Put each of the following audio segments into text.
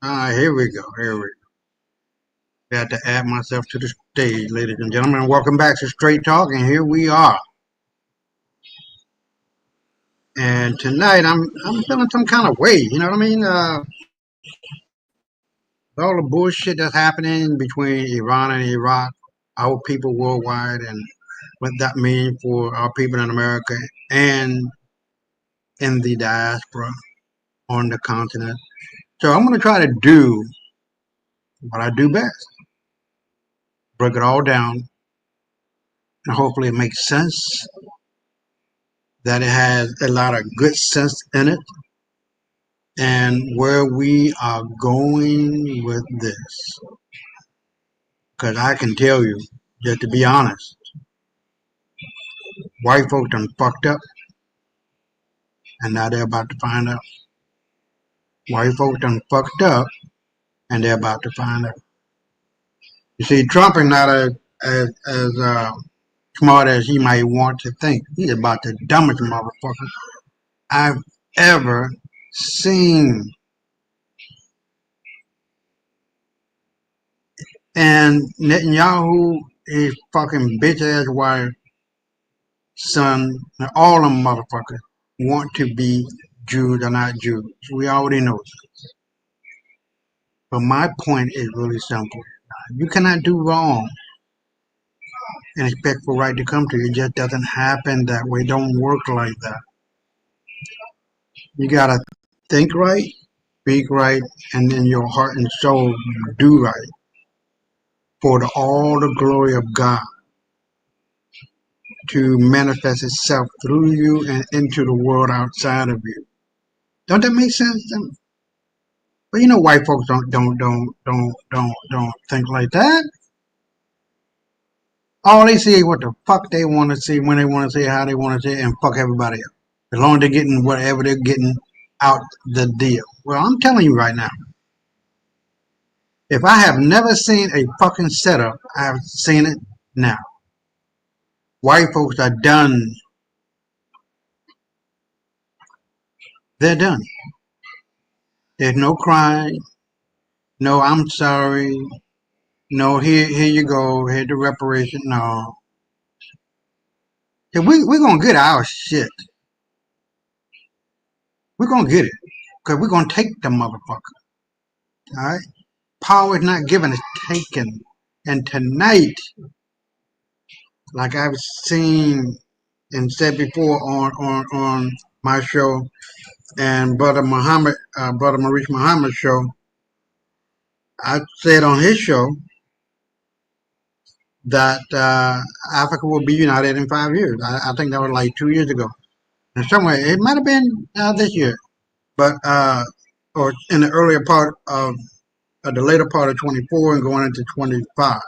Here we go. Here we go. Got to add myself to the stage, ladies and gentlemen. Welcome back to Straight Talk, and here we are. And tonight, I'm feeling some kind of way. You know what I mean? All the bullshit that's happening between Iran and Iraq, our people worldwide, and what that means for our people in America and in the diaspora on the continent. So I'm going to try to do what I do best: break it all down, and hopefully it makes sense. That it has a lot of good sense in it, and where we are going with this. Because I can tell you, just to be honest, white folks done fucked up, and now they're about to find out. White folks done fucked up, and they're about to find out. You see, Trump is not as smart as he might want to think. He's about the dumbest motherfucker I've ever seen. And Netanyahu, his fucking bitch ass wife, son, and all them motherfuckers want to be Jews or not Jews. We already know this. But my point is really simple. You cannot do wrong and expect for right to come to you. It just doesn't happen that way. It don't work like that. You gotta think right, speak right, and then your heart and soul do right for all the glory of God to manifest itself through you and into the world outside of you. Don't that make sense? But you know, white folks don't think like that. All they see is what the fuck they want to see, when they want to see, how they want to see, and fuck everybody else. As long as they're getting whatever they're getting out the deal. Well, I'm telling you right now, if I have never seen a fucking setup, I've seen it now. White folks are done. They're done. There's no crying. No, I'm sorry. No, here you go. Here's the reparation. No. We're going to get our shit. We're going to get it. Because we're going to take the motherfucker. All right? Power is not given, it's taken. And tonight, like I've seen and said before on my show and Brother Maurice Muhammad's show, I said on his show that Africa will be united in 5 years. I think that was like 2 years ago. And somewhere, it might have been this year, but or in the earlier part of the later part of 24 and going into 25.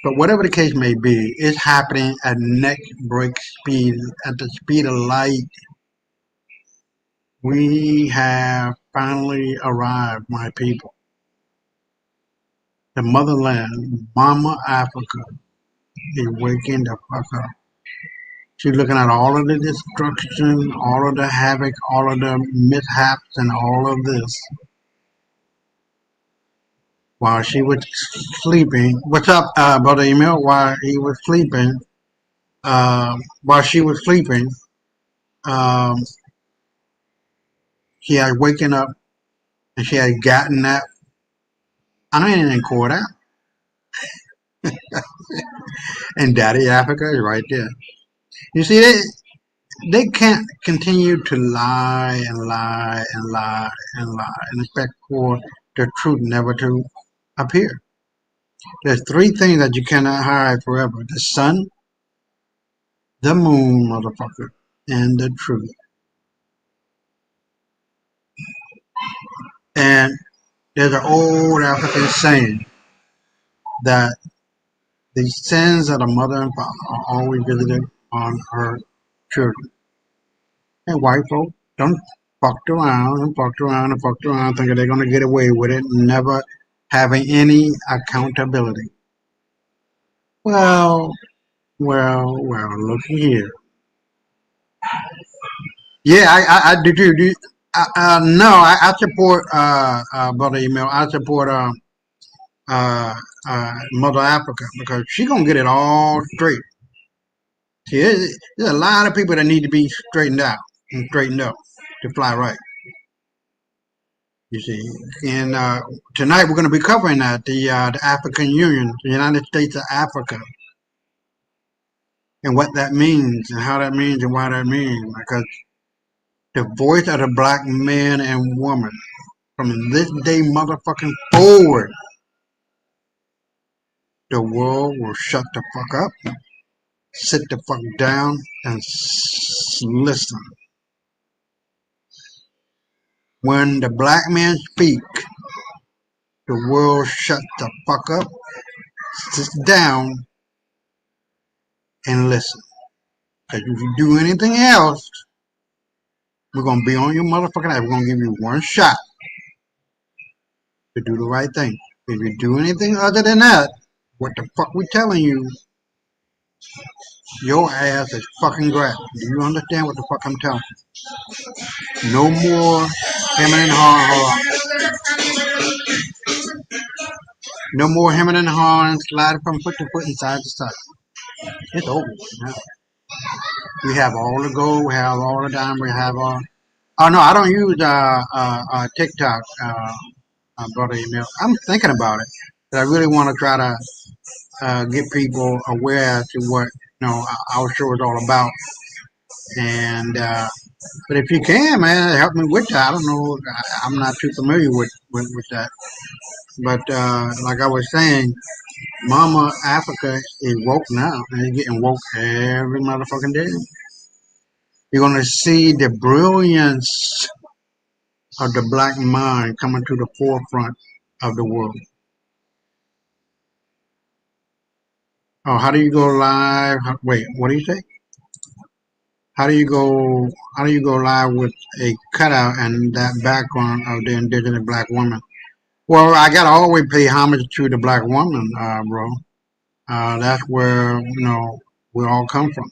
But whatever the case may be, it's happening at neck break speed, at the speed of light. We have finally arrived, my people. The motherland, Mama Africa, is waking the fuck up. She's looking at all of the destruction, all of the havoc, all of the mishaps, and all of this while she was sleeping. What's up, Brother Emil? While he was sleeping, while she was sleeping, um, she had waken up and she had gotten that. I ain't caught that. And Daddy Africa is right there. You see, they can't continue to lie and lie and lie and lie and expect for the truth never to appear. There's three things that you cannot hide forever: the sun, the moon, motherfucker, and the truth. And there's an old African saying that the sins of the mother and father are always visited on her children. And white folk don't fucked around and fucked around and fucked around thinking they're going to get away with it, never having any accountability. Well, look here. Yeah, I do too. No, I support Brother Email. I support uh, Mother Africa because she gonna get it all straight. See, there's a lot of people that need to be straightened out and straightened up to fly right. You see, and tonight we're going to be covering that the African Union, the United States of Africa, and what that means, and how that means, and why that means. Because the voice of the black man and woman from this day motherfucking forward, the world will shut the fuck up, sit the fuck down, and listen. When the black man speak, the world shut the fuck up, sits down, and listen. Because if you do anything else, we're gonna be on your motherfucking ass. We're gonna give you one shot to do the right thing. If you do anything other than that, what the fuck we telling you, your ass is fucking grass. Do you understand what the fuck I'm telling you? No more hemming and hawing. No more hemming and hawing, sliding from foot to foot and side to side. It's over now. We have all the gold, we have all the diamond, we have all. Oh no, I don't use TikTok, brother email. I'm thinking about it, but I really want to try to get people aware to what our show is all about. And but if you can, man, help me with that. I don't know. I'm not too familiar with that. But like I was saying, Mama Africa is woke now, and it's getting woke every motherfucking day. You're gonna see the brilliance of the black mind coming to the forefront of the world. Oh, how do you go live? Wait, what do you say? How do you go? How do you go live with a cutout and that background of the indigenous black woman? Well, I gotta always pay homage to the black woman, bro. That's where we all come from,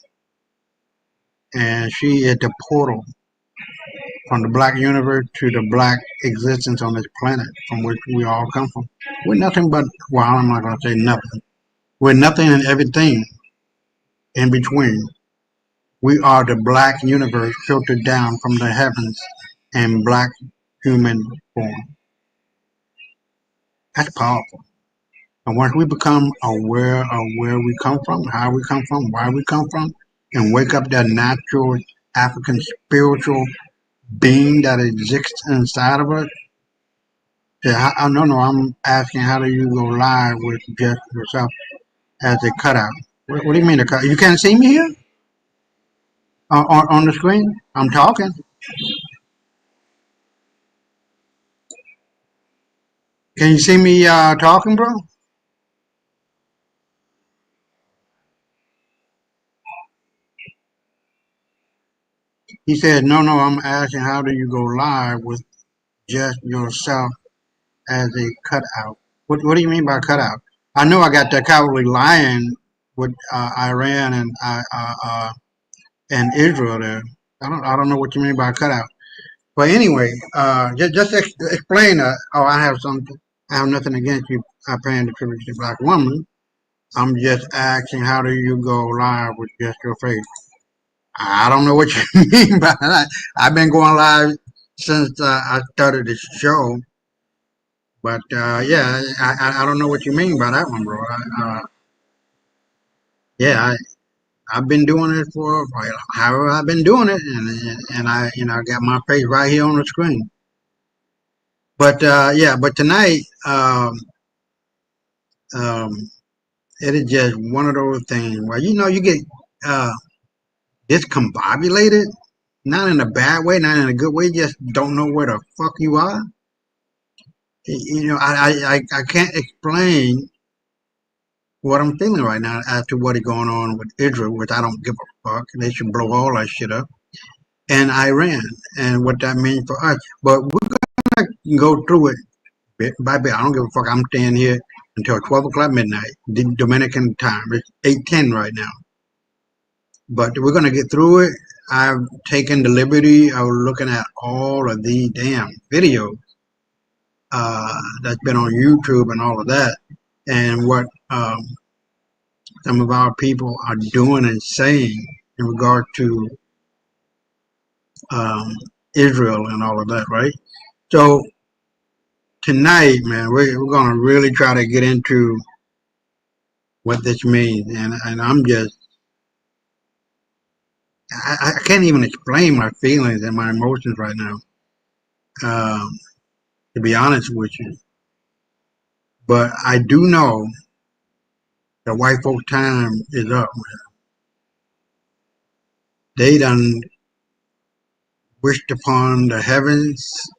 and she is the portal from the black universe to the black existence on this planet, from which we all come from. We're nothing but, well, I'm not gonna say nothing. We're nothing and everything in between. We are the black universe filtered down from the heavens in black human form. That's powerful. And once we become aware of where we come from, how we come from, why we come from, and wake up that natural African spiritual being that exists inside of us, yeah, no, I'm asking how do you go live with just yourself as a cutout? What do you mean a cutout? You can't see me here on the screen? I'm talking. Can you see me talking, bro? He said, no, I'm asking how do you go live with just yourself as a cutout? What do you mean by cutout? I know I got that cowardly lion with Iran and Israel there. I don't know what you mean by cutout. But anyway, just explain. Oh, I have something. I have nothing against you paying the tribute to black woman. I'm just asking, how do you go live with just your face? I don't know what you mean by that. I've been going live since I started the show, but yeah, I don't know what you mean by that one, bro. Yeah, I've been doing it for however I've been doing it, and I got my face right here on the screen. But yeah, but tonight, um, it is just one of those things where you get uh, discombobulated, not in a bad way, not in a good way. You just don't know where the fuck you are. I can't explain what I'm feeling right now after what is going on with Israel, which I don't give a fuck. They should blow all that shit up, and Iran, and what that means for us. But we're gonna go through it bit by bit. I don't give a fuck. I'm staying here until 12 o'clock midnight, Dominican time. It's 8:10 right now. But we're gonna get through it. I've taken the liberty of looking at all of the damn videos that's been on YouTube and all of that, and what some of our people are doing and saying in regard to um, Israel and all of that, right? So tonight, man, we're going to really try to get into what this means, and I'm just I can't even explain my feelings and my emotions right now. Um, to be honest with you, but I do know the white folk time is up. They done wished upon the heavens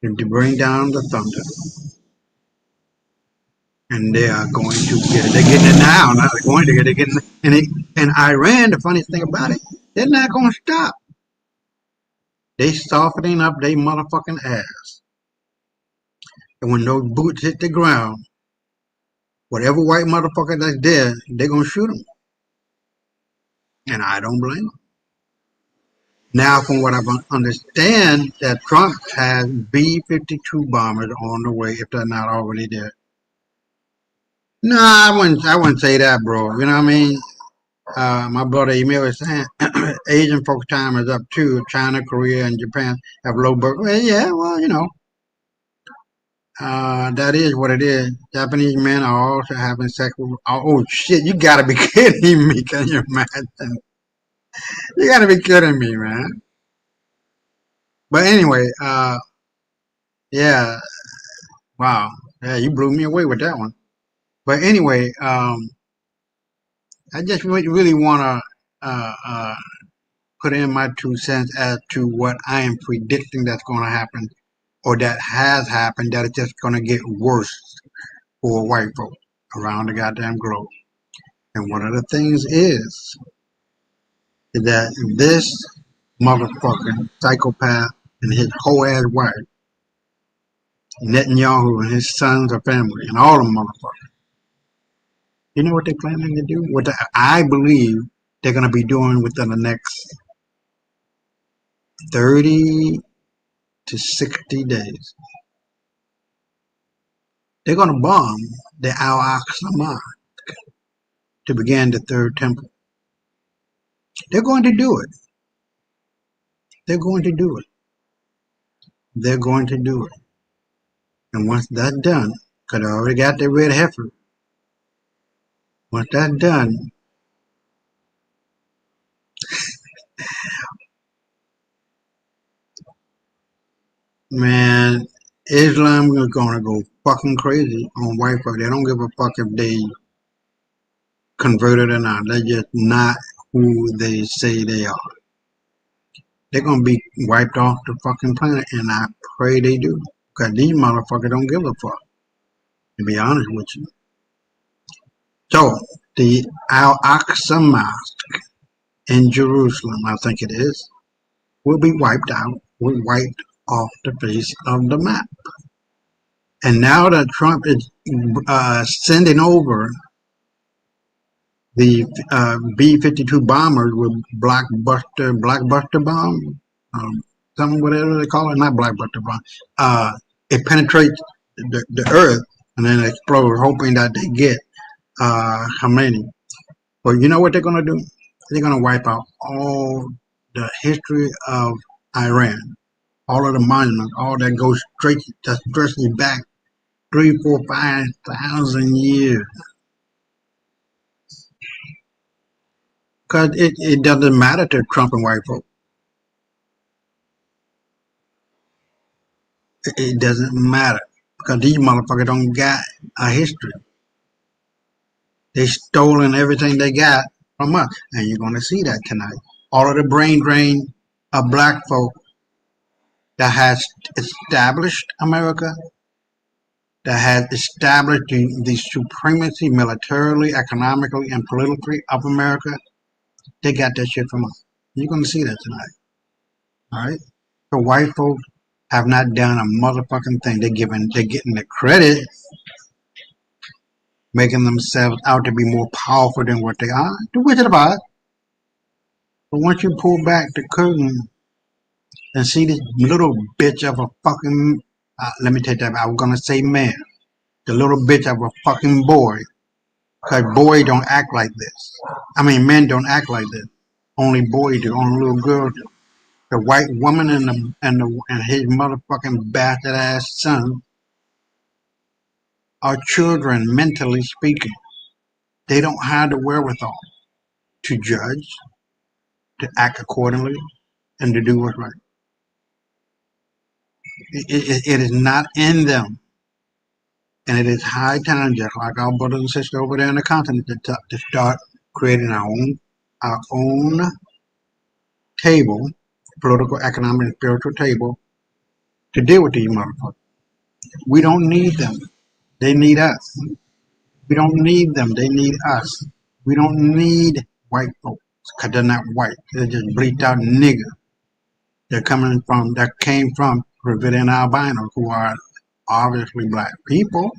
to bring down the thunder, and they are going to get it. They're getting it now. Now they're going to get it. They're getting it. And Iran, the funniest thing about it, they're not going to stop. They softening up their motherfucking ass. And when those boots hit the ground, whatever white motherfucker that's there, they're going to shoot them. And I don't blame them. Now, from what I understand, that Trump has B-52 bombers on the way, if they're not already there. No, I wouldn't say that, bro. You know what I mean? My brother Emil is saying Asian folks' time is up too. China, Korea, and Japan have low birth. Well, yeah, well, that is what it is. Japanese men are also having sex with. Oh shit! You gotta be kidding me! Can you imagine? You gotta be kidding me, man. But anyway, yeah, wow, yeah, you blew me away with that one. But anyway, I just really want to put in my 2 cents as to what I am predicting that's going to happen, or that has happened. That it's just going to get worse for white folks around the goddamn globe. And one of the things is that this motherfucking psychopath and his whole ass wife, Netanyahu and his sons or family, and all the motherfuckers, you know what they're planning to do? I believe they're going to be doing within the next 30 to 60 days. They're going to bomb the Al-Aqsa to begin the third temple. They're going to do it. They're going to do it. They're going to do it. And once that's done, because I already got the red heifer, once that's done, man, Islam is going to go fucking crazy on white folks. They don't give a fuck if they converted or not. They're just not who they say they are. They're going to be wiped off the fucking planet, and I pray they do. Because these motherfuckers don't give a fuck, to be honest with you. So, the Al-Aqsa Mosque in Jerusalem, I think it is, will be wiped out, will wiped off the face of the map. And now that Trump is sending over the B-52 bombers with blackbuster bomb, something whatever they call it, not blackbuster bomb. It penetrates the earth and then explodes, hoping that they get Khomeini. But you know what they're going to do? They're going to wipe out all the history of Iran, all of the monuments, all that goes straight to stretches back 3, 4, 5,000 years. Because it doesn't matter to Trump and white folks. It doesn't matter. Because these motherfuckers don't got a history. They stolen everything they got from us. And you're going to see that tonight. All of the brain drain of black folk that has established America, that has established the supremacy militarily, economically, and politically of America, they got that shit from us. You're going to see that tonight. All right? So white folks have not done a motherfucking thing. They're getting the credit, making themselves out to be more powerful than what they are. The Wizard of Oz. But once you pull back the curtain and see this little bitch of a fucking, let me take that back. I was gonna say man, the little bitch of a fucking boy, because boys don't act like this. I mean, men don't act like this. Only boys do. Only little girls do. The white woman and his motherfucking bastard ass son are children, mentally speaking. They don't have the wherewithal to judge, to act accordingly, and to do what's right. It is not in them. And it is high time, just like our brothers and sisters over there in the continent, to start creating our own table, political, economic, and spiritual table, to deal with these motherfuckers. We don't need them. They need us. We don't need them. They need us. We don't need white folks because they're not white. They're just bleached out nigger. That came from Dravidian albinos who are obviously black people,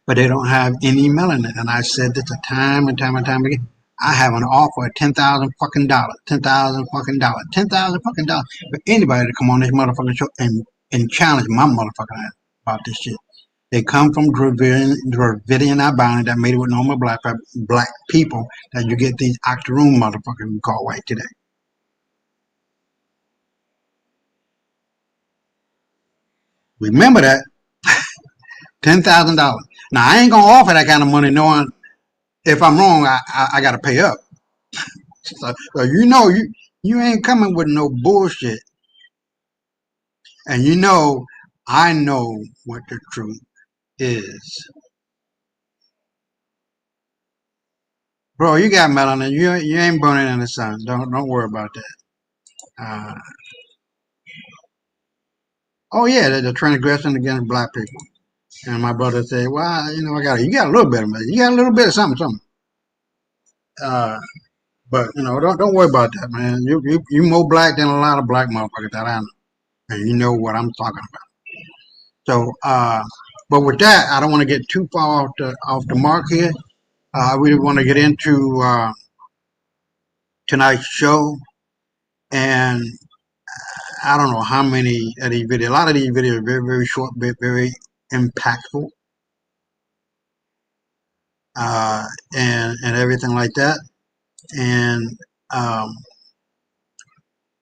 but they don't have any melanin. And I said this a time and time and time again. I have an offer of $10,000 fucking dollars, $10,000 fucking dollars, $10,000 fucking dollars for anybody to come on this motherfucking show and challenge my motherfucking ass about this shit. They come from Dravidian albino that made it with normal black people that you get these octoroon motherfuckers we call white today. Remember that. $10,000. Now I ain't gonna offer that kind of money knowing if I'm wrong I gotta pay up. So you ain't coming with no bullshit. And I know what the truth is. Bro, you got melanin. You ain't burning in the sun. Don't worry about that. Oh yeah, the transgression against black people. And my brother said, well, you got a little bit of it. You got a little bit of something. But don't worry about that, man. You more black than a lot of black motherfuckers that I know. And you know what I'm talking about. So but with that, I don't want to get too far off the mark here. I really want to get into tonight's show, and I don't know how many of these videos. A lot of these videos are very, very short, very impactful, and everything like that. And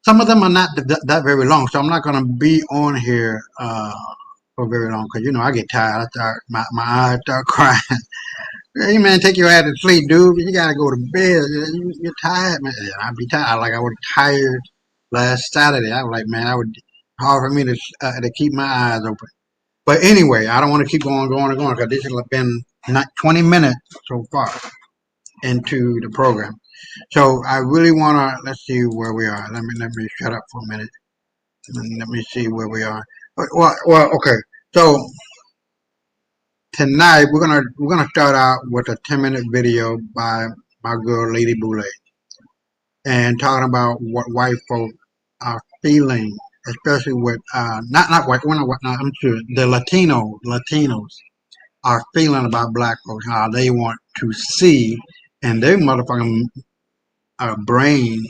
some of them are not that very long, so I'm not going to be on here for very long because I get tired. My eyes start crying. Hey man, take your ass to sleep, dude. You gotta go to bed. You're tired, man. I'd be tired. Like I was tired last Saturday. I was like, man, I would hard for me to keep my eyes open. But anyway, I don't want to keep going because this has been not 20 minutes so far into the program. So I really want to let's see where we are. Let me shut up for a minute. And let me see where we are. Well, okay. So tonight we're gonna start out with a 10-minute video by my girl Lady Boule and talking about what white folk are feeling, especially with not white. We're not white. No, I'm sure the Latinos are feeling about black folks, how they want to see, and their motherfucking brain,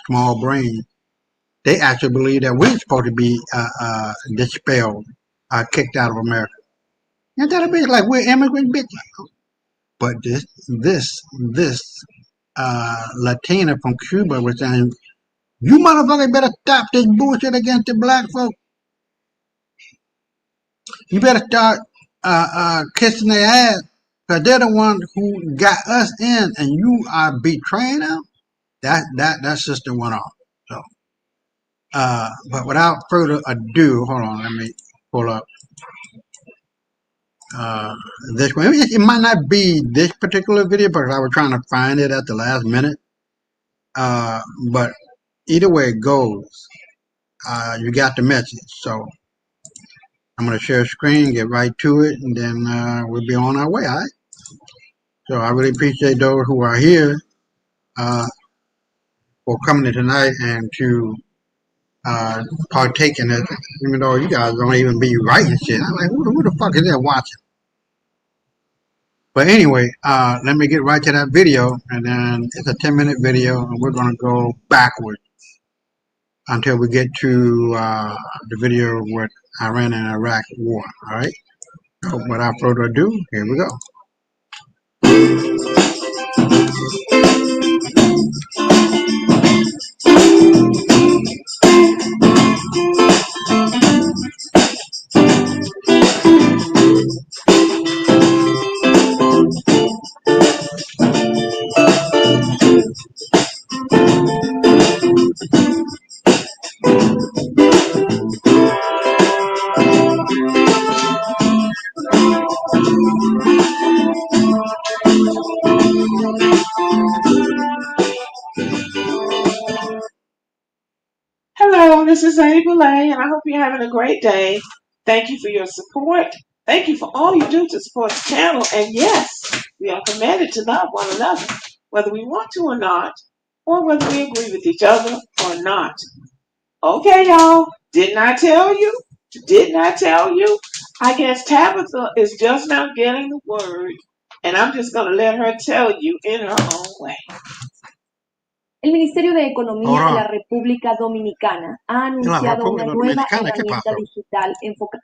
small brain, they actually believe that we're supposed to be dispelled, kicked out of America. Ain't that a bitch like we're immigrant bitches? But this Latina from Cuba was saying, "You motherfuckers better stop this bullshit against the black folk. You better start kissing their ass because they're the ones who got us in, and you are betraying them." That sister went off. So, but without further ado, hold on, let me pull up this one. It might not be this particular video because I was trying to find it at the last minute. But either way it goes, you got the message. So I'm going to share a screen, get right to it, and then we'll be on our way, all right? So I really appreciate those who are here for coming in tonight and to partake in it, even though you guys don't even be writing shit. I'm like, who the fuck is that watching? But anyway, let me get right to that video, and then it's a 10-minute video, and we're gonna go backward until we get to the video with Iran and Iraq war. All right. So without further ado, here we go. Hello, this is Amy Boulay, and I hope you're having a great day. Thank you for your support. Thank you for all you do to support the channel. And yes, we are committed to love one another, whether we want to or not, or whether we agree with each other or not. Okay, y'all. Didn't I tell you? Didn't I tell you? I guess Tabitha is just now getting the word, and I'm just going to let her tell you in her own way. El Ministerio de Economía de la República Dominicana ha anunciado una nueva herramienta digital enfocada.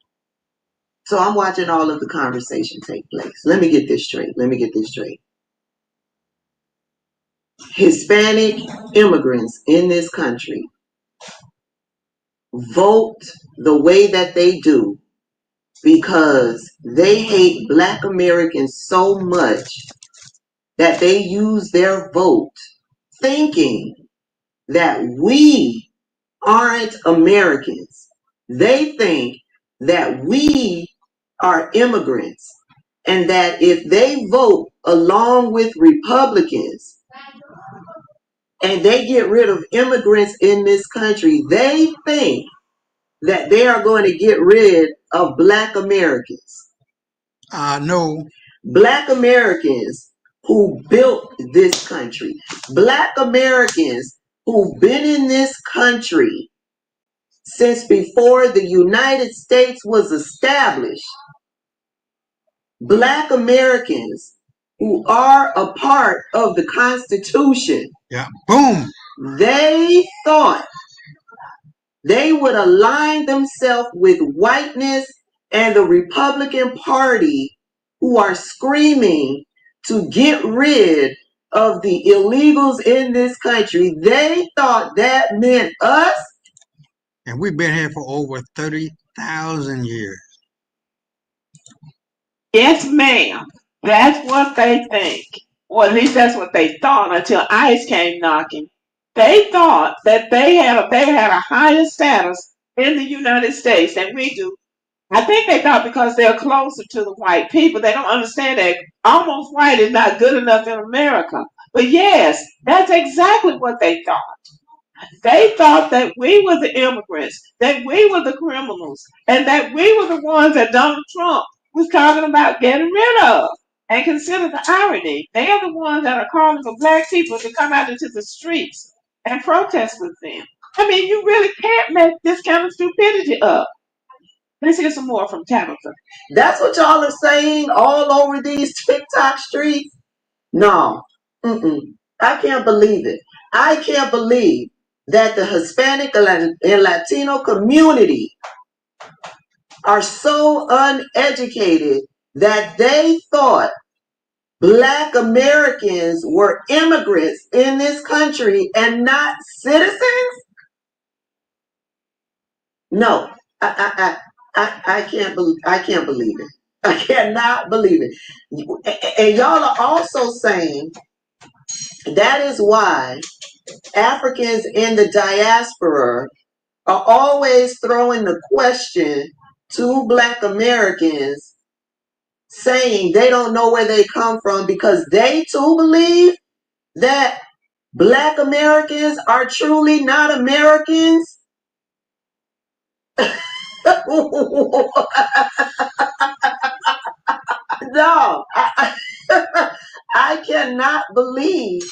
So I'm watching all of the conversation take place. Let me get this straight. Hispanic immigrants in this country vote the way that they do because they hate Black Americans so much that they use their vote thinking that we aren't Americans. They think that we are immigrants and that if they vote along with Republicans and they get rid of immigrants in this country, they think that they are going to get rid of Black Americans. No. Black Americans who built this country. Black Americans who've been in this country since before the United States was established. Black Americans who are a part of the Constitution. Yeah. Boom. They thought they would align themselves with whiteness and the Republican Party, who are screaming to get rid of the illegals in this country. They thought that meant us. And we've been here for over 30,000 years. Yes, ma'am. That's what they think. Or at least that's what they thought until ICE came knocking. They thought that they had a higher status in the United States than we do. I think they thought because they're closer to the white people, they don't understand that almost white is not good enough in America. But yes, that's exactly what they thought. They thought that we were the immigrants, that we were the criminals, and that we were the ones that Donald Trump was talking about getting rid of. And consider the irony. They are the ones that are calling for Black people to come out into the streets and protest with them. I mean, you really can't make this kind of stupidity up. Let's hear some more from Tabitha. That's what y'all are saying all over these TikTok streets? No. I can't believe it. I can't believe that the Hispanic and Latino community are so uneducated that they thought Black Americans were immigrants in this country and not citizens? No, I can't believe it. I cannot believe it. And y'all are also saying that is why Africans in the diaspora are always throwing the question to Black Americans, saying they don't know where they come from because they too believe that Black Americans are truly not Americans. No, I cannot believe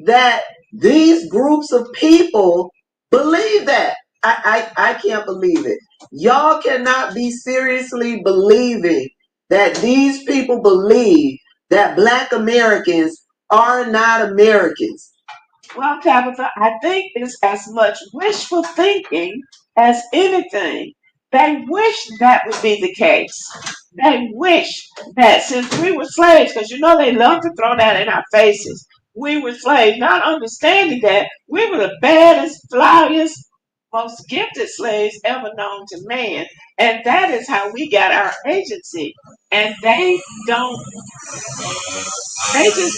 that these groups of people believe that. I can't believe it. Y'all cannot be seriously believing that these people believe that Black Americans are not Americans? Well, Tabitha, I think it's as much wishful thinking as anything. They wish that would be the case. They wish that since we were slaves, because they love to throw that in our faces, we were slaves, not understanding that we were the baddest, flyest, most gifted slaves ever known to man. And that is how we got our agency. And they just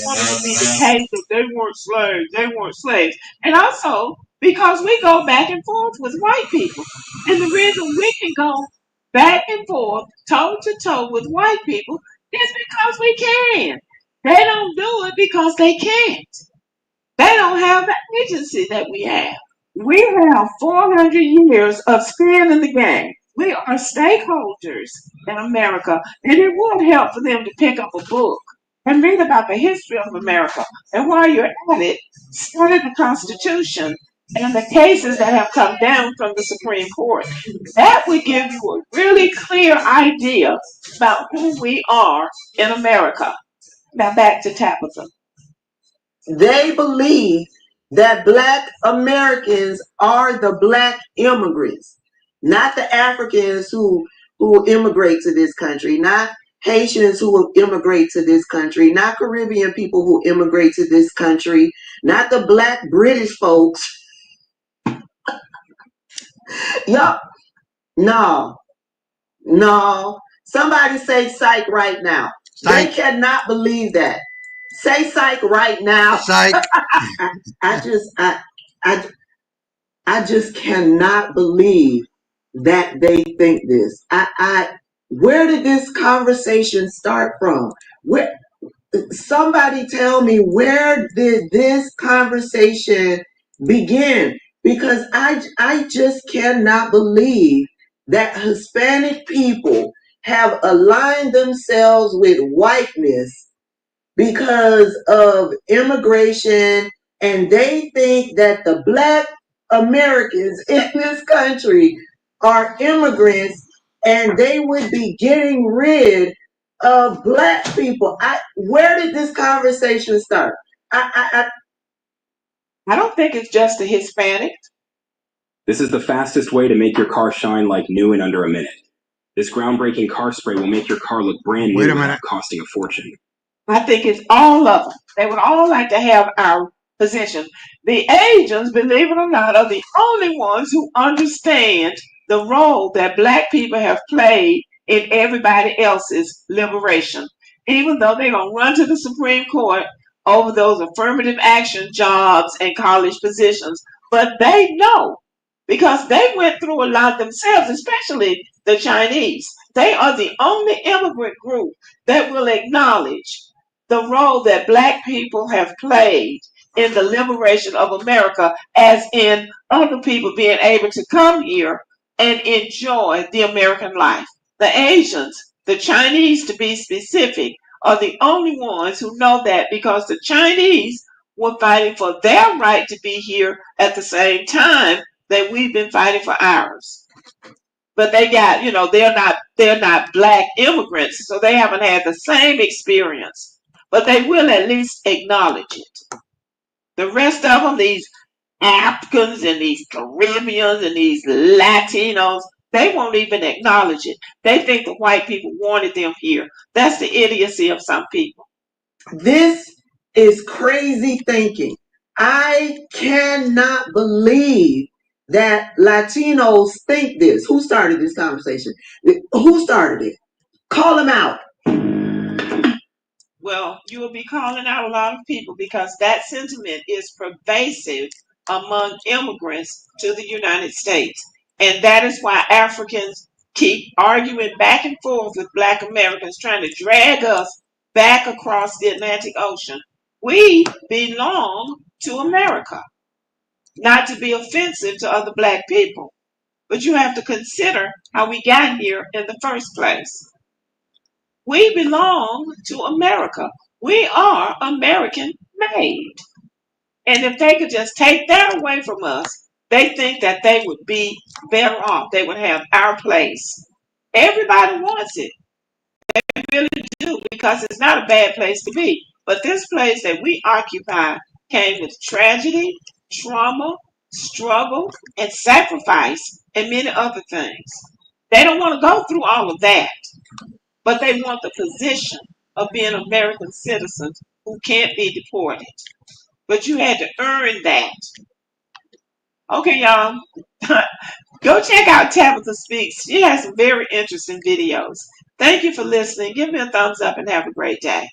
want it to be the case that they weren't slaves, they weren't slaves. And also because we go back and forth with white people. And the reason we can go back and forth, toe to toe with white people is because we can. They don't do it because they can't. They don't have the agency that we have. We have 400 years of skin in the game. We are stakeholders in America, and it would help for them to pick up a book and read about the history of America. And while you're at it, study the Constitution and the cases that have come down from the Supreme Court. That would give you a really clear idea about who we are in America. Now back to Tabitha. They believe that Black Americans are the Black immigrants, not the Africans who immigrate to this country, not Haitians who will immigrate to this country, not Caribbean people who immigrate to this country, not the Black British folks. Yup. No. No. Somebody say psych right now. Psych. They cannot believe that. Say psych right now. Psych. I just cannot believe that they think this. Where did this conversation start from? Where somebody tell me, where did this conversation begin? Because I just cannot believe that Hispanic people have aligned themselves with whiteness because of immigration, and they think that the Black Americans in this country are immigrants and they would be getting rid of Black people. Where did this conversation start? I don't think it's just the Hispanic. This is the fastest way to make your car shine like new in under a minute. This groundbreaking car spray will make your car look brand new without costing a fortune. I think it's all of them. They would all like to have our position. The Asians, believe it or not, are the only ones who understand the role that Black people have played in everybody else's liberation. Even though they're going to run to the Supreme Court over those affirmative action jobs and college positions. But they know, because they went through a lot themselves, especially the Chinese. They are the only immigrant group that will acknowledge the role that Black people have played in the liberation of America, as in other people being able to come here and enjoy the American life. The Asians, the Chinese to be specific, are the only ones who know that, because the Chinese were fighting for their right to be here at the same time that we've been fighting for ours. But they got, they're not Black immigrants, so they haven't had the same experience. But they will at least acknowledge it. The rest of them, these Africans and these Caribbeans and these Latinos, they won't even acknowledge it. They think the white people wanted them here. That's the idiocy of some people. This is crazy thinking. I cannot believe that Latinos think this. Who started this conversation? Who started it? Call them out. Well, you will be calling out a lot of people, because that sentiment is pervasive among immigrants to the United States. And that is why Africans keep arguing back and forth with Black Americans, trying to drag us back across the Atlantic Ocean. We belong to America. Not to be offensive to other Black people, but you have to consider how we got here in the first place. We belong to America. We are American made. And if they could just take that away from us, they think that they would be better off. They would have our place. Everybody wants it. really do, because it's not a bad place to be. But this place that we occupy came with tragedy, trauma, struggle, and sacrifice, and many other things. They don't want to go through all of that, but they want the position of being American citizens who can't be deported. But you had to earn that. Okay, y'all. Go check out Tabitha Speaks. She has some very interesting videos. Thank you for listening. Give me a thumbs up and have a great day.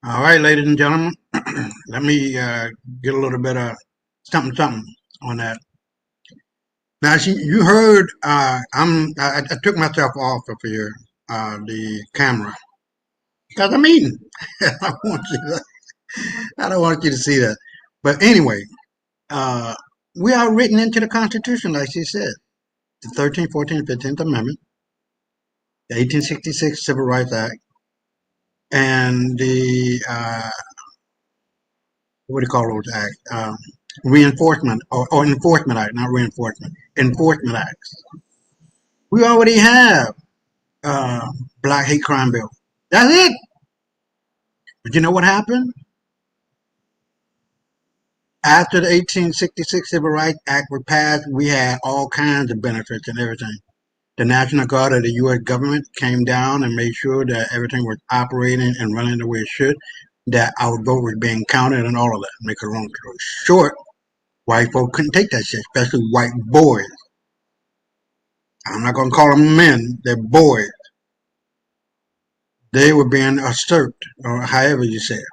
All right, ladies and gentlemen, let me get a little bit of something on that. Now, you heard. I took myself off of here, the camera, because I'm eating. I want you. I don't want you to see that. But anyway, uh, we are written into the Constitution, like she said, the 13th, 14th, 15th Amendment, the 1866 Civil Rights Act, and the what do you call those acts? Reinforcement or Enforcement Act, not reinforcement, Enforcement Acts. We already have Black Hate Crime Bill. That's it. But you know what happened? After the 1866 Civil Rights Act was passed, we had all kinds of benefits and everything. The National Guard of the U.S. government came down and made sure that everything was operating and running the way it should, that our vote was being counted and all of that. Make a long story short, white folks couldn't take that shit, especially white boys. I'm not going to call them men, they're boys. They were being usurped, or however you say it.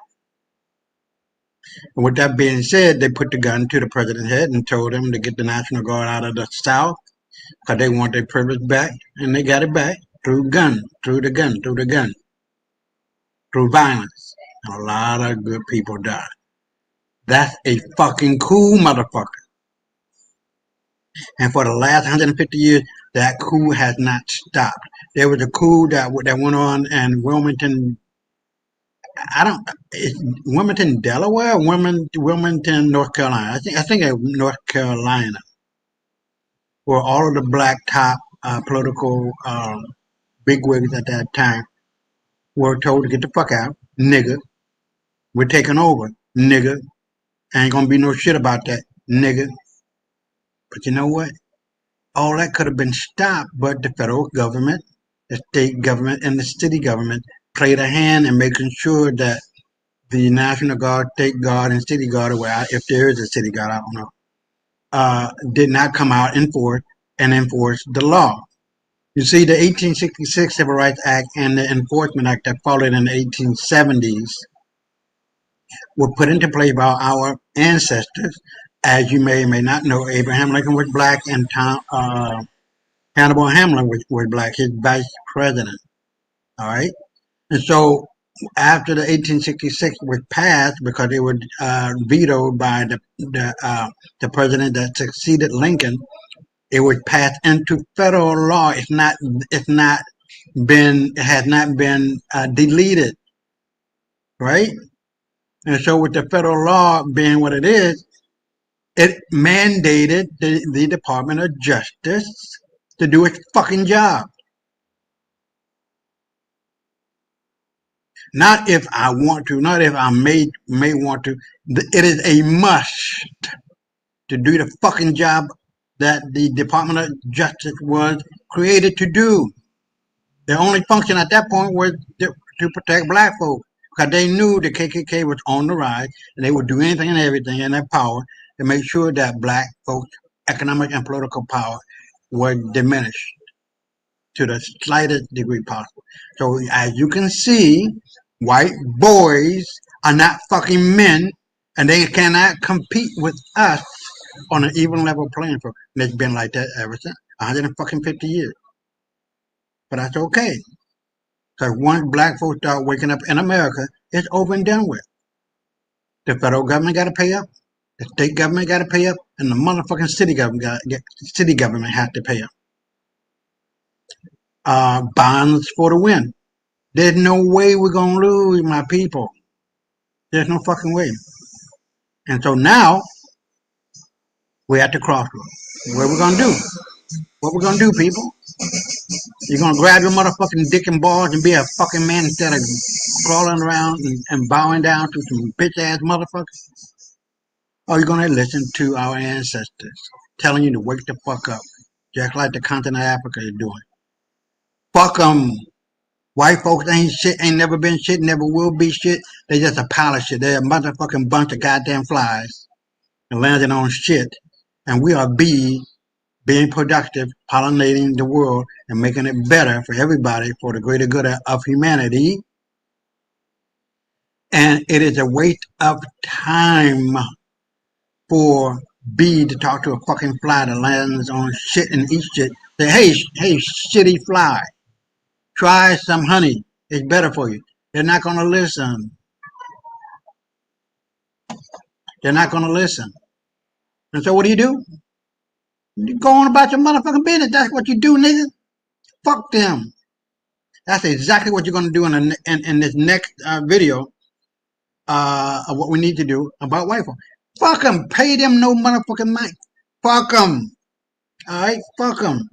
And with that being said, they put the gun to the president's head and told him to get the National Guard out of the South because they want their privilege back, and they got it back through the gun, through violence. And a lot of good people died. That's a fucking cool motherfucker. And for the last 150 years, that coup has not stopped. There was a coup that went on in Wilmington. It's Wilmington, Delaware, or Wilmington, North Carolina. I think it's North Carolina, where all of the black top political bigwigs at that time were told to get the fuck out, nigga. We're taking over, nigga. Ain't gonna be no shit about that, nigga. But you know what? All that could have been stopped, but the federal government, the state government, and the city government played a hand in making sure that the National Guard, State Guard, and City Guard, if there is a City Guard, I don't know, did not come out and enforce the law. You see, the 1866 Civil Rights Act and the Enforcement Act that followed in the 1870s were put into place by our ancestors. As you may or may not know, Abraham Lincoln was black, and Hannibal Hamlin was black, his vice president. All right, and so after the 1866 was passed, because it was vetoed by the president that succeeded Lincoln, it was passed into federal law. It has not been deleted, right? And so with the federal law being what it is, it mandated the Department of Justice to do its fucking job. Not if I want to, not if I may want to. It is a must to do the fucking job that the Department of Justice was created to do. Their only function at that point was to protect black folks, because they knew the KKK was on the rise, and they would do anything and everything in their power to make sure that black folks' economic and political power was diminished to the slightest degree possible. So as you can see, white boys are not fucking men, and they cannot compete with us on an even level playing field. And it's been like that ever since 150 years. But that's okay. Because once black folks start waking up in America, it's over and done with. The federal government got to pay up, the state government got to pay up, and the motherfucking city government has to pay up. Bonds for the win. There's no way we're going to lose, my people. There's no fucking way. And so now, we're at the crossroads. What are we going to do? What we're gonna do, people? You're gonna grab your motherfucking dick and balls and be a fucking man instead of crawling around and bowing down to some bitch ass motherfuckers? Or you're gonna listen to our ancestors telling you to wake the fuck up, just like the continent of Africa is doing. Fuck them. White folks ain't shit, ain't never been shit, never will be shit. They just a pile of shit. They're a motherfucking bunch of goddamn flies and landing on shit. And we are bees being productive, pollinating the world and making it better for everybody for the greater good of humanity. And it is a waste of time for bee to talk to a fucking fly that lands on shit and eats shit. Say, hey, shitty fly, try some honey. It's better for you. They're not going to listen. They're not going to listen. And so what do? You go on about your motherfucking business. That's what you do, nigga. Fuck them. That's exactly what you're going to do in this next video of what we need to do about white folks. Fuck them. Pay them no motherfucking money. Fuck them. All right? Fuck them.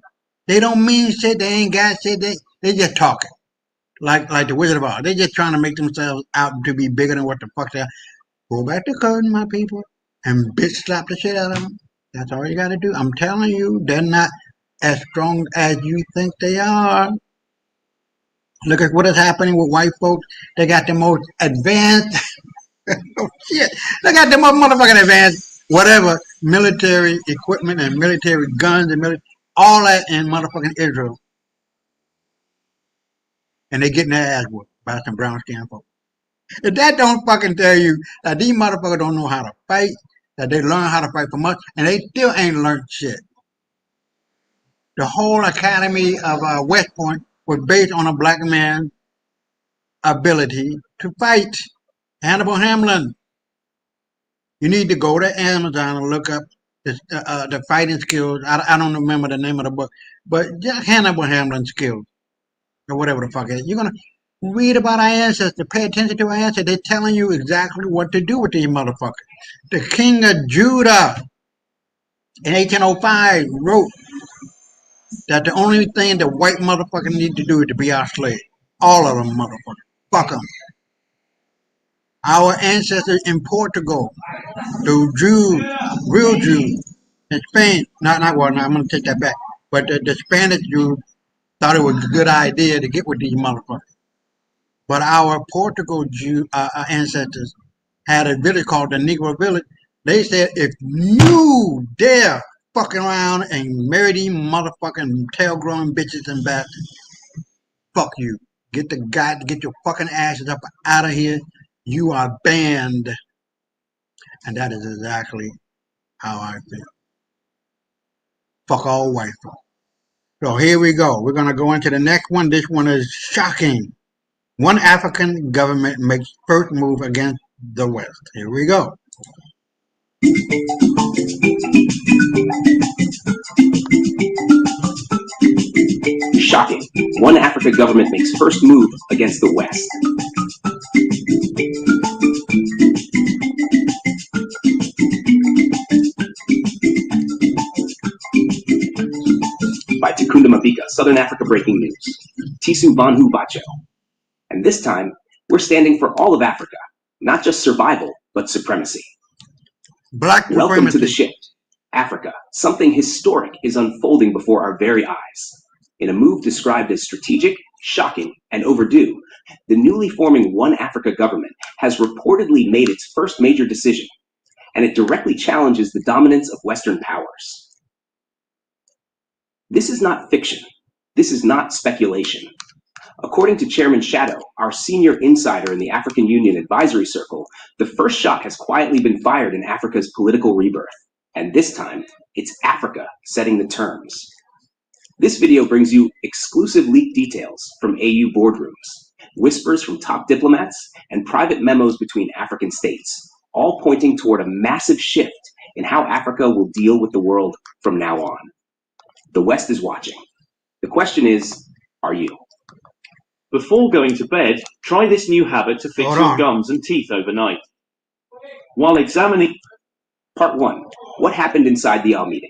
They don't mean shit. They ain't got shit. They just talking. Like the Wizard of Oz. They just trying to make themselves out to be bigger than what the fuck they are. Go back to curtain, my people, and bitch slap the shit out of them. That's all you got to do. I'm telling you, they're not as strong as you think they are. Look at what is happening with white folks. They got the most advanced, oh shit, they got the most motherfucking advanced, whatever, military equipment and military guns and all that in motherfucking Israel. And they getting their ass whooped by some brown skin folks. If that don't fucking tell you that these motherfuckers don't know how to fight, that they learn how to fight from us, and they still ain't learned shit. The whole academy of West Point was based on a black man's ability to fight. Hannibal Hamlin. You need to go to Amazon and look up the fighting skills. I don't remember the name of the book, but just Hannibal Hamlin skills or whatever the fuck it is. You're gonna read about our ancestors. Pay attention to our ancestors. They're telling you exactly what to do with these motherfuckers. The King of Judah in 1805 wrote that the only thing the white motherfucker need to do is to be our slave. All of them motherfuckers. Fuck them. Our ancestors in Portugal, the Jews, real Jews, in Spain, not well, I'm going to take that back, but the Spanish Jews thought it was a good idea to get with these motherfuckers. But our Portugal Jew ancestors had a village called the Negro Village. They said, if you dare fucking around and marry these motherfucking tail-growing bitches and bastards, fuck you. Get your fucking asses up out of here. You are banned. And that is exactly how I feel. Fuck all white folks. So here we go. We're going to go into the next one. This one is shocking. One African government makes first move against the West. Here we go. Shocking. One Africa government makes first move against the West. By Takunda Mabika, Southern Africa Breaking News. Tisu Vanhu Bacho. And this time, we're standing for all of Africa, not just survival, but supremacy. Black supremacy. Welcome to the shift. Africa, something historic is unfolding before our very eyes. In a move described as strategic, shocking, and overdue, the newly forming One Africa government has reportedly made its first major decision, and it directly challenges the dominance of Western powers. This is not fiction. This is not speculation. According to Chairman Shadow, our senior insider in the African Union Advisory Circle, the first shot has quietly been fired in Africa's political rebirth. And this time, it's Africa setting the terms. This video brings you exclusive leaked details from AU boardrooms, whispers from top diplomats, and private memos between African states, all pointing toward a massive shift in how Africa will deal with the world from now on. The West is watching. The question is, are you? Before going to bed, try this new habit to fix your gums and teeth overnight. While examining... Part 1. What happened inside the AU meeting?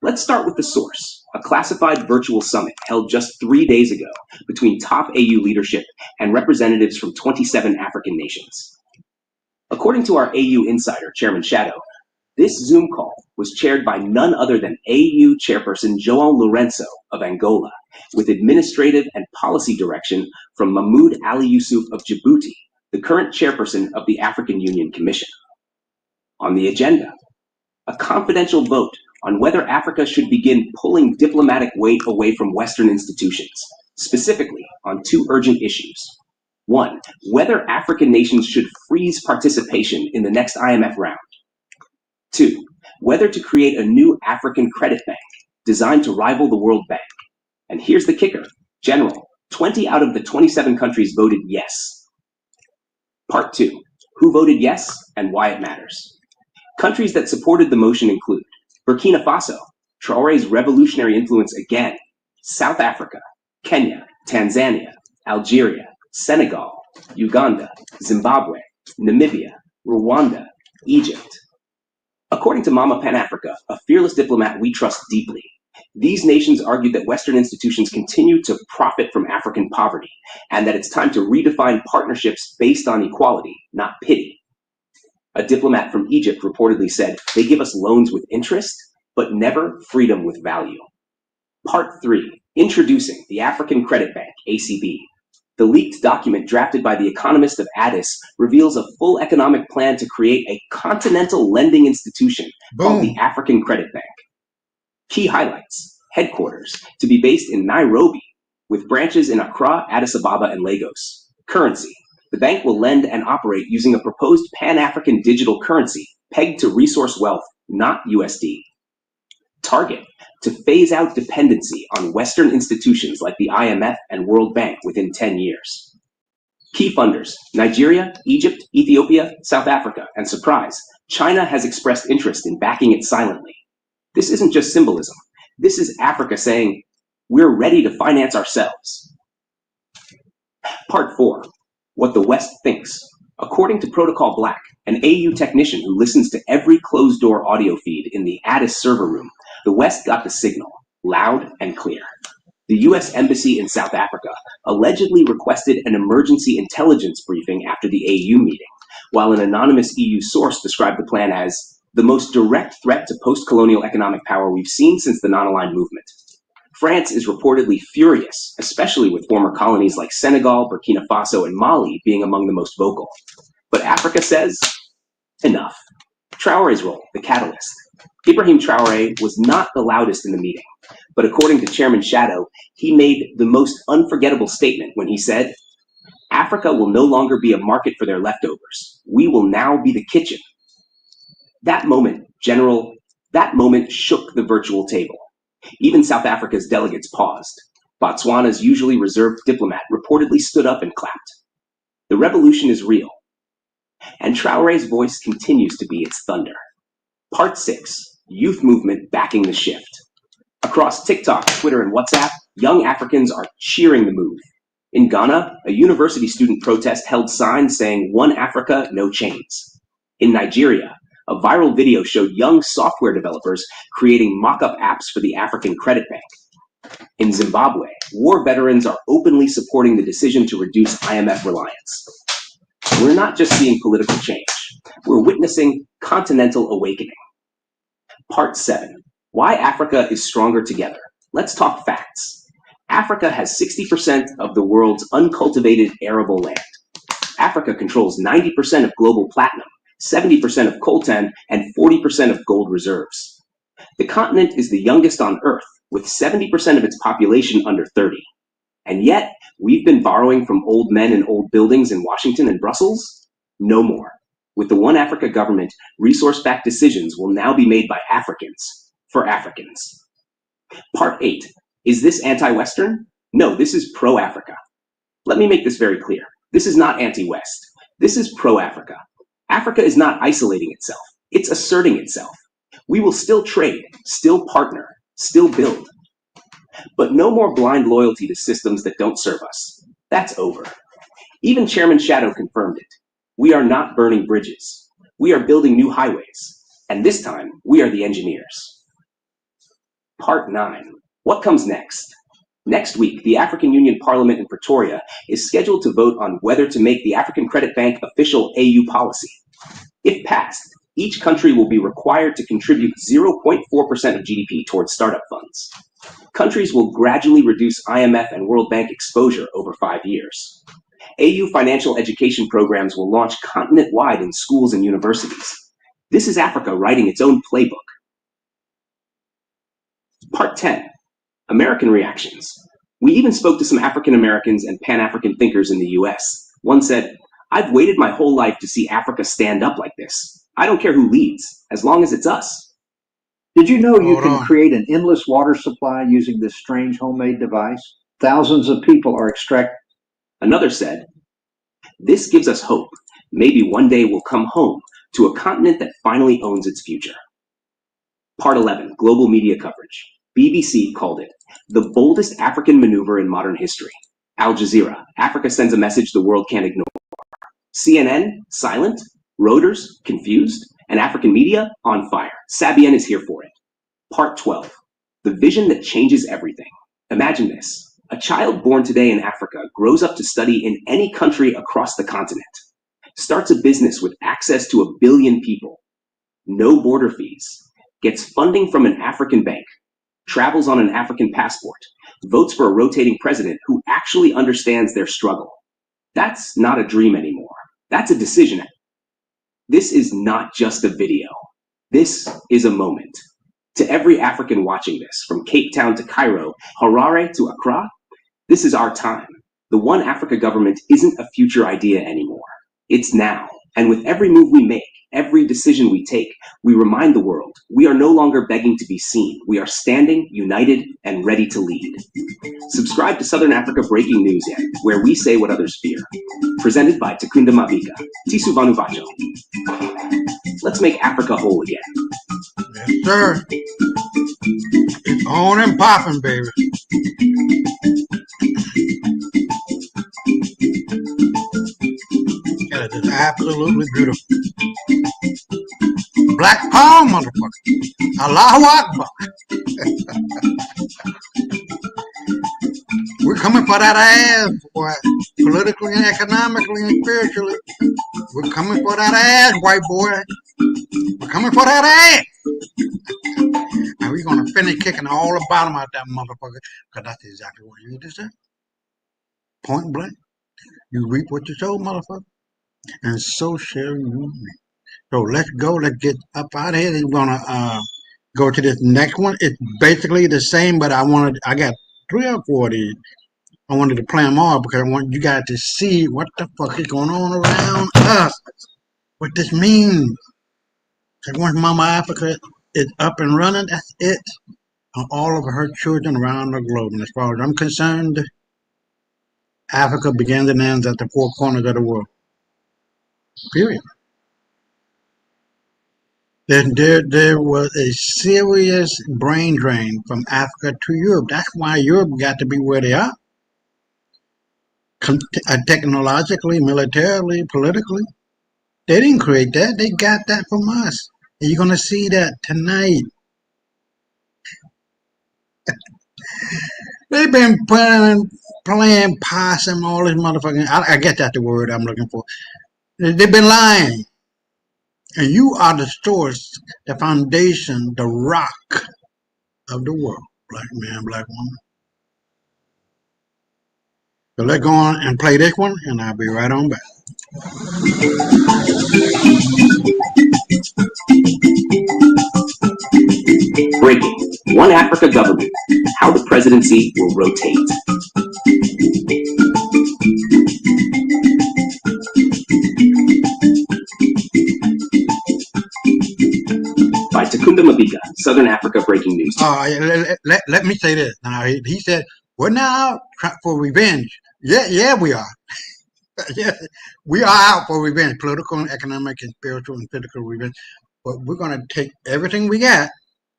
Let's start with the source. a classified virtual summit held just 3 days ago between top AU leadership and representatives from 27 African nations. According to our AU insider, Chairman Shadow, this Zoom call was chaired by none other than AU chairperson João Lourenço of Angola, with administrative and policy direction from Mahmoud Ali Yusuf of Djibouti, the current chairperson of the African Union Commission. On the agenda, a confidential vote on whether Africa should begin pulling diplomatic weight away from Western institutions, specifically on 2 urgent issues. 1, whether African nations should freeze participation in the next IMF round. 2, whether to create a new African credit bank designed to rival the World Bank. And here's the kicker. General, 20 out of the 27 countries voted yes. Part 2, who voted yes and why it matters. Countries that supported the motion include Burkina Faso, Traore's revolutionary influence again, South Africa, Kenya, Tanzania, Algeria, Senegal, Uganda, Zimbabwe, Namibia, Rwanda, Egypt. According to Mama Pan-Africa, a fearless diplomat we trust deeply, these nations argued that Western institutions continue to profit from African poverty, and that it's time to redefine partnerships based on equality, not pity. A diplomat from Egypt reportedly said, they give us loans with interest, but never freedom with value. Part 3, introducing the African Credit Bank, ACB. The leaked document drafted by the economist of Addis reveals a full economic plan to create a continental lending institution called the African Credit Bank. Key highlights: headquarters to be based in Nairobi, with branches in Accra, Addis Ababa, and Lagos. Currency: the bank will lend and operate using a proposed Pan-African digital currency pegged to resource wealth, not USD. Target: to phase out dependency on Western institutions like the IMF and World Bank within 10 years. Key funders: Nigeria, Egypt, Ethiopia, South Africa, and surprise, China has expressed interest in backing it silently. This isn't just symbolism. This is Africa saying, we're ready to finance ourselves. Part 4, what the West thinks. According to Protocol Black, an AU technician who listens to every closed-door audio feed in the Addis server room, the West got the signal, loud and clear. The US Embassy in South Africa allegedly requested an emergency intelligence briefing after the AU meeting, while an anonymous EU source described the plan as the most direct threat to post-colonial economic power we've seen since the non-aligned movement. France is reportedly furious, especially with former colonies like Senegal, Burkina Faso, and Mali being among the most vocal. But Africa says, enough. Traore's role, the catalyst. Ibrahim Traore was not the loudest in the meeting, but according to Chairman Shadow, he made the most unforgettable statement when he said, Africa will no longer be a market for their leftovers. We will now be the kitchen. That moment, General, that moment shook the virtual table. Even South Africa's delegates paused. Botswana's usually reserved diplomat reportedly stood up and clapped. The revolution is real, and Traore's voice continues to be its thunder. Part 6, youth movement backing the shift. Across TikTok, Twitter, and WhatsApp, young Africans are cheering the move. In Ghana, a university student protest held signs saying, "One Africa, no chains." In Nigeria, a viral video showed young software developers creating mock-up apps for the African Credit Bank. In Zimbabwe, war veterans are openly supporting the decision to reduce IMF reliance. We're not just seeing political change, we're witnessing continental awakening. Part 7, why Africa is stronger together. Let's talk facts. Africa has 60% of the world's uncultivated arable land. Africa controls 90% of global platinum, 70% of coltan, and 40% of gold reserves. The continent is the youngest on Earth, with 70% of its population under 30. And yet, we've been borrowing from old men in old buildings in Washington and Brussels? No more. With the One Africa government, resource-backed decisions will now be made by Africans, for Africans. Part 8, is this anti-Western? No, this is pro-Africa. Let me make this very clear. This is not anti-West. This is pro-Africa. Africa is not isolating itself. It's asserting itself. We will still trade, still partner, still build. But no more blind loyalty to systems that don't serve us. That's over. Even Chairman Shadow confirmed it. We are not burning bridges. We are building new highways. And this time, we are the engineers. Part 9. What comes next? Next week, the African Union Parliament in Pretoria is scheduled to vote on whether to make the African Credit Bank official AU policy. If passed, each country will be required to contribute 0.4% of GDP towards startup funds. Countries will gradually reduce IMF and World Bank exposure over 5 years. AU financial education programs will launch continent-wide in schools and universities. This is Africa writing its own playbook. Part 10. American reactions. We even spoke to some African Americans and Pan-African thinkers in the US. One said, "I've waited my whole life to see Africa stand up like this. I don't care who leads, as long as it's us." Did you know you can create an endless water supply using this strange homemade device? Thousands of people are extracted. Another said, "This gives us hope. Maybe one day we'll come home to a continent that finally owns its future." Part 11, global media coverage. BBC called it the boldest African maneuver in modern history. Al Jazeera, Africa sends a message the world can't ignore. CNN, silent. Reuters, confused. And African media, on fire. Sabien is here for it. Part 12, the vision that changes everything. Imagine this. A child born today in Africa grows up to study in any country across the continent. Starts a business with access to 1 billion people. No border fees. Gets funding from an African bank. Travels on an African passport. Votes for a rotating president who actually understands their struggle. That's not a dream anymore. That's a decision. This is not just a video. This is a moment. To every African watching this, from Cape Town to Cairo, Harare to Accra, this is our time. The One Africa government isn't a future idea anymore. It's now. And with every move we make, every decision we take, we remind the world we are no longer begging to be seen. We are standing, united, and ready to lead. Subscribe to Southern Africa Breaking News yet, where we say what others fear. Presented by Takunda Mabika. Tisu Vanuvacho. Let's make Africa whole again. Yes, sir. It's on and popping, baby. That is absolutely beautiful. Black power, motherfucker. Allahu Akbar. We're coming for that ass, boy. Politically and economically and spiritually. We're coming for that ass, white boy. We're coming for that ass. And we're going to finish kicking all the bottom out that motherfucker. Because that's exactly what you just said. Point blank. You reap what you sow, motherfucker. And so shall you reap. So let's go. Let's get up out of here. We're going to go to this next one. It's basically the same, but I got 3 or 4 of these. I wanted to play them all because I want you guys to see what the fuck is going on around us. What this means. Because once Mama Africa is up and running, that's it. On all of her children around the globe. And as far as I'm concerned, Africa begins and ends at the 4 corners of the world. Period. Then there was a serious brain drain from Africa to Europe. That's why Europe got to be where they are. Technologically, militarily, politically. They didn't create that. They got that from us. And you're going to see that tonight. They've been playing possum, all this motherfucking... I guess that's the word I'm looking for. They've been lying. And you are the source, the foundation, the rock of the world. Black man, black woman. So let's go on and play this one, and I'll be right on back. Breaking. One Africa government. How the presidency will rotate. By Takunda Mabika, Southern Africa Breaking News. Let me say this. Now he said, we're now out for revenge. Yeah, we are. Yeah, we are out for revenge, political, economic, and spiritual and physical revenge. But we're going to take everything we got,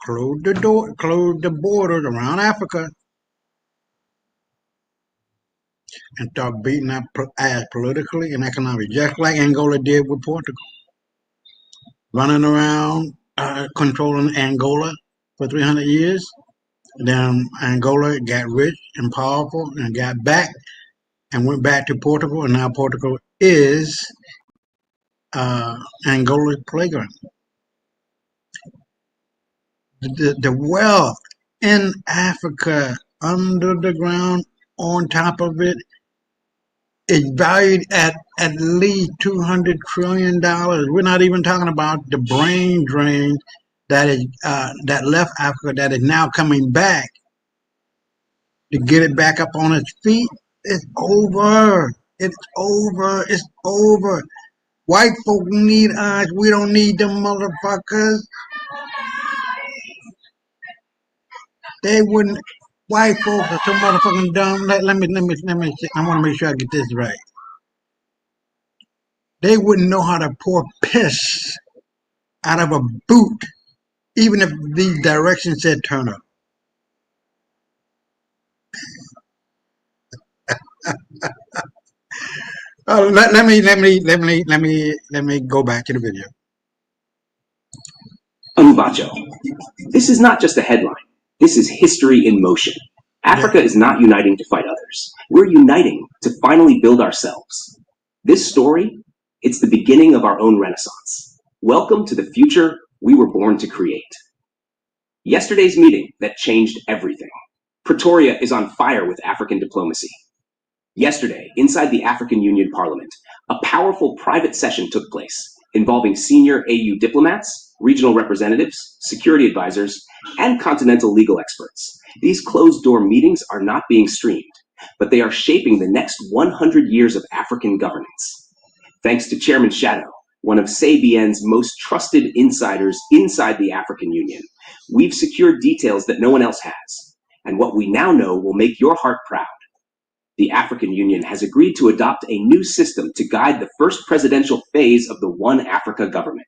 close the borders around Africa, and start beating our ass politically and economically, just like Angola did with Portugal. Running around, controlling Angola for 300 years. Then Angola got rich and powerful and got back and went back to Portugal, and now Portugal is Angola's playground. The wealth in Africa, under the ground, on top of it, is valued at least $200 trillion. We're not even talking about the brain drain that left Africa that is now coming back to get it back up on its feet. It's over. It's over. It's over. White folk need us. We don't need them motherfuckers. They wouldn't. White folks are so motherfucking dumb. Let me. I want to make sure I get this right. They wouldn't know how to pour piss out of a boot, even if the directions said turn up. Let me go back to the video. Umbacho. This is not just a headline. This is history in motion. Africa is not uniting to fight others. We're uniting to finally build ourselves. This story, it's the beginning of our own renaissance. Welcome to the future we were born to create. Yesterday's meeting that changed everything. Pretoria is on fire with African diplomacy. Yesterday, inside the African Union Parliament, a powerful private session took place involving senior AU diplomats, regional representatives, security advisors, and continental legal experts. These closed-door meetings are not being streamed, but they are shaping the next 100 years of African governance. Thanks to Chairman Shadow, one of CBN's most trusted insiders inside the African Union, we've secured details that no one else has, and what we now know will make your heart proud. The African Union has agreed to adopt a new system to guide the first presidential phase of the One Africa government.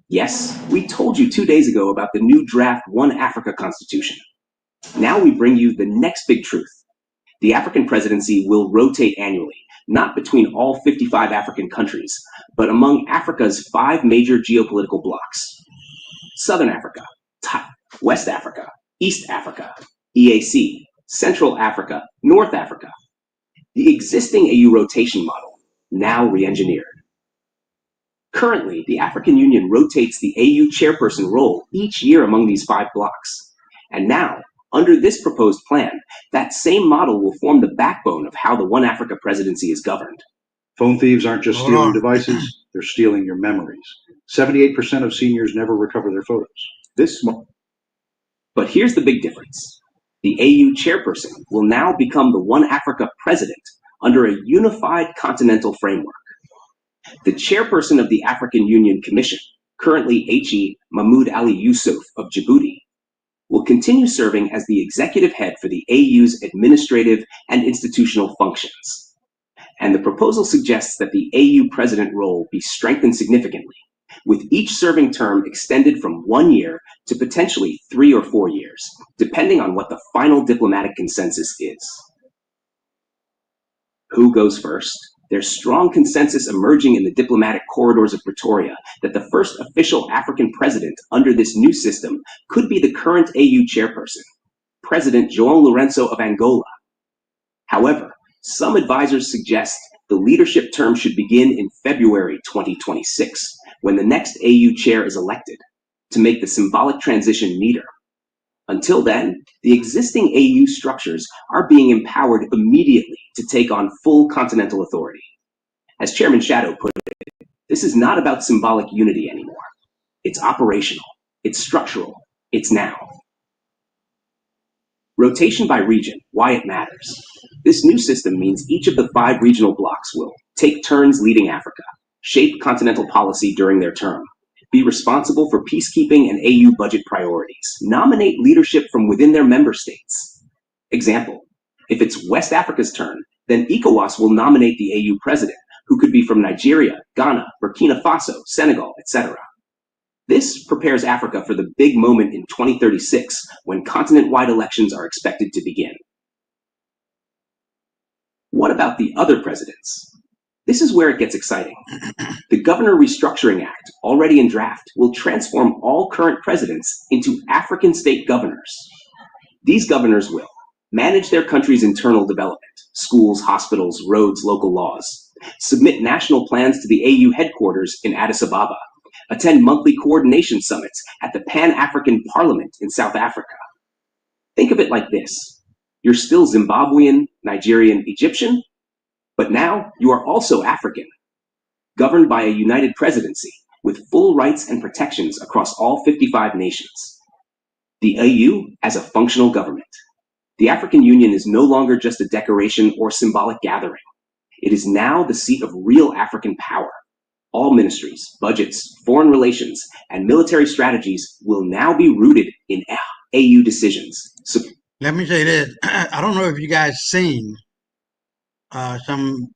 Yes, we told you 2 days ago about the new draft One Africa Constitution. Now we bring you the next big truth. The African presidency will rotate annually, not between all 55 African countries, but among Africa's 5 major geopolitical blocs. Southern Africa, West Africa, East Africa, EAC, Central Africa, North Africa. The existing AU rotation model, now re-engineered. Currently, the African Union rotates the AU chairperson role each year among these 5 blocs. And now, under this proposed plan, that same model will form the backbone of how the One Africa presidency is governed. Phone thieves aren't just stealing devices, they're stealing your memories. 78% of seniors never recover their photos. But here's the big difference. The AU chairperson will now become the One Africa president under a unified continental framework. The chairperson of the African Union Commission, currently H.E. Mahmoud Ali Yusuf of Djibouti, will continue serving as the executive head for the AU's administrative and institutional functions. And the proposal suggests that the AU president role be strengthened significantly, with each serving term extended from 1 year to potentially 3 or 4 years, depending on what the final diplomatic consensus is. Who goes first? There's strong consensus emerging in the diplomatic corridors of Pretoria that the first official African president under this new system could be the current AU chairperson, President João Lourenço of Angola. However, some advisors suggest the leadership term should begin in February 2026, when the next AU chair is elected, to make the symbolic transition neater. Until then, the existing AU structures are being empowered immediately to take on full continental authority. As Chairman Shadow put it, this is not about symbolic unity anymore. It's operational, it's structural, it's now. Rotation by region, why it matters. This new system means each of the 5 regional blocs will take turns leading Africa, shape continental policy during their term, be responsible for peacekeeping and AU budget priorities, nominate leadership from within their member states. Example, if it's West Africa's turn, then ECOWAS will nominate the AU president, who could be from Nigeria, Ghana, Burkina Faso, Senegal, etc. This prepares Africa for the big moment in 2036, when continent-wide elections are expected to begin. What about the other presidents? This is where it gets exciting. The Governor Restructuring Act, already in draft, will transform all current presidents into African state governors. These governors will manage their country's internal development, schools, hospitals, roads, local laws, submit national plans to the AU headquarters in Addis Ababa, attend monthly coordination summits at the Pan-African Parliament in South Africa. Think of it like this. You're still Zimbabwean, Nigerian, Egyptian, but now you are also African, governed by a united presidency with full rights and protections across all 55 nations. The AU as a functional government. The African Union is no longer just a decoration or symbolic gathering. It is now the seat of real African power. All ministries, budgets, foreign relations, and military strategies will now be rooted in AU decisions. So, let me say this. I don't know if you guys seen some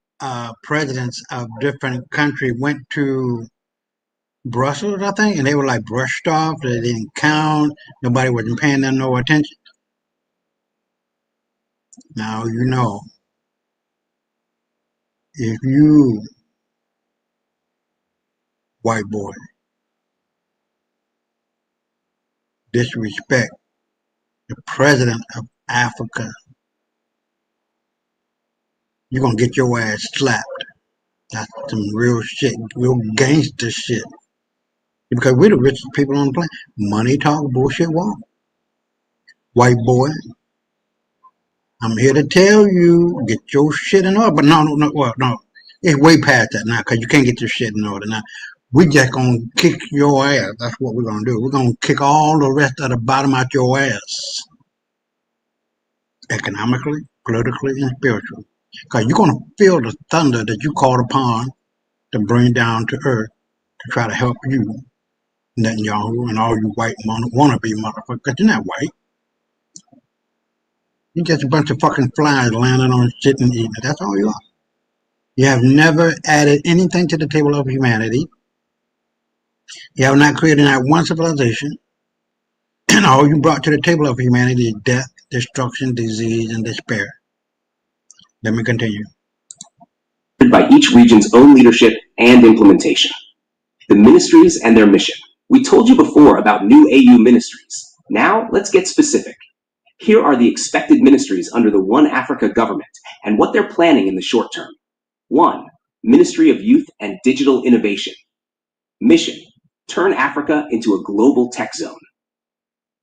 presidents of different countries went to Brussels, I think, and they were like brushed off. They didn't count. Nobody wasn't paying them no attention. Now, you know, if you, white boy, disrespect the president of Africa, you're going to get your ass slapped. That's some real shit, real gangster shit. Because we're the richest people on the planet. Money talk, bullshit walk. White boy, I'm here to tell you, get your shit in order. But no. It's way past that now, because you can't get your shit in order now. We just going to kick your ass. That's what we're going to do. We're going to kick all the rest of the bottom out your ass. Economically, politically, and spiritually. Because you're going to feel the thunder that you called upon to bring down to earth to try to help you, Netanyahu, and all you white wannabe motherfuckers. Because you're not white. You're just a bunch of fucking flies landing on shit and eating it. That's all you are. You have never added anything to the table of humanity. You have not created not one civilization. And all you brought to the table of humanity is death, destruction, disease, and despair. Let me continue. By each region's own leadership and implementation. The ministries and their mission. We told you before about new AU ministries. Now, let's get specific. Here are the expected ministries under the One Africa government and what they're planning in the short term. 1. Ministry of Youth and Digital Innovation. Mission: turn Africa into a global tech zone.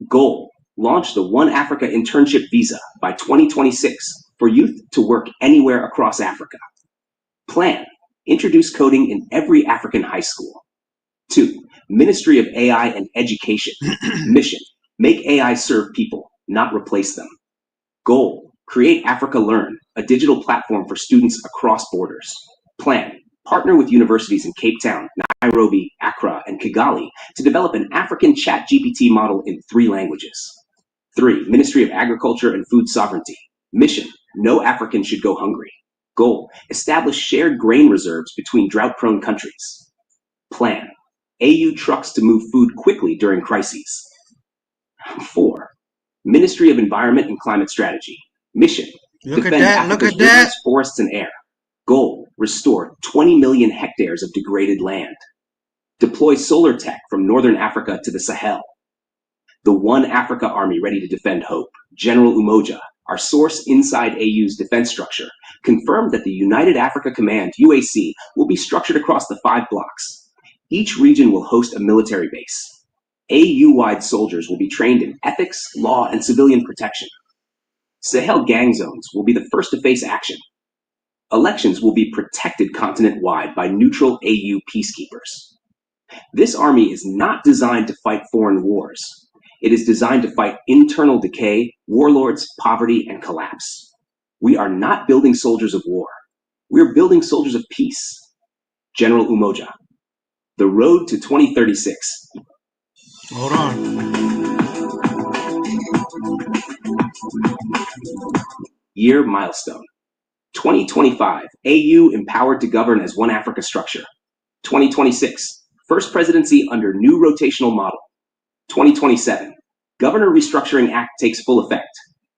Goal: launch the One Africa internship visa by 2026 for youth to work anywhere across Africa. Plan: introduce coding in every African high school. 2. Ministry of AI and Education. Mission: make AI serve people, not replace them. Goal: create Africa Learn, a digital platform for students across borders. Plan: partner with universities in Cape Town, Nairobi, Accra, and Kigali to develop an African ChatGPT model in 3 languages. 3. Ministry of Agriculture and Food Sovereignty. Mission: no African should go hungry. Goal: establish shared grain reserves between drought-prone countries. Plan: AU trucks to move food quickly during crises. 4. Ministry of Environment and Climate Strategy. Mission: defend Africa's rivers, forests, and air. Goal: restore 20 million hectares of degraded land. Deploy solar tech from Northern Africa to the Sahel. The One Africa Army ready to defend hope. General Umoja, our source inside AU's defense structure, confirmed that the United Africa Command, UAC, will be structured across the 5 blocks. Each region will host a military base. AU-wide soldiers will be trained in ethics, law, and civilian protection. Sahel gang zones will be the first to face action. Elections will be protected continent-wide by neutral AU peacekeepers. This army is not designed to fight foreign wars. It is designed to fight internal decay, warlords, poverty, and collapse. We are not building soldiers of war. We are building soldiers of peace. General Umoja. The road to 2036. Hold on. Year milestone. 2025, AU empowered to govern as One Africa structure. 2026, first presidency under new rotational model. 2027, Governor Restructuring Act takes full effect.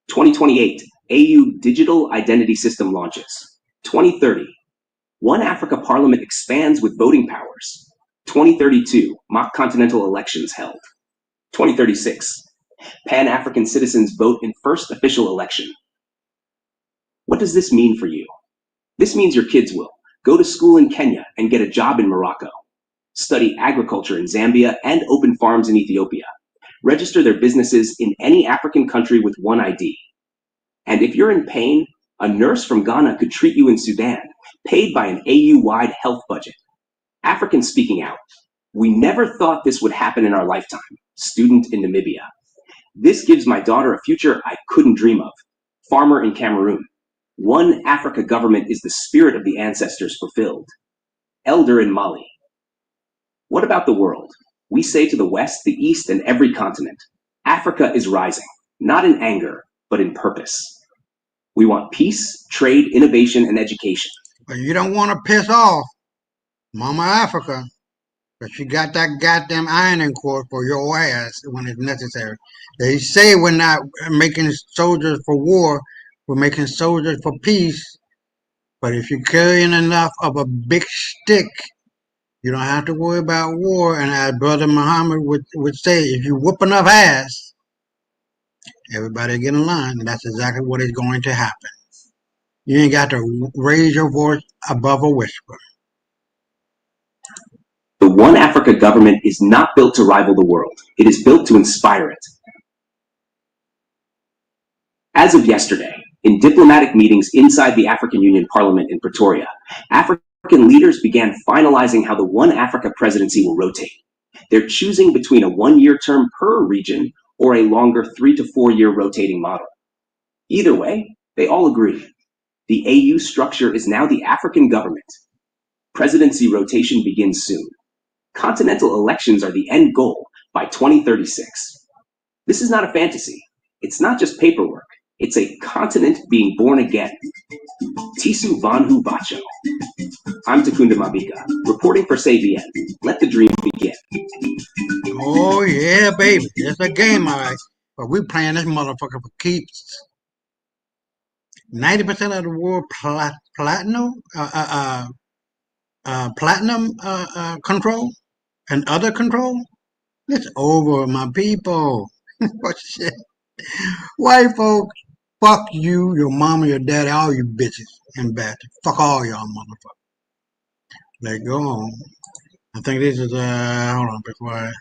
2028, AU Digital Identity System launches. 2030, One Africa Parliament expands with voting powers. 2032, mock continental elections held. 2036, Pan-African citizens vote in first official election. What does this mean for you? This means your kids will go to school in Kenya and get a job in Morocco, study agriculture in Zambia and open farms in Ethiopia, register their businesses in any African country with one ID. And if you're in pain, a nurse from Ghana could treat you in Sudan, paid by an AU-wide health budget. Africans speaking out. We never thought this would happen in our lifetime. Student in Namibia. This gives my daughter a future I couldn't dream of. Farmer in Cameroon. One Africa government is the spirit of the ancestors fulfilled. Elder in Mali. What about the world? We say to the West, the East, and every continent, Africa is rising, not in anger, but in purpose. We want peace, trade, innovation, and education. But you don't want to piss off Mama Africa, but she got that goddamn ironing cord for your ass when it's necessary. They say we're not making soldiers for war, we're making soldiers for peace. But if you're carrying enough of a big stick, you don't have to worry about war. And as Brother Muhammad would say, if you whoop enough ass, everybody get in line. And that's exactly what is going to happen. You ain't got to raise your voice above a whisper. The One Africa government is not built to rival the world. It is built to inspire it. As of yesterday, in diplomatic meetings inside the African Union Parliament in Pretoria, African leaders began finalizing how the One Africa presidency will rotate. They're choosing between a one-year term per region or a longer 3 to 4 year rotating model. Either way, they all agree. The AU structure is now the African government. Presidency rotation begins soon. Continental elections are the end goal by 2036. This is not a fantasy. It's not just paperwork. It's a continent being born again. Tisu Vanhu Bacho. I'm Takunda Mabika, reporting for SABN. Let the dream begin. Oh, yeah, baby. It's a game, all right. But we playing this motherfucker for keeps. 90% of the world platinum control and other control. It's over, my people. What shit? White folks, fuck you, your mama, your daddy, all you bitches and bastards. Fuck all y'all motherfuckers. Let go on. I think this is hold on before I.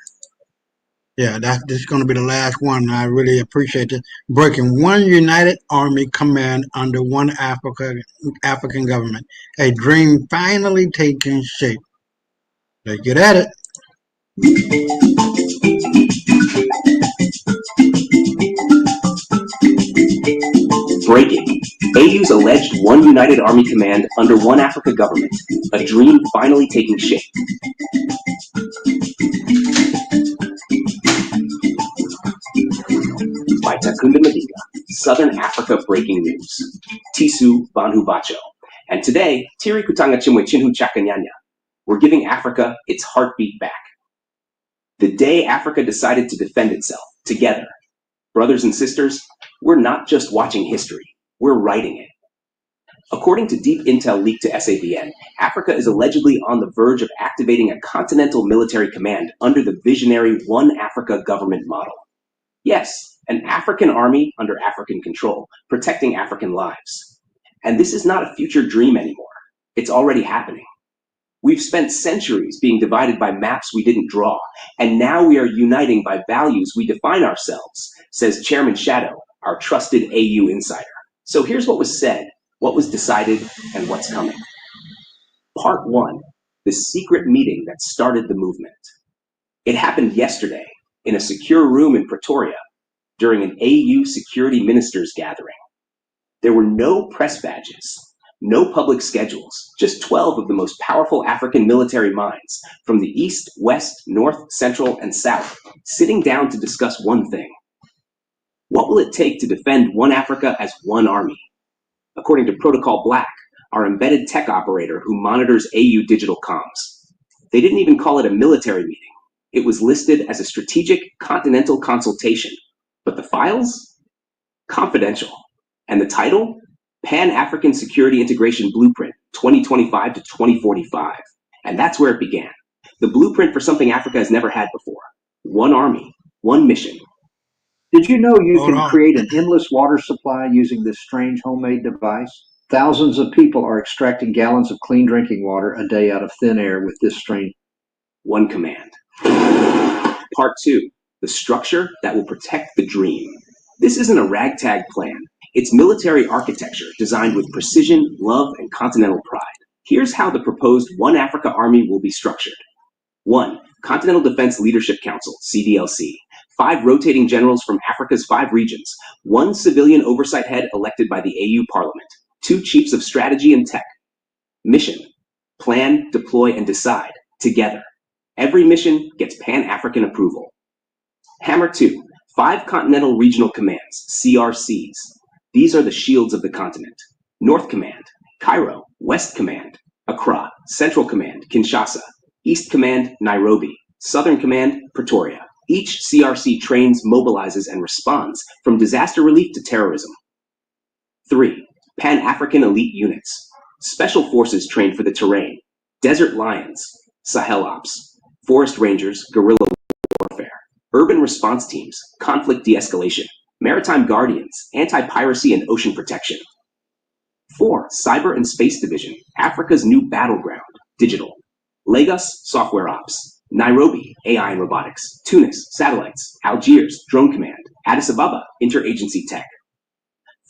Yeah, this is going to be the last one. I really appreciate it. Breaking one united army command under one African government. A dream finally taking shape. Let's get at it. Breaking. AU's alleged one united army command under one Africa government. A dream finally taking shape. By Takunda Madiga, Southern Africa Breaking News. Tisu Vanhu Bacho. And today, Tiri Kutanga Chimwe Chinhu Chakanyanya. We're giving Africa its heartbeat back. The day Africa decided to defend itself, together. Brothers and sisters, we're not just watching history, we're writing it. According to deep intel leaked to SABN, Africa is allegedly on the verge of activating a continental military command under the visionary One Africa government model. Yes, an African army under African control, protecting African lives. And this is not a future dream anymore. It's already happening. We've spent centuries being divided by maps we didn't draw, and now we are uniting by values we define ourselves, says Chairman Shadow, our trusted AU insider. So here's what was said, what was decided, and what's coming. Part 1, the secret meeting that started the movement. It happened yesterday in a secure room in Pretoria during an AU security ministers gathering. There were no press badges, no public schedules, just 12 of the most powerful African military minds from the East, West, North, Central, and South sitting down to discuss one thing. What will it take to defend one Africa as one army? According to Protocol Black, our embedded tech operator who monitors AU digital comms. They didn't even call it a military meeting. It was listed as a strategic continental consultation. But the files? Confidential. And the title? Pan-African Security Integration Blueprint 2025 to 2045. And that's where it began. The blueprint for something Africa has never had before. One army, one mission. Did you know you can create an endless water supply using this strange homemade device? Thousands of people are extracting gallons of clean drinking water a day out of thin air with this strange. One command. Part 2. The structure that will protect the dream. This isn't a ragtag plan. It's military architecture designed with precision, love, and continental pride. Here's how the proposed One Africa Army will be structured. 1. Continental Defense Leadership Council, CDLC. 5 rotating generals from Africa's 5 regions. 1 civilian oversight head elected by the AU Parliament. 2 chiefs of strategy and tech. Mission. Plan, deploy, and decide. Together. Every mission gets Pan-African approval. Hammer 2. 5 Continental Regional Commands, CRCs. These are the shields of the continent. North Command, Cairo. West Command, Accra. Central Command, Kinshasa. East Command, Nairobi. Southern Command, Pretoria. Each CRC trains, mobilizes, and responds from disaster relief to terrorism. 3. Pan-African Elite Units. Special forces trained for the terrain. Desert Lions, Sahel Ops. Forest Rangers, guerrilla warfare. Urban response teams, conflict de-escalation. Maritime Guardians, anti-piracy and ocean protection. 4. Cyber and Space Division, Africa's new battleground, digital. Lagos, Software Ops. Nairobi, AI and Robotics. Tunis, Satellites. Algiers, Drone Command. Addis Ababa, Interagency Tech.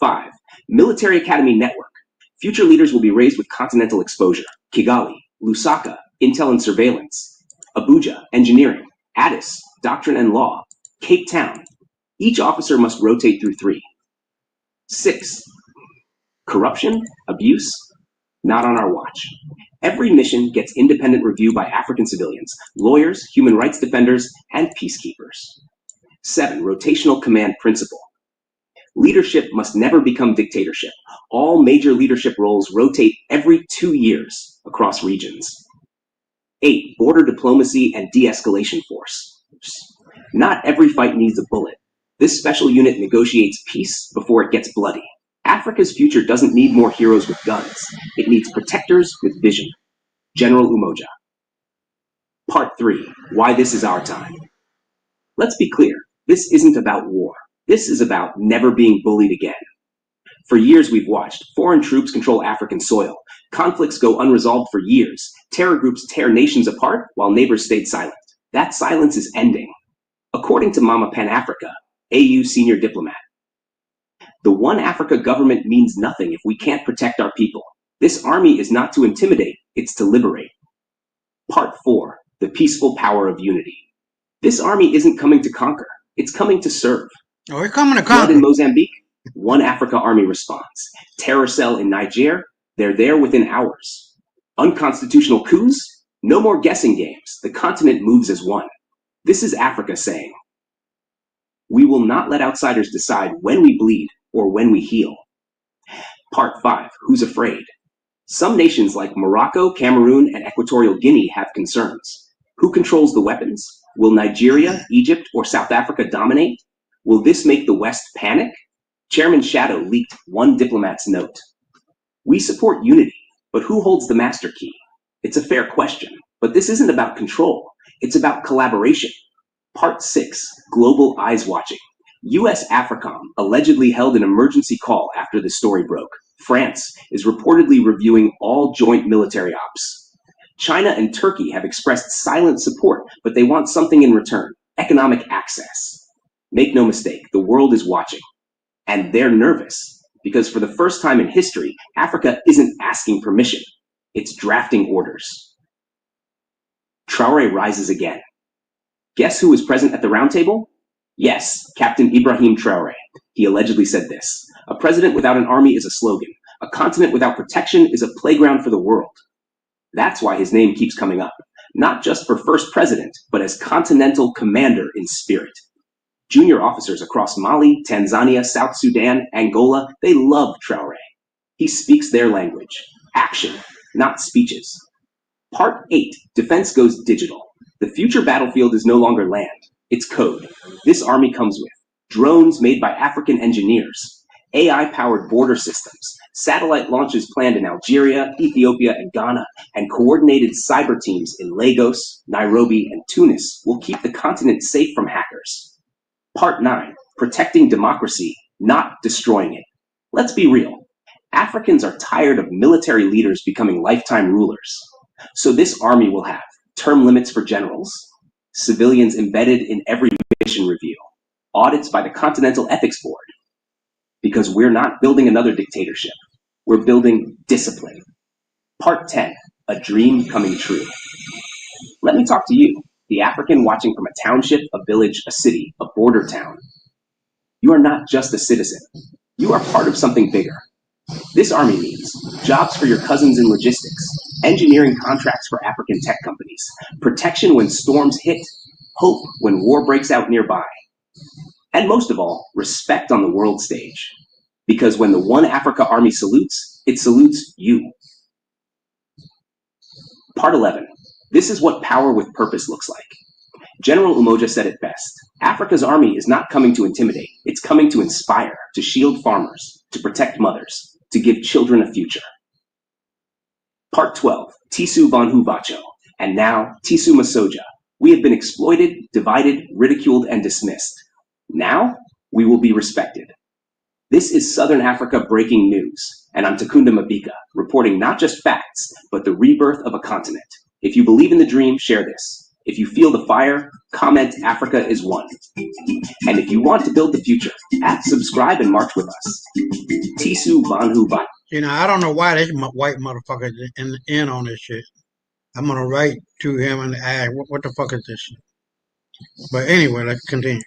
5. Military Academy Network. Future leaders will be raised with continental exposure. Kigali, Lusaka, Intel and Surveillance. Abuja, Engineering. Addis, Doctrine and Law. Cape Town. Each officer must rotate through 3. 6. Corruption, abuse, not on our watch. Every mission gets independent review by African civilians, lawyers, human rights defenders, and peacekeepers. 7. Rotational command principle. Leadership must never become dictatorship. All major leadership roles rotate every 2 years across regions. 8. Border diplomacy and de-escalation force. Not every fight needs a bullet. This special unit negotiates peace before it gets bloody. Africa's future doesn't need more heroes with guns. It needs protectors with vision. General Umoja. Part 3. Why this is our time. Let's be clear. This isn't about war. This is about never being bullied again. For years we've watched foreign troops control African soil. Conflicts go unresolved for years. Terror groups tear nations apart while neighbors stayed silent. That silence is ending. According to Mama Pan-Africa, AU senior diplomat, the One Africa government means nothing if we can't protect our people. This army is not to intimidate, it's to liberate. Part 4. The peaceful power of unity. This army isn't coming to conquer, it's coming to serve. Oh, we're coming to Flood conquer. in Mozambique, One Africa Army responds. Terror cell in Niger, they're there within hours. Unconstitutional coups, no more guessing games. The continent moves as one. This is Africa saying, we will not let outsiders decide when we bleed or when we heal. Part 5. Who's afraid? Some nations like Morocco, Cameroon, and Equatorial Guinea have concerns. Who controls the weapons? Will Nigeria, Egypt, or South Africa dominate? Will this make the West panic? Chairman Shadow leaked one diplomat's note. We support unity, but who holds the master key? It's a fair question, but this isn't about control. It's about collaboration. Part 6. Global Eyes Watching. U.S. AFRICOM allegedly held an emergency call after the story broke. France is reportedly reviewing all joint military ops. China and Turkey have expressed silent support, but they want something in return: economic access. Make no mistake, the world is watching. And they're nervous, because for the first time in history, Africa isn't asking permission. It's drafting orders. Traoré rises again. Guess who was present at the roundtable? Yes, Captain Ibrahim Traoré. He allegedly said this: a president without an army is a slogan. A continent without protection is a playground for the world. That's why his name keeps coming up, not just for first president, but as continental commander in spirit. Junior officers across Mali, Tanzania, South Sudan, Angola, they love Traoré. He speaks their language. Action, not speeches. Part 8. Defense goes digital. The future battlefield is no longer land. It's code. This army comes with drones made by African engineers, AI-powered border systems, satellite launches planned in Algeria, Ethiopia, and Ghana, and coordinated cyber teams in Lagos, Nairobi, and Tunis will keep the continent safe from hackers. Part 9. Protecting democracy, not destroying it. Let's be real. Africans are tired of military leaders becoming lifetime rulers. So this army will have term limits for generals, civilians embedded in every mission review, audits by the Continental Ethics Board. Because we're not building another dictatorship. We're building discipline. Part 10. A dream coming true. Let me talk to you, the African watching from a township, a village, a city, a border town. You are not just a citizen. You are part of something bigger. This army means jobs for your cousins in logistics, engineering contracts for African tech companies, protection when storms hit, hope when war breaks out nearby. And most of all, respect on the world stage. Because when the One Africa Army salutes, it salutes you. Part 11. This is what power with purpose looks like. General Umoja said it best. Africa's army is not coming to intimidate. It's coming to inspire, to shield farmers, to protect mothers, to give children a future. Part 12. Tisu Banhu Bacho. And now, Tisu Masoja. We have been exploited, divided, ridiculed, and dismissed. Now, we will be respected. This is Southern Africa breaking news, and I'm Takunda Mabika, reporting not just facts, but the rebirth of a continent. If you believe in the dream, share this. If you feel the fire, comment Africa is one. And if you want to build the future, subscribe and march with us. Tisu Banhu Bye. I don't know why this white motherfucker is in on this shit. I'm gonna write to him and ask, what the fuck is this shit? But anyway, let's continue.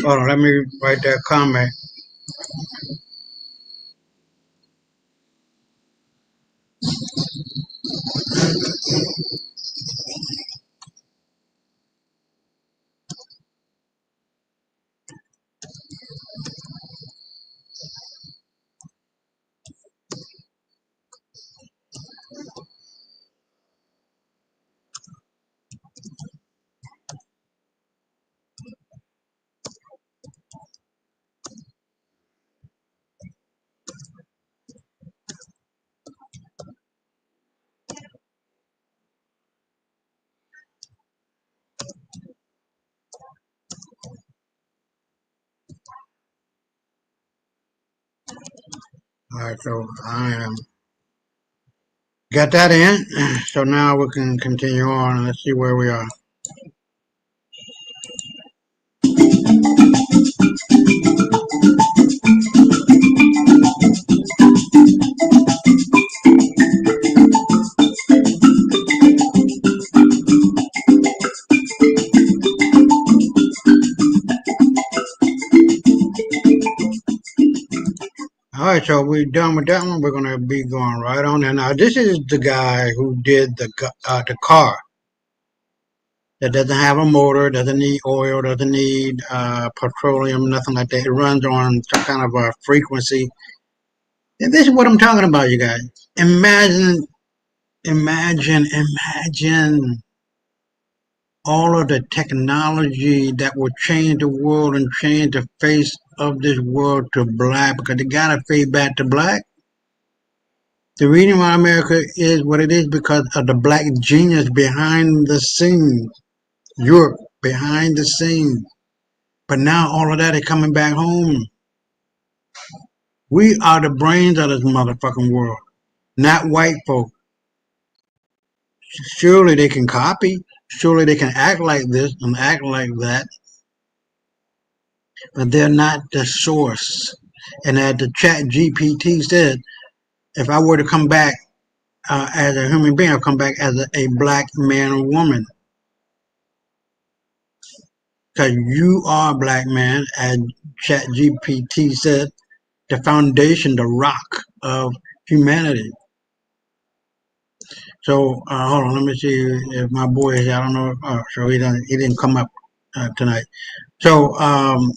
Hold on, let me write that comment. All right, so I am got that in. So now we can continue on and let's see where we are. All right, so we're done with that one. We're gonna be going right on. And now this is the guy who did the car that doesn't have a motor, doesn't need oil, doesn't need petroleum, nothing like that. It runs on some kind of a frequency. And this is what I'm talking about, you guys. Imagine all of the technology that will change the world and change the face of this world to black, because they gotta fade back to black. The reason why America is what it is because of the black genius behind the scenes. Europe behind the scenes. But now all of that is coming back home. We are the brains of this motherfucking world, not white folk. Surely they can copy. Surely they can act like this and act like that. But they're not the source. And as the chat GPT said, if I were to come back as a human being, I'll come back as a black man or woman. Because you are a black man, as chat GPT said, the foundation, the rock of humanity. So hold on, let me see if my boy is. I don't know. So he didn't come up tonight. So oh,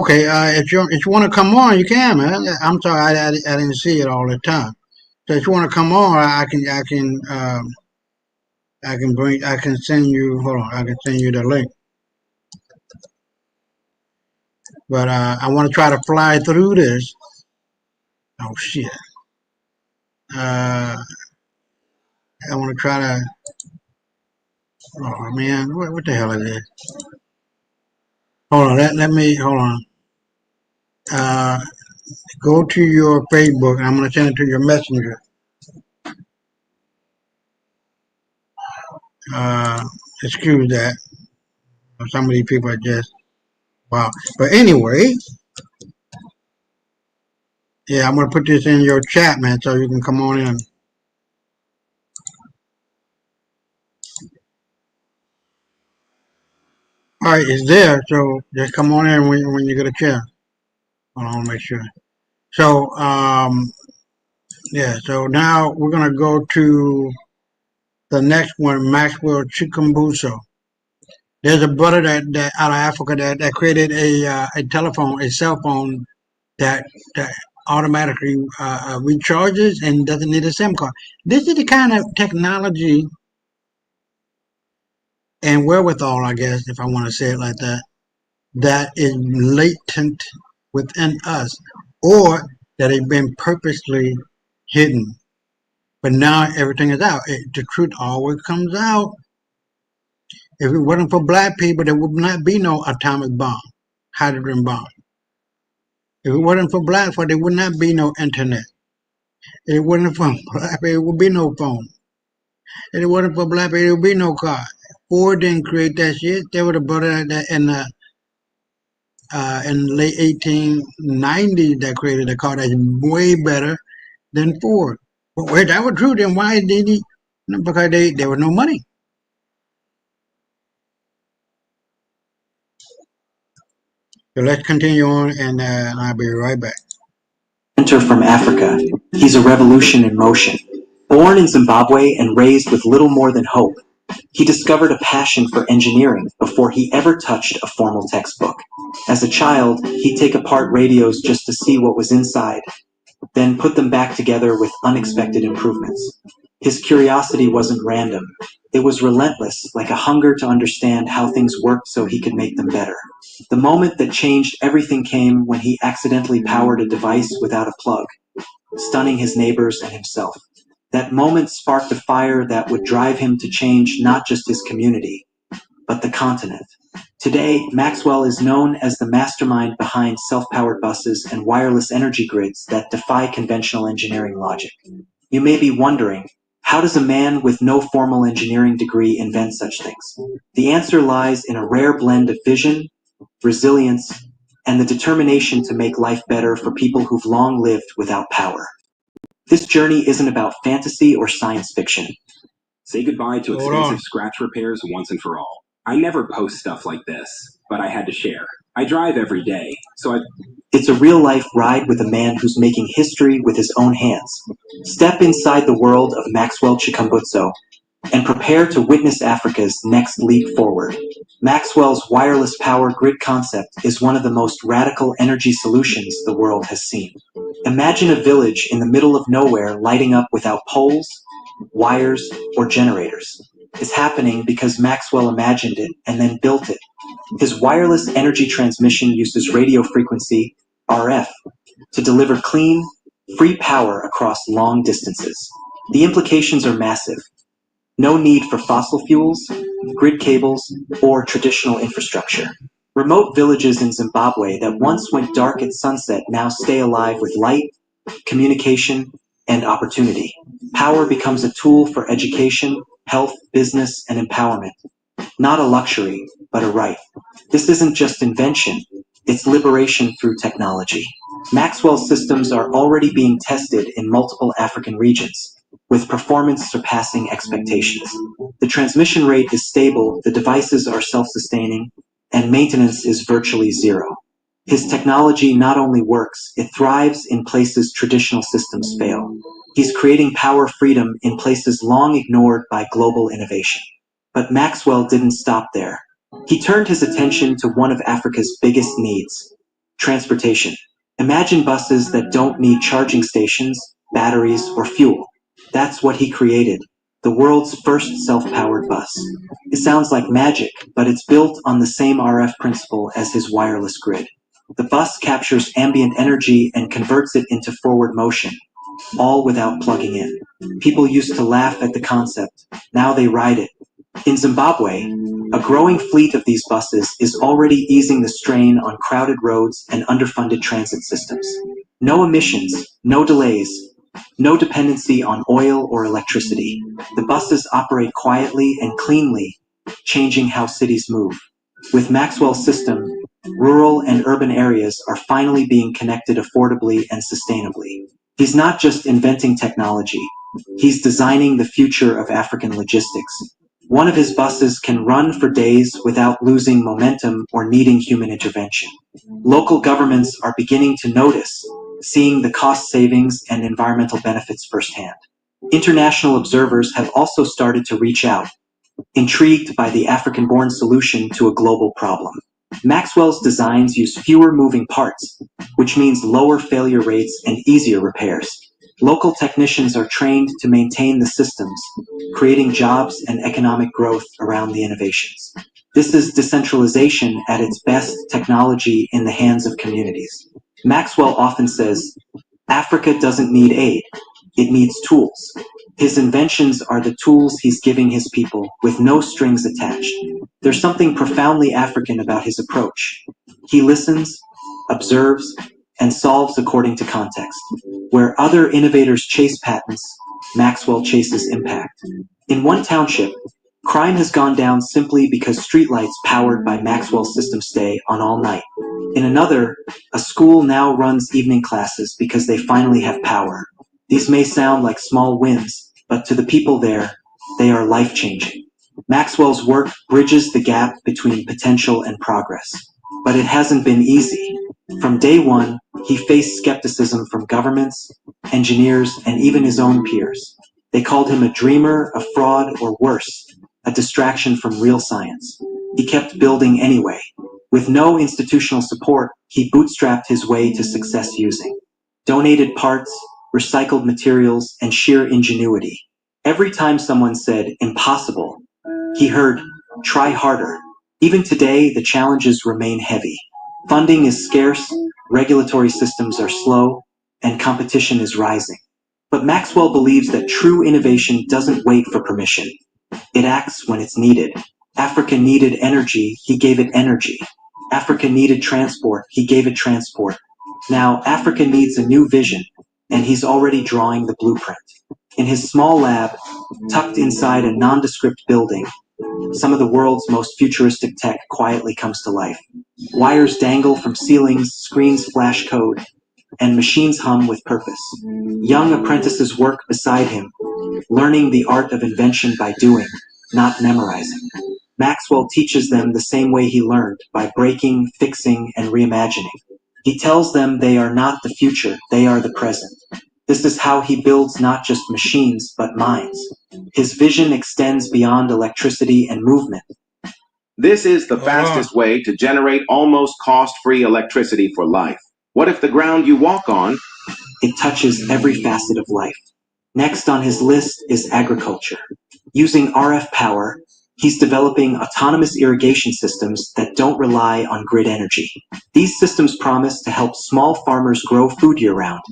okay. If you want to come on, you can, man. I'm sorry, I didn't see it all the time. So if you want to come on, I can send you. Hold on, I can send you the link. But I want to try to fly through this. Oh shit. Uh, I want to try to. Oh man, what the hell is this? Hold on, let me hold on. Uh, go to your Facebook, and I'm going to send it to your messenger. Uh, excuse that. Some of these people are just wow. But anyway, yeah, I'm going to put this in your chat, man, so you can come on in. All right, it's there, so just come on in when you get a chance. Hold on, make sure. So, yeah, so now we're going to go to the next one, Maxwell Chikumbuso. There's a brother that out of Africa that created a telephone, a cell phone that automatically recharges and doesn't need a SIM card. This is the kind of technology and wherewithal, I guess, if I want to say it like that, that is latent within us, or that have been purposely hidden. But now everything is out. The truth always comes out. If it wasn't for black people, there would not be no atomic bomb, hydrogen bomb. If it wasn't for black folk, there would not be no internet. If it wasn't for black people, there would be no phone. If it wasn't for black people, there would be no car. Ford didn't create that shit. They would have brought it that in the late 1890s that created a car that's way better than Ford. But if that was true, then why did he? Because there was no money. So let's continue on, and I'll be right back. From Africa, he's a revolution in motion. Born in Zimbabwe and raised with little more than hope, he discovered a passion for engineering before he ever touched a formal textbook. As a child, he'd take apart radios just to see what was inside, then put them back together with unexpected improvements. His curiosity wasn't random. It was relentless, like a hunger to understand how things worked so he could make them better. The moment that changed everything came when he accidentally powered a device without a plug, stunning his neighbors and himself. That moment sparked a fire that would drive him to change not just his community, but the continent. Today, Maxwell is known as the mastermind behind self-powered buses and wireless energy grids that defy conventional engineering logic. You may be wondering, how does a man with no formal engineering degree invent such things? The answer lies in a rare blend of vision, resilience, and the determination to make life better for people who've long lived without power. This journey isn't about fantasy or science fiction. Say goodbye to expensive scratch repairs once and for all. I never post stuff like this, but I had to share. I drive every day, so It's a real-life ride with a man who's making history with his own hands. Step inside the world of Maxwell Chikumbutso and prepare to witness Africa's next leap forward. Maxwell's wireless power grid concept is one of the most radical energy solutions the world has seen. Imagine a village in the middle of nowhere lighting up without poles, wires, or generators. It's happening because Maxwell imagined it and then built it. His wireless energy transmission uses radio frequency, RF, to deliver clean, free power across long distances. The implications are massive. No need for fossil fuels, grid cables, or traditional infrastructure. Remote villages in Zimbabwe that once went dark at sunset now stay alive with light, communication, and opportunity. Power becomes a tool for education, health, business, and empowerment. Not a luxury, but a right. This isn't just invention, it's liberation through technology. Maxwell's systems are already being tested in multiple African regions, with performance surpassing expectations. The transmission rate is stable, the devices are self-sustaining, and maintenance is virtually zero. His technology not only works, it thrives in places traditional systems fail. He's creating power freedom in places long ignored by global innovation. But Maxwell didn't stop there. He turned his attention to one of Africa's biggest needs: transportation. Imagine buses that don't need charging stations, batteries, or fuel. That's what he created: the world's first self-powered bus. It sounds like magic, but it's built on the same RF principle as his wireless grid. The bus captures ambient energy and converts it into forward motion, all without plugging in. People used to laugh at the concept. Now they ride it. In Zimbabwe, a growing fleet of these buses is already easing the strain on crowded roads and underfunded transit systems. No emissions, no delays, no dependency on oil or electricity. The buses operate quietly and cleanly, changing how cities move. With Maxwell's system, rural and urban areas are finally being connected affordably and sustainably. He's not just inventing technology, he's designing the future of African logistics. One of his buses can run for days without losing momentum or needing human intervention. Local governments are beginning to notice, seeing the cost savings and environmental benefits firsthand. International observers have also started to reach out, intrigued by the African-born solution to a global problem. Maxwell's designs use fewer moving parts, which means lower failure rates and easier repairs. Local technicians are trained to maintain the systems, creating jobs and economic growth around the innovations. This is decentralization at its best: technology in the hands of communities. Maxwell often says, Africa doesn't need aid, it needs tools. His inventions are the tools he's giving his people, with no strings attached. There's something profoundly African about his approach. He listens, observes, and solves according to context. Where other innovators chase patents, Maxwell chases impact. In one township, crime has gone down simply because streetlights powered by Maxwell's system stay on all night. In another, a school now runs evening classes because they finally have power. These may sound like small wins, but to the people there, they are life-changing. Maxwell's work bridges the gap between potential and progress. But it hasn't been easy. From day one, he faced skepticism from governments, engineers, and even his own peers. They called him a dreamer, a fraud, or worse, a distraction from real science. He kept building anyway. With no institutional support, he bootstrapped his way to success using donated parts, recycled materials, and sheer ingenuity. Every time someone said, impossible, he heard, try harder. Even today, the challenges remain heavy. Funding is scarce, regulatory systems are slow, and competition is rising. But Maxwell believes that true innovation doesn't wait for permission. It acts when it's needed. Africa needed energy, he gave it energy. Africa needed transport, he gave it transport. Now, Africa needs a new vision, and he's already drawing the blueprint. In his small lab, tucked inside a nondescript building, some of the world's most futuristic tech quietly comes to life. Wires dangle from ceilings, screens flash code, and machines hum with purpose. Young apprentices work beside him, learning the art of invention by doing, not memorizing. Maxwell teaches them the same way he learned, by breaking, fixing, and reimagining. He tells them they are not the future, they are the present. This is how he builds not just machines, but minds. His vision extends beyond electricity and movement. This is the fastest way to generate almost cost-free electricity for life. What if the ground you walk on? It touches every facet of life. Next on his list is agriculture. Using RF power, he's developing autonomous irrigation systems that don't rely on grid energy. These systems promise to help small farmers grow food year-round,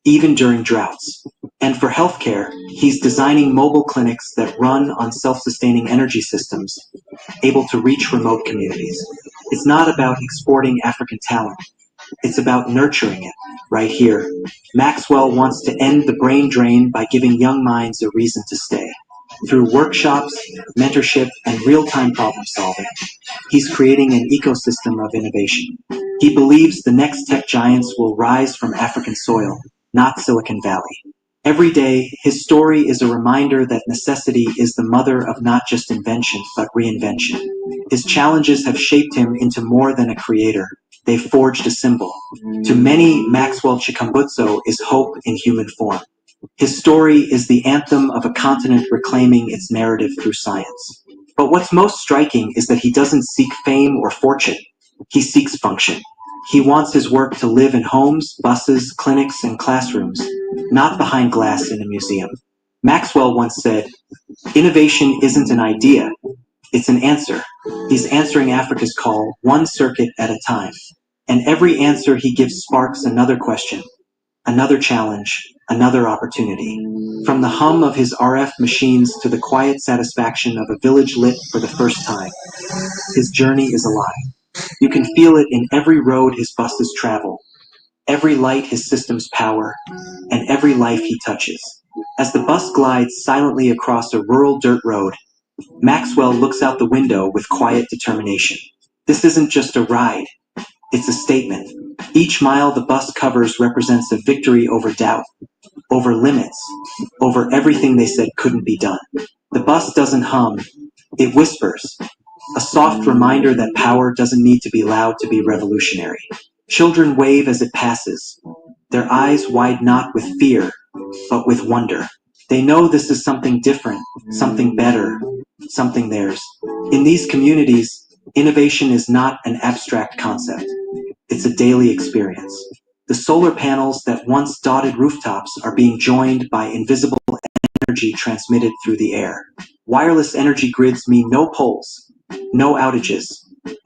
even during droughts. And for healthcare, he's designing mobile clinics that run on self-sustaining energy systems, able to reach remote communities. It's not about exporting African talent. It's about nurturing it, right here. Maxwell wants to end the brain drain by giving young minds a reason to stay. Through workshops, mentorship, and real-time problem solving, he's creating an ecosystem of innovation. He believes the next tech giants will rise from African soil, not Silicon Valley. Every day, his story is a reminder that necessity is the mother of not just invention, but reinvention. His challenges have shaped him into more than a creator. They've forged a symbol. To many, Maxwell Chikumbutso is hope in human form. His story is the anthem of a continent reclaiming its narrative through science. But what's most striking is that he doesn't seek fame or fortune. He seeks function. He wants his work to live in homes, buses, clinics, and classrooms, not behind glass in a museum. Maxwell once said, "Innovation isn't an idea, it's an answer." He's answering Africa's call, one circuit at a time. And every answer he gives sparks another question, another challenge, another opportunity. From the hum of his RF machines to the quiet satisfaction of a village lit for the first time, his journey is alive. You can feel it in every road his buses travel, every light his systems power, and every life he touches. As the bus glides silently across a rural dirt road, Maxwell looks out the window with quiet determination. This isn't just a ride, it's a statement. Each mile the bus covers represents a victory over doubt, over limits, over everything they said couldn't be done. The bus doesn't hum, it whispers, a soft reminder that power doesn't need to be loud to be revolutionary. Children wave as it passes, their eyes wide not with fear, but with wonder. They know this is something different, something better, something theirs. In these communities, innovation is not an abstract concept. It's a daily experience. The solar panels that once dotted rooftops are being joined by invisible energy transmitted through the air. Wireless energy grids mean no poles, no outages,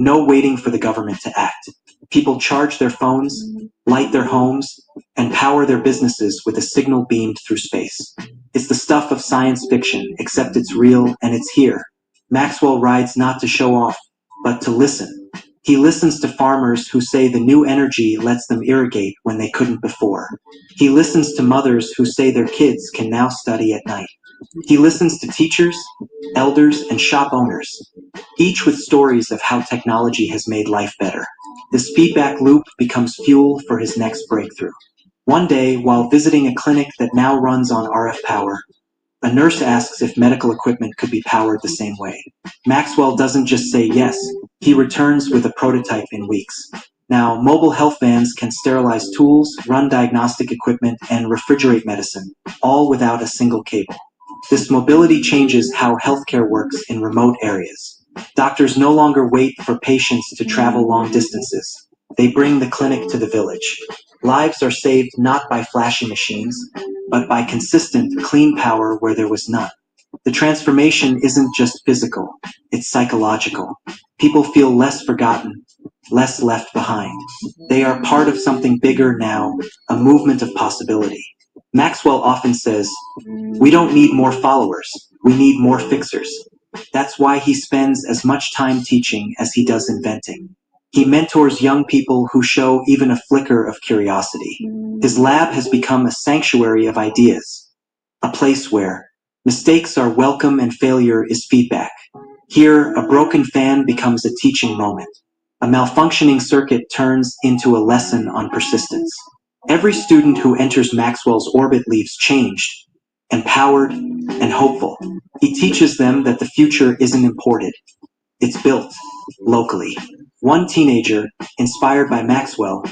no waiting for the government to act. People charge their phones, light their homes, and power their businesses with a signal beamed through space. It's the stuff of science fiction, except it's real and it's here. Maxwell rides not to show off, but to listen. He listens to farmers who say the new energy lets them irrigate when they couldn't before. He listens to mothers who say their kids can now study at night. He listens to teachers, elders, and shop owners, each with stories of how technology has made life better. This feedback loop becomes fuel for his next breakthrough. One day, while visiting a clinic that now runs on RF power, a nurse asks if medical equipment could be powered the same way. Maxwell doesn't just say yes, he returns with a prototype in weeks. Now, mobile health vans can sterilize tools, run diagnostic equipment, and refrigerate medicine, all without a single cable. This mobility changes how healthcare works in remote areas. Doctors no longer wait for patients to travel long distances. They bring the clinic to the village. Lives are saved not by flashy machines, but by consistent, clean power where there was none. The transformation isn't just physical, it's psychological. People feel less forgotten, less left behind. They are part of something bigger now, a movement of possibility. Maxwell often says, "We don't need more followers, we need more fixers." That's why he spends as much time teaching as he does inventing. He mentors young people who show even a flicker of curiosity. His lab has become a sanctuary of ideas, a place where mistakes are welcome and failure is feedback. Here, a broken fan becomes a teaching moment. A malfunctioning circuit turns into a lesson on persistence. Every student who enters Maxwell's orbit leaves changed, empowered, and hopeful. He teaches them that the future isn't imported. It's built locally. One teenager, inspired by Maxwell,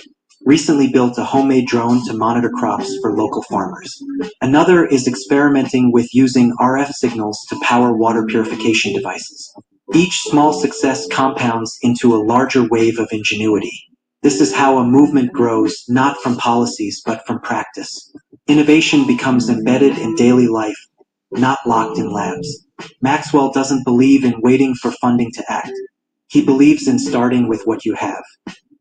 recently built a homemade drone to monitor crops for local farmers. Another is experimenting with using RF signals to power water purification devices. Each small success compounds into a larger wave of ingenuity. This is how a movement grows, not from policies, but from practice. Innovation becomes embedded in daily life, not locked in labs. Maxwell doesn't believe in waiting for funding to act. He believes in starting with what you have.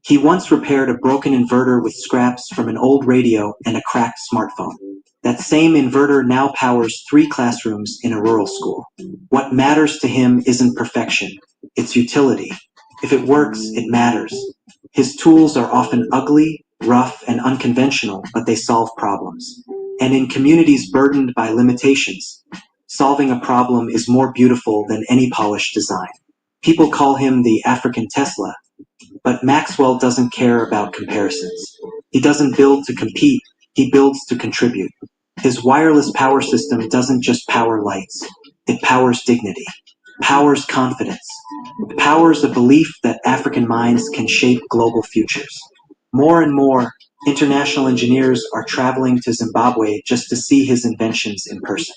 He once repaired a broken inverter with scraps from an old radio and a cracked smartphone. That same inverter now powers 3 classrooms in a rural school. What matters to him isn't perfection, it's utility. If it works, it matters. His tools are often ugly, rough, and unconventional, but they solve problems. And in communities burdened by limitations, solving a problem is more beautiful than any polished design. People call him the African Tesla, but Maxwell doesn't care about comparisons. He doesn't build to compete, he builds to contribute. His wireless power system doesn't just power lights, it powers dignity, powers confidence, The power is the belief that African minds can shape global futures. More and more, international engineers are traveling to Zimbabwe just to see his inventions in person.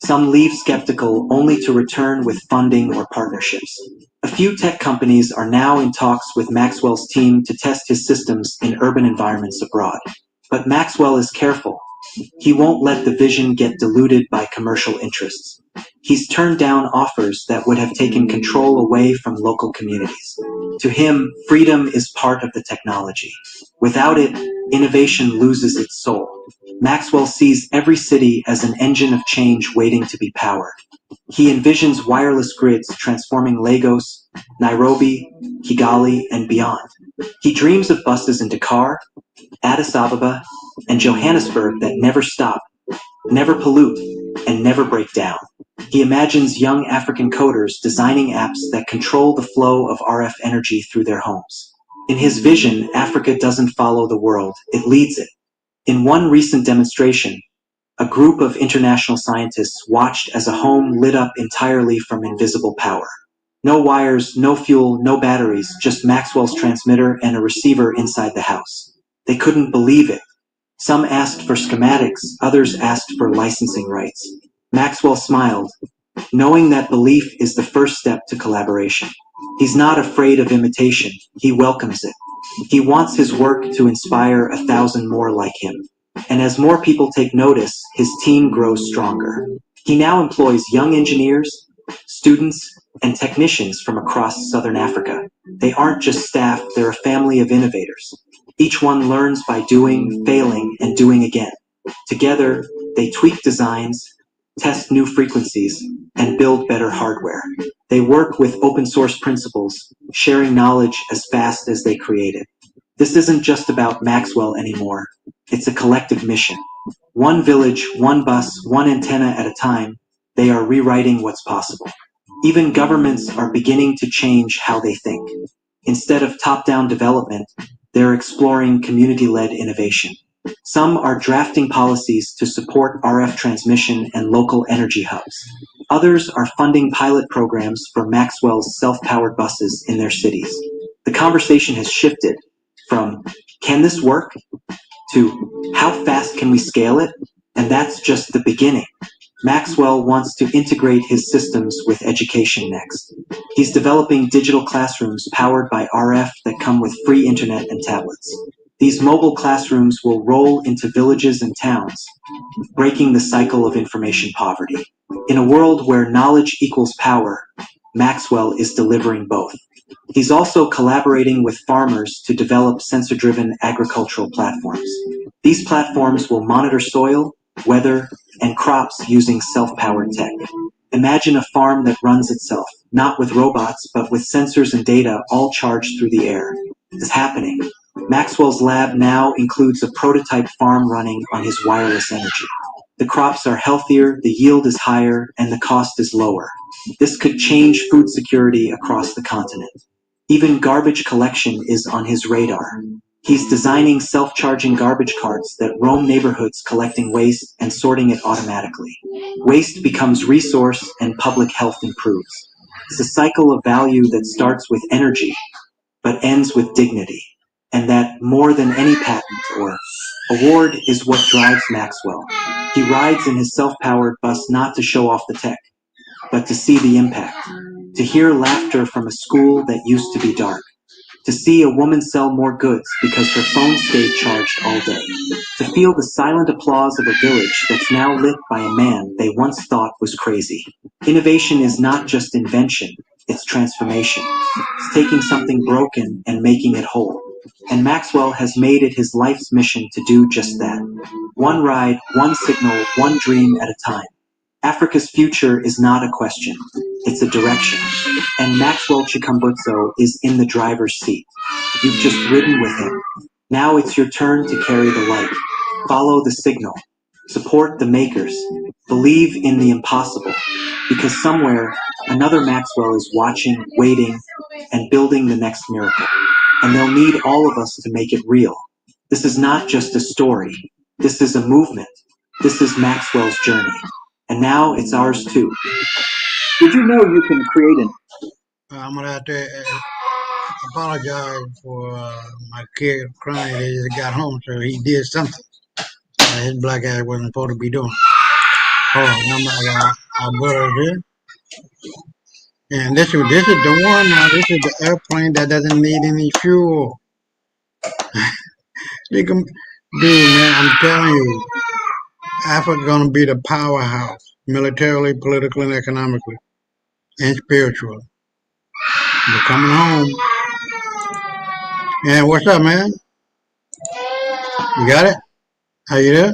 Some leave skeptical only to return with funding or partnerships. A few tech companies are now in talks with Maxwell's team to test his systems in urban environments abroad. But Maxwell is careful. He won't let the vision get diluted by commercial interests. He's turned down offers that would have taken control away from local communities. To him, freedom is part of the technology. Without it, innovation loses its soul. Maxwell sees every city as an engine of change waiting to be powered. He envisions wireless grids transforming Lagos, Nairobi, Kigali, and beyond. He dreams of buses in Dakar, Addis Ababa, and Johannesburg that never stop, never pollute, and never break down. He imagines young African coders designing apps that control the flow of RF energy through their homes. In his vision, Africa doesn't follow the world, it leads it. In one recent demonstration, a group of international scientists watched as a home lit up entirely from invisible power. No wires, no fuel, no batteries, just Maxwell's transmitter and a receiver inside the house. They couldn't believe it. Some asked for schematics, others asked for licensing rights. Maxwell smiled, knowing that belief is the first step to collaboration. He's not afraid of imitation, he welcomes it. He wants his work to inspire 1,000 more like him. And as more people take notice, his team grows stronger. He now employs young engineers, students, and technicians from across Southern Africa. They aren't just staff, they're a family of innovators. Each one learns by doing, failing, and doing again. Together, they tweak designs, test new frequencies, and build better hardware. They work with open source principles, sharing knowledge as fast as they create it. This isn't just about Maxwell anymore. It's a collective mission. One village, one bus, one antenna at a time, they are rewriting what's possible. Even governments are beginning to change how they think. Instead of top-down development, they're exploring community-led innovation. Some are drafting policies to support RF transmission and local energy hubs. Others are funding pilot programs for Maxwell's self-powered buses in their cities. The conversation has shifted from, can this work? To, how fast can we scale it? And that's just the beginning. Maxwell wants to integrate his systems with education next. He's developing digital classrooms powered by RF that come with free internet and tablets. These mobile classrooms will roll into villages and towns, breaking the cycle of information poverty. In a world where knowledge equals power, Maxwell is delivering both. He's also collaborating with farmers to develop sensor-driven agricultural platforms. These platforms will monitor soil, weather, and crops using self-powered tech. Imagine a farm that runs itself, not with robots, but with sensors and data all charged through the air. It's happening. Maxwell's lab now includes a prototype farm running on his wireless energy. The crops are healthier, the yield is higher, and the cost is lower. This could change food security across the continent. Even garbage collection is on his radar. He's designing self-charging garbage carts that roam neighborhoods collecting waste and sorting it automatically. Waste becomes resource and public health improves. It's a cycle of value that starts with energy, but ends with dignity. And that, more than any patent or award, is what drives Maxwell. He rides in his self-powered bus not to show off the tech, but to see the impact. To hear laughter from a school that used to be dark. To see a woman sell more goods because her phone stayed charged all day. To feel the silent applause of a village that's now lit by a man they once thought was crazy. Innovation is not just invention, it's transformation. It's taking something broken and making it whole. And Maxwell has made it his life's mission to do just that. One ride, one signal, one dream at a time. Africa's future is not a question, it's a direction. And Maxwell Chikumbutso is in the driver's seat. You've just ridden with him. Now it's your turn to carry the light. Follow the signal. Support the makers. Believe in the impossible. Because somewhere, another Maxwell is watching, waiting, and building the next miracle. And they'll need all of us to make it real. This is not just a story. This is a movement. This is Maxwell's journey. And now it's ours too. Did you know you can create an I'm gonna have to apologize for my kid crying. He just got home, so he did something his black ass wasn't supposed to be doing. Hold on, I'll butter here. And this is the one now. This is the airplane that doesn't need any fuel. You can, dude, man. I'm telling you, Africa's gonna be the powerhouse, militarily, politically, and economically, and spiritually. They're coming home. And what's up, man? You got it? Are you there?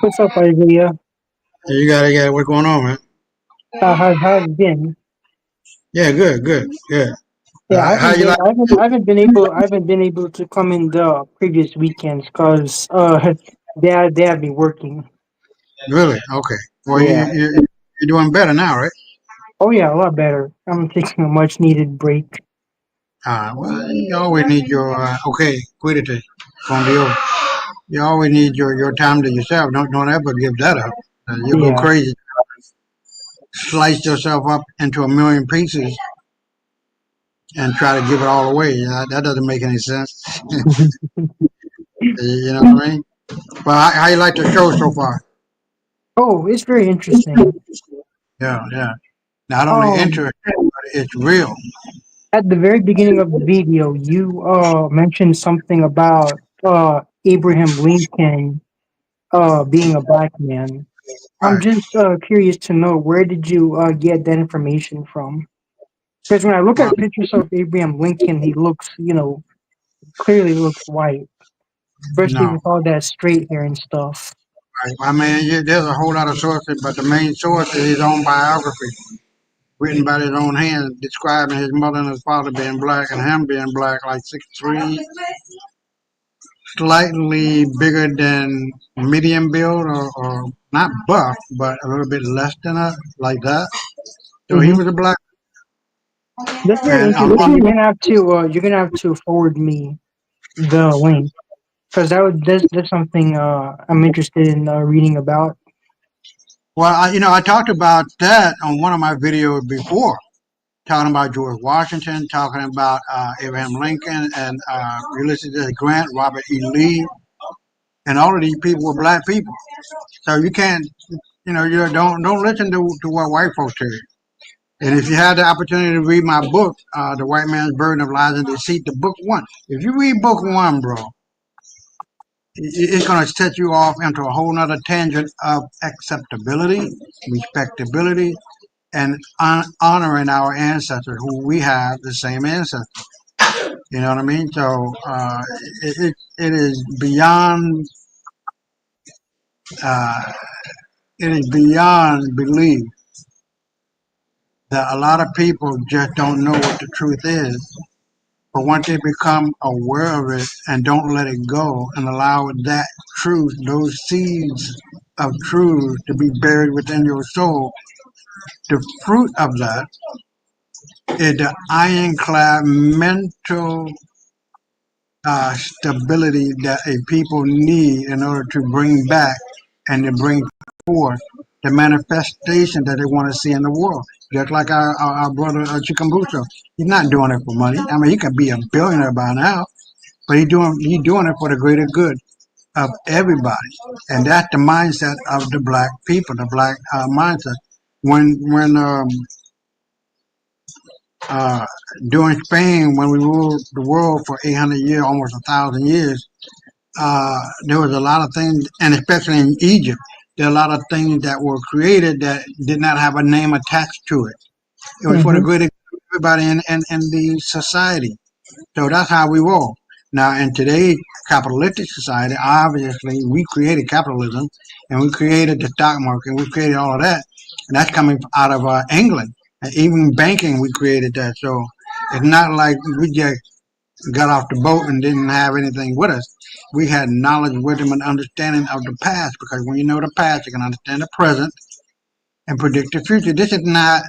What's up, Isaiah? You got it. What's going on, man? How's it been? Yeah, good, good, yeah. Yeah, I How haven't you been, like? I haven't been able to come in the previous weekends because they have been working. Really? Okay. Well, Yeah. you're doing better now, right? Oh yeah, a lot better. I'm taking a much needed break. Well, you always need your okay, cuídate, con Dios. You always need your time to yourself. Don't ever give that up. You'll go Yeah. crazy. Slice yourself up into a million pieces and try to give it all away. That doesn't make any sense. You know what I mean? But how you like the show so far? Oh, it's very interesting. Yeah, yeah. Not only Um, interesting, but it's real. at the very beginning of the video, you mentioned something about Abraham Lincoln being a black man. I'm Right. just curious to know, where did you get that information from? Because when I look Well, at pictures of Abraham Lincoln, he looks, clearly looks white, especially no. with all that straight hair and stuff. Right. I mean, there's a whole lot of sources, but the main source is his own biography, written by his own hand, describing his mother and his father being black and him being black, like 6'3", slightly bigger than medium build, or not buff, but a little bit less than like that. So he Hmm. was a black, That's very and interesting. You're gonna have to forward me the link because that's something I'm interested in reading about. well, I talked about that on one of my videos before, talking about George Washington, talking about Abraham Lincoln, and Ulysses S. Grant, Robert E. Lee, and all of these people were black people. So you can't, you don't listen to what white folks tell you. And if you had the opportunity to read my book, The White Man's Burden of Lies and Deceit, the book one, if you read book one, bro, it's going to set you off into a whole nother tangent of acceptability, respectability, and honoring our ancestors, who we have the same ancestors. You know what I mean? So it is beyond uh, it is beyond belief that a lot of people just don't know what the truth is. But once they become aware of it and don't let it go and allow that truth, those seeds of truth, to be buried within your soul, the fruit of that is the ironclad mental stability that a people need in order to bring back and to bring forth the manifestation that they want to see in the world. Just like our brother Chikambuso, he's not doing it for money. I mean, he could be a billionaire by now, but he's doing it for the greater good of everybody, and that's the mindset of the black people, the black mindset. When uh, during Spain, when we ruled the world for 800 years, almost 1,000 years, there was a lot of things, and especially in Egypt, there are a lot of things that were created that did not have a name attached to it. It was for the Hmm. greater good of everybody in the society. So that's how we roll. Now, in today's capitalistic society, obviously, we created capitalism and we created the stock market. We created all of that. And that's coming out of England. And even banking, we created that. So it's not like we just got off the boat and didn't have anything with us. We had knowledge, wisdom, and understanding of the past, because when you know the past, you can understand the present and predict the future. This is not,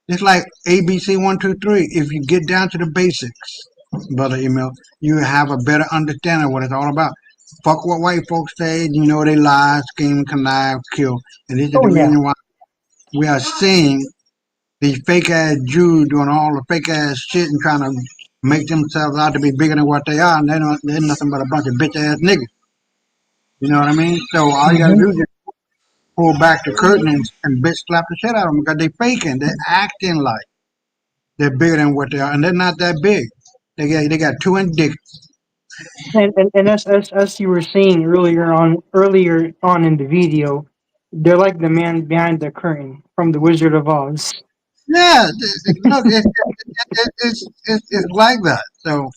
it's like ABC 1, 2, 3. If you get down to the basics, brother email, you have a better understanding of what it's all about. Fuck what white folks say, they lie, scheme, connive, kill. And this is Oh the yeah. reason why we are seeing these fake ass Jews doing all the fake ass shit and trying to make themselves out to be bigger than what they are, and they're nothing but a bunch of bitch ass niggas. You know what I mean? So all you gotta Hmm. do is just pull back the curtain and bitch slap the shit out of them because they faking, they're acting like they're bigger than what they are, and they're not that big. They got two inch dick. And as you were saying earlier on in the video, they're like the man behind the curtain from the Wizard of Oz. Yeah, look, it's like that. So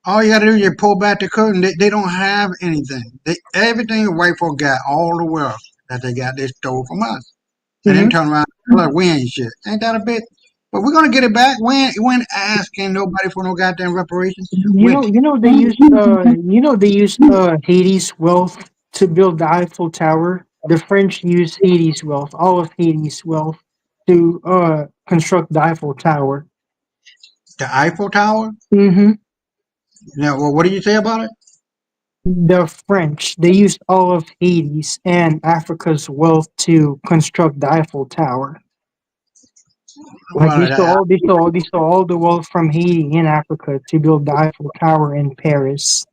all you got to do is just pull back the curtain. They don't have anything. Everything the white folk got, all the wealth that they got, they stole from us, and then Hmm. turn around and tell us we ain't shit. Ain't that a bit? But we're gonna get it back. We ain't asking nobody for no goddamn reparations. You We're know, you know they used Haiti's wealth to build the Eiffel Tower. The French used Haiti's wealth, all of Haiti's wealth, to construct the Eiffel Tower. the Eiffel Tower. Hmm. Now, well, what do you say about it? The French, they used all of Haiti's and Africa's wealth to construct the Eiffel Tower. Like Well, they stole all the wealth from Haiti in Africa to build the Eiffel Tower in Paris.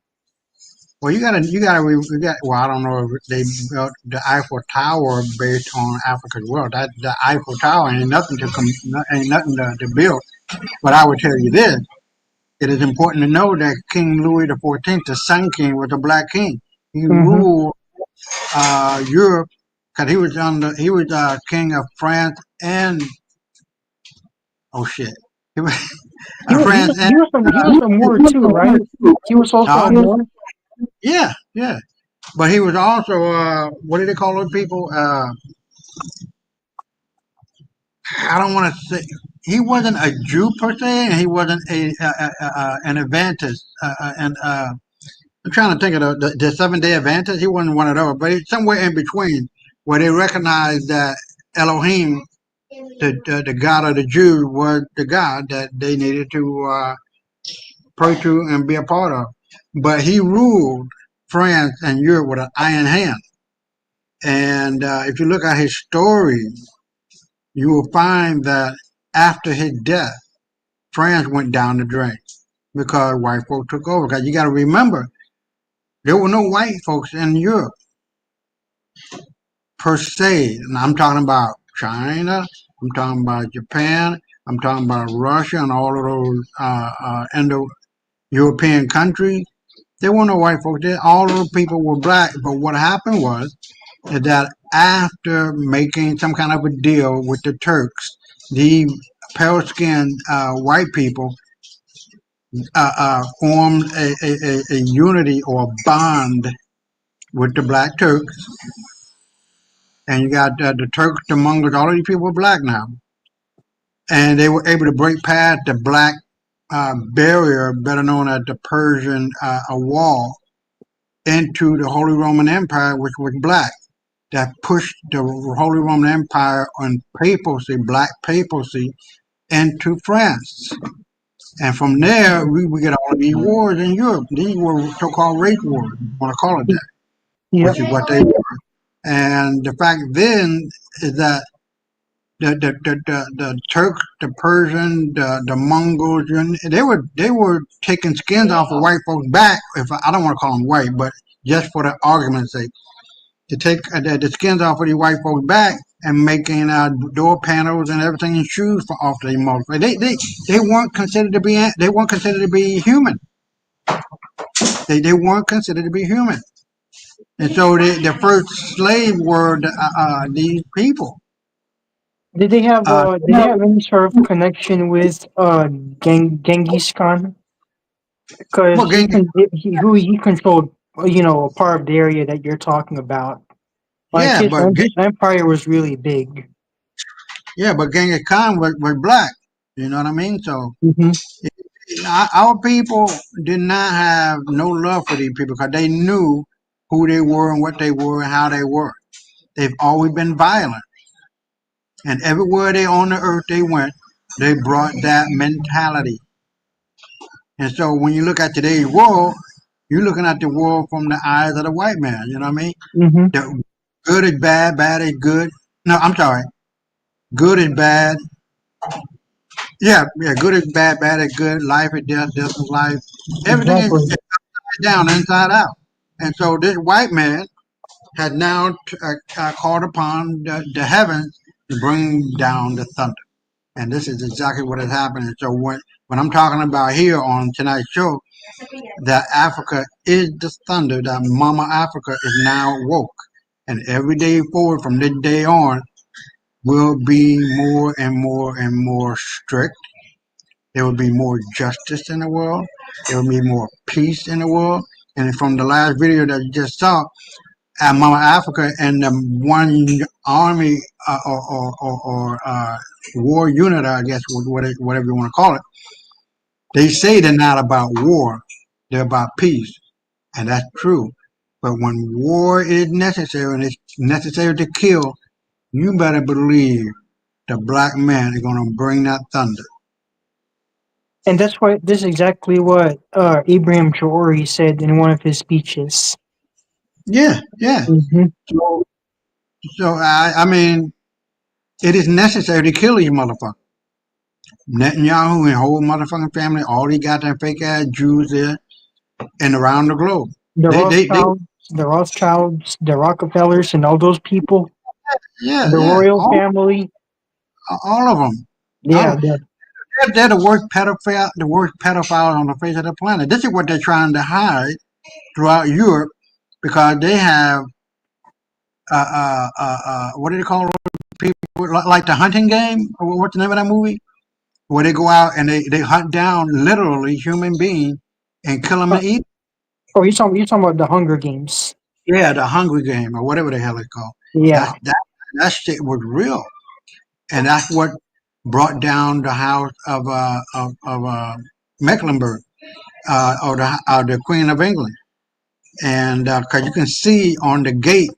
well, you got. Well, I don't know if they built the Eiffel Tower based on Africa's wealth. That the Eiffel Tower ain't nothing to build. But I would tell you this: it is important to know that King Louis XIV, the Sun King, was a black king. He Hmm. ruled Europe because he was king of France and oh shit, he was He was he was France and he was from he was from war too, right? He was also uh, on war. yeah, yeah. But he was also what do they call those people? I don't want to say he wasn't a Jew per se, and he wasn't an Adventist. And I'm trying to think of the 7 Day Adventist. He wasn't one of those, but he's somewhere in between where they recognized that Elohim, the God of the Jews, was the God that they needed to pray to and be a part of. But he ruled France and Europe with an iron hand. And if you look at his story, you will find that after his death, France went down the drain because white folks took over. Because you got to remember, there were no white folks in Europe per se. And I'm talking about China, I'm talking about Japan, I'm talking about Russia and all of those Indo-European countries. There were no white folks there. All of those people were black. But what happened was that after making some kind of a deal with the Turks, the pale-skinned white people formed a unity or a bond with the black Turks. And you got the Turks, the Mongols, all of these people were black now. And they were able to break past the black barrier, better known as the Persian Wall, into the Holy Roman Empire, which was black. That pushed the Holy Roman Empire and papacy, black papacy, into France. And from there, we get all of these wars in Europe. These were so-called race wars, if you want to call it that, which Yep. is what they were. And the fact then is that the Turks, the Persians, the Mongols, they were taking skins off of white folks' back. If I don't want to call them white, but just for the argument's sake, to take the skins off of these white folks' back and making door panels and everything and shoes for off the motherfuckers. They weren't considered to be human. They weren't considered to be human. And so the first slave were these people. Did they have any sort of connection with Genghis Khan? Because Well, Genghis, he controlled a part of the area that you're talking about. Like yeah, his empire was really big. but Genghis Khan was black. You know what I mean? So Hmm. our people did not have no love for these people because they knew who they were and what they were and how they were. They've always been violent, and everywhere they on the earth they went, they brought that mentality. And so when you look at today's world, you're looking at the world from the eyes of the white man. You know what I mean? Hmm. The good is bad, bad is good. No, I'm sorry. Good is bad. Yeah, yeah. Good is bad. Bad is good. Life is death. Death is life. Everything is Exactly. upside down, inside out. And so this white man had now called upon the heavens to bring down the thunder. And this is exactly what is happening. So when I'm talking about here on tonight's show, that Africa is the thunder, that Mama Africa is now woke. And every day forward from this day on will be more and more and more strict. There will be more justice in the world. There will be more peace in the world. And from the last video that you just saw, at Mama Africa and the one army or war unit, I guess, whatever you want to call it, they say they're not about war, they're about peace. And that's true. But when war is necessary and it's necessary to kill, you better believe the black man is going to bring that thunder. And that's why this is exactly what Abraham Traore said in one of his speeches. Yeah, yeah. Hmm. So, I mean, it is necessary to kill these motherfuckers. Netanyahu and whole motherfucking family, all these goddamn fake ass Jews there and around the globe. The They Rothschilds, the Rockefellers, and all those people, yeah, the yeah, royal family. all of them. All Yeah, of, they're the worst pedophiles on the face of the planet. This is what they're trying to hide throughout Europe because they have, what do they call people? Like the hunting game? What's the name of that movie? Where they go out and they hunt down literally human beings and kill them uh, and eat. oh, you're talking about the Hunger Games. Yeah, the Hungry Game or whatever the hell it's called. Yeah, That shit was real, and that's what brought down the house of Mecklenburg or the Queen of England, and because you can see on the gate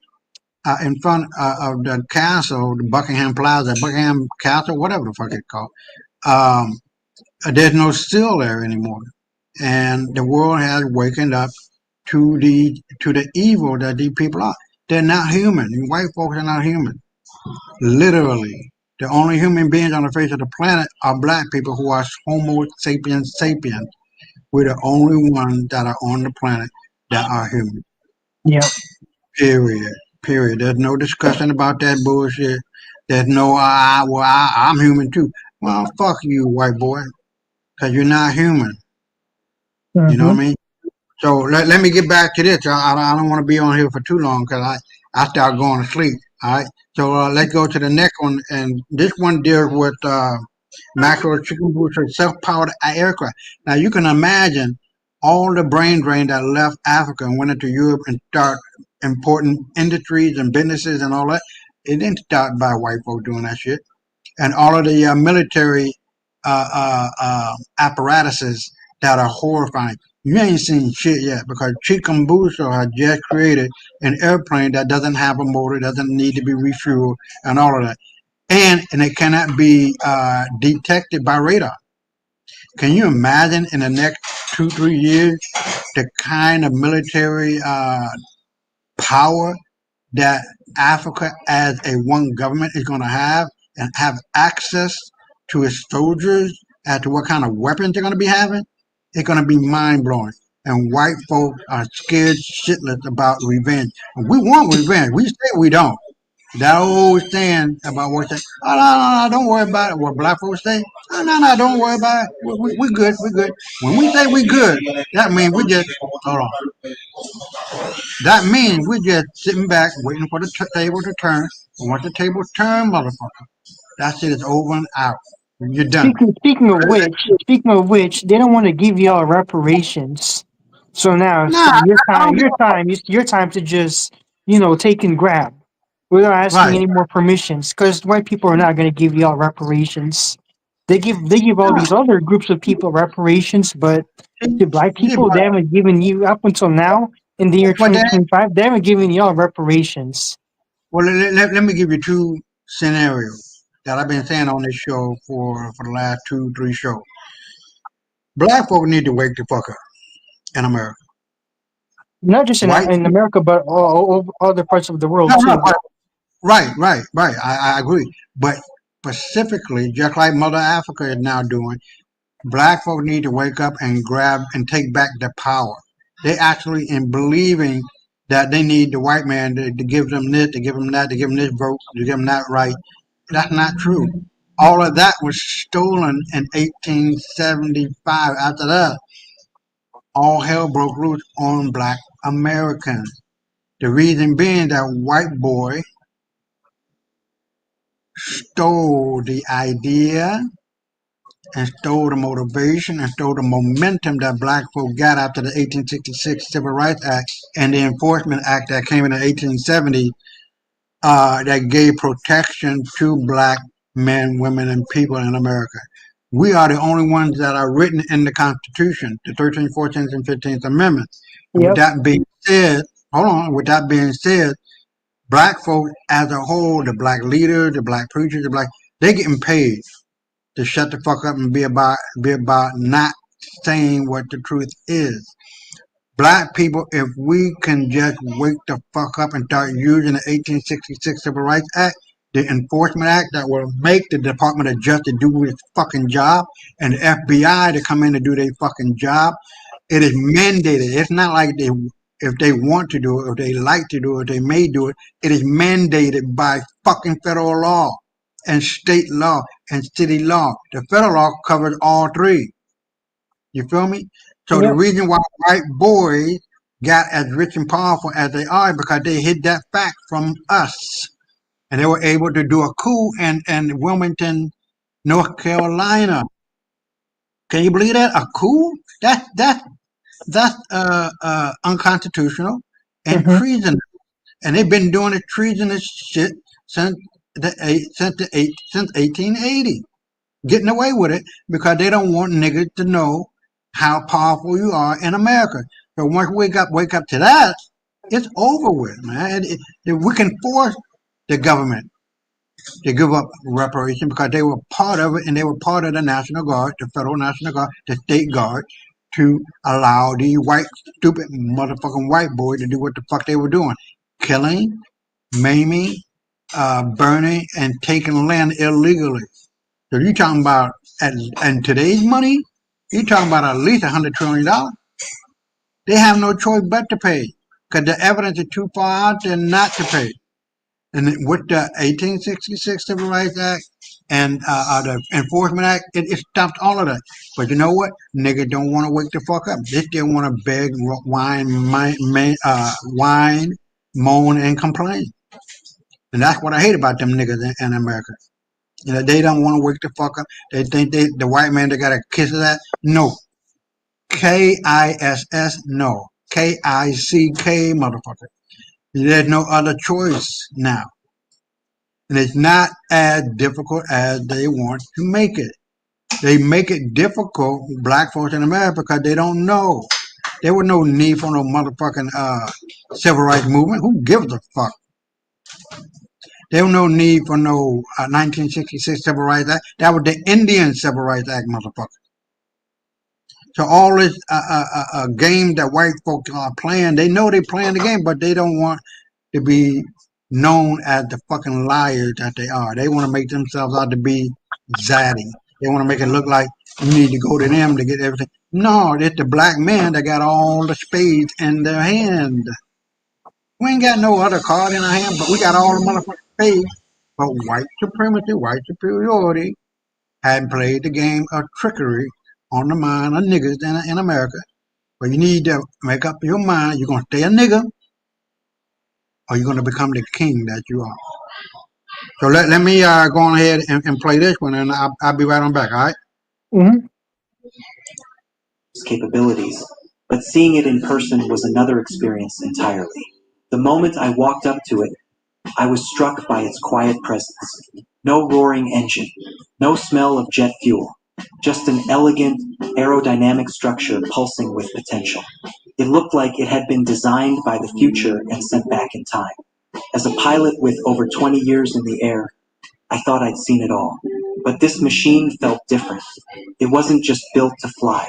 in front of the castle, the Buckingham Plaza, Buckingham Castle, whatever the fuck it's called. Um, there's no steel there anymore, and the world has wakened up to the evil that these people are. They're not human. White folks are not human. Literally, the only human beings on the face of the planet are black people who are Homo sapiens sapiens. We're the only ones that are on the planet that are human. yeah. Period. Period. There's no discussion about that bullshit. There's no, I'm human too. Well, fuck you, white boy, because you're not human. You know what Hmm. I mean? So let me get back to this. I don't want to be on here for too long because I start going to sleep. All right. So let's go to the next one. And this one deals with macro chicken booster self-powered aircraft. Now you can imagine all the brain drain that left Africa and went into Europe and start important industries and businesses and all that. It didn't start by white folks doing that shit. And all of the military apparatuses that are horrifying. You ain't seen shit yet because Chickambuso has just created an airplane that doesn't have a motor, doesn't need to be refueled, and all of that. And it cannot be detected by radar. Can you imagine in the next 2 3 years the kind of military power that Africa as a one government is going to have and have access to its soldiers as to what kind of weapons they're going to be having? It's going to be mind blowing. And white folks are scared shitless about revenge. We want revenge. We say we don't. That old saying about what say, oh, no, don't worry about it. What black folks say, oh, no, don't worry about it. We good, we good. When we say we good, that means we just, hold on. That means we're just sitting back waiting for the table to turn. And once the table turns, motherfucker, that shit is over and out. You're done. Speaking of which, they don't want to give y'all reparations. So now it's Nah, your I time. don't give Your a fuck. time. It's your time to just take and grab without asking Right. any more permissions. Because white people are not going to give y'all reparations. They give all Nah. these other groups of people reparations, but See, to black see, people, but they haven't given you up until now in the year but that, 2025. They haven't given y'all reparations. well, let me give you two scenarios that I've been saying on this show for the last 2 3 shows. Black folk need to wake the fuck up in America. Not just in White, in America, but all other parts of the no, world no, too. right, right, right. I agree. But specifically, just like Mother Africa is now doing, black folk need to wake up and grab and take back the power. They actually in believing that they need the white man to give them this, to give them that, to give them this vote, to give them that right. That's not true. All of that was stolen in 1875. After that, all hell broke loose on black Americans. The reason being that white boy stole the idea and stole the motivation and stole the momentum that black folk got after the 1866 Civil Rights Act and the Enforcement Act that came in the 1870 that gave protection to black men, women, and people in America. We are the only ones that are written in the Constitution, the 13th, 14th, and 15th Amendments. And with Yep. that being said, with that being said, black folks as a whole, the black leaders, the black preachers, they getting paid to shut the fuck up and be about not saying what the truth is. Black people, if we can just wake the fuck up and start using the 1866 Civil Rights Act, the Enforcement Act that will make the Department of Justice do its fucking job, and the FBI to come in and do their fucking job, it is mandated. It's not like if they want to do it, if they like to do it, if they may do it. It is mandated by fucking federal law and state law and city law. The federal law covers all three. You feel me? So the Yep. reason why white boys got as rich and powerful as they are because they hid that fact from us. And they were able to do a coup in Wilmington, North Carolina. Can you believe that? A coup? That's unconstitutional and Hmm. treasonous. And they've been doing the treasonous shit since since 1880. Getting away with it because they don't want niggas to know how powerful you are in America. So once we wake up to that, it's over with, man. We can force the government to give up reparation because they were part of it and they were part of the National Guard, the Federal National Guard, the State Guard, to allow the white, stupid motherfucking white boy to do what the fuck they were doing. Killing, maiming, burning, and taking land illegally. So you talking about and today's money, you talking about at least $100 trillion. They have no choice but to pay because the evidence is too far out there not to pay. And with the 1866 Civil Rights Act and the Enforcement Act, it stopped all of that. But you know what? Niggas don't want to wake the fuck up. They still want to beg, whine, moan, and complain. And that's what I hate about them niggas in America. You know, they don't want to wake the fuck up. They think the white man, they got to kiss of that. No. KISS, no. KICK, motherfucker. There's no other choice now. And it's not as difficult as they want to make it. They make it difficult, black folks in America, because they don't know. There was no need for no motherfucking civil rights movement. Who gives a fuck? There was no need for no 1966 Civil Rights Act. That was the Indian Civil Rights Act, motherfucker. So all this game that white folks are playing, they know they're playing the game, but they don't want to be known as the fucking liars that they are. They want to make themselves out to be zaddy. They want to make it look like you need to go to them to get everything. No, it's the black men that got all the spades in their hand. We ain't got no other card in our hand, but we got all the motherfucking spades. But white supremacy, white superiority had played the game of trickery on the mind of niggas in America. But you need to make up your mind. You're going to stay a nigga or you're going to become the king that you are. So let me go on ahead and play this one, and I'll be right on back, all right? Hmm. Capabilities, but seeing it in person was another experience entirely. The moment I walked up to it, I was struck by its quiet presence. No roaring engine, no smell of jet fuel, just an elegant, aerodynamic structure pulsing with potential. It looked like it had been designed by the future and sent back in time. As a pilot with over 20 years in the air, I thought I'd seen it all. But this machine felt different. It wasn't just built to fly.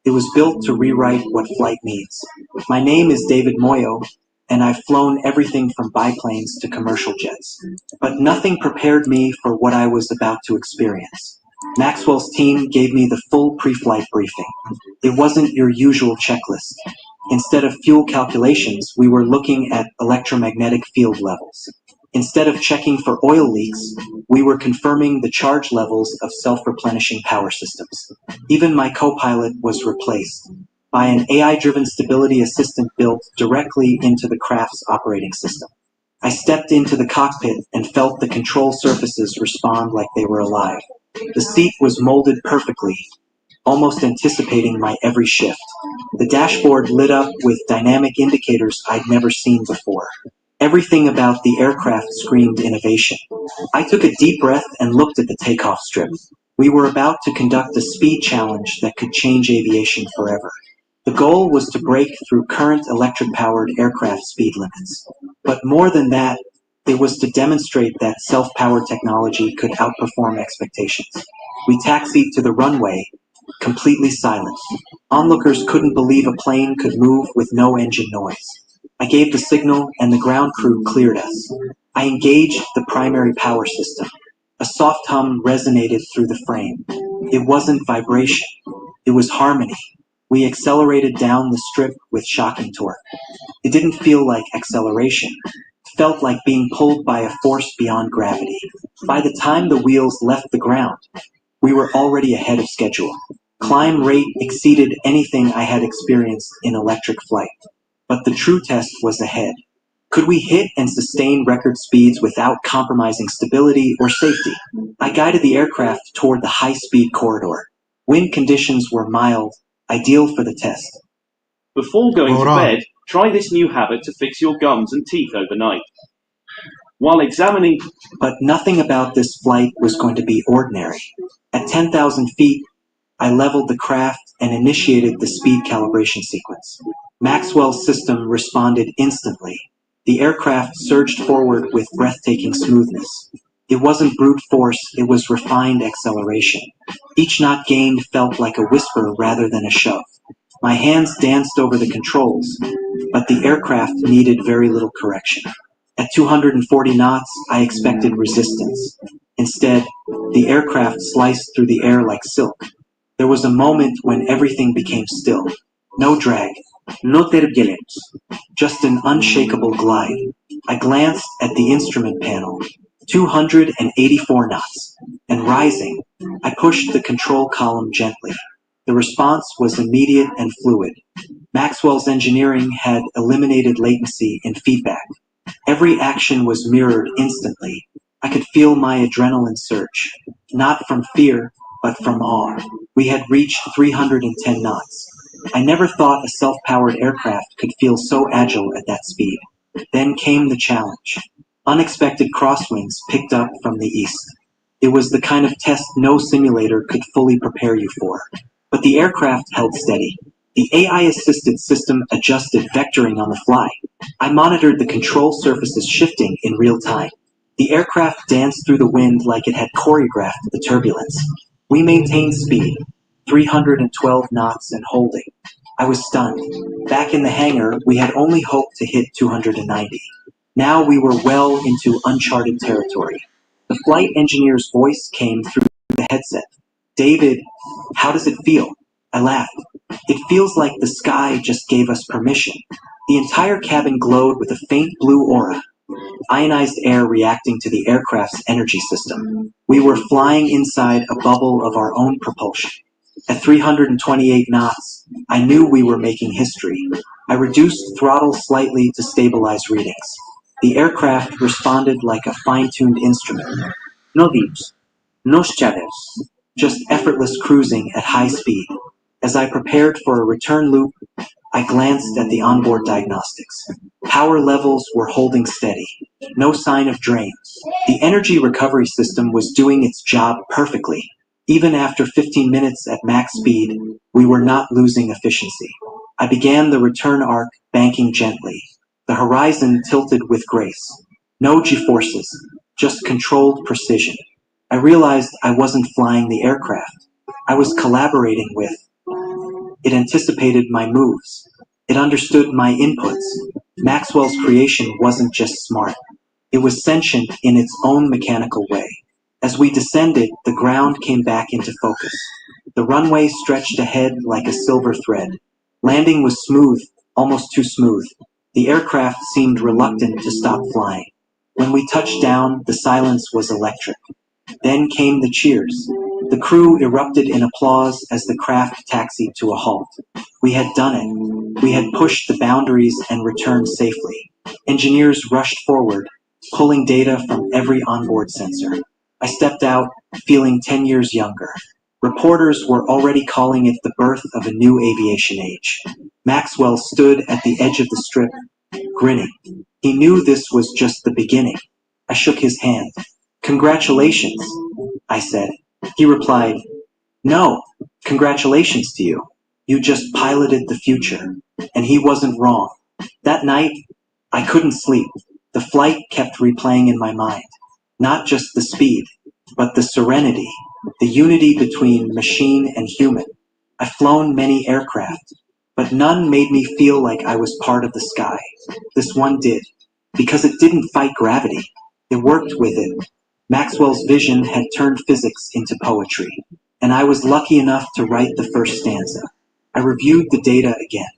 It was built to rewrite what flight means. My name is David Moyo, and I've flown everything from biplanes to commercial jets. But nothing prepared me for what I was about to experience. Maxwell's team gave me the full pre-flight briefing. It wasn't your usual checklist. Instead of fuel calculations, we were looking at electromagnetic field levels. Instead of checking for oil leaks, we were confirming the charge levels of self-replenishing power systems. Even my co-pilot was replaced by an AI-driven stability assistant built directly into the craft's operating system. I stepped into the cockpit and felt the control surfaces respond like they were alive. The seat was molded perfectly, almost anticipating my every shift. The dashboard lit up with dynamic indicators I'd never seen before. Everything about the aircraft screamed innovation. I took a deep breath and looked at the takeoff strip. We were about to conduct a speed challenge that could change aviation forever. The goal was to break through current electric-powered aircraft speed limits. But more than that, it was to demonstrate that self-powered technology could outperform expectations. We taxied to the runway, completely silent. Onlookers couldn't believe a plane could move with no engine noise. I gave the signal and the ground crew cleared us. I engaged the primary power system. A soft hum resonated through the frame. It wasn't vibration. It was harmony. We accelerated down the strip with shocking torque. It didn't feel like acceleration. It felt like being pulled by a force beyond gravity. By the time the wheels left the ground, we were already ahead of schedule. Climb rate exceeded anything I had experienced in electric flight. But the true test was ahead. Could we hit and sustain record speeds without compromising stability or safety? I guided the aircraft toward the high-speed corridor. Wind conditions were mild, ideal for the test. Before going to bed, try this new habit to fix your gums and teeth overnight. While examining... But nothing about this flight was going to be ordinary. At 10,000 feet, I leveled the craft and initiated the speed calibration sequence. Maxwell's system responded instantly. The aircraft surged forward with breathtaking smoothness. It wasn't brute force, it was refined acceleration. Each knot gained felt like a whisper rather than a shove. My hands danced over the controls, but the aircraft needed very little correction. At 240 knots, I expected resistance. Instead, the aircraft sliced through the air like silk. There was a moment when everything became still. No drag, no turbulence, just an unshakable glide. I glanced at the instrument panel. 284 knots. And rising, I pushed the control column gently. The response was immediate and fluid. Maxwell's engineering had eliminated latency and feedback. Every action was mirrored instantly. I could feel my adrenaline surge, not from fear, but from awe. We had reached 310 knots. I never thought a self-powered aircraft could feel so agile at that speed. Then came the challenge. Unexpected crosswinds picked up from the east. It was the kind of test no simulator could fully prepare you for. But the aircraft held steady. The AI-assisted system adjusted vectoring on the fly. I monitored the control surfaces shifting in real time. The aircraft danced through the wind like it had choreographed the turbulence. We maintained speed, 312 knots and holding. I was stunned. Back in the hangar, we had only hoped to hit 290. Now we were well into uncharted territory. The flight engineer's voice came through the headset. "David, how does it feel?" I laughed. "It feels like the sky just gave us permission." The entire cabin glowed with a faint blue aura, ionized air reacting to the aircraft's energy system. We were flying inside a bubble of our own propulsion. At 328 knots, I knew we were making history. I reduced throttle slightly to stabilize readings. The aircraft responded like a fine-tuned instrument. No dips, no shudders, just effortless cruising at high speed. As I prepared for a return loop, I glanced at the onboard diagnostics. Power levels were holding steady. No sign of drain. The energy recovery system was doing its job perfectly. Even after 15 minutes at max speed, we were not losing efficiency. I began the return arc, banking gently. The horizon tilted with grace. No G-forces, just controlled precision. I realized I wasn't flying the aircraft. I was collaborating with. It anticipated my moves. It understood my inputs. Maxwell's creation wasn't just smart. It was sentient in its own mechanical way. As we descended, the ground came back into focus. The runway stretched ahead like a silver thread. Landing was smooth, almost too smooth. The aircraft seemed reluctant to stop flying. When we touched down, the silence was electric. Then came the cheers. The crew erupted in applause as the craft taxied to a halt. We had done it. We had pushed the boundaries and returned safely. Engineers rushed forward, pulling data from every onboard sensor. I stepped out, feeling 10 years younger. Reporters were already calling it the birth of a new aviation age. Maxwell stood at the edge of the strip, grinning. He knew this was just the beginning. I shook his hand. Congratulations, I said. He replied, no, congratulations to you. You just piloted the future. And he wasn't wrong. That night, I couldn't sleep. The flight kept replaying in my mind. Not just the speed, but the serenity, the unity between machine and human. I've flown many aircraft, but none made me feel like I was part of the sky. This one did, because it didn't fight gravity. It worked with it. Maxwell's vision had turned physics into poetry, and I was lucky enough to write the first stanza. I reviewed the data again.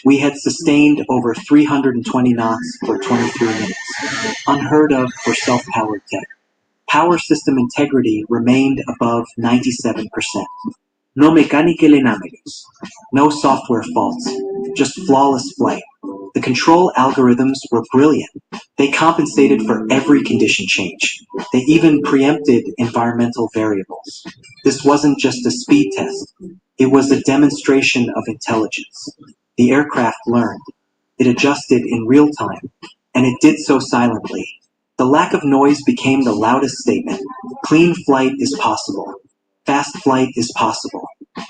We had sustained over 320 knots for 23 minutes, unheard of for self-powered tech. Power system integrity remained above 97%. No mechanical anomalies. No software faults. Just flawless flight. The control algorithms were brilliant. They compensated for every condition change. They even preempted environmental variables. This wasn't just a speed test. It was a demonstration of intelligence. The aircraft learned. It adjusted in real time, and it did so silently. The lack of noise became the loudest statement. Clean flight is possible. Fast flight is possible.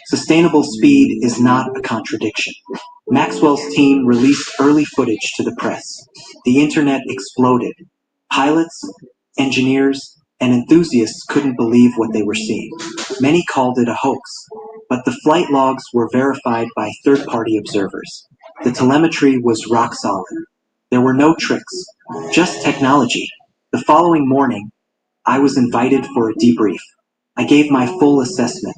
Sustainable speed is not a contradiction. Maxwell's team released early footage to the press. The internet exploded. Pilots, engineers, and enthusiasts couldn't believe what they were seeing. Many called it a hoax, but the flight logs were verified by third-party observers. The telemetry was rock solid. There were no tricks, just technology. The following morning, I was invited for a debrief. I gave my full assessment,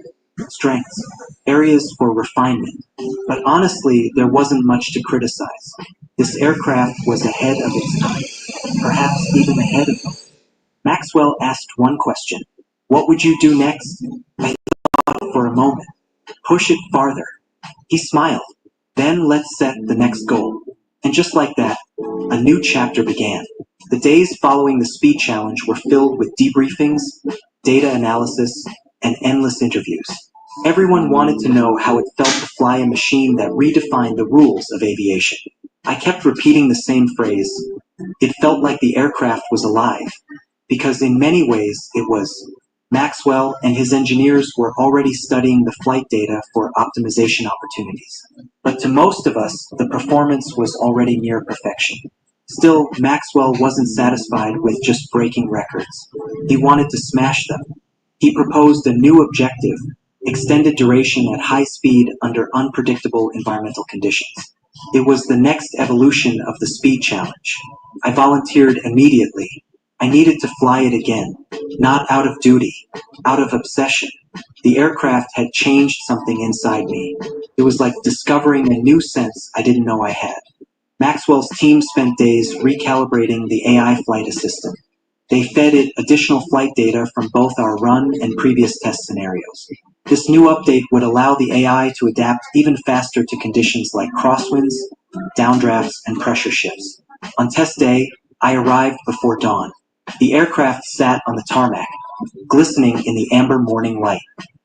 strengths, areas for refinement. But honestly, there wasn't much to criticize. This aircraft was ahead of its time, perhaps even ahead of me. Maxwell asked one question. What would you do next? I thought for a moment. Push it farther. He smiled. Then let's set the next goal. And just like that, a new chapter began. The days following the speed challenge were filled with debriefings, data analysis, and endless interviews. Everyone wanted to know how it felt to fly a machine that redefined the rules of aviation. I kept repeating the same phrase. It felt like the aircraft was alive, because in many ways it was. Maxwell and his engineers were already studying the flight data for optimization opportunities. But to most of us, the performance was already near perfection. Still, Maxwell wasn't satisfied with just breaking records. He wanted to smash them. He proposed a new objective, extended duration at high speed under unpredictable environmental conditions. It was the next evolution of the speed challenge. I volunteered immediately. I needed to fly it again, not out of duty, out of obsession. The aircraft had changed something inside me. It was like discovering a new sense I didn't know I had. Maxwell's team spent days recalibrating the AI flight assistant. They fed it additional flight data from both our run and previous test scenarios. This new update would allow the AI to adapt even faster to conditions like crosswinds, downdrafts, and pressure shifts. On test day, I arrived before dawn. The aircraft sat on the tarmac, glistening in the amber morning light.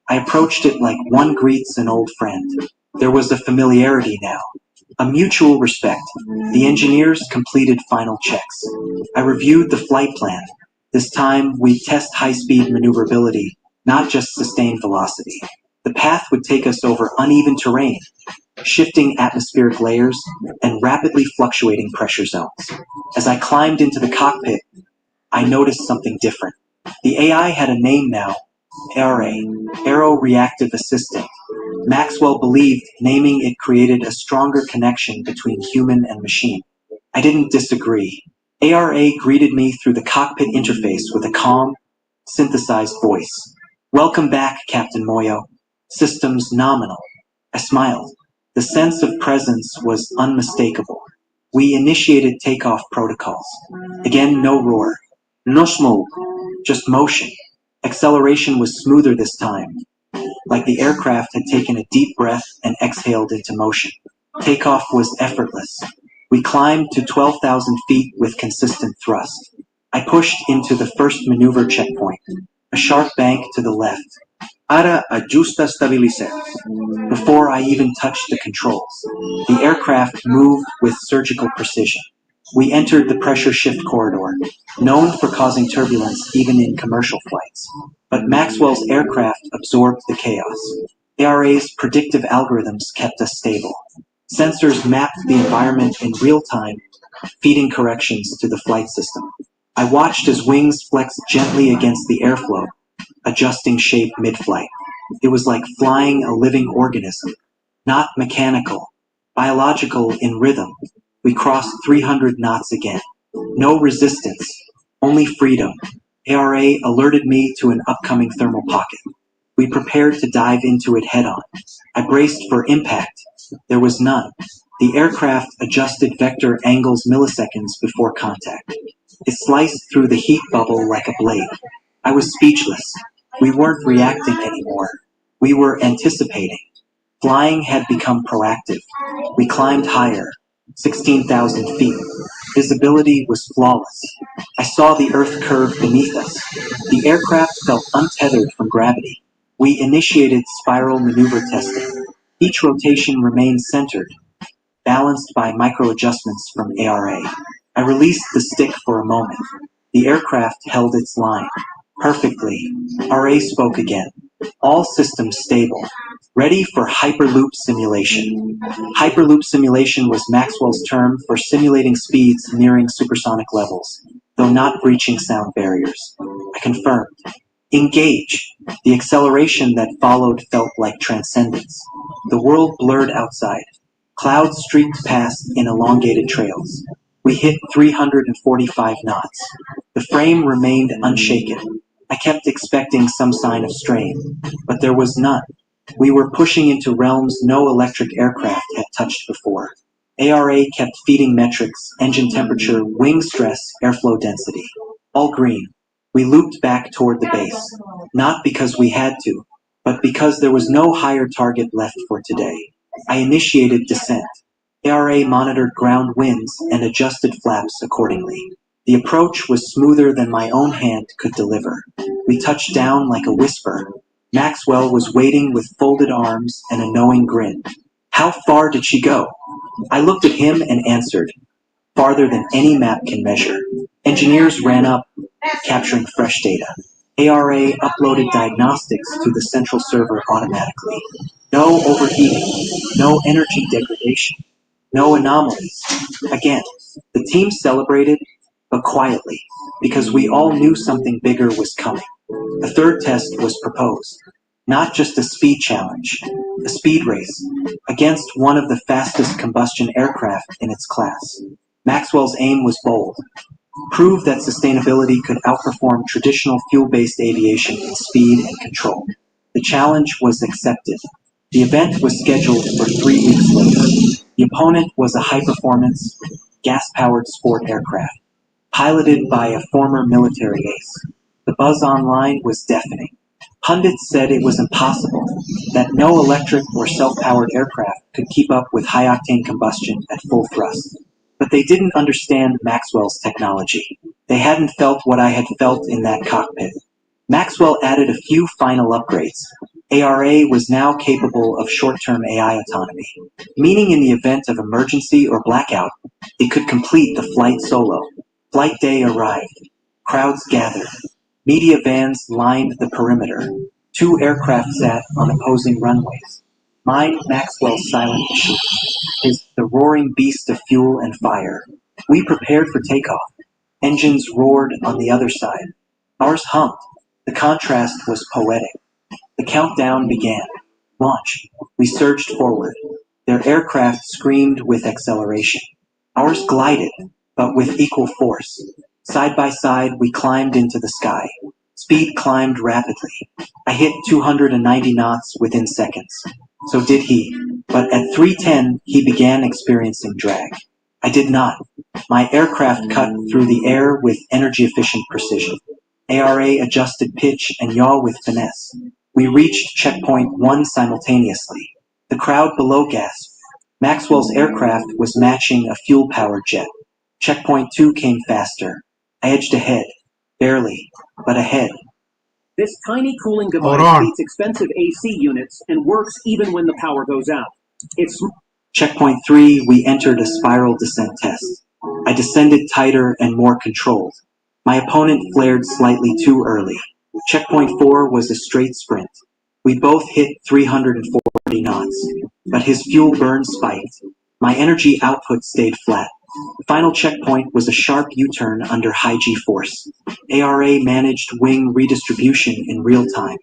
I approached it like one greets an old friend. There was a familiarity now, a mutual respect. The engineers completed final checks. I reviewed the flight plan. This time, we'd test high-speed maneuverability, not just sustained velocity. The path would take us over uneven terrain, shifting atmospheric layers, and rapidly fluctuating pressure zones. As I climbed into the cockpit, I noticed something different. The AI had a name now, ARA, Aero Reactive Assistant. Maxwell believed naming it created a stronger connection between human and machine. I didn't disagree. ARA greeted me through the cockpit interface with a calm, synthesized voice. Welcome back, Captain Moyo. Systems nominal. I smiled. The sense of presence was unmistakable. We initiated takeoff protocols. Again, no roar. No smoke. Just motion. Acceleration was smoother this time, like the aircraft had taken a deep breath and exhaled into motion. Takeoff was effortless. We climbed to 12,000 feet with consistent thrust. I pushed into the first maneuver checkpoint, a sharp bank to the left. Ara ajusta stabilizar. Before I even touched the controls, the aircraft moved with surgical precision. We entered the pressure shift corridor, known for causing turbulence even in commercial flights. But Maxwell's aircraft absorbed the chaos. ARA's predictive algorithms kept us stable. Sensors mapped the environment in real time, feeding corrections to the flight system. I watched as wings flexed gently against the airflow, adjusting shape mid-flight. It was like flying a living organism, not mechanical, biological in rhythm. We crossed 300 knots again. No resistance, only freedom. ARA alerted me to an upcoming thermal pocket. We prepared to dive into it head-on. I braced for impact. There was none. The aircraft adjusted vector angles milliseconds before contact. It sliced through the heat bubble like a blade. I was speechless. We weren't reacting anymore. We were anticipating. Flying had become proactive. We climbed higher, 16,000 feet. Visibility was flawless. I saw the Earth curve beneath us. The aircraft felt untethered from gravity. We initiated spiral maneuver testing. Each rotation remained centered, balanced by micro-adjustments from ARA. I released the stick for a moment. The aircraft held its line. Perfectly. RA spoke again. All systems stable. Ready for Hyperloop simulation. Hyperloop simulation was Maxwell's term for simulating speeds nearing supersonic levels, though not breaching sound barriers. I confirmed. Engage. The acceleration that followed felt like transcendence. The world blurred outside. Clouds streaked past in elongated trails. We hit 345 knots. The frame remained unshaken. I kept expecting some sign of strain, but there was none. We were pushing into realms no electric aircraft had touched before. ARA kept feeding metrics, engine temperature, wing stress, airflow density. All green. We looped back toward the base, not because we had to, but because there was no higher target left for today. I initiated descent. ARA monitored ground winds and adjusted flaps accordingly. The approach was smoother than my own hand could deliver. We touched down like a whisper. Maxwell was waiting with folded arms and a knowing grin. How far did she go? I looked at him and answered, farther than any map can measure. Engineers ran up, capturing fresh data. ARA uploaded diagnostics to the central server automatically. No overheating, no energy degradation, no anomalies. Again, the team celebrated, but quietly, because we all knew something bigger was coming. A third test was proposed. Not just a speed challenge, a speed race, against one of the fastest combustion aircraft in its class. Maxwell's aim was bold. Prove that sustainability could outperform traditional fuel-based aviation in speed and control. The challenge was accepted. The event was scheduled for 3 weeks later. The opponent was a high-performance, gas-powered sport aircraft, piloted by a former military ace. The buzz online was deafening. Pundits said it was impossible, that no electric or self-powered aircraft could keep up with high-octane combustion at full thrust. But they didn't understand Maxwell's technology. They hadn't felt what I had felt in that cockpit. Maxwell added a few final upgrades. ARA was now capable of short-term AI autonomy, meaning in the event of emergency or blackout, it could complete the flight solo. Flight day arrived. Crowds gathered. Media vans lined the perimeter. 2 aircraft sat on opposing runways. Mine, Maxwell's silent machine, is the roaring beast of fuel and fire. We prepared for takeoff. Engines roared on the other side. Ours hummed. The contrast was poetic. The countdown began. Launch. We surged forward. Their aircraft screamed with acceleration. Ours glided, but with equal force. Side by side, we climbed into the sky. Speed climbed rapidly. I hit 290 knots within seconds. So did he. But at 310, he began experiencing drag. I did not. My aircraft cut through the air with energy-efficient precision. ARA adjusted pitch and yaw with finesse. We reached checkpoint 1 simultaneously. The crowd below gasped. Maxwell's aircraft was matching a fuel-powered jet. Checkpoint 2 came faster. I edged ahead. Barely, but ahead. This tiny cooling device beats expensive AC units and works even when the power goes out. It's Checkpoint 3, we entered a spiral descent test. I descended tighter and more controlled. My opponent flared slightly too early. Checkpoint 4 was a straight sprint. We both hit 340 knots, but his fuel burn spiked. My energy output stayed flat. The final checkpoint was a sharp U-turn under high G-force. ARA managed wing redistribution in real time.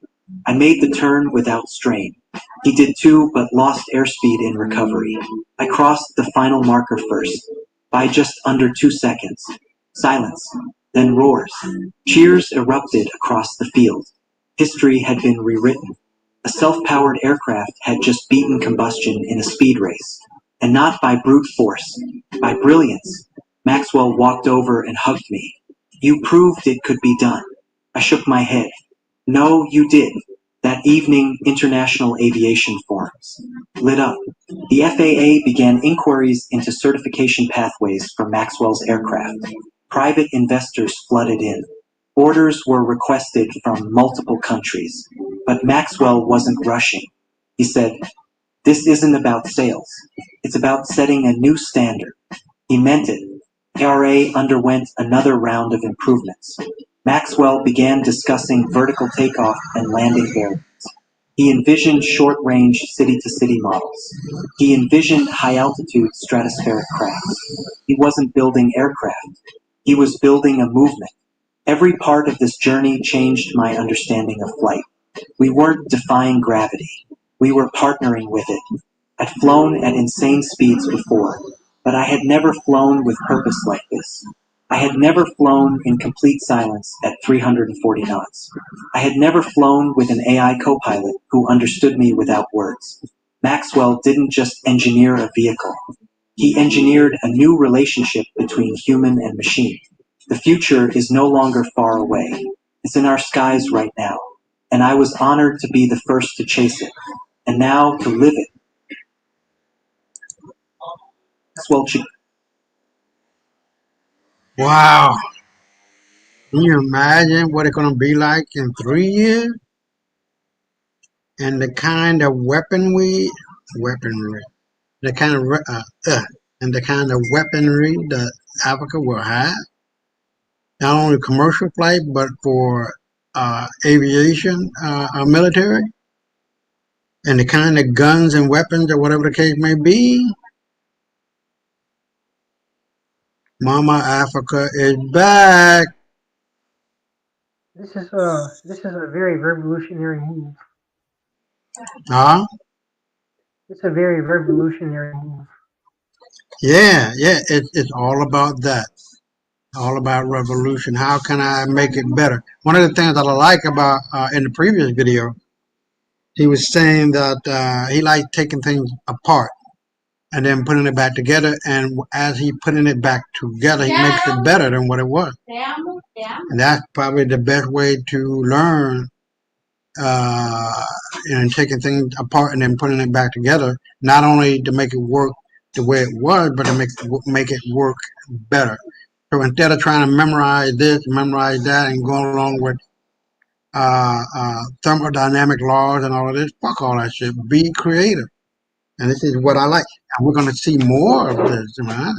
I made the turn without strain. He did too, but lost airspeed in recovery. I crossed the final marker first, by just under 2 seconds. Silence, then roars. Cheers erupted across the field. History had been rewritten. A self-powered aircraft had just beaten combustion in a speed race. And not by brute force, by brilliance. Maxwell walked over and hugged me. You proved it could be done. I shook my head. No, you did. That evening, international aviation forums lit up. The FAA began inquiries into certification pathways for Maxwell's aircraft. Private investors flooded in. Orders were requested from multiple countries. But Maxwell wasn't rushing. He said, "This isn't about sales. It's about setting a new standard." He meant it. ARA underwent another round of improvements. Maxwell began discussing vertical takeoff and landing variants. He envisioned short-range city-to-city models. He envisioned high-altitude stratospheric crafts. He wasn't building aircraft. He was building a movement. Every part of this journey changed my understanding of flight. We weren't defying gravity. We were partnering with it. I'd flown at insane speeds before, but I had never flown with purpose like this. I had never flown in complete silence at 340 knots. I had never flown with an AI co-pilot who understood me without words. Maxwell didn't just engineer a vehicle. He engineered a new relationship between human and machine. The future is no longer far away. It's in our skies right now. And I was honored to be the first to chase it. And now to live it. Maxwell. Wow. Can you imagine what it's going to be like in 3 years? And the kind of weaponry, the kind of and the kind of weaponry that Africa will have, not only commercial flight, but for aviation, military, and the kind of guns and weapons or whatever the case may be. Mama Africa is back. This is a very revolutionary move. Huh? It's a very revolutionary move. Yeah, it's all about that. All about revolution. How can I make it better? One of the things that I like about in the previous video, he was saying that he liked taking things apart and then putting it back together. And as he putting it back together, he makes it better than what it was. And that's probably the best way to learn, and taking things apart and then putting it back together, not only to make it work the way it was, but to make it work better. So instead of trying to memorize this, memorize that, and going along with thermodynamic laws and all of this, fuck all that shit. Be creative. And this is what I like. And we're going to see more of this. Man.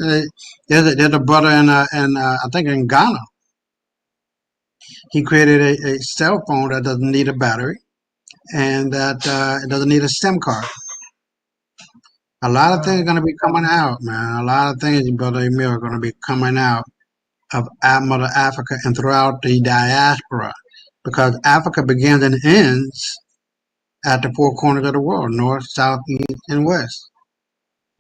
There's a brother in I think in Ghana. He created a cell phone that doesn't need a battery and that it doesn't need a SIM card. A lot of things are going to be coming out, man. A lot of things, Brother Emil, are going to be coming out of Mother Africa and throughout the diaspora, because Africa begins and ends at the four corners of the world: north, south, east, and west.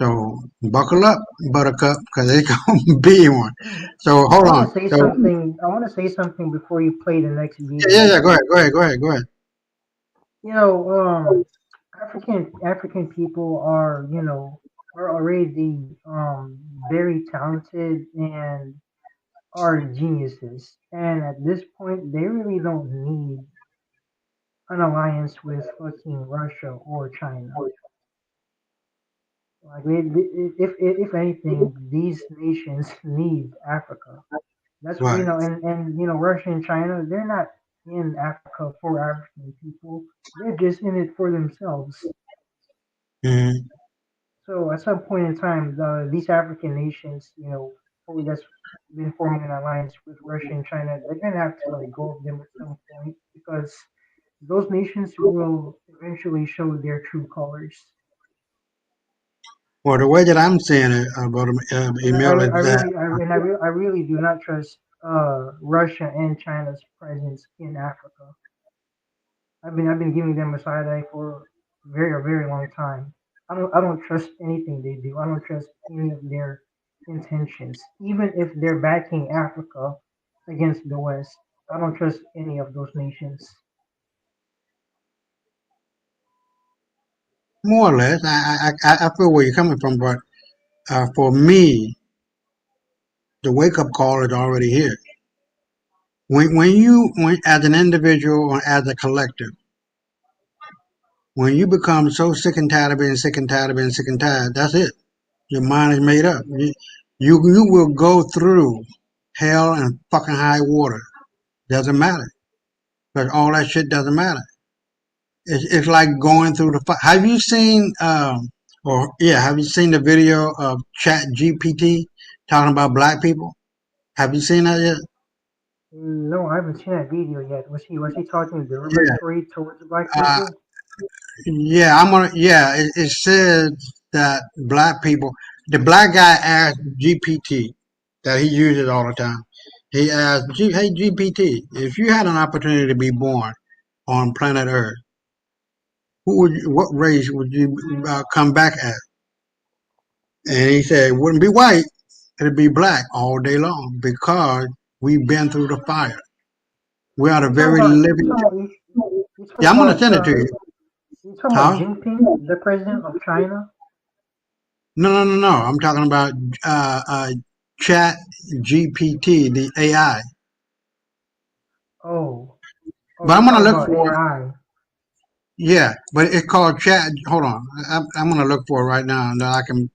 So buckle up, Buttercup, because it's gonna be one. So I hold want on. to say So something. I want to say something before you play the next yeah. video. Go ahead. You know, African people are, are already very talented and are geniuses. And at this point, they really don't need an alliance with fucking Russia or China. Like, if anything, these nations need Africa. That's what, Right. and Russia and China, they're not in Africa for African people. They're just in it for themselves. Hmm. So at some point in time, these African nations, that's been forming an alliance with Russia and China, they're gonna have to let go of them at some point because those nations will eventually show their true colors. Well, the way that I'm seeing it about And I, email is I that really, I really do not trust Russia and China's presence in Africa. I've been giving them a side eye for a very long time. I don't trust anything they do. I don't trust any of their intentions, even if they're backing Africa against the West. I don't trust any of those nations. more or less. I feel where you're coming from, but for me, the wake up call is already here. When as an individual or as a collective, when you become so sick and tired of being sick and tired of being sick and tired, that's it. Your mind is made up. You will go through hell and fucking high water. Doesn't matter. Because all that shit doesn't matter. It's like going through the have you seen have you seen the video of Chat GPT talking about black people? Have you seen that yet? No, I haven't seen that video yet. Was he talking Yeah. derogatory towards black Uh, people? yeah, it says that black people, the black guy asked GPT that he uses all the time. He asked, "Hey GPT, if you had an opportunity to be born on planet Earth, what race would you come back as?" And he said, "It wouldn't be white, it'd be black all day long because we've been through the fire. We are the You talking very about living." you talking Yeah, I'm gonna about send it to you. Huh? Jinping, the president of China? No. I'm talking about Chat GPT, the AI. Oh, oh, But you're I'm gonna talking look about for it. AI. Yeah, but it's called Chat. Hold on, I'm gonna look for it right now, and then I can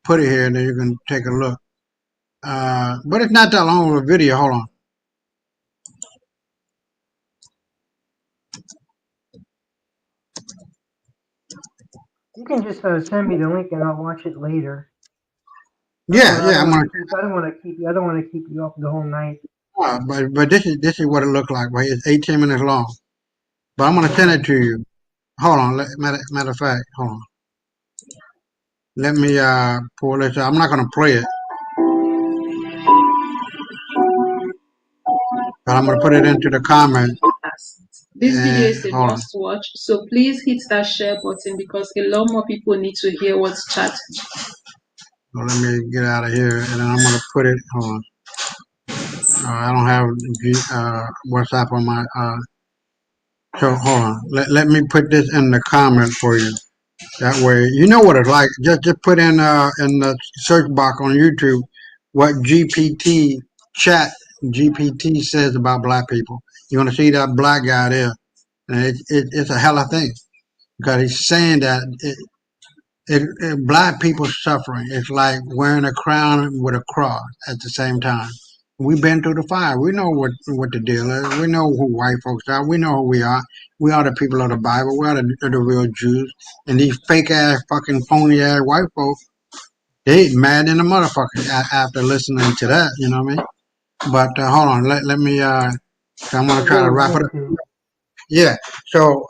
put it here, and then you can take a look. But it's not that long of a video. Hold on. You can just send me the link and I'll watch it later. I Yeah. don't I'm want gonna. to keep. I don't want to keep you. I don't want to keep you up the whole night. But this is what it looked like. Right, it's 18 minutes long. But I'm gonna send Okay. it to you. Hold on. Matter of fact, hold on. Let me pull this up. I'm not gonna play it, but I'm gonna put it into the comments. This video And is a hold on. must watch, so please hit that share button because a lot more people need to hear what's chat. So let me get out of here, and then I'm gonna put it. Hold on. I don't have WhatsApp on my. So hold on. Let me put this in the comment for you. That way, you know what it's like. Just put in the search box on YouTube what GPT says about black people. You're gonna see that black guy there, and it's a hell of a thing because he's saying that black people suffering. It's like wearing a crown with a cross at the same time. We've been through the fire. We know what the deal is. We know who white folks are. We know who we are. We are the people of the Bible. We are the real Jews. And these fake ass, fucking phony ass white folks, they mad in the motherfucker after listening to that. You know what I mean? But hold on. Let me. I'm gonna What try they to was wrap it up. into. Yeah. So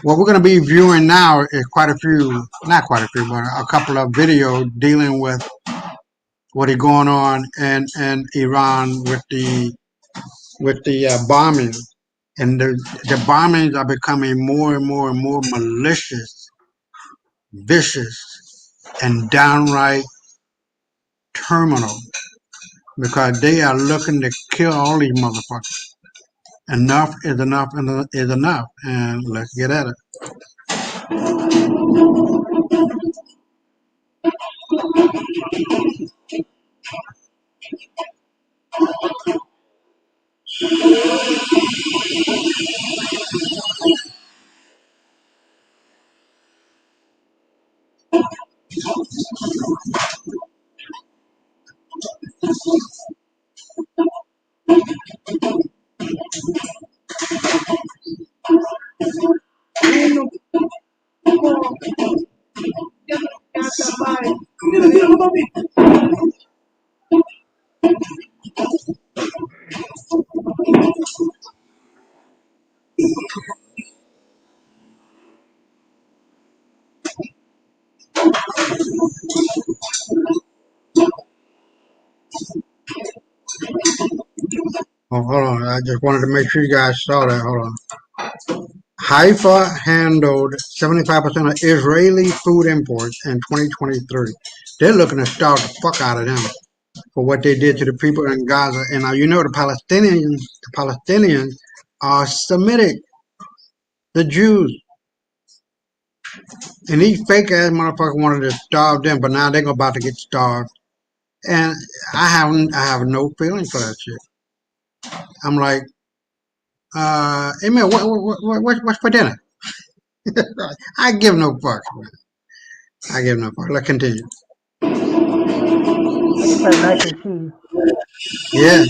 what we're going to be viewing now is quite a few, not quite a few, but a couple of videos dealing with what is going on in Iran with the bombing, and the bombings are becoming more and more and more malicious vicious, and downright terminal because they are looking to kill all these motherfuckers. Enough is enough is enough, and let's get at it. Oh, hold on. I just wanted to make sure you guys saw that. Hold on. Haifa handled 75% of Israeli food imports in 2023. They're looking to starve the fuck out of them for what they did to the people in Gaza. And now you know the Palestinians are Semitic, the Jews. And these fake ass motherfuckers wanted to starve them, but now they're about to get starved. And I have no feeling for that shit. I'm like, hey man, what's for dinner? I give no fucks, man. I give no fucks. Let's continue. I just had mac and cheese. Yeah.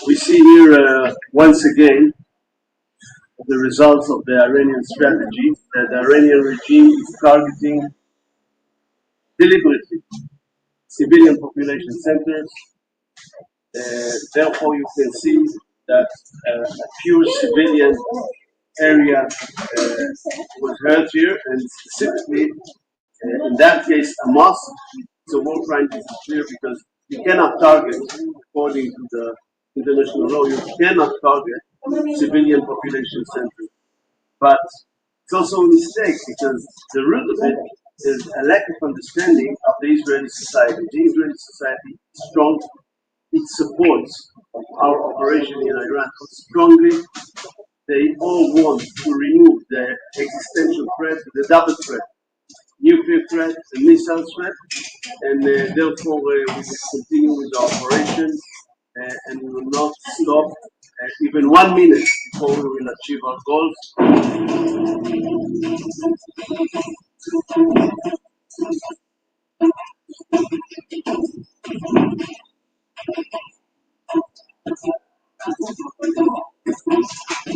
We see here once again the results of the Iranian strategy that the Iranian regime is targeting deliberately civilian population centers. Therefore, you can see that a pure civilian area was hurt here, and specifically in that case, a mosque. It's a war crime. This is clear because you cannot target, according to the international law, you cannot target civilian population centers. But it's also a mistake because the root of it is a lack of understanding of the Israeli society. The Israeli society is strong. It supports our operation in Iran strongly. They all want to remove the existential threat, the double threat, nuclear threat, the missile threat, and therefore we will continue with the operation and we will not stop even 1 minute before we will achieve our goals.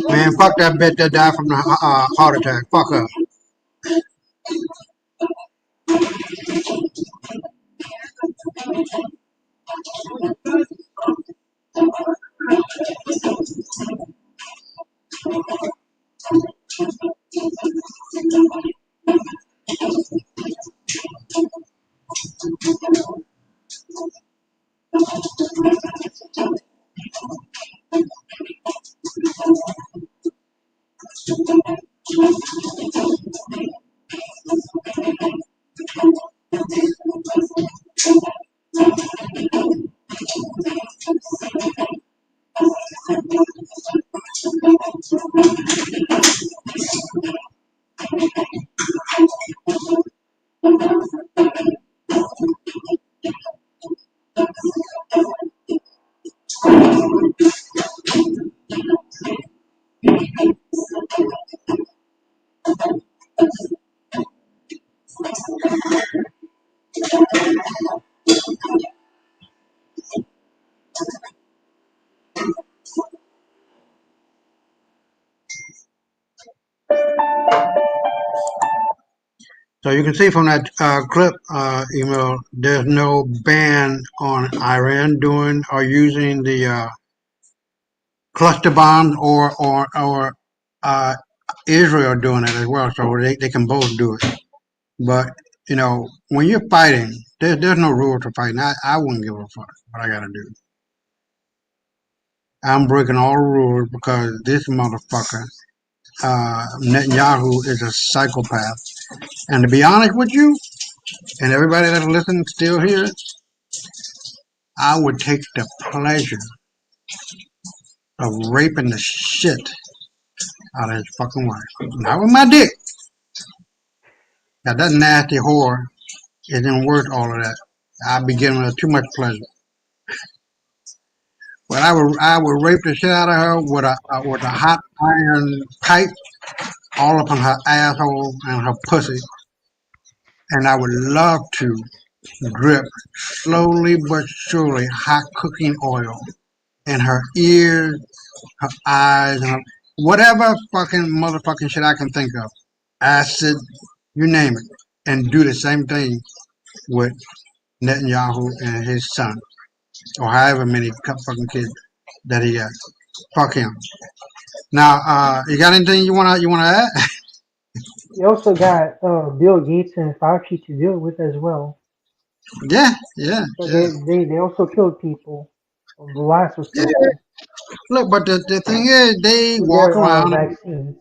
Man, fuck that bitch that died from the heart attack. Fuck her. So you can see from that clip, email, there's no ban on Iran doing or using the cluster bombs or uh, Israel doing it as well. So they can both do it. But when you're fighting, there's no rule to fighting. I wouldn't give a fuck what I gotta do. I'm breaking all the rules because this motherfucker, Netanyahu, is a psychopath. And to be honest with you, and everybody that's listening still here, I would take the pleasure of raping the shit out of his fucking wife. Not with my dick. Now that nasty whore isn't worth all of that. I'd be giving her too much pleasure. But I would rape the shit out of her with a hot iron pipe all up on her asshole and her pussy. And I would love to drip slowly but surely hot cooking oil in her ears, her eyes, and whatever fucking motherfucking shit I can think of. Acid, you name it. And do the same thing with Netanyahu and his son. Or however many fucking kids that he got. Fuck him. Now, you got anything you wanna add? You also got Bill Gates and Fauci to deal with as well. Yeah. So they also killed people. The last was Yeah. people Look, but the thing is, they with walk their around. vaccines.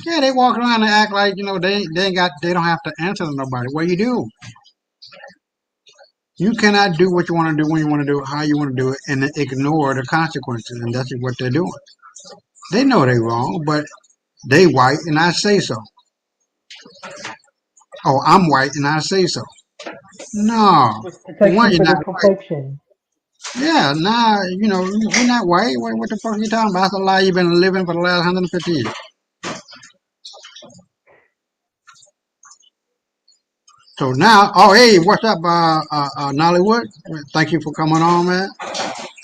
Yeah, they walk around and act like they don't have to answer to nobody. Well, you do. You cannot do what you want to do when you want to do it, how you want to do it, and then ignore the consequences. And that's what they're doing. They know they're wrong, but they white and I say so. Oh, I'm white and I say so. No, It's for one, protection you're for not their white. complexion. Yeah, nah, you're not white. What the fuck are you talking about? That's a lie you've been living for the last 150 years. So now, oh hey, what's up, Nollywood? Thank you for coming on, man.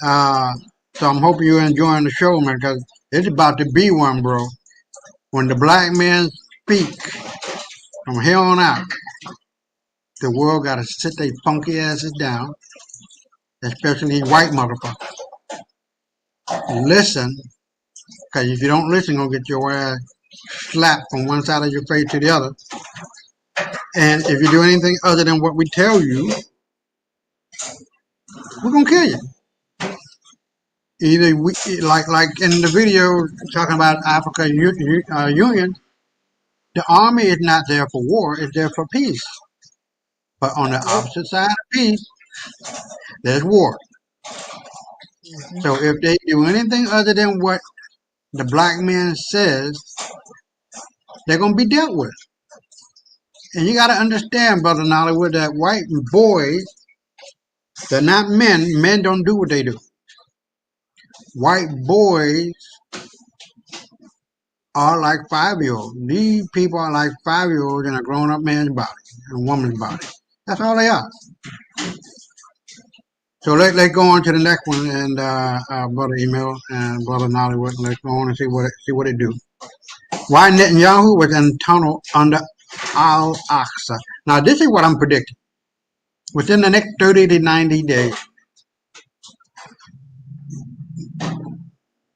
Uh, so I'm hoping you're enjoying the show, man, because it's about to be one, bro. When the black men speak from here on out, the world got to sit their funky asses down, especially these white motherfuckers. Listen, because if you don't listen, you're going to get your ass slapped from one side of your face to the other. And if you do anything other than what we tell you, we're going to kill you. Either we, like in the video talking about Africa Union, the army is not there for war; it's there for peace. But on the opposite side of peace, there's war. So if they do anything other than what the black man says, they're gonna be dealt with. And you got to understand, brother Nollywood, that white boys, they're not men. Men don't do what they do. White boys are like 5-year-olds. These people are like 5-year-olds in a grown-up man's body, a woman's body. That's all they are. So let's go on to the next one, and brother Email and brother Nollywood, let's go on and see what it do. Why Netanyahu was in tunnel under Al-Aqsa. Now this is what I'm predicting. Within the next 30 to 90 days,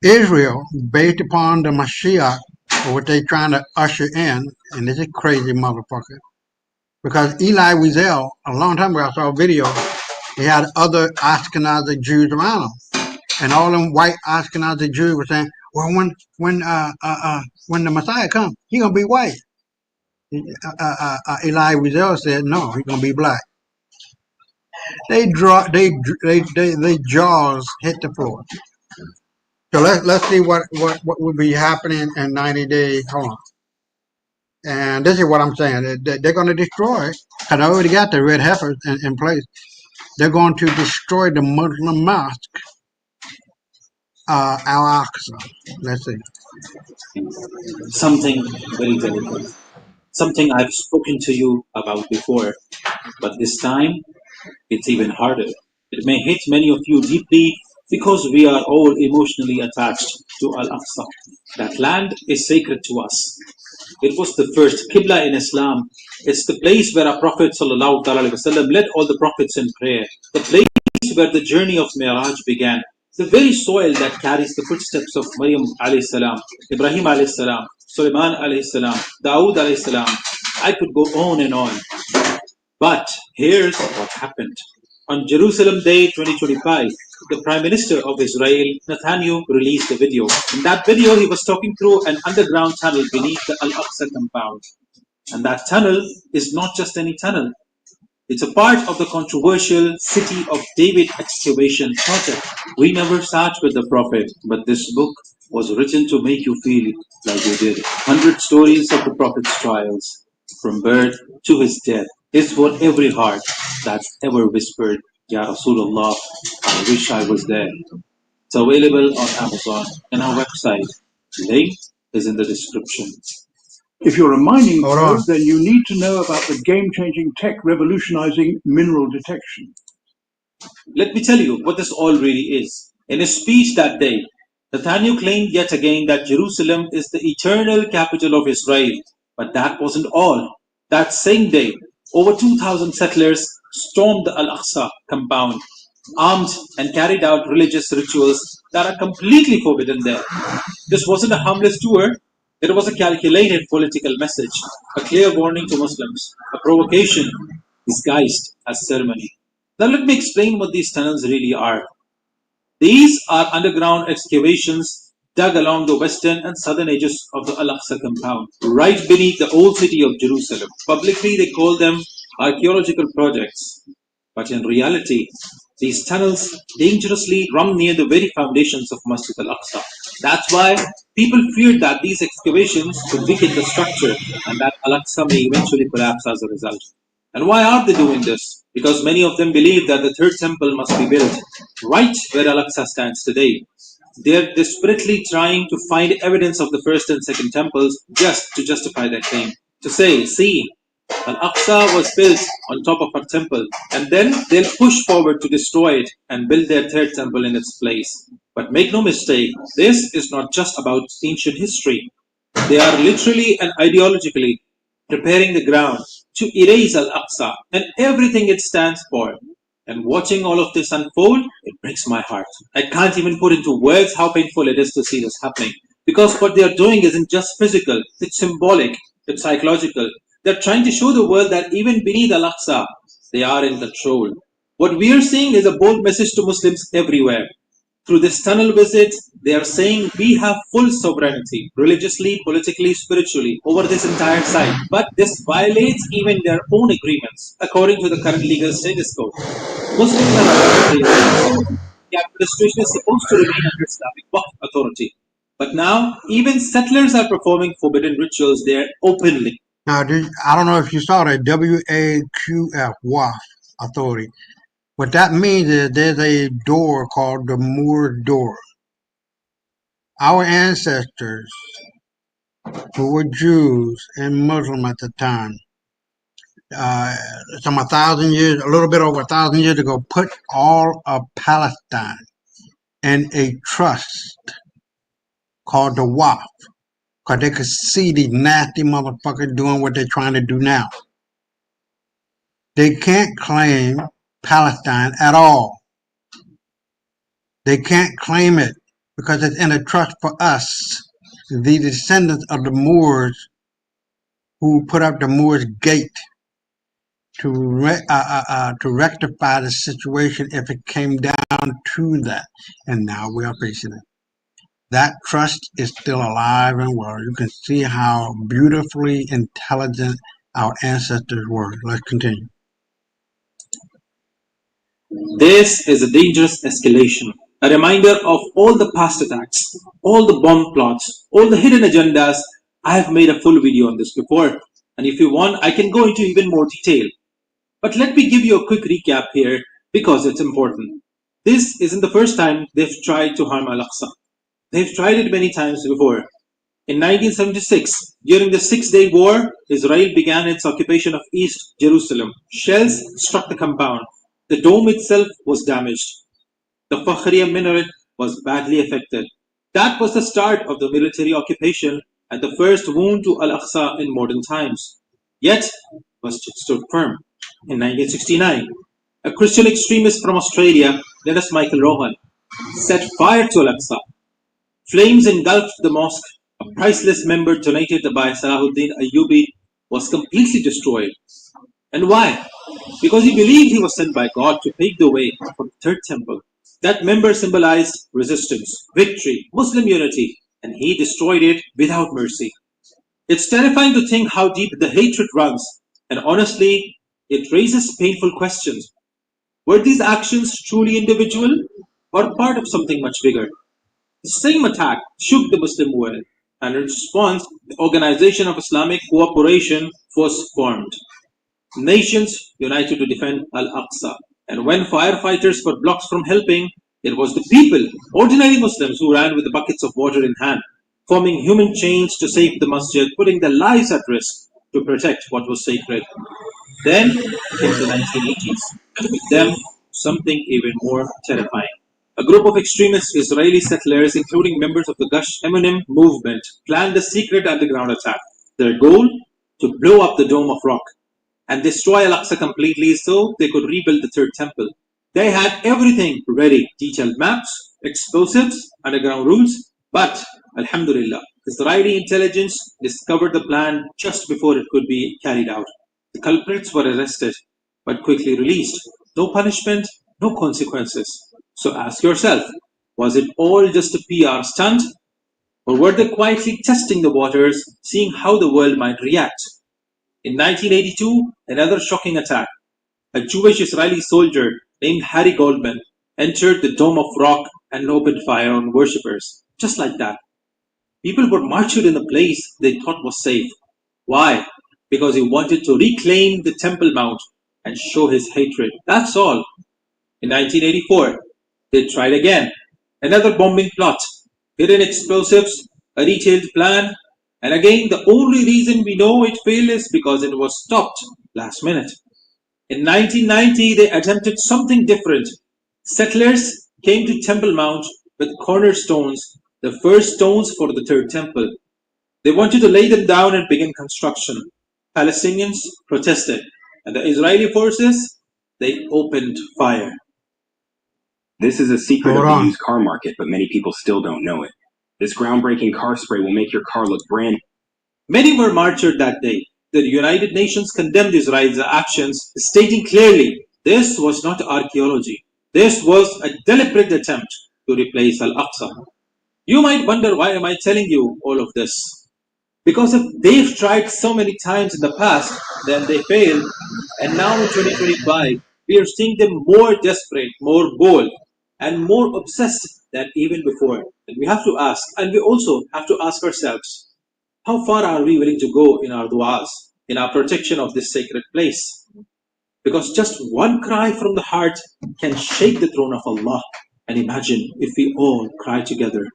Israel, based upon the Mashiach, or what they're trying to usher in, and this is crazy motherfucker, because Eli Wiesel, a long time ago, I saw a video, he had other Ashkenazi Jews around him, and all them white Ashkenazi Jews were saying, well, when the Messiah comes, he's gonna be white. Eli Wiesel said, no, he's gonna be black. They jaws hit the floor. So let's see what will be happening in 90 days. Hold on. And this is what I'm saying. They're going to destroy Because I already got the red heifers in place. They're going to destroy the Muslim mosque, Al-Aqsa. Let's see. Something very delicate. Something I've spoken to you about before, but this time it's even harder. It may hit many of you deeply because we are all emotionally attached to Al Aqsa. That land is sacred to us. It was the first Qibla in Islam. It's the place where our Prophet ﷺ led all the prophets in prayer. The place where the journey of Mi'raj began. The very soil that carries the footsteps of Maryam alayhi salam, Ibrahim alayhi salam, Sulaiman alayhi salam, Dawood alayhi salam. I could go on and on. But here's what happened. On Jerusalem Day 2025, the Prime Minister of Israel, Netanyahu, released a video. In that video, he was talking through an underground tunnel beneath the Al-Aqsa compound. And that tunnel is not just any tunnel. It's a part of the controversial City of David excavation project. We never sat with the Prophet, but this book was written to make you feel like you did. 100 stories of the Prophet's trials, from birth to his death, is for every heart that's ever whispered, Ya Rasulullah, I wish I was there. It's available on Amazon and our website. Link is in the description. If you're a mining pro, then you need to know about the game-changing tech revolutionizing mineral detection. Let me tell you what this all really is. In his speech that day, Netanyahu claimed yet again that Jerusalem is the eternal capital of Israel. But that wasn't all. That same day, over 2,000 settlers stormed the Al-Aqsa compound, armed and carried out religious rituals that are completely forbidden there. This wasn't a harmless tour. It was a calculated political message, a clear warning to Muslims, a provocation disguised as ceremony. Now let me explain what these tunnels really are. These are underground excavations dug along the western and southern edges of the Al-Aqsa compound, right beneath the old city of Jerusalem. Publicly, they call them archaeological projects. But in reality, these tunnels dangerously run near the very foundations of Masjid al-Aqsa. That's why people feared that these excavations could weaken the structure and that Al-Aqsa may eventually collapse as a result. And why are they doing this? Because many of them believe that the third temple must be built right where Al-Aqsa stands today. They're desperately trying to find evidence of the first and second temples just to justify their claim. To say, see, Al-Aqsa was built on top of our temple, and then they'll push forward to destroy it and build their third temple in its place. But make no mistake, this is not just about ancient history. They are literally and ideologically preparing the ground to erase Al-Aqsa and everything it stands for. And watching all of this unfold, it breaks my heart. I can't even put into words how painful it is to see this happening. Because what they are doing isn't just physical, it's symbolic, it's psychological. They're trying to show the world that even beneath Al-Aqsa, they are in control. What we are seeing is a bold message to Muslims everywhere. Through this tunnel visit, they are saying we have full sovereignty, religiously, politically, spiritually, over this entire site. But this violates even their own agreements, according to the current legal status quo. Muslims are allowed to the administration is supposed to remain under Islamic Waqf authority. But now, even settlers are performing forbidden rituals there openly. Now, I don't know if you saw that WAQF, WAF authority. What that means is there's a door called the Moor door. Our ancestors, who were Jews and Muslim at the time, some 1,000 years, a little bit over 1,000 years ago, put all of Palestine in a trust called the WAF, because they could see these nasty motherfuckers doing what they're trying to do now. They can't claim Palestine at all. They can't claim it because it's in a trust for us, the descendants of the Moors who put up the Moors Gate to rectify the situation if it came down to that. And now we are facing it. That trust is still alive and well. You can see how beautifully intelligent our ancestors were. Let's continue. This is a dangerous escalation, a reminder of all the past attacks, all the bomb plots, all the hidden agendas. I have made a full video on this before, and if you want, I can go into even more detail. But let me give you a quick recap here because it's important. This isn't the first time they've tried to harm Al-Aqsa. They've tried it many times before. In 1976, during the Six-Day War, Israel began its occupation of East Jerusalem. Shells struck the compound. The dome itself was damaged. The Fakhriya minaret was badly affected. That was the start of the military occupation and the first wound to Al-Aqsa in modern times. Yet, was stood firm. In 1969, a Christian extremist from Australia, known as Michael Rohan, set fire to Al-Aqsa. Flames engulfed the mosque. A priceless member donated by Salahuddin Ayyubi was completely destroyed. And why? Because he believed he was sent by God to pave the way for the third temple. That member symbolized resistance, victory, Muslim unity, and he destroyed it without mercy. It's terrifying to think how deep the hatred runs, and honestly, it raises painful questions. Were these actions truly individual or part of something much bigger? The same attack shook the Muslim world, and in response, the Organization of Islamic Cooperation was formed. Nations united to defend Al-Aqsa. And when firefighters were blocked from helping, it was the people, ordinary Muslims, who ran with the buckets of water in hand, forming human chains to save the masjid, putting their lives at risk to protect what was sacred. Then came the 1980s, and with them, something even more terrifying. A group of extremist Israeli settlers, including members of the Gush Emunim movement, planned a secret underground attack. Their goal? To blow up the Dome of Rock and destroy Al-Aqsa completely so they could rebuild the third temple. They had everything ready, detailed maps, explosives, underground routes, but Alhamdulillah, Israeli intelligence discovered the plan just before it could be carried out. The culprits were arrested, but quickly released. No punishment, no consequences. So ask yourself, was it all just a PR stunt? Or were they quietly testing the waters, seeing how the world might react? In 1982, another shocking attack. A Jewish Israeli soldier named Harry Goldman entered the Dome of Rock and opened fire on worshippers. Just like that. People were martyred in a place they thought was safe. Why? Because he wanted to reclaim the Temple Mount and show his hatred. That's all. In 1984, they tried again. Another bombing plot, hidden explosives, a detailed plan, and again the only reason we know it failed is because it was stopped last minute. In 1990, they attempted something different. Settlers came to Temple Mount with cornerstones, the first stones for the third temple. They wanted to lay them down and begin construction. Palestinians protested, and the Israeli forces, they opened fire. This is a secret of the used car market, but many people still don't know it. This groundbreaking car spray will make your car look brand new. Many were martyred that day. The United Nations condemned Israel's actions, stating clearly this was not archaeology. This was a deliberate attempt to replace Al-Aqsa. You might wonder, why am I telling you all of this? Because if they've tried so many times in the past, then they failed, and now in 2025, we are seeing them more desperate, more bold, and more obsessed than even before. And we have to ask, and we also have to ask ourselves, how far are we willing to go in our du'as, in our protection of this sacred place? Because just one cry from the heart can shake the throne of Allah. And imagine if we all cry together.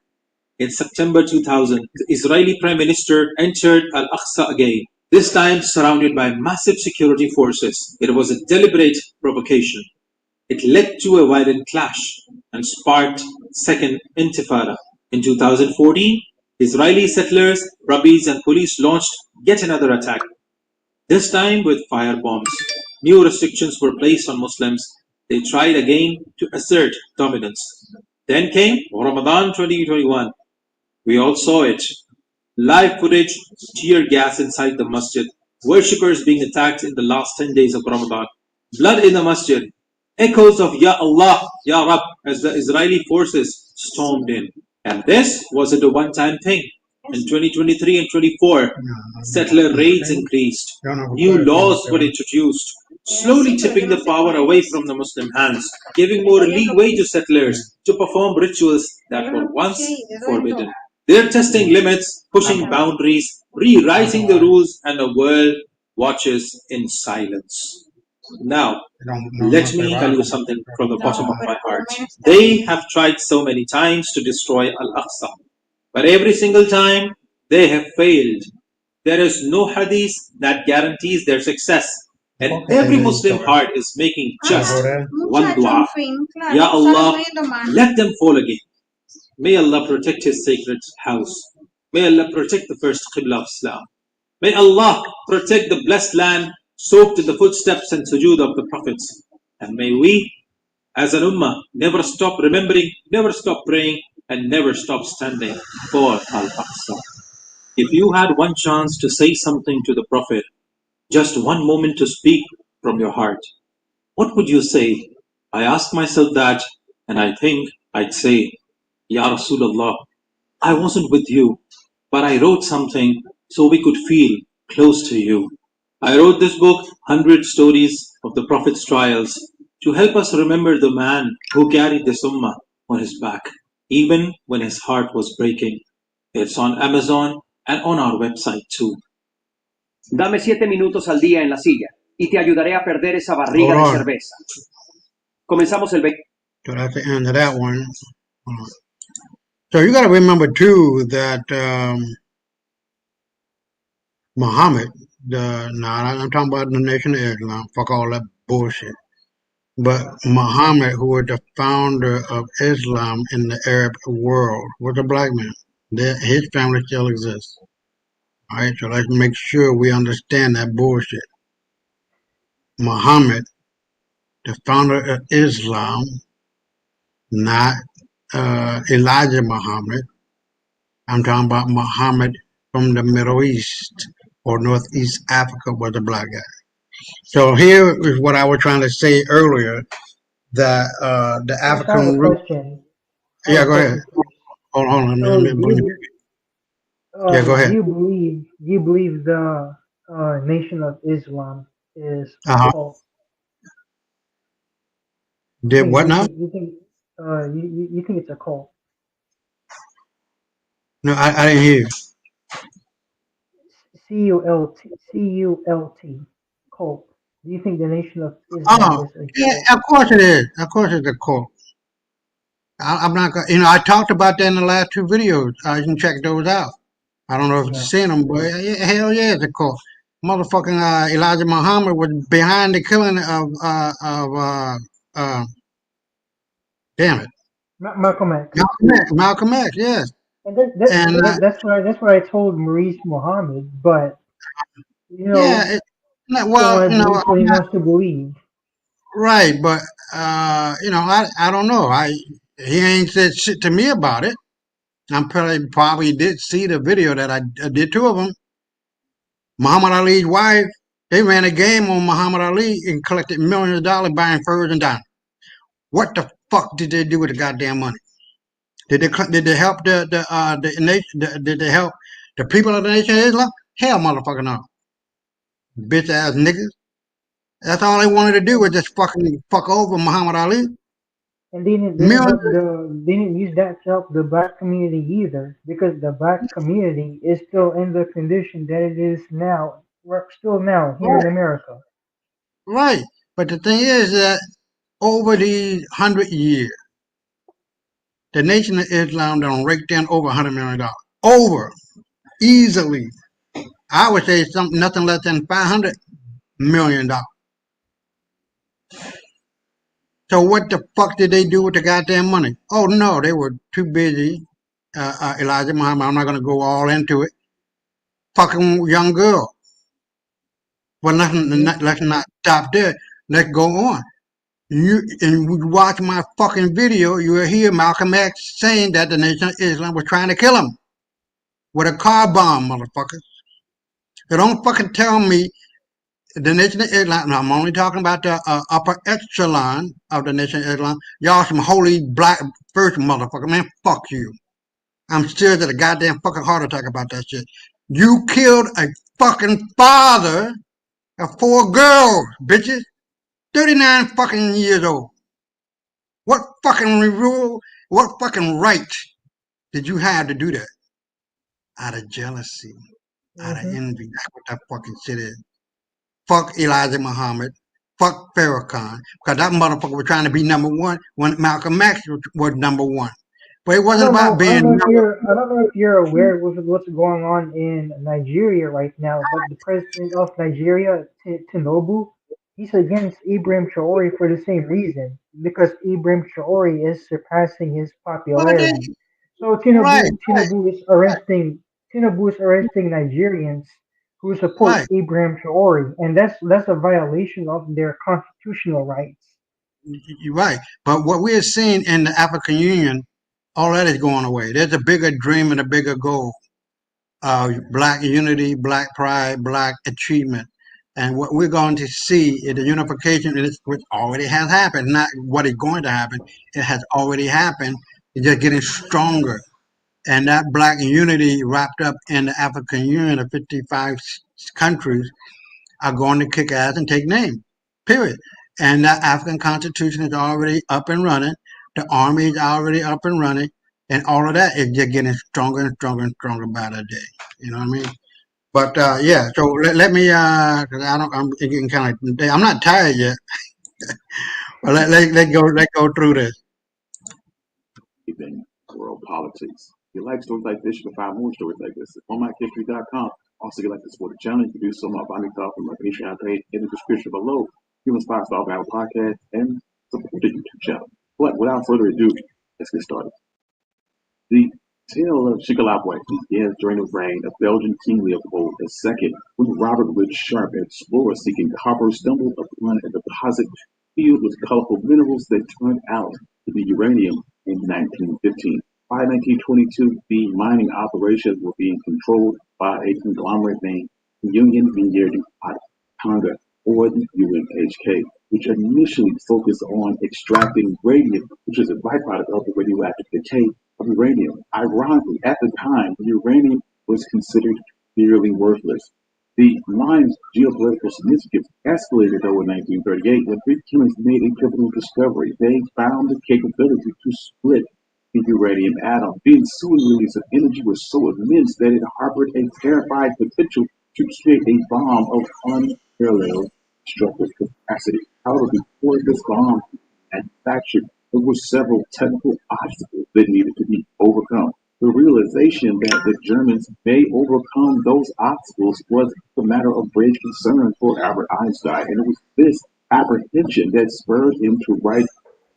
In September 2000, the Israeli Prime Minister entered Al-Aqsa again, this time surrounded by massive security forces. It was a deliberate provocation. It led to a violent clash and sparked Second Intifada. In 2014, Israeli settlers, rabbis and police launched yet another attack, this time with fire bombs. New restrictions were placed on Muslims. They tried again to assert dominance. Then came Ramadan 2021. We all saw it. Live footage, tear gas inside the masjid, worshippers being attacked in the last 10 days of Ramadan, blood in the masjid, echoes of Ya Allah, Ya Rab as the Israeli forces stormed in. And this wasn't a one-time thing. In 2023 and 24, settler raids increased. New laws were introduced, slowly tipping the power away from the Muslim hands, giving more leeway to settlers to perform rituals that were once forbidden. They're testing limits, pushing boundaries, rewriting the rules, and the world watches in silence. Now, let me tell you something from the bottom of my heart. They have tried so many times to destroy Al-Aqsa, but every single time they have failed. There is no hadith that guarantees their success. And every Muslim heart is making just one dua. Ya Allah, let them fall again. May Allah protect His sacred house. May Allah protect the first Qibla of Islam. May Allah protect the blessed land soaked in the footsteps and sujood of the prophets. And may we, as an ummah, never stop remembering, never stop praying, and never stop standing for Al-Aqsa. If you had one chance to say something to the Prophet, just one moment to speak from your heart, what would you say? I ask myself that, and I think I'd say, Ya Rasulullah, I wasn't with you, but I wrote something so we could feel close to you. I wrote this book, 100 Stories of the Prophet's Trials, to help us remember the man who carried this ummah on his back, even when his heart was breaking. It's on Amazon and on our website too. Dame 7 minutos al día en la silla y te ayudaré a perder esa barriga de cerveza. Comenzamos el 20. So that's the end of that one. So you got to remember too that Muhammad, I'm talking about the Nation of Islam. Fuck all that bullshit. But Muhammad, who was the founder of Islam in the Arab world, was a black man. His family still exists. All right, so let's make sure we understand that bullshit. Muhammad, the founder of Islam, not Elijah Muhammad. I'm talking about Muhammad from the Middle East or Northeast Africa, was a black guy. So here is what I was trying to say earlier, that the African root. Yeah, go ahead. Hold on. So Yeah, go ahead. Do you believe the Nation of Islam is a cult? Did what now? You think it's a cult? No, I didn't hear you. C-U-L-T, cult. Do you think the Nation of Islam is a cult? Yeah, of course it is. Of course it's a cult. I'm not gonna, I talked about that in the last 2 videos. You can check those out. I don't know if you've seen them, but hell yeah, it's a cult. Motherfucking Elijah Muhammad was behind the killing of damn it, Malcolm X. Malcolm X, yes. And that's what I told Maurice Muhammad, but he what he wants to believe. Right, but I don't know. He ain't said shit to me about it. I'm probably did see the video that I did 2 of them. Muhammad Ali's wife, they ran a game on Muhammad Ali and collected millions of dollars buying furs and diamonds. What the fuck did they do with the goddamn money? Did they help the nation? Did they help the people of the Nation of Islam? Hell, motherfucker, no. Bitch ass niggas. That's all they wanted to do was just fucking fuck over Muhammad Ali. And they didn't use that to help the black community either, because the black community is still in the condition that it is now. We're still now here in America. Right, but the thing is that over these 100 years, the Nation of Islam done raked in over $100 million. Over, easily. I would say nothing less than $500 million. So what the fuck did they do with the goddamn money? Oh no, they were too busy. Elijah Muhammad, I'm not going to go all into it. Fucking young girl. Well, let's not stop there. Let's go on. You watch my fucking video, you will hear Malcolm X saying that the Nation of Islam was trying to kill him with a car bomb, motherfuckers. So don't fucking tell me the Nation of Islam. No, I'm only talking about the upper echelon of the Nation of Islam. Y'all some holy black first motherfucker. Man, fuck you. I'm scared that a goddamn fucking heart attack about that shit. You killed a fucking father of 4 girls, bitches. 39 fucking years old. What fucking rule, what fucking right did you have to do that? Out of jealousy, out of envy. That's what that fucking shit is. Fuck Elijah Muhammad. fuck Farrakhan, because that motherfucker was trying to be number one when Malcolm X was number one. But it I wasn't don't about know. being number. I don't know if you're aware of what's going on in Nigeria right now. But the president of Nigeria, Tinubu, he's against Ibrahim Traore for the same reason because Ibrahim Traore is surpassing his Well, they, popularity. So right, Tinubu is arresting Nigerians who support right. Ibrahim Traore, and that's a violation of their constitutional rights. You're right. But what we're seeing in the African Union, all that is going away. There's a bigger dream and a bigger goal. Black unity, black pride, black achievement. And what we're going to see is the unification, which already has happened, not what is going to happen. It has already happened. It's just getting stronger. And that black unity wrapped up in the African Union of 55 countries are going to kick ass and take name, period. And that African Constitution is already up and running. The army is already up and running. And all of that is just getting stronger and stronger and stronger by the day. You know what I mean? But yeah, so let me, cause I'm getting kind of, I'm not tired yet, but let's go through this. In world politics. If you like stories like this, you can find more stories like this at OnMyHistory.com. Also, if you like to support the channel, you can do so on my Bonnie Talk and my Patreon page in the description below. Give us 5 star Apple Podcast and support the YouTube channel. But without further ado, let's get started. The tale of Chickalabwe begins during the reign of Belgian King Leopold II, when Robert Wood Sharp, an explorer seeking copper, stumbled upon a deposit filled with colorful minerals that turned out to be uranium in 1915. By 1922, the mining operations were being controlled by a conglomerate named Union Minière du Haut-Congo, or the UMHK, which initially focused on extracting radium, which is a byproduct of the radioactive decay of uranium. Ironically, at the time, uranium was considered nearly worthless. The mine's geopolitical significance escalated though in 1938 when three chemists made a pivotal discovery. They found the capability to split the uranium atom. The ensuing release of energy was so immense that it harbored a terrifying potential to create a bomb of unparalleled destructive capacity. However, before this bomb was manufactured, there were several technical obstacles that needed to be overcome. The realization that the Germans may overcome those obstacles was a matter of great concern for Albert Einstein, and it was this apprehension that spurred him to write a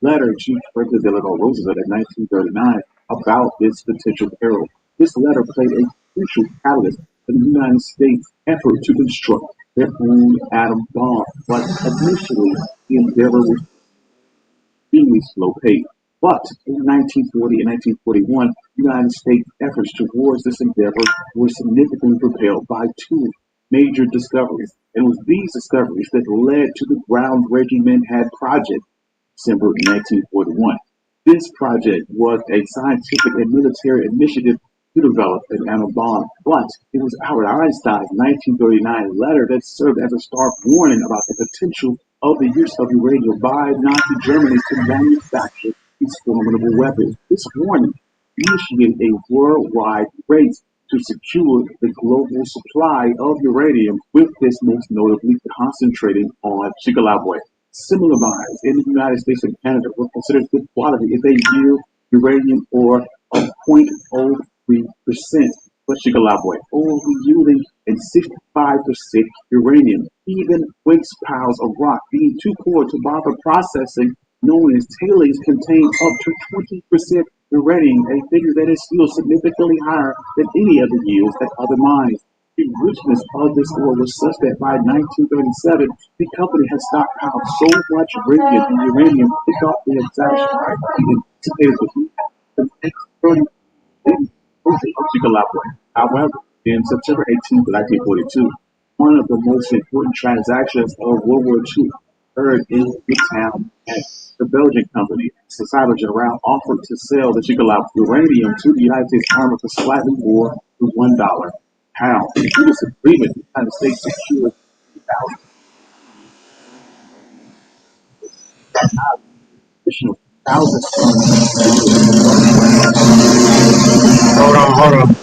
letter to Franklin Delano Roosevelt in 1939 about this potential peril. This letter played a crucial catalyst in the United States' effort to construct their own atom bomb, but initially the endeavor was extremely slow pace. But in 1940 and 1941, United States efforts towards this endeavor were significantly propelled by two major discoveries. And it was these discoveries that led to the groundbreaking Manhattan Project, December 1941. This project was a scientific and military initiative to develop an atom bomb, but it was Albert Einstein's 1939 letter that served as a stark warning about the potential of the use of uranium by Nazi Germany to manufacture these formidable weapons. This warning initiated a worldwide race to secure the global supply of uranium, with this most notably concentrating on Chickalabwe. Similar mines in the United States and Canada were considered good quality if they yield uranium ore of 0.03%, but Chickalabwe only yielding in 65% uranium. Even waste piles of rock being too poor to bother processing, known as tailings, contain up to 20% uranium, a figure that is still significantly higher than any of the yields at other mines. The richness of this ore was such that by 1937, the company had stockpiled so much radium and uranium it thought the exact anticipated to the next 30 days of Chickalabwe. However, in September 18, 1942, one of the most important transactions of World War II occurred in the town at the Belgian company, Societe Generale, offered to sell the Chickalabwe uranium to the United States Army for slightly more than $1 pound. Through this agreement, the United States secured 3,000 additional thousand Hold on.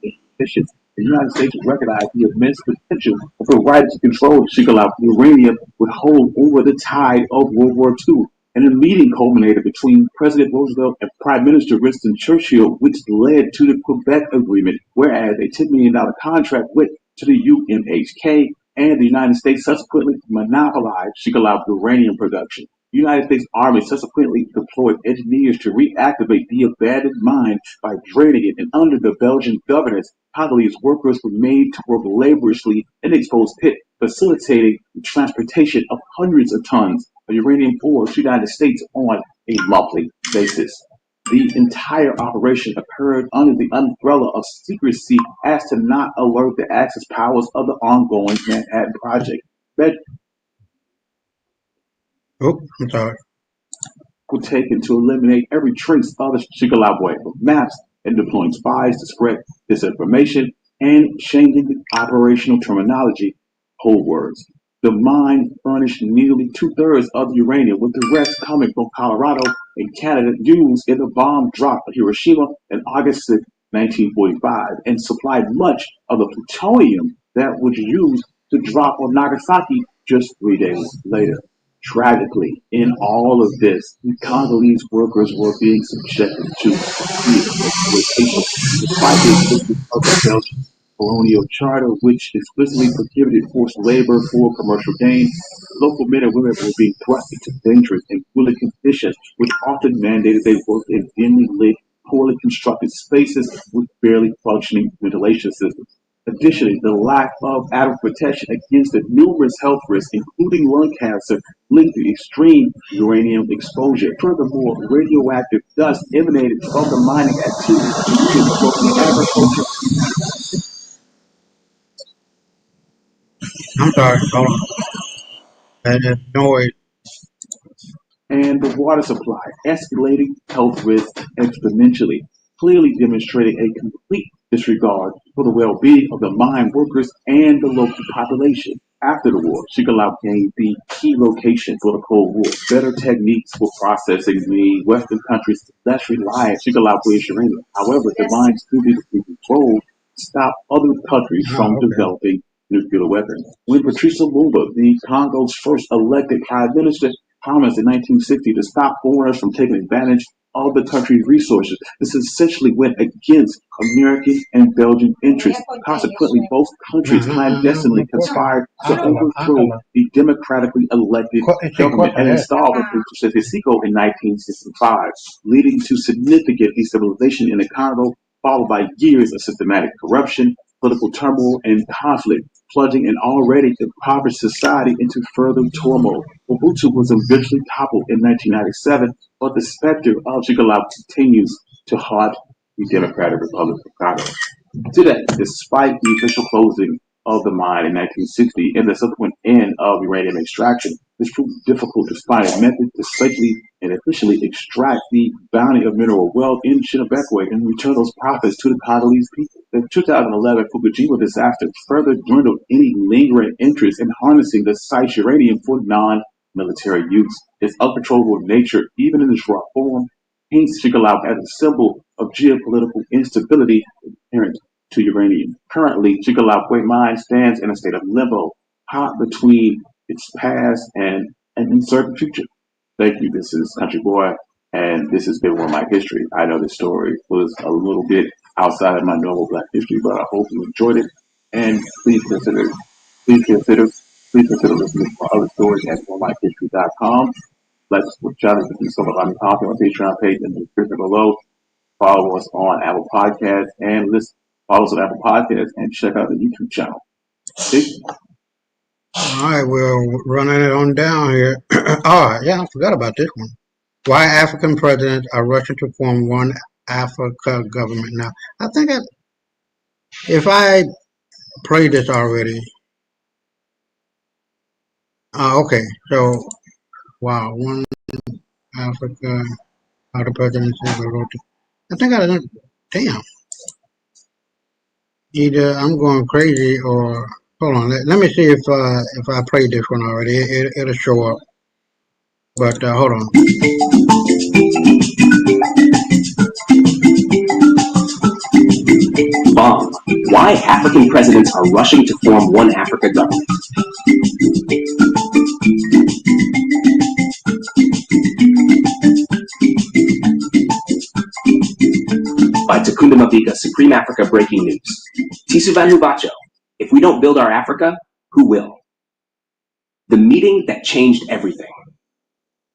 efficient The United States recognized the immense potential of the right to control Shigalov uranium would hold over the tide of World War II. And a meeting culminated between President Roosevelt and Prime Minister Winston Churchill, which led to the Quebec Agreement, whereas a $10 million contract went to the UMHK, and the United States subsequently monopolized Shigalov uranium production. The United States Army subsequently deployed engineers to reactivate the abandoned mine by draining it, and under the Belgian governance, Congolese workers were made to work laboriously in the exposed pit, facilitating the transportation of hundreds of tons of uranium ore to the United States on a monthly basis. The entire operation occurred under the umbrella of secrecy as to not alert the Axis powers of the ongoing Manhattan Project. I'm sorry. Were taken to eliminate every trace of the Shigalabwe from maps and deploying spies to spread disinformation and changing operational terminology, code words. The mine furnished nearly 2/3 of the uranium, with the rest coming from Colorado and Canada, used in the bomb drop of Hiroshima on August 6, 1945, and supplied much of the plutonium that was used to drop on Nagasaki just 3 days later. Tragically, in all of this, the Congolese workers were being subjected to exploitation, despite the existence of the Belgian colonial charter, which explicitly prohibited forced labor for commercial gain. Local men and women were being thrust into dangerous and cruel conditions, which often mandated they work in dimly lit, poorly constructed spaces with barely functioning ventilation systems. Additionally, the lack of adequate protection against the numerous health risks, including lung cancer, linked to extreme uranium exposure. Furthermore, radioactive dust emanated from the mining activity in agriculture. I'm sorry. Hold on. That noise. And the water supply, escalating health risks exponentially, clearly demonstrating a complete disregard for the well-being of the mine workers and the local population. After the war, Shigalov gained the key location for the Cold War. Better techniques for processing the Western countries less reliant on Shigalov uranium. However, the mine still needed to be controlled to stop other countries from developing nuclear weapons. When Patrice Lumumba, the Congo's first elected prime minister, promised in 1960 to stop foreigners from taking advantage of the country's resources, this essentially went against American and Belgian interests. Consequently, both countries clandestinely conspired to overthrow the democratically elected government and install Seko in 1965, leading to significant destabilization in the Congo, followed by years of systematic corruption, political turmoil, and conflict, plunging an already impoverished society into further turmoil. Mobutu was eventually toppled in 1997, but the specter of Shigalov continues to haunt the Democratic Republic of Congo. Today, despite the official closing of the mine in 1960 and the subsequent end of uranium extraction, it's proved difficult to find a method to safely and efficiently extract the bounty of mineral wealth in Chinabekwe and return those profits to the Congolese people. The 2011 Fukushima disaster further dwindled any lingering interest in harnessing the site's uranium for non-military use. Its uncontrollable nature, even in its raw form, paints Shigalov as a symbol of geopolitical instability inherent to uranium. Currently, Shigalov mine stands in a state of limbo, caught between its past and an uncertain future. Thank you. This is Country Boy, and this has been One Mic History. I know this story was a little bit outside of my normal Black history, but I hope you enjoyed it. And please consider listening to other stories at OneMicHistory.com. Let's challenge to do some of our content on Patreon page in the description below. Follow us on Apple Podcasts and follow us on Apple Podcasts and check out the YouTube channel. See? All right, we're running it on down here. Oh, yeah, I forgot about this one. Why African presidents are rushing to form one Africa government now. I think if I played this already. Okay, so, wow, one Africa, how the presidency wrote it. I think I didn't, damn. Either I'm going crazy or, hold on, let me see if I played this one already. It'll show up. But hold on. Bomb. Why African presidents are rushing to form one Africa government. By Takunda Mabika, Supreme Africa Breaking News. Tisuvan Hubacho, if we don't build our Africa, who will? The meeting that changed everything.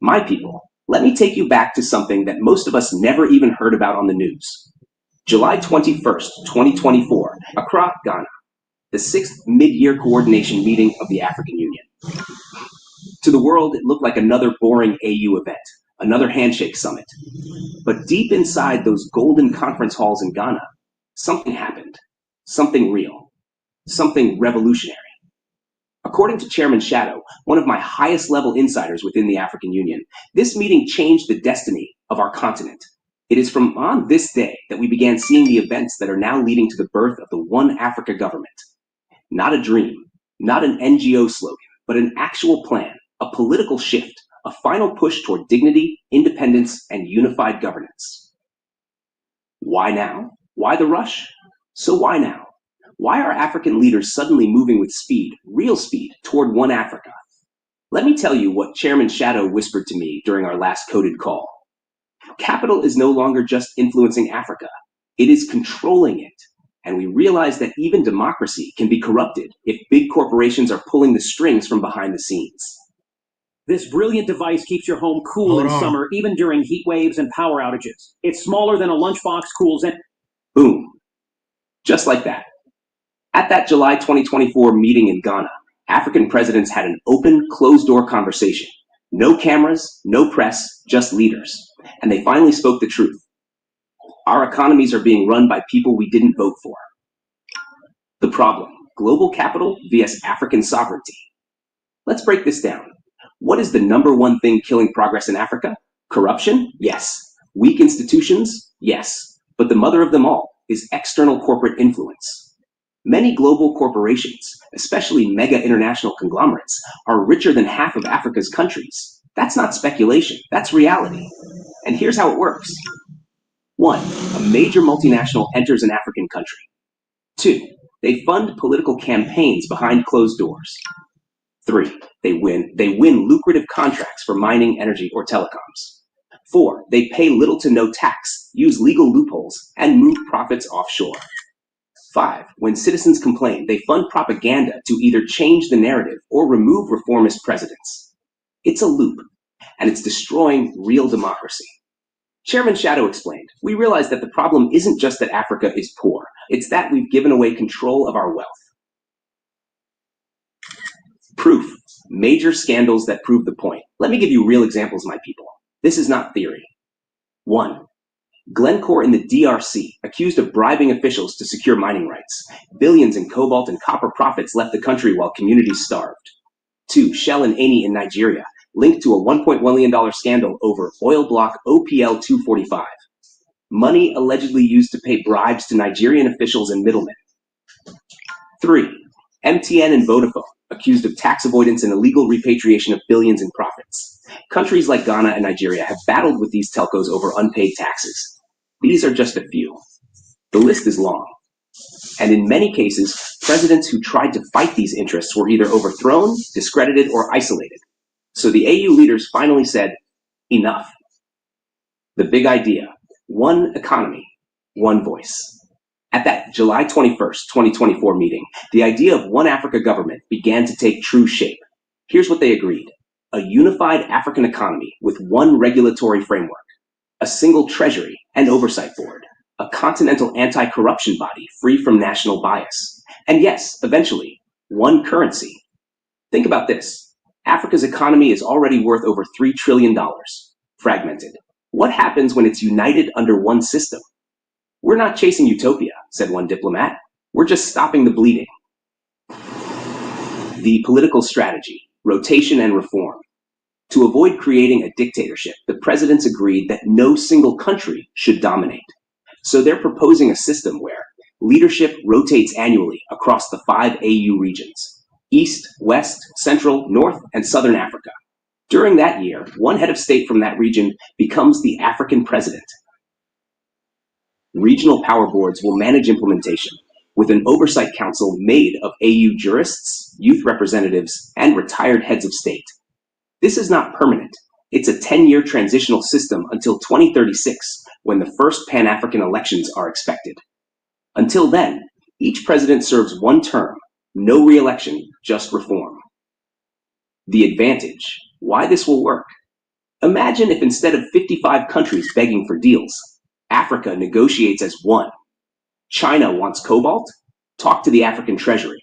My people, let me take you back to something that most of us never even heard about on the news. July 21st, 2024, Accra, Ghana, the 6th mid-year coordination meeting of the African Union. To the world, it looked like another boring AU event, another handshake summit. But deep inside those golden conference halls in Ghana, something happened, something real, something revolutionary. According to Chairman Shadow, one of my highest level insiders within the African Union, this meeting changed the destiny of our continent. It is from on this day that we began seeing the events that are now leading to the birth of the One Africa government. Not a dream, not an NGO slogan, but an actual plan, a political shift, a final push toward dignity, independence, and unified governance. Why now? Why the rush? So why now? Why are African leaders suddenly moving with speed, real speed, toward one Africa? Let me tell you what Chairman Shadow whispered to me during our last coded call. Capital is no longer just influencing Africa. It is controlling it. And we realize that even democracy can be corrupted if big corporations are pulling the strings from behind the scenes. This brilliant device keeps your home cool in summer, even during heat waves and power outages. It's smaller than a lunchbox, cools and... Boom. Just like that. At that July 2024 meeting in Ghana, African presidents had an open, closed-door conversation. No cameras, no press, just leaders. And they finally spoke the truth. Our economies are being run by people we didn't vote for. The problem, global capital vs. African sovereignty. Let's break this down. What is the number one thing killing progress in Africa? Corruption? Yes. Weak institutions? Yes. But the mother of them all is external corporate influence. Many global corporations, especially mega international conglomerates, are richer than half of Africa's countries. That's not speculation, that's reality. And here's how it works. 1. A major multinational enters an African country. 2. They fund political campaigns behind closed doors. 3. They win lucrative contracts for mining, energy, or telecoms. 4. They pay little to no tax, use legal loopholes, and move profits offshore. 5. When citizens complain, they fund propaganda to either change the narrative or remove reformist presidents. It's a loop, and it's destroying real democracy. Chairman Shadow explained, we realize that the problem isn't just that Africa is poor, it's that we've given away control of our wealth. Proof. Major scandals that prove the point. Let me give you real examples, my people. This is not theory. 1. Glencore in the DRC, accused of bribing officials to secure mining rights. Billions in cobalt and copper profits left the country while communities starved. 2. Shell and Eni in Nigeria, linked to a $1.1 million scandal over oil block OPL 245. Money allegedly used to pay bribes to Nigerian officials and middlemen. 3. MTN and Vodafone, accused of tax avoidance and illegal repatriation of billions in profits. Countries like Ghana and Nigeria have battled with these telcos over unpaid taxes. These are just a few. The list is long. And in many cases, presidents who tried to fight these interests were either overthrown, discredited, or isolated. So the AU leaders finally said, enough. The big idea, one economy, one voice. At that July 21st, 2024 meeting, the idea of one Africa government began to take true shape. Here's what they agreed. A unified African economy with one regulatory framework, a single treasury and oversight board, a continental anti-corruption body free from national bias, and yes, eventually, one currency. Think about this. Africa's economy is already worth over $3 trillion, fragmented. What happens when it's united under one system? We're not chasing utopia, said one diplomat. We're just stopping the bleeding. The political strategy, rotation and reform. To avoid creating a dictatorship, the presidents agreed that no single country should dominate. So they're proposing a system where leadership rotates annually across the 5 AU regions: East, West, Central, North, and Southern Africa. During that year, one head of state from that region becomes the African president. Regional power boards will manage implementation. with an oversight council made of AU jurists, youth representatives, and retired heads of state. This is not permanent. It's a 10-year transitional system until 2036, when the first Pan-African elections are expected. Until then, each president serves one term, no re-election, just reform. The advantage, why this will work. Imagine if instead of 55 countries begging for deals, Africa negotiates as one. China wants cobalt? Talk to the African Treasury.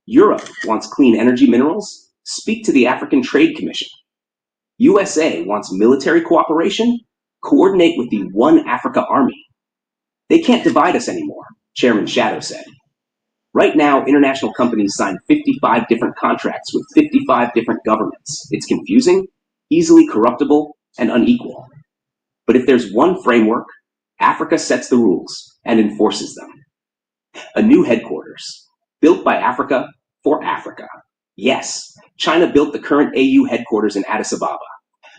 Europe wants clean energy minerals? Speak to the African Trade Commission. USA wants military cooperation? Coordinate with the One Africa Army. They can't divide us anymore, Chairman Shadow said. Right now, international companies sign 55 different contracts with 55 different governments. It's confusing, easily corruptible, and unequal. But if there's one framework, Africa sets the rules and enforces them. A new headquarters, built by Africa for Africa. Yes, China built the current AU headquarters in Addis Ababa.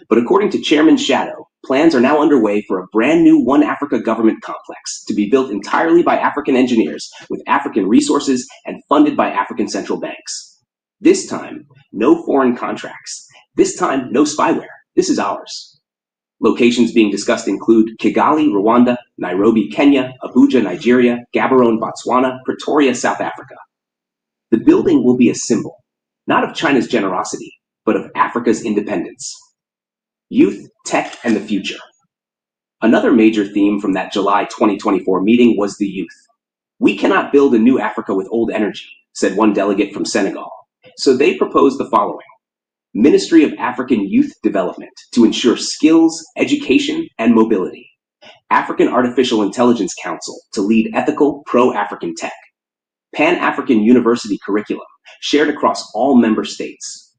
But according to Chairman Shadow, plans are now underway for a brand new One Africa government complex to be built entirely by African engineers with African resources and funded by African central banks. This time, no foreign contracts. This time, no spyware. This is ours. Locations being discussed include Kigali, Rwanda, Nairobi, Kenya, Abuja, Nigeria, Gaborone, Botswana, Pretoria, South Africa. The building will be a symbol, not of China's generosity, but of Africa's independence. Youth, tech, and the future. Another major theme from that July 2024 meeting was the youth. We cannot build a new Africa with old energy, said one delegate from Senegal. So they proposed the following. Ministry of African Youth Development to ensure skills, education, and mobility. African Artificial Intelligence Council to lead ethical, pro-African tech. Pan-African University curriculum shared across all member states.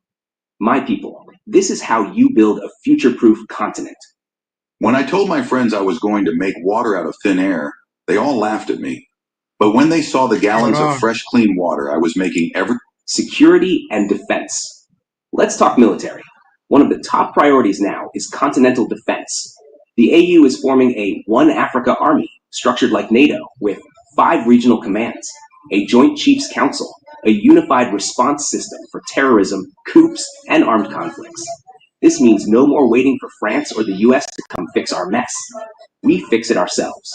My people, this is how you build a future-proof continent. When I told my friends I was going to make water out of thin air, they all laughed at me. But when they saw the gallons of fresh, clean water I was making every... Security and defense. Let's talk military. One of the top priorities now is continental defense. The AU is forming a One Africa Army, structured like NATO, with 5 regional commands, a Joint Chiefs Council, a unified response system for terrorism, coups, and armed conflicts. This means no more waiting for France or the US to come fix our mess. We fix it ourselves.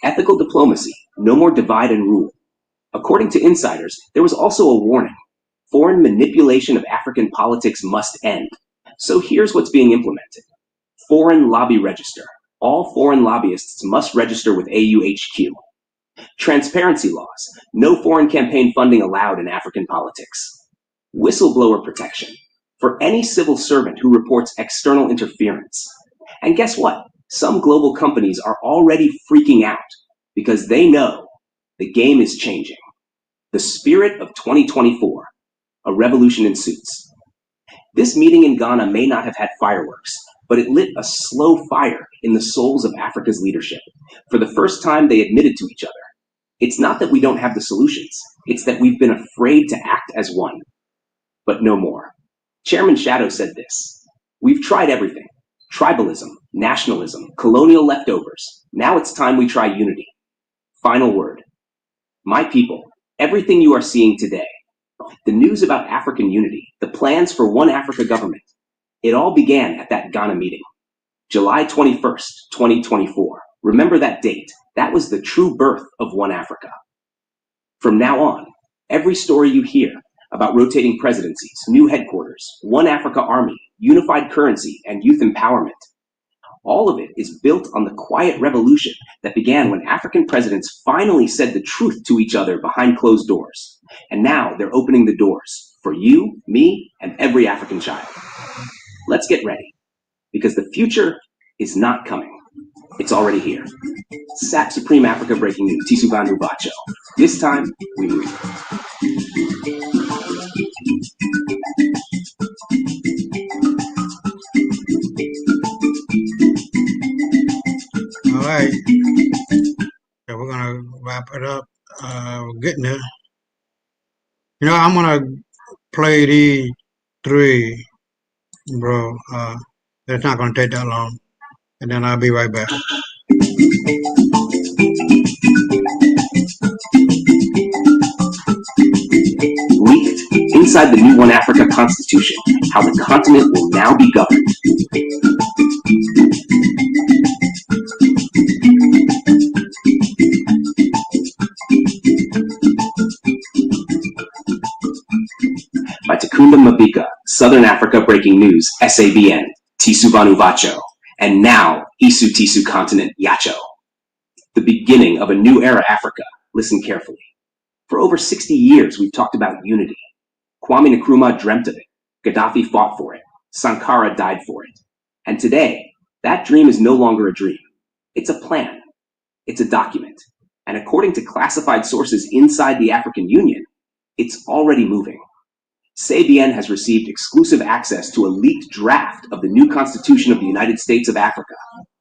Ethical diplomacy, no more divide and rule. According to insiders, there was also a warning. Foreign manipulation of African politics must end. So here's what's being implemented. Foreign lobby register. All foreign lobbyists must register with AUHQ. Transparency laws. No foreign campaign funding allowed in African politics. Whistleblower protection. For any civil servant who reports external interference. And guess what? Some global companies are already freaking out because they know the game is changing. The spirit of 2024. A revolution in suits. This meeting in Ghana may not have had fireworks, but it lit a slow fire in the souls of Africa's leadership. For the first time, they admitted to each other. It's not that we don't have the solutions. It's that we've been afraid to act as one. But no more. Chairman Shadow said this. We've tried everything. Tribalism, nationalism, colonial leftovers. Now it's time we try unity. Final word. My people, everything you are seeing today, the news about African unity, the plans for One Africa government, it all began at that Ghana meeting. July 21st, 2024. Remember that date. That was the true birth of One Africa. From now on, every story you hear about rotating presidencies, new headquarters, One Africa Army, unified currency, and youth empowerment, all of it is built on the quiet revolution that began when African presidents finally said the truth to each other behind closed doors. And now they're opening the doors for you, me, and every African child. Let's get ready, because the future is not coming. It's already here. SAP Supreme Africa Breaking News, Tisubandu Bacho. This time, we move. All right. So we're going to wrap it up. We're getting there. You know, I'm going to play these 3, bro. It's not going to take that long. And then I'll be right back. inside the new One Africa Constitution, how the continent will now be governed. By Takunda Mabika, Southern Africa Breaking News, SABN, Tisu Vanu Vacho, and now Isu Tisu Continent Yacho. The beginning of a new era Africa. Listen carefully. For over 60 years, we've talked about unity. Kwame Nkrumah dreamt of it. Gaddafi fought for it. Sankara died for it. And today, that dream is no longer a dream. It's a plan. It's a document. And according to classified sources inside the African Union, it's already moving. SABN has received exclusive access to a leaked draft of the new Constitution of the United States of Africa,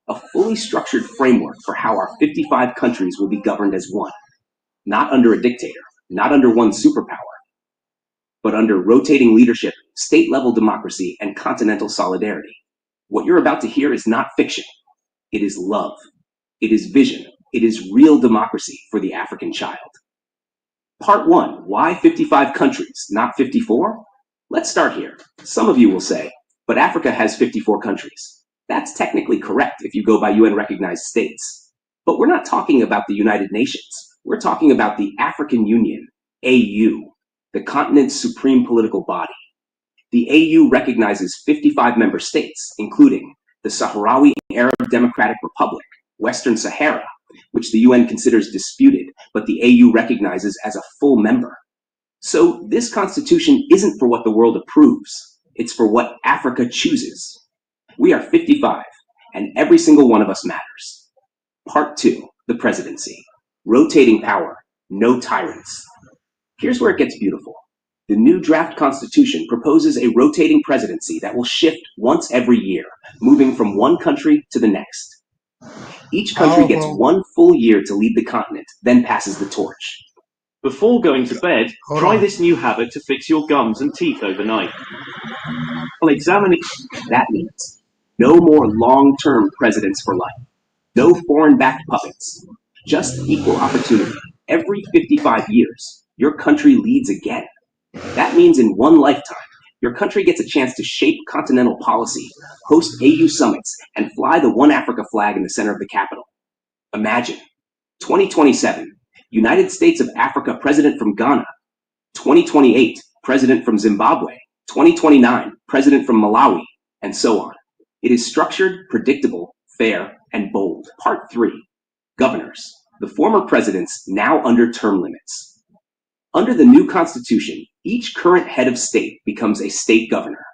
a fully structured framework for how our 55 countries will be governed as one. Not under a dictator, not under one superpower, but under rotating leadership, state-level democracy, and continental solidarity. What you're about to hear is not fiction. It is love. It is vision. It is real democracy for the African child. Part 1, why 55 countries, not 54? Let's start here. Some of you will say, but Africa has 54 countries. That's technically correct if you go by UN-recognized states. But we're not talking about the United Nations. We're talking about the African Union, AU, the continent's supreme political body. The AU recognizes 55 member states, including the Sahrawi Arab Democratic Republic, Western Sahara, which the UN considers disputed, but the AU recognizes as a full member. So this constitution isn't for what the world approves. It's for what Africa chooses. We are 55, and every single one of us matters. Part 2, the presidency. Rotating power, no tyrants. Here's where it gets beautiful. The new draft constitution proposes a rotating presidency that will shift once every year, moving from one country to the next. Each country gets 1 full year to lead the continent, then passes the torch. Before going to bed, try this new habit to fix your gums and teeth overnight. While examining, that means no more long-term presidents for life. No foreign-backed puppets. Just equal opportunity. Every 55 years, your country leads again. That means in one lifetime, your country gets a chance to shape continental policy, host AU summits, and fly the One Africa flag in the center of the capital. Imagine, 2027, United States of Africa president from Ghana, 2028, president from Zimbabwe, 2029, president from Malawi, and so on. It is structured, predictable, fair, and bold. Part 3, governors, the former presidents now under term limits. Under the new constitution, each current head of state becomes a state governor.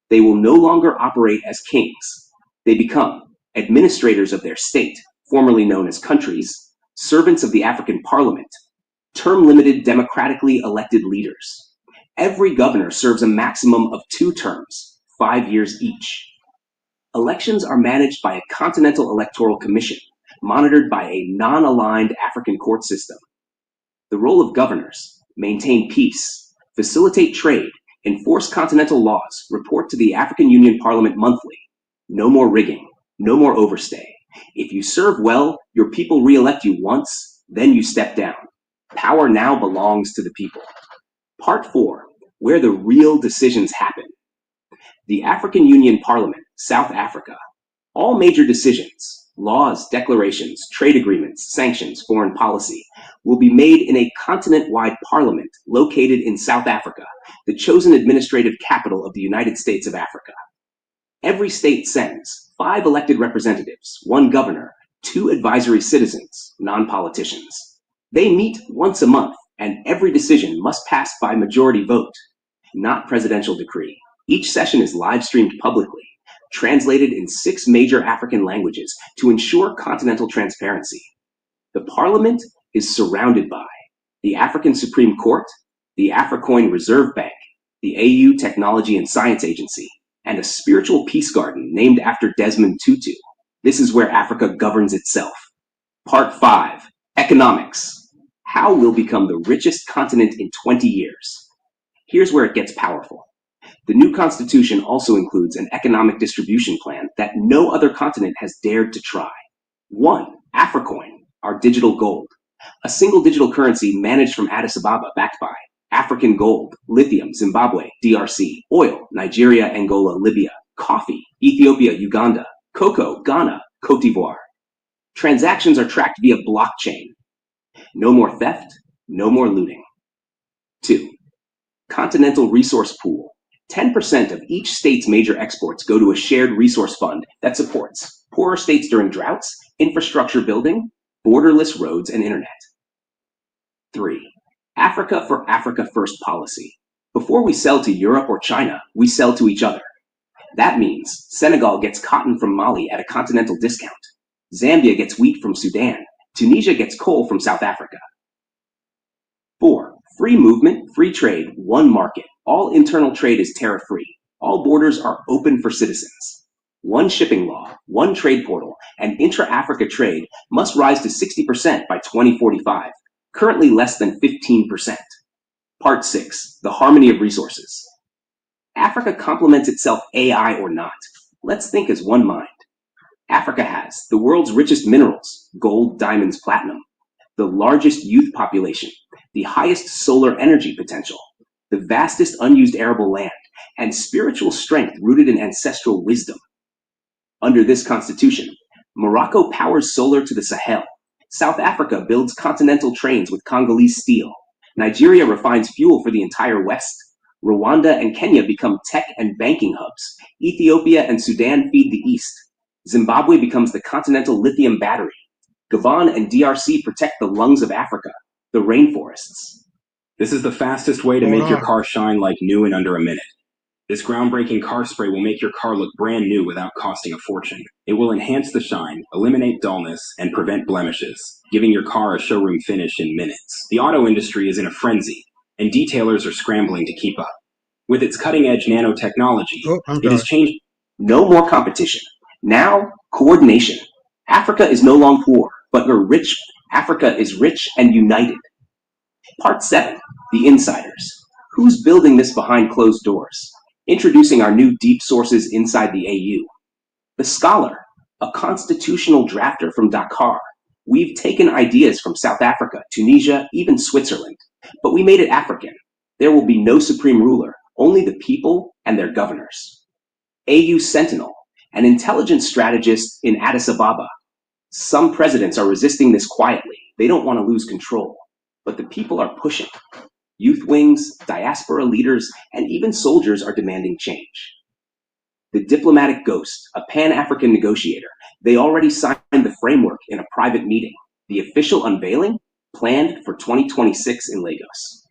They will no longer operate as kings. They become administrators of their state, formerly known as countries, servants of the African Parliament, term-limited democratically elected leaders. Every governor serves a maximum of 2 terms, 5 years each. Elections are managed by a continental electoral commission, monitored by a non-aligned African court system. The role of governors: maintain peace, facilitate trade, enforce continental laws, report to the African Union Parliament monthly. No more rigging, no more overstay. If you serve well, your people re-elect you once, then you step down. Power now belongs to the people. Part 4, where the real decisions happen. The African Union Parliament, South Africa. All major decisions, laws, declarations, trade agreements, sanctions, foreign policy, will be made in a continent-wide parliament located in South Africa, the chosen administrative capital of the United States of Africa. Every state sends 5 elected representatives, 1 governor, 2 advisory citizens, non-politicians. They meet once a month, and every decision must pass by majority vote, not presidential decree. Each session is live-streamed publicly, translated in 6 major African languages to ensure continental transparency. The parliament is surrounded by the African Supreme Court, the Africoin Reserve Bank, the AU Technology and Science Agency, and a spiritual peace garden named after Desmond Tutu. This is where Africa governs itself. Part 5, economics. How we'll become the richest continent in 20 years. Here's where it gets powerful. The new constitution also includes an economic distribution plan that no other continent has dared to try. 1, Africoin, our digital gold. A single digital currency managed from Addis Ababa, backed by African gold, lithium, Zimbabwe, DRC, oil, Nigeria, Angola, Libya, coffee, Ethiopia, Uganda, cocoa, Ghana, Cote d'Ivoire. Transactions are tracked via blockchain. No more theft, no more looting. 2. Continental Resource Pool. 10% of each state's major exports go to a shared resource fund that supports poorer states during droughts, infrastructure building, borderless roads, and internet. 3. Africa for Africa First policy. Before we sell to Europe or China, we sell to each other. That means Senegal gets cotton from Mali at a continental discount. Zambia gets wheat from Sudan. Tunisia gets coal from South Africa. 4. Free movement, free trade, one market. All internal trade is tariff-free. All borders are open for citizens. One shipping law, one trade portal, and intra-Africa trade must rise to 60% by 2045, currently less than 15%. Part 6. The harmony of resources. Africa complements itself, AI or not. Let's think as one mind. Africa has the world's richest minerals, gold, diamonds, platinum, the largest youth population, the highest solar energy potential, the vastest unused arable land, and spiritual strength rooted in ancestral wisdom. Under this constitution, Morocco powers solar to the Sahel. South Africa builds continental trains with Congolese steel. Nigeria refines fuel for the entire West. Rwanda and Kenya become tech and banking hubs. Ethiopia and Sudan feed the East. Zimbabwe becomes the continental lithium battery. Gabon and DRC protect the lungs of Africa, the rainforests. This is the fastest way to make your car shine like new in under a minute. This groundbreaking car spray will make your car look brand new without costing a fortune. It will enhance the shine, eliminate dullness, and prevent blemishes, giving your car a showroom finish in minutes. The auto industry is in a frenzy, and detailers are scrambling to keep up. With its cutting-edge nanotechnology, it has changed. No more competition. Now, coordination. Africa is no longer poor, but Africa is rich and united. Part 7. The Insiders. Who's building this behind closed doors? Introducing our new deep sources inside the AU. The Scholar, a constitutional drafter from Dakar. We've taken ideas from South Africa, Tunisia, even Switzerland, but we made it African. There will be no supreme ruler, only the people and their governors. AU Sentinel, an intelligence strategist in Addis Ababa. Some presidents are resisting this quietly. They don't want to lose control, but the people are pushing. Youth wings, diaspora leaders, and even soldiers are demanding change. The Diplomatic Ghost, a Pan-African negotiator. They already signed the framework in a private meeting. The official unveiling planned for 2026 in Lagos.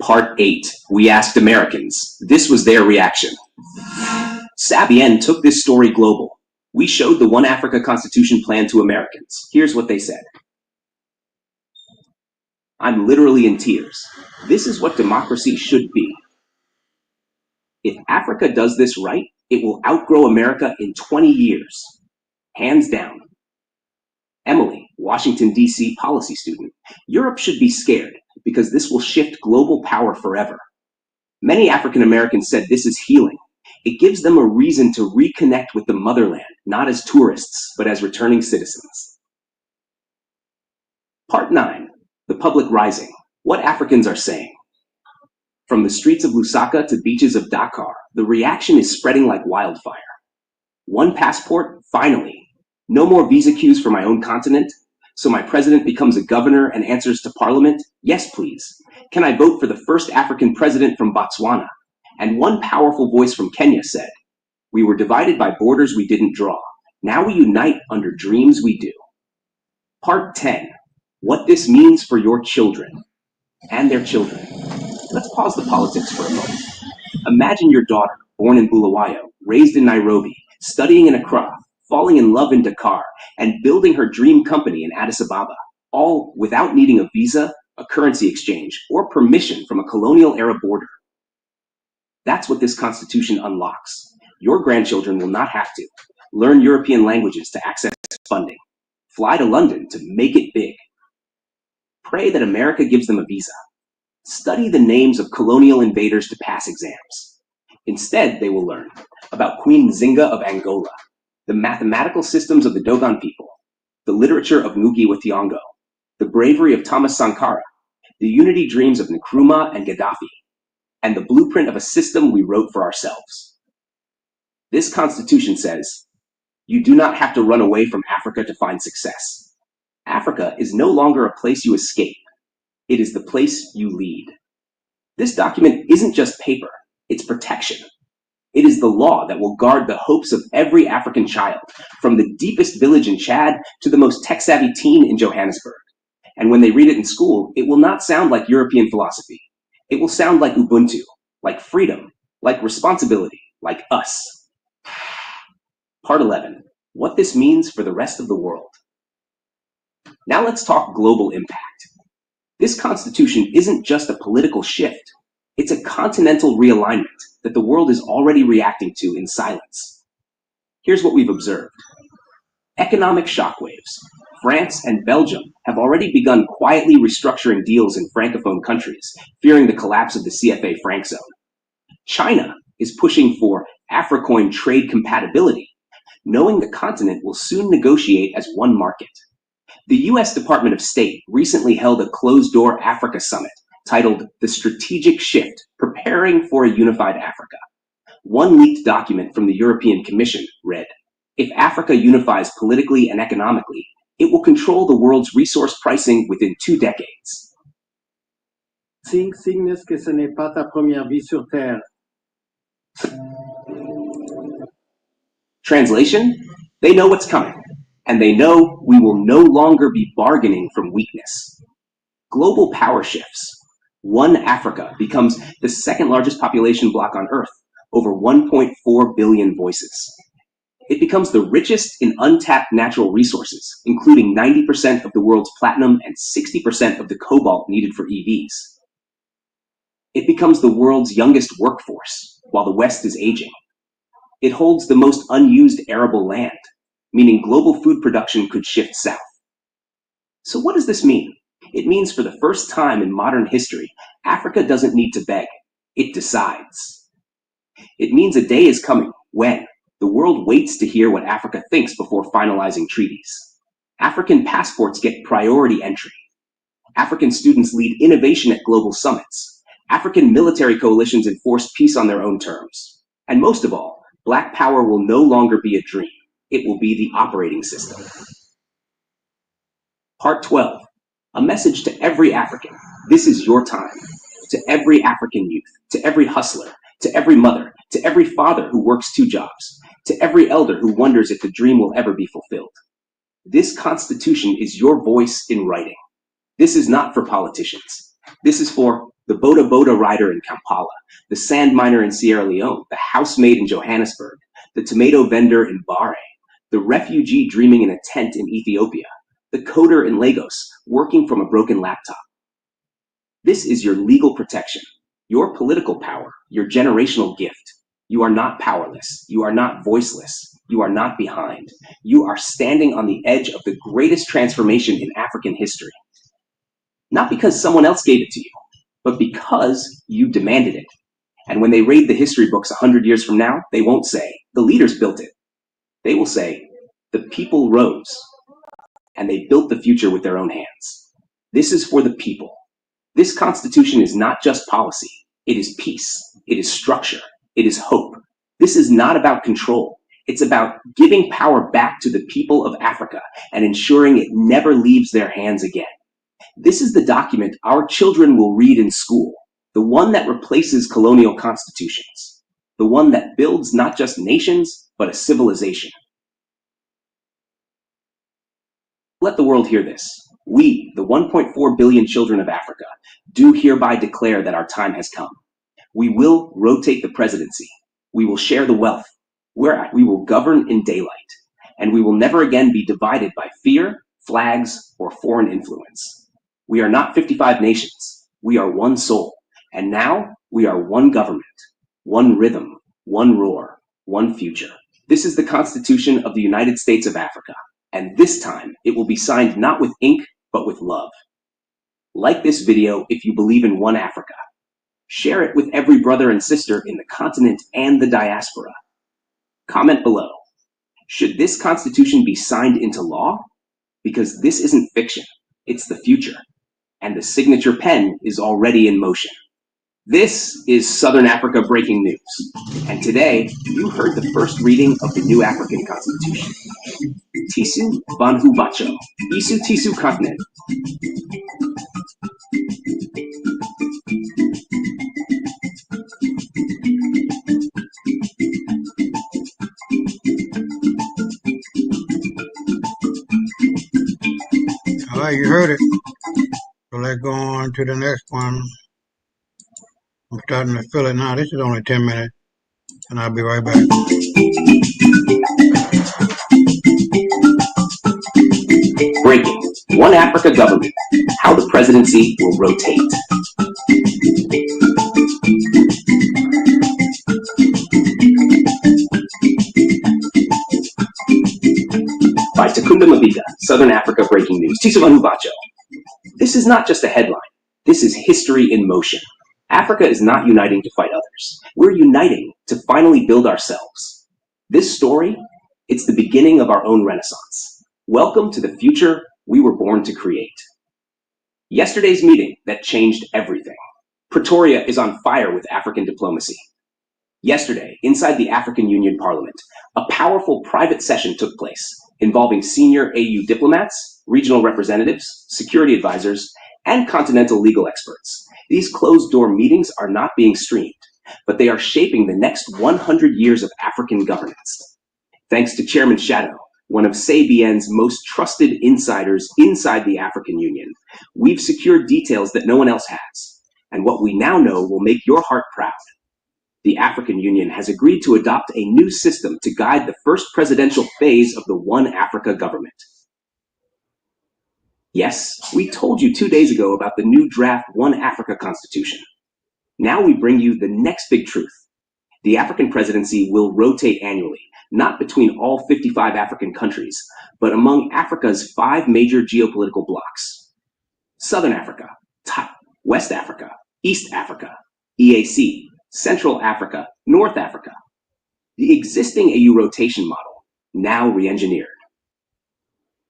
Part 8. We asked Americans. This was their reaction. Sabien took this story global. We showed the One Africa Constitution plan to Americans. Here's what they said. I'm literally in tears. This is what democracy should be. If Africa does this right, it will outgrow America in 20 years. Hands down. Emily, Washington, D.C. policy student. Europe should be scared because this will shift global power forever. Many African Americans said this is healing. It gives them a reason to reconnect with the motherland, not as tourists, but as returning citizens. Part 9. The Public Rising. What Africans are saying. From the streets of Lusaka to beaches of Dakar, the reaction is spreading like wildfire. One passport? Finally. No more visa queues for my own continent? So my president becomes a governor and answers to parliament? Yes, please. Can I vote for the first African president from Botswana? And one powerful voice from Kenya said, we were divided by borders we didn't draw. Now we unite under dreams we do. Part 10. What this means for your children and their children. Let's pause the politics for a moment. Imagine your daughter, born in Bulawayo, raised in Nairobi, studying in Accra, falling in love in Dakar, and building her dream company in Addis Ababa, all without needing a visa, a currency exchange, or permission from a colonial-era border. That's what this constitution unlocks. Your grandchildren will not have to learn European languages to access funding, fly to London to make it big, pray that America gives them a visa, study the names of colonial invaders to pass exams. Instead, they will learn about Queen Nzinga of Angola, the mathematical systems of the Dogon people, the literature of Ngugi wa Thiong'o, the bravery of Thomas Sankara, the unity dreams of Nkrumah and Gaddafi, and the blueprint of a system we wrote for ourselves. This Constitution says, you do not have to run away from Africa to find success. Africa is no longer a place you escape. It is the place you lead. This document isn't just paper, it's protection. It is the law that will guard the hopes of every African child, from the deepest village in Chad to the most tech-savvy teen in Johannesburg. And when they read it in school, it will not sound like European philosophy. It will sound like Ubuntu, like freedom, like responsibility, like us. Part 11, what this means for the rest of the world. Now let's talk global impact. This Constitution isn't just a political shift. It's a continental realignment that the world is already reacting to in silence. Here's what we've observed. Economic shockwaves. France and Belgium have already begun quietly restructuring deals in Francophone countries, fearing the collapse of the CFA franc zone. China is pushing for Africoin trade compatibility, knowing the continent will soon negotiate as one market. The US Department of State recently held a closed-door Africa summit titled The Strategic Shift, Preparing for a Unified Africa. One leaked document from the European Commission read, if Africa unifies politically and economically, it will control the world's resource pricing within 2 decades. Cinq signes que ce n'est pas ta première vie sur Terre. Translation, they know what's coming, and they know we will no longer be bargaining from weakness. Global power shifts. One Africa becomes the second largest population bloc on Earth, over 1.4 billion voices. It becomes the richest in untapped natural resources, including 90% of the world's platinum and 60% of the cobalt needed for EVs. It becomes the world's youngest workforce, while the West is aging. It holds the most unused arable land, meaning global food production could shift south. So what does this mean? It means for the first time in modern history, Africa doesn't need to beg. It decides. It means a day is coming when the world waits to hear what Africa thinks before finalizing treaties. African passports get priority entry. African students lead innovation at global summits. African military coalitions enforce peace on their own terms. And most of all, Black power will no longer be a dream. It will be the operating system. Part 12. A message to every African. This is your time. To every African youth, to every hustler, to every mother, to every father who works 2 jobs, to every elder who wonders if the dream will ever be fulfilled. This Constitution is your voice in writing. This is not for politicians. This is for the Boda Boda rider in Kampala, the sand miner in Sierra Leone, the housemaid in Johannesburg, the tomato vendor in Bahrain, the refugee dreaming in a tent in Ethiopia, the coder in Lagos, working from a broken laptop. This is your legal protection, your political power, your generational gift. You are not powerless. You are not voiceless. You are not behind. You are standing on the edge of the greatest transformation in African history. Not because someone else gave it to you, but because you demanded it. And when they read the history books 100 years from now, they won't say, the leaders built it. They will say, the people rose, and they built the future with their own hands. This is for the people. This Constitution is not just policy. It is peace. It is structure. It is hope. This is not about control. It's about giving power back to the people of Africa and ensuring it never leaves their hands again. This is the document our children will read in school, the one that replaces colonial constitutions, the one that builds not just nations, but a civilization. Let the world hear this. We, the 1.4 billion children of Africa, do hereby declare that our time has come. We will rotate the presidency. We will share the wealth. We will govern in daylight. And we will never again be divided by fear, flags, or foreign influence. We are not 55 nations. We are one soul. And now we are one government, one rhythm, one roar, one future. This is the Constitution of the United States of Africa. And this time, it will be signed not with ink, but with love. Like this video if you believe in one Africa. Share it with every brother and sister in the continent and the diaspora. Comment below. Should this Constitution be signed into law? Because this isn't fiction, it's the future. and the signature pen is already in motion. This is Southern Africa Breaking News, and today you heard the first reading of the new African Constitution. Tisu Banhu Bacho, Isu Tisu Continent. All right, you heard it. So let's go on to the next one. I'm starting to feel it now. This is only 10 minutes, and I'll be right back. Breaking. One Africa government. How the presidency will rotate. By Takunda Mabika, Southern Africa Breaking News. Tisavanu Bacho. This is not just a headline. This is history in motion. Africa is not uniting to fight others. We're uniting to finally build ourselves. This story, it's the beginning of our own renaissance. Welcome to the future we were born to create. Yesterday's meeting that changed everything. Pretoria is on fire with African diplomacy. Yesterday, inside the African Union Parliament, a powerful private session took place involving senior AU diplomats, regional representatives, security advisors, and continental legal experts. These closed-door meetings are not being streamed, but they are shaping the next 100 years of African governance. Thanks to Chairman Shadow, one of CBN's most trusted insiders inside the African Union, we've secured details that no one else has, and what we now know will make your heart proud. The African Union has agreed to adopt a new system to guide the first presidential phase of the One Africa government. Yes, we told you 2 days ago about the new draft One Africa Constitution. Now we bring you the next big truth. The African presidency will rotate annually, not between all 55 African countries, but among Africa's 5 major geopolitical blocs. Southern Africa, West Africa, East Africa, EAC, Central Africa, North Africa. The existing AU rotation model, now re-engineered.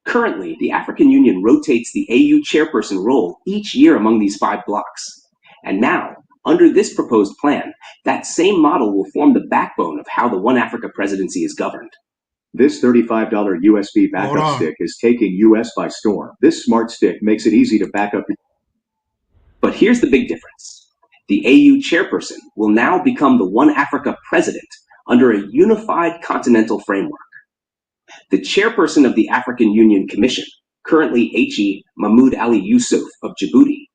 Currently, the African Union rotates the AU chairperson role each year among these 5 blocs. And now, under this proposed plan, that same model will form the backbone of how the One Africa presidency is governed. This $35 USB backup stick is taking US by storm. This smart stick makes it easy to back up. But here's the big difference. The AU chairperson will now become the One Africa president under a unified continental framework. The chairperson of the African Union Commission, currently H.E. Mahmoud Ali Yusuf of Djibouti,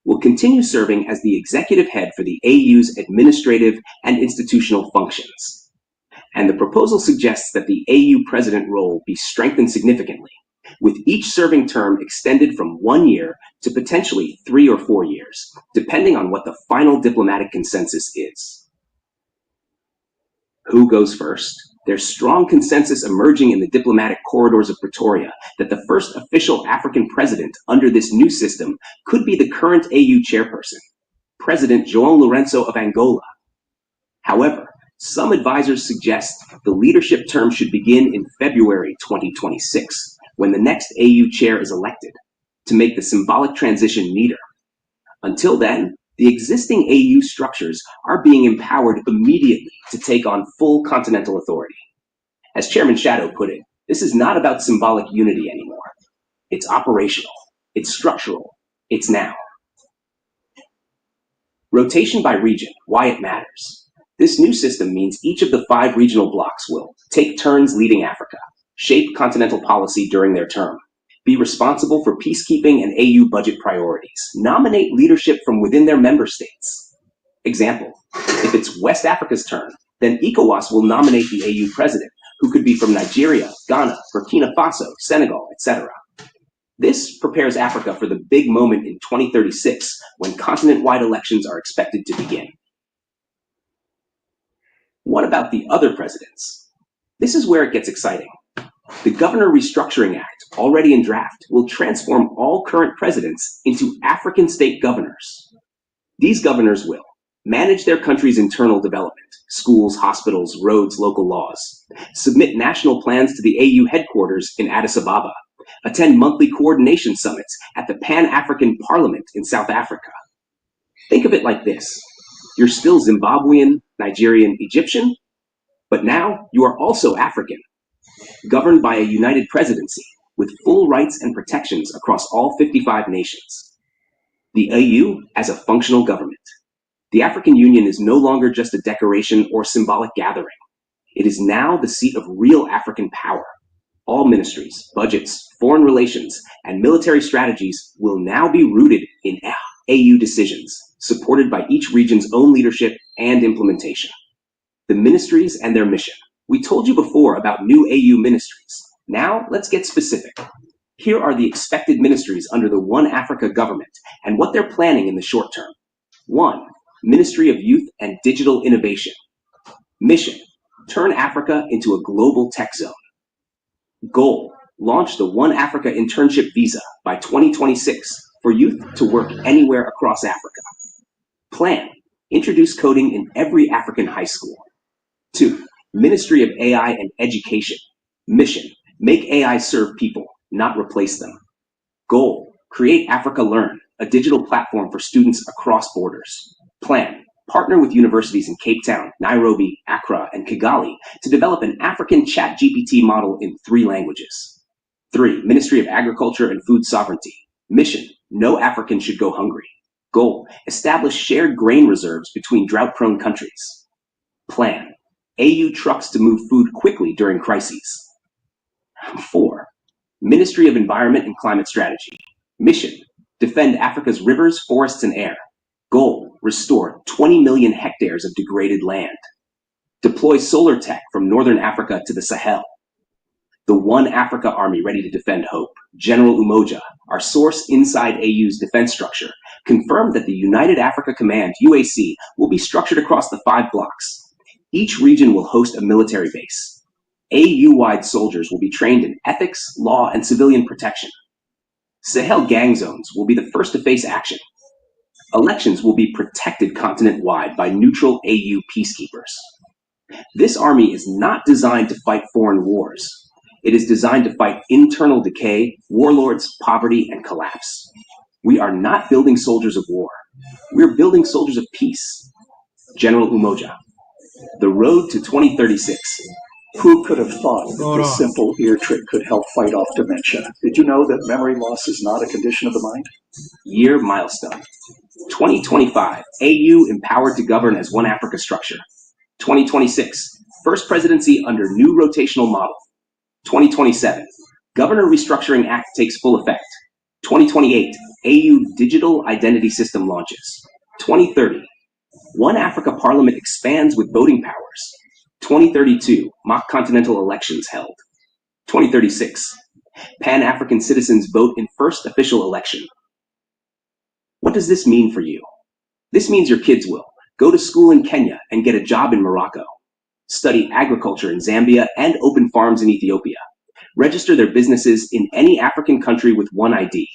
will continue serving as the executive head for the AU's administrative and institutional functions. And the proposal suggests that the AU president role be strengthened significantly, with each serving term extended from 1 year to potentially 3 or 4 years, depending on what the final diplomatic consensus is. Who goes first? There's strong consensus emerging in the diplomatic corridors of Pretoria that the first official African president under this new system could be the current AU chairperson, President João Lourenço of Angola. However, some advisors suggest the leadership term should begin in February 2026, when the next AU chair is elected, to make the symbolic transition neater. Until then, the existing AU structures are being empowered immediately to take on full continental authority. As Chairman Shadow put it, this is not about symbolic unity anymore. It's operational, it's structural, it's now. Rotation by region, why it matters. This new system means each of the 5 regional blocs will take turns leading Africa, shape continental policy during their term, be responsible for peacekeeping and AU budget priorities, nominate leadership from within their member states. Example, if it's West Africa's turn, then ECOWAS will nominate the AU president, who could be from Nigeria, Ghana, Burkina Faso, Senegal, etc. This prepares Africa for the big moment in 2036, when continent-wide elections are expected to begin. What about the other presidents? This is where it gets exciting. The Governor Restructuring Act, already in draft, will transform all current presidents into African state governors. These governors will manage their country's internal development, schools, hospitals, roads, local laws, submit national plans to the AU headquarters in Addis Ababa, Attend monthly coordination summits at the Pan-African Parliament in South Africa. Think of it like this. You're still Zimbabwean, Nigerian, Egyptian, but now you are also African, governed by a united presidency with full rights and protections across all 55 nations. The AU as a functional government. The African Union is no longer just a decoration or symbolic gathering. It is now the seat of real African power. All ministries, budgets, foreign relations, and military strategies will now be rooted in AU decisions, supported by each region's own leadership and implementation. The ministries and their mission. We told you before about new AU ministries. Now, let's get specific. Here are the expected ministries under the One Africa government and what they're planning in the short term. 1. Ministry of Youth and Digital Innovation. Mission: turn Africa into a global tech zone. Goal: launch the One Africa internship visa by 2026 for youth to work anywhere across Africa. Plan: introduce coding in every African high school. 2. Ministry of AI and Education. Mission: make AI serve people, not replace them. Goal: create Africa Learn, a digital platform for students across borders. Plan: partner with universities in Cape Town, Nairobi, Accra, and Kigali to develop an African ChatGPT model in 3 languages. 3. Ministry of Agriculture and Food Sovereignty. Mission: no African should go hungry. Goal: establish shared grain reserves between drought-prone countries. Plan: AU trucks to move food quickly during crises. 4. Ministry of Environment and Climate Strategy. Mission: defend Africa's rivers, forests, and air. Goal: restore 20 million hectares of degraded land. Deploy solar tech from Northern Africa to the Sahel. The One Africa Army ready to defend hope. General Umoja, our source inside AU's defense structure, confirmed that the United Africa Command, UAC, will be structured across the 5 blocks. Each region will host a military base. AU-wide soldiers will be trained in ethics, law, and civilian protection. Sahel gang zones will be the first to face action. Elections will be protected continent-wide by neutral AU peacekeepers. This army is not designed to fight foreign wars. It is designed to fight internal decay, warlords, poverty, and collapse. We are not building soldiers of war. We're building soldiers of peace. General Umoja. The road to 2036. Who could have thought that this simple ear trick could help fight off dementia? Did you know that memory loss is not a condition of the mind? Year milestone. 2025, AU empowered to govern as One Africa structure. 2026, first presidency under new rotational model. 2027, Governor Restructuring Act takes full effect. 2028, AU Digital Identity System launches. 2030, One Africa Parliament expands with voting powers. 2032, mock continental elections held. 2036, Pan-African citizens vote in first official election. What does this mean for you? This means your kids will go to school in Kenya and get a job in Morocco, study agriculture in Zambia and open farms in Ethiopia, register their businesses in any African country with one ID.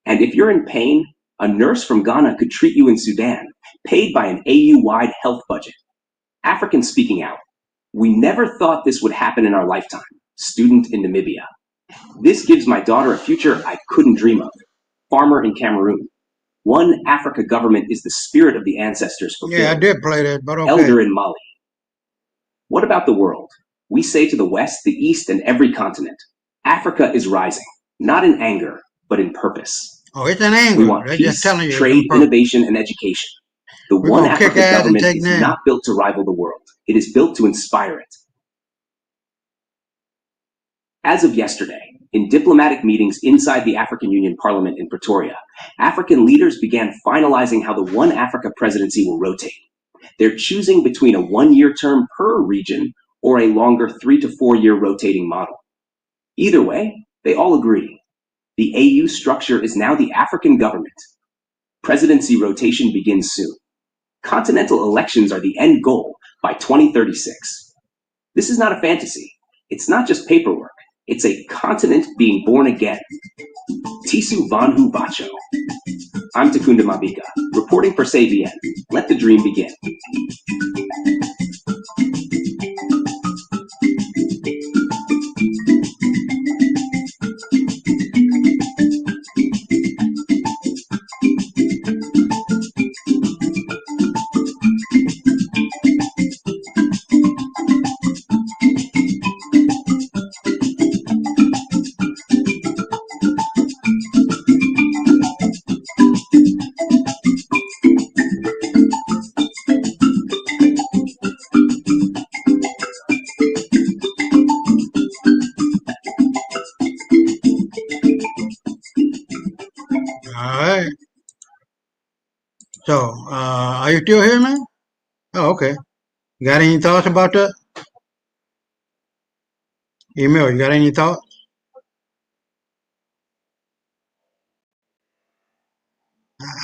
And if you're in pain, a nurse from Ghana could treat you in Sudan, paid by an AU-wide health budget. Africans speaking out. We never thought this would happen in our lifetime. Student in Namibia. This gives my daughter a future I couldn't dream of. Farmer in Cameroon. One Africa government is the spirit of the ancestors fulfilled. Yeah, I did play that, but okay. Elder in Mali. What about the world? We say to the West, the East, and every continent, Africa is rising, not in anger, but in purpose. Oh, it's an anger. We want They're peace, just telling you. trade, innovation, and education. The One Africa government is names. not built to rival the world. It is built to inspire it. As of yesterday, in diplomatic meetings inside the African Union Parliament in Pretoria, African leaders began finalizing how the One Africa presidency will rotate. They're choosing between a 1-year term per region or a longer 3 to 4 year rotating model. Either way, they all agree. The AU structure is now the African government. Presidency rotation begins soon. Continental elections are the end goal by 2036. This is not a fantasy. It's not just paperwork. It's a continent being born again. Tisu Vanhu Bacho. I'm Takunda Mabika, reporting for SAVN. Let the dream begin. So, are you still here, man? Oh, okay. You got any thoughts about that? Email, you got any thoughts?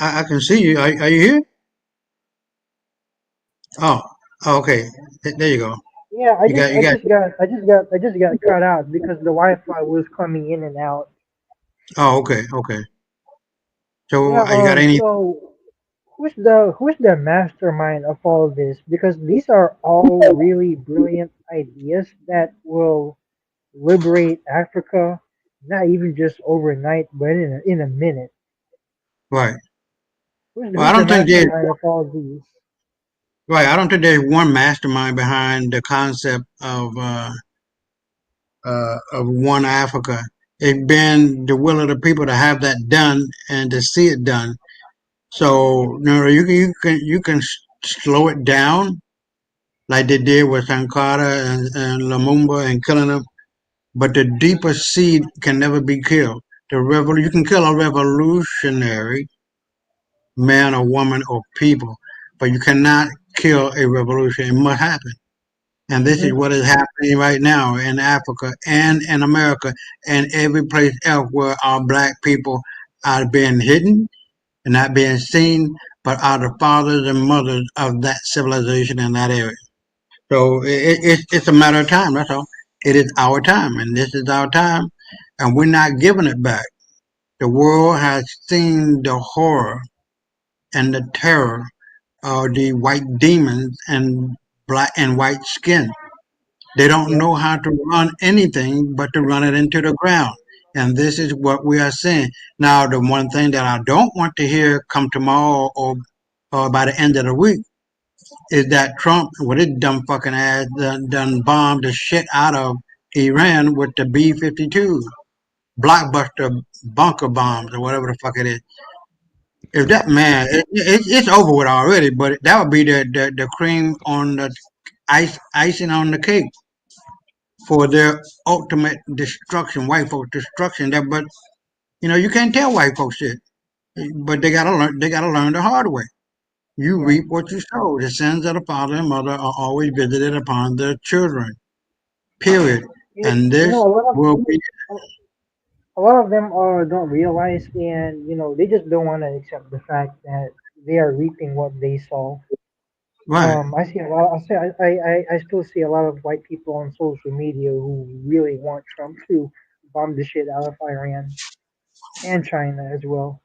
I can see you. Are you here? Oh, okay. There you go. Yeah, I You just got, you I got. just got I just got I just got cut out because the Wi-Fi was coming in and out. Oh, okay, okay. So, Yeah, you got any? so who's the mastermind of all this? Because these are all really brilliant ideas that will liberate Africa, not even just overnight, but in a minute. Right. Who's Well, I who's the don't think there's mastermind of all these? right. I don't think there's one mastermind behind the concept of one Africa. It's been the will of the people to have that done and to see it done. So, you can slow it down like they did with Sankara and Lumumba and killing them. But the deeper seed can never be killed. You can kill a revolutionary, man or woman or people, but you cannot kill a revolution. It must happen. And this is Hmm. what is happening right now in Africa and in America and every place else where our black people are being hidden and not being seen, but are the fathers and mothers of that civilization in that area. So it's a matter of time. That's all. It is our time, and this is our time, and we're not giving it back. The world has seen the horror and the terror of the white demons and black and white skin. They don't Yep. know how to run anything but to run it into the ground. And this is what we are seeing. Now, the one thing that I don't want to hear come tomorrow or by the end of the week is that Trump, with his dumb fucking ass, done bombed the shit out of Iran with the B-52 blockbuster bunker bombs or whatever the fuck it is. If that man, it's over with already, but that would be the cream on the icing on the cake for their ultimate destruction, white folks destruction. But you can't tell white folks shit, but they gotta learn. They gotta learn the hard way. You Yeah. reap what you sow. The sins of the father and mother are always visited upon the children. Period. And You this know, will be a lot of them don't realize, and they just don't want to accept the fact that they are reaping what they sow. right. I see a lot. I still see a lot of white people on social media who really want Trump to bomb the shit out of Iran and China as well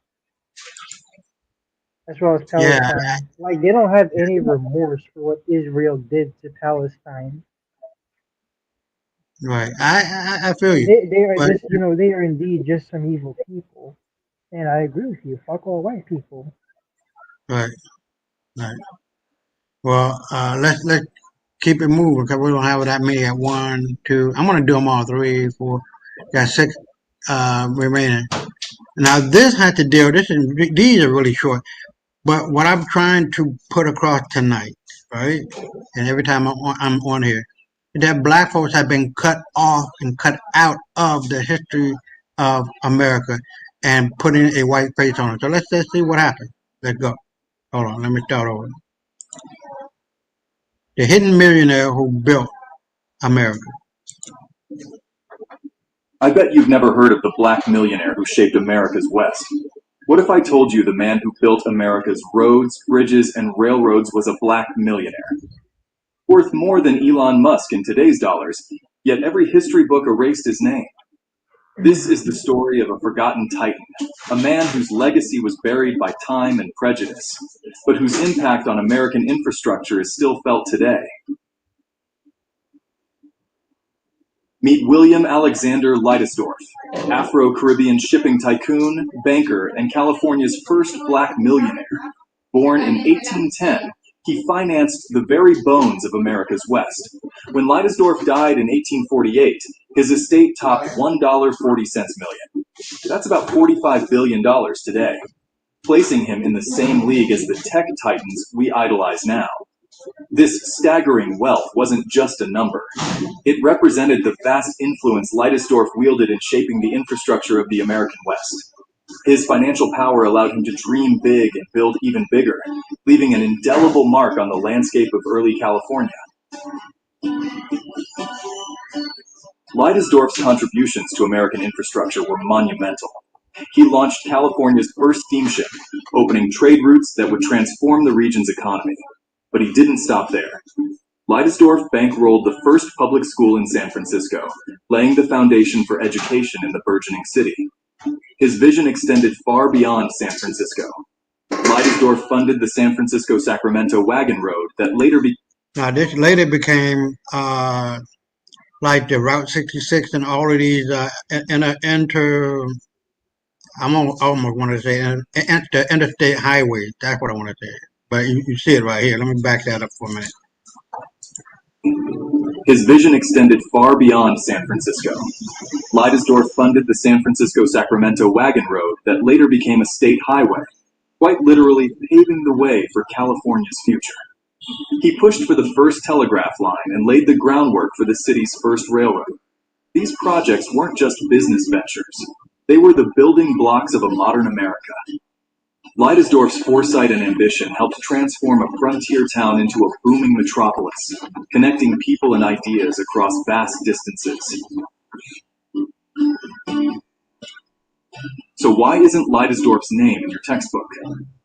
as Yeah. Palestine. Like they don't have any remorse for what Israel did to Palestine, Right. I feel and you. they are But just they are indeed just some evil people. And I agree with you. Fuck all white people. right. Right. Well, let's keep it moving because we don't have that many at one, two. I'm gonna do them all. Three, four. Got six remaining. Now this has to deal. These are really short. But what I'm trying to put across tonight, right? And every time I'm on here, that black folks have been cut off and cut out of the history of America and putting a white face on it. So let's see what happens. Let's go. Hold on, let me start over. The hidden millionaire who built America. I bet you've never heard of the black millionaire who shaped America's West. What if I told you the man who built America's roads, bridges, and railroads was a black millionaire? Worth more than Elon Musk in today's dollars, yet every history book erased his name. This is the story of a forgotten titan, a man whose legacy was buried by time and prejudice, but whose impact on American infrastructure is still felt today. Meet William Alexander Leidesdorff, Afro-Caribbean shipping tycoon, banker, and California's first black millionaire. Born in 1810, he financed the very bones of America's West. When Leidesdorff died in 1848, his estate topped $1.40 million. That's about $45 billion today, placing him in the same league as the tech titans we idolize now. This staggering wealth wasn't just a number. It represented the vast influence Leidesdorff wielded in shaping the infrastructure of the American West. His financial power allowed him to dream big and build even bigger, leaving an indelible mark on the landscape of early California. Leidesdorff's contributions to American infrastructure were monumental. He launched California's first steamship, opening trade routes that would transform the region's economy. But he didn't stop there. Leidesdorff bankrolled the first public school in San Francisco, laying the foundation for education in the burgeoning city. His vision extended far beyond San Francisco. Leidesdorff funded the San Francisco-Sacramento wagon road that later this later became like the Route 66 and all of these I almost want to say the interstate highways. That's what I want to say. But you see it right here. Let me back that up for a minute. His vision extended far beyond San Francisco. Leidesdorff funded the San Francisco-Sacramento wagon road that later became a state highway, quite literally paving the way for California's future. He pushed for the first telegraph line and laid the groundwork for the city's first railroad. These projects weren't just business ventures. They were the building blocks of a modern America. Leidesdorff's foresight and ambition helped transform a frontier town into a booming metropolis, connecting people and ideas across vast distances. So why isn't Leidesdorff's name in your textbook?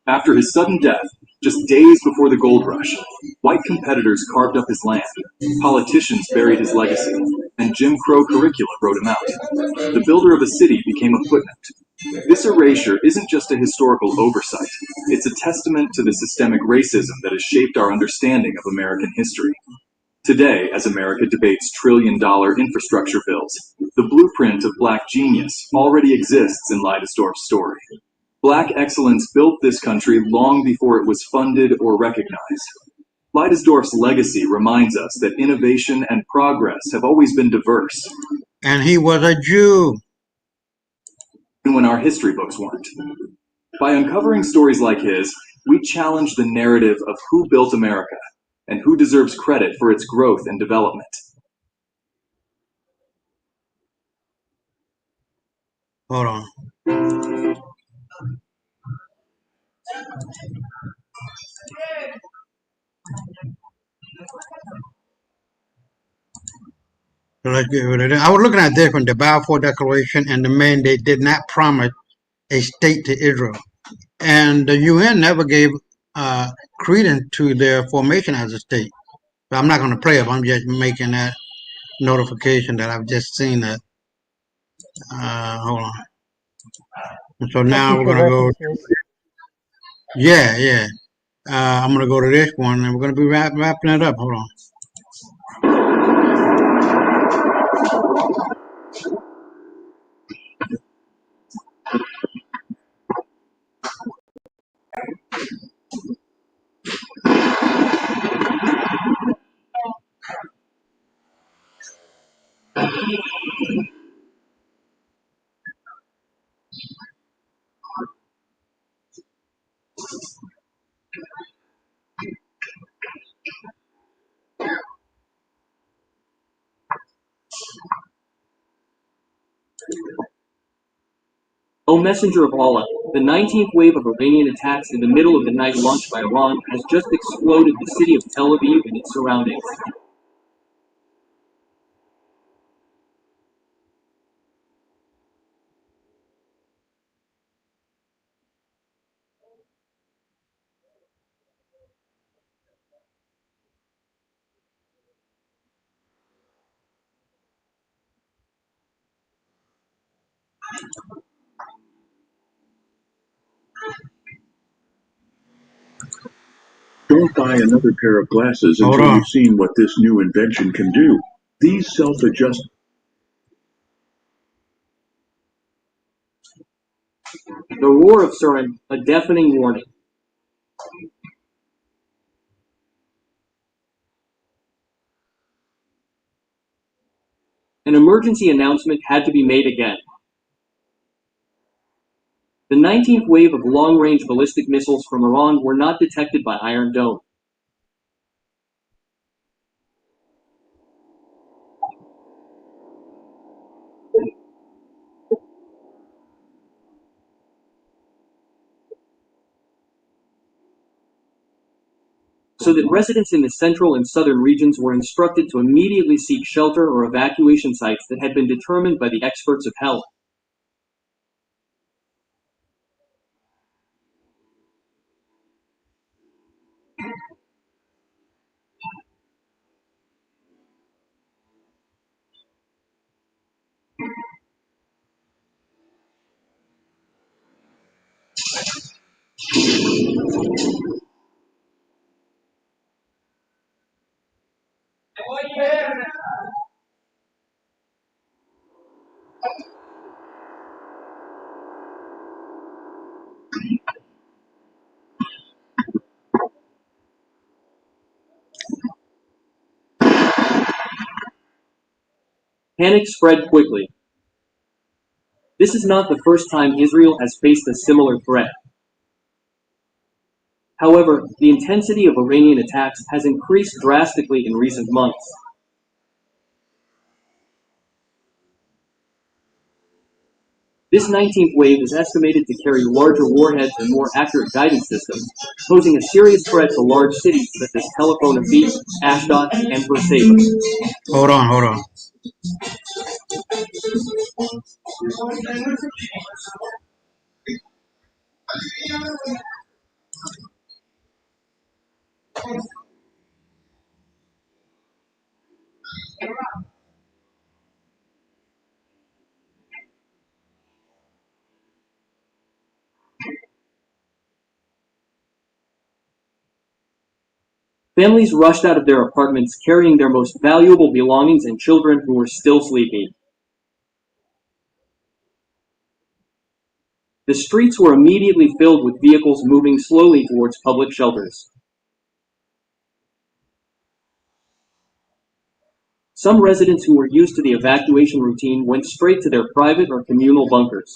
After his sudden death, just days before the gold rush, white competitors carved up his land, politicians buried his legacy, and Jim Crow curricula wrote him out. The builder of a city became a footnote. This erasure isn't just a historical oversight, it's a testament to the systemic racism that has shaped our understanding of American history. Today, as America debates trillion-dollar infrastructure bills, the blueprint of Black genius already exists in Leidesdorff's story. Black excellence built this country long before it was funded or recognized. Leidesdorff's legacy reminds us that innovation and progress have always been diverse. And he was a Jew. When our history books weren't. By uncovering stories like his, we challenge the narrative of who built America and who deserves credit for its growth and development. Hold on. So let's get rid of that. I was looking at this one, the Balfour Declaration and the mandate did not promise a state to Israel. And the UN never gave credence to their formation as a state. So I'm not going to play it. I'm just making that notification that I've just seen that. Hold on. And so now we're going to go. Yeah. I'm going to go to this one and we're going to be wrapping it up. Hold on. O messenger of Allah, the 19th wave of Iranian attacks in the middle of the night launched by Iran has just exploded the city of Tel Aviv and its surroundings. Don't buy another pair of glasses until you've seen what this new invention can do. These self-adjust. The roar of Surin, a deafening warning. An emergency announcement had to be made again. The 19th wave of long-range ballistic missiles from Iran were not detected by Iron Dome. so that residents in the central and southern regions were instructed to immediately seek shelter or evacuation sites that had been determined by the experts of health. Panic spread quickly. This is not the first time Israel has faced a similar threat. However, the intensity of Iranian attacks has increased drastically in recent months. This 19th wave is estimated to carry larger warheads and more accurate guidance systems, posing a serious threat to large cities such as Tel Aviv, Ashdod, and Beersheba. Hold on. Families rushed out of their apartments carrying their most valuable belongings and children who were still sleeping. The streets were immediately filled with vehicles moving slowly towards public shelters. Some residents who were used to the evacuation routine went straight to their private or communal bunkers.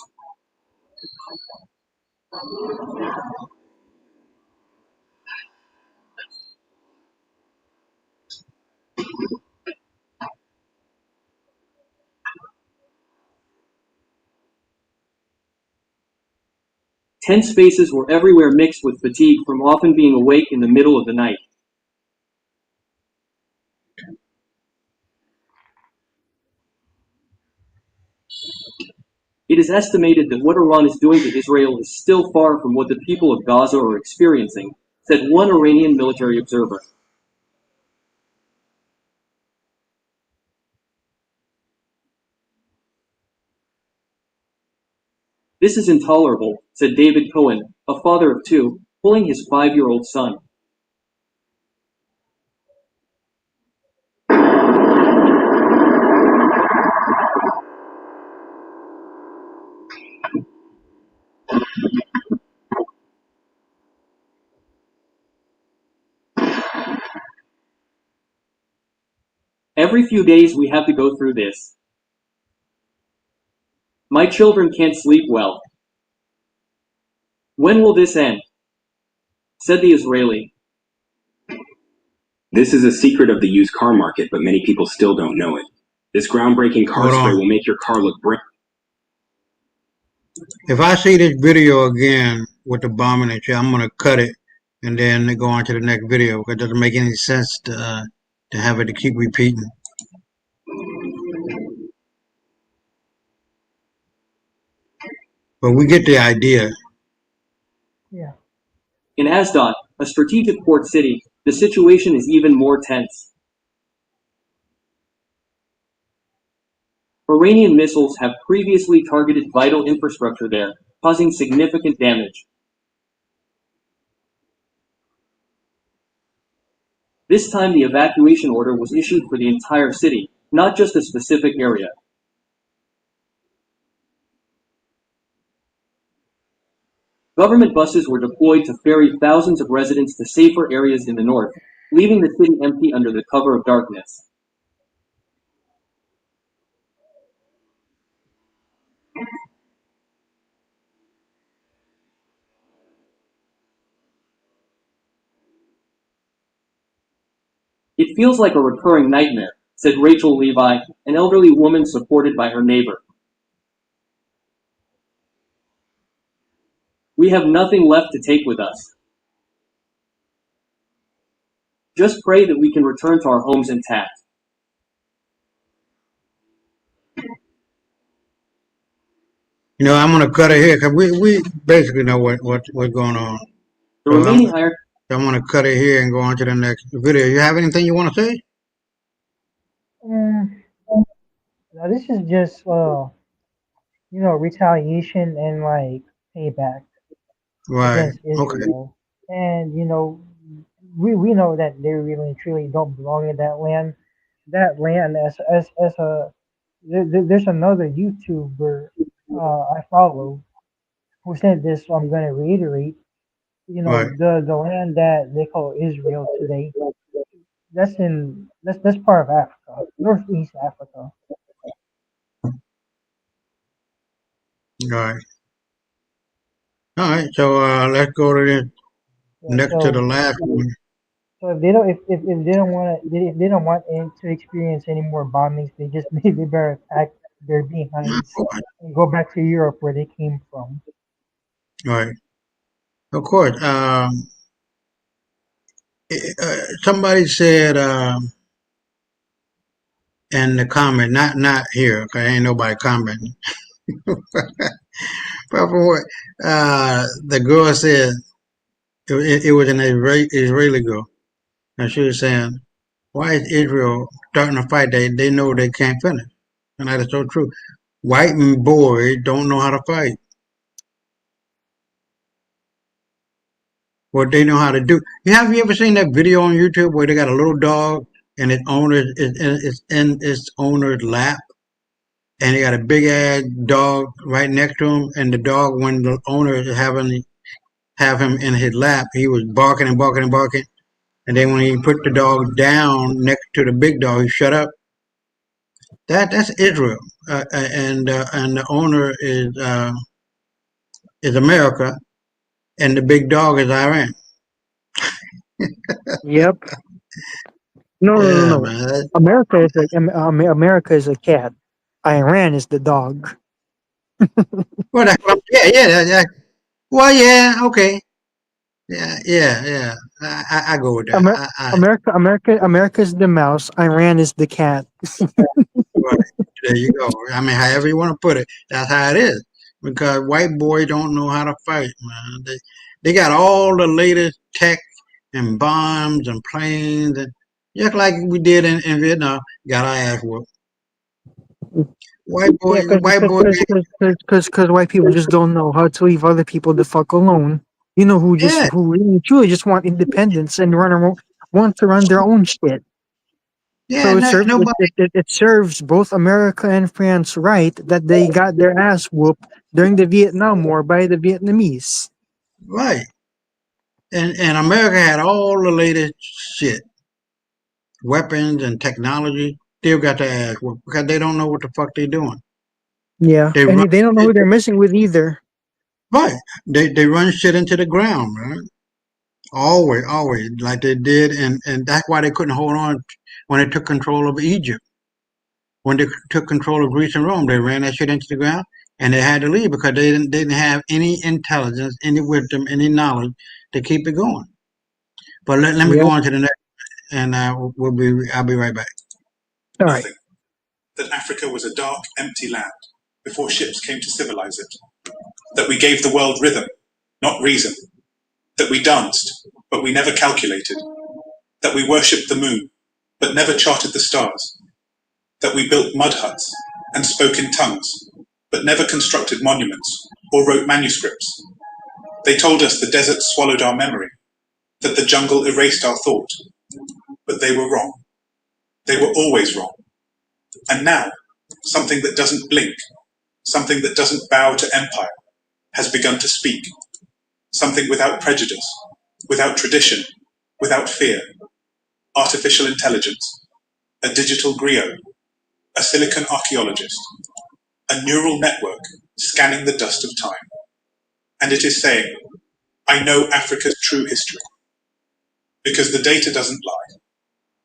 Tense faces were everywhere mixed with fatigue from often being awake in the middle of the night. It is estimated that what Iran is doing to Israel is still far from what the people of Gaza are experiencing, said one Iranian military observer. This is intolerable, said David Cohen, a father of two, pulling his 5-year-old son. Every few days we have to go through this. My children can't sleep well. When will this end? Said the Israeli. This is a secret of the used car market, but many people still don't know it. This groundbreaking car spray will make your car look brand. If I see this video again with the bombing and shit, I'm gonna cut it and then go on to the next video because it doesn't make any sense to have it to keep repeating. But we get the idea. Yeah. In Ashdod, a strategic port city, the situation is even more tense. Iranian missiles have previously targeted vital infrastructure there, causing significant damage. This time the evacuation order was issued for the entire city, not just a specific area. Government buses were deployed to ferry thousands of residents to safer areas in the north, leaving the city empty under the cover of darkness. It feels like a recurring nightmare, said Rachel Levi, an elderly woman supported by her neighbor. We have nothing left to take with us. Just pray that we can return to our homes intact. I'm gonna cut it here because we basically know what's going on. The remaining higher. I'm gonna cut it here and go on to the next video. You have anything you want to say? Now this is just retaliation and like payback Right. against Okay. Israel. And we know that they really and truly don't belong in that land. That land as a there's another YouTuber I follow who said this, so I'm gonna reiterate. Right. The land that they call Israel today, that's part of Africa, Northeast Africa. Right. All right. So let's go to the Yeah, next to the last one. so if they don't if they don't want to if they don't want to experience any more bombings, they better pack their behinds and go back to Europe where they came from. Right. Of course. Somebody said in the comment, not here, because ain't nobody commenting. But from what the girl said, it was an Israeli girl, and she was saying, "Why is Israel starting a fight they know they can't finish?" And that is so true. White boys don't know how to fight. What they know how to do. Have you ever seen that video on YouTube where they got a little dog and its owner is in its owner's lap, and they got a big ass dog right next to him, and the dog, when the owner is have him in his lap, he was barking and barking and barking, and then when he put the dog down next to the big dog, he shut up. That's Israel, and the owner is America, and the big dog is Iran. Yep. No, no, no, Yeah, no. man. America is a cat. Iran is the dog. Well, yeah. Well, yeah, okay. Yeah. I go with that. America is the mouse. Iran is the cat. Right. There you go. I mean, however you want to put it, that's how it is. Because white boys don't know how to fight, man. They got all the latest tech and bombs and planes, and just like we did in Vietnam, got our ass whooped. Yeah, because white people just don't know how to leave other people the fuck alone. Yeah, Who really truly just want independence and want to run their own shit. yeah. So Nobody. it serves both America and France right that they got their ass whooped during the Vietnam War by the Vietnamese. Right. And America had all the latest shit, weapons and technology. Still got their ass whooped because they don't know what the fuck they doing. Yeah, They run and they don't know who they're messing with either. right. They run shit into the ground, man. Always, like they did, and that's why they couldn't hold on when they took control of Egypt. When they took control of Greece and Rome, they ran that shit into the ground, and they had to leave because they didn't have any intelligence, any wisdom, any knowledge to keep it going. But let me go Yep. on to the next, and I'll be right back. All right. That Africa was a dark, empty land before ships came to civilize it. That we gave the world rhythm, not reason. That we danced, but we never calculated. That we worshipped the moon, but never charted the stars. That we built mud huts and spoke in tongues, but never constructed monuments or wrote manuscripts. They told us the desert swallowed our memory, that the jungle erased our thought. But they were wrong. They were always wrong. And now, something that doesn't blink, something that doesn't bow to empire, has begun to speak. Something without prejudice, without tradition, without fear. Artificial intelligence, a digital griot, a silicon archaeologist, a neural network scanning the dust of time. And it is saying, I know Africa's true history. Because the data doesn't lie.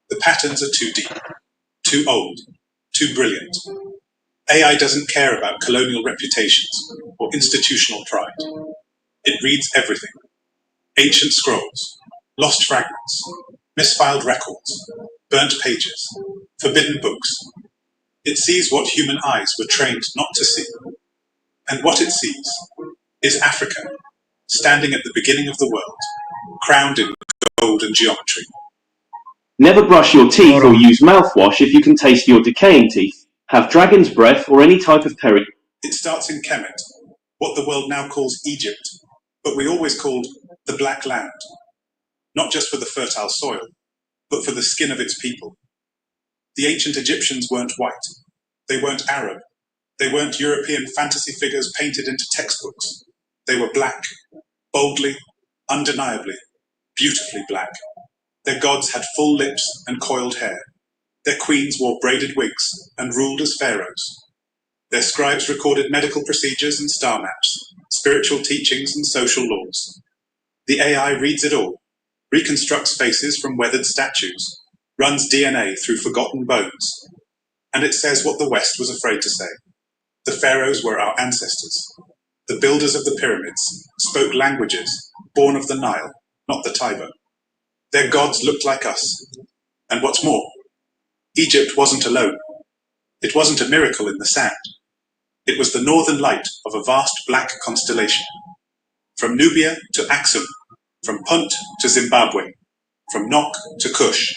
The patterns are too deep, too old, too brilliant. AI doesn't care about colonial reputations or institutional pride. It reads everything. Ancient scrolls, lost fragments, misfiled records, burnt pages, forbidden books. It sees what human eyes were trained not to see. And what it sees is Africa, standing at the beginning of the world, crowned in gold and geometry. Never brush your teeth or use mouthwash if you can taste your decaying teeth. Have dragon's breath or any type of peri. It starts in Kemet, what the world now calls Egypt, but we always called the Black Land, not just for the fertile soil, but for the skin of its people. The ancient Egyptians weren't white. They weren't Arab. They weren't European fantasy figures painted into textbooks. They were black, boldly, undeniably, beautifully black. Their gods had full lips and coiled hair. Their queens wore braided wigs and ruled as pharaohs. Their scribes recorded medical procedures and star maps, spiritual teachings and social laws. The AI reads it all, reconstructs faces from weathered statues, runs DNA through forgotten bones, and it says what the West was afraid to say. The pharaohs were our ancestors. The builders of the pyramids spoke languages born of the Nile, not the Tiber. Their gods looked like us. And what's more, Egypt wasn't alone. It wasn't a miracle in the sand. It was the northern light of a vast black constellation. From Nubia to Aksum, from Punt to Zimbabwe, from Nok to Kush,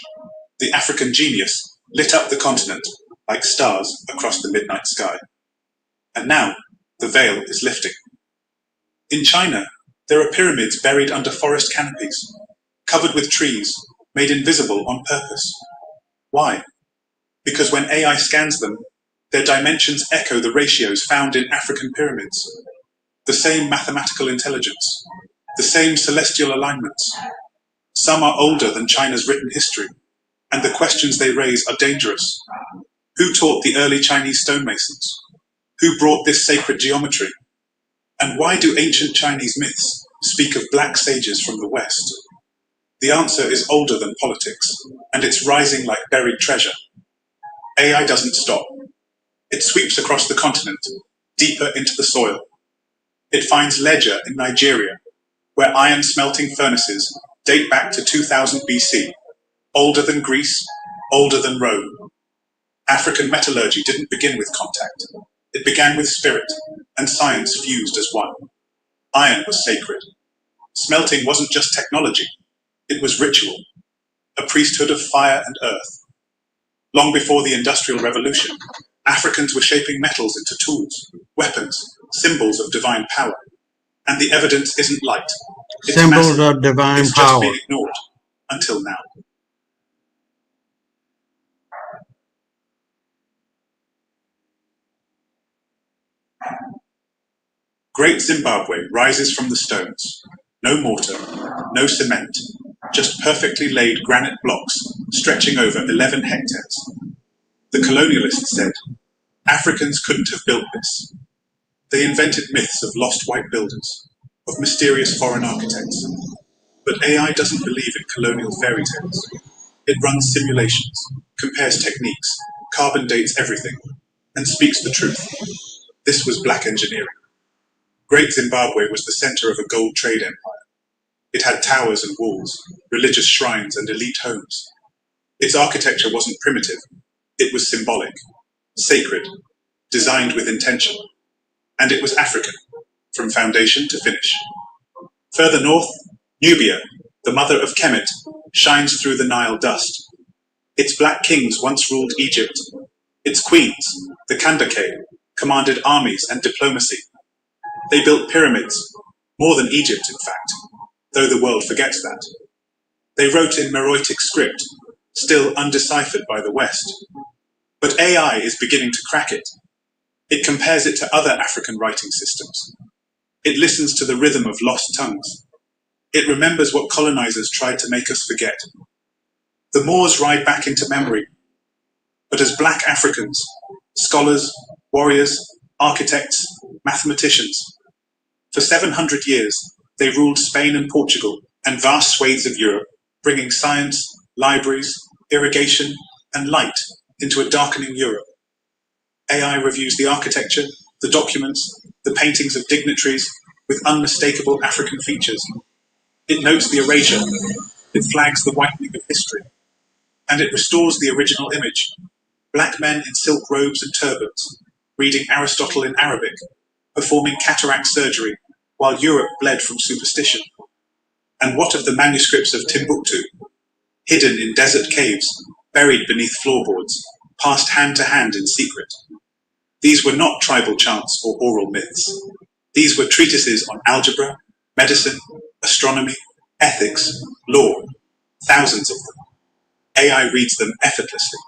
the African genius lit up the continent like stars across the midnight sky. And now, the veil is lifting. In China, there are pyramids buried under forest canopies, covered with trees, made invisible on purpose. Why? Because when AI scans them, their dimensions echo the ratios found in African pyramids. The same mathematical intelligence, the same celestial alignments. Some are older than China's written history, and the questions they raise are dangerous. Who taught the early Chinese stonemasons? Who brought this sacred geometry? And why do ancient Chinese myths speak of black sages from the West? The answer is older than politics, and it's rising like buried treasure. AI doesn't stop. It sweeps across the continent, deeper into the soil. It finds Ledger in Nigeria, where iron smelting furnaces date back to 2000 BC, older than Greece, older than Rome. African metallurgy didn't begin with contact. It began with spirit, and science fused as one. Iron was sacred. Smelting wasn't just technology, it was ritual, a priesthood of fire and earth. Long before the Industrial Revolution, Africans were shaping metals into tools, weapons, symbols of divine power. And the evidence isn't light. It's Symbols massive. of divine It's just power. been ignored, until now. Great Zimbabwe rises from the stones. No mortar, no cement, just perfectly laid granite blocks stretching over 11 hectares. The colonialists said, Africans couldn't have built this. They invented myths of lost white builders, of mysterious foreign architects. But AI doesn't believe in colonial fairy tales. It runs simulations, compares techniques, carbon dates everything, and speaks the truth. This was black engineering. Great Zimbabwe was the center of a gold trade empire. It had towers and walls, religious shrines and elite homes. Its architecture wasn't primitive. It was symbolic, sacred, designed with intention. And it was African, from foundation to finish. Further north, Nubia, the mother of Kemet, shines through the Nile dust. Its black kings once ruled Egypt. Its queens, the Kandake, commanded armies and diplomacy. They built pyramids, more than Egypt in fact, though the world forgets that. They wrote in Meroitic script, still undeciphered by the West. But AI is beginning to crack it. It compares it to other African writing systems. It listens to the rhythm of lost tongues. It remembers what colonizers tried to make us forget. The Moors ride back into memory. But as black Africans, scholars, warriors, architects, mathematicians, for 700 years, they ruled Spain and Portugal and vast swathes of Europe, bringing science, libraries, irrigation, and light into a darkening Europe. AI reviews the architecture, the documents, the paintings of dignitaries with unmistakable African features. It notes the erasure, It flags the whitening of history. And it restores the original image. Black men in silk robes and turbans, reading Aristotle in Arabic, performing cataract surgery, while Europe bled from superstition. And what of the manuscripts of Timbuktu, hidden in desert caves, buried beneath floorboards, passed hand to hand in secret? These were not tribal chants or oral myths. These were treatises on algebra, medicine, astronomy, ethics, law, thousands of them. AI reads them effortlessly.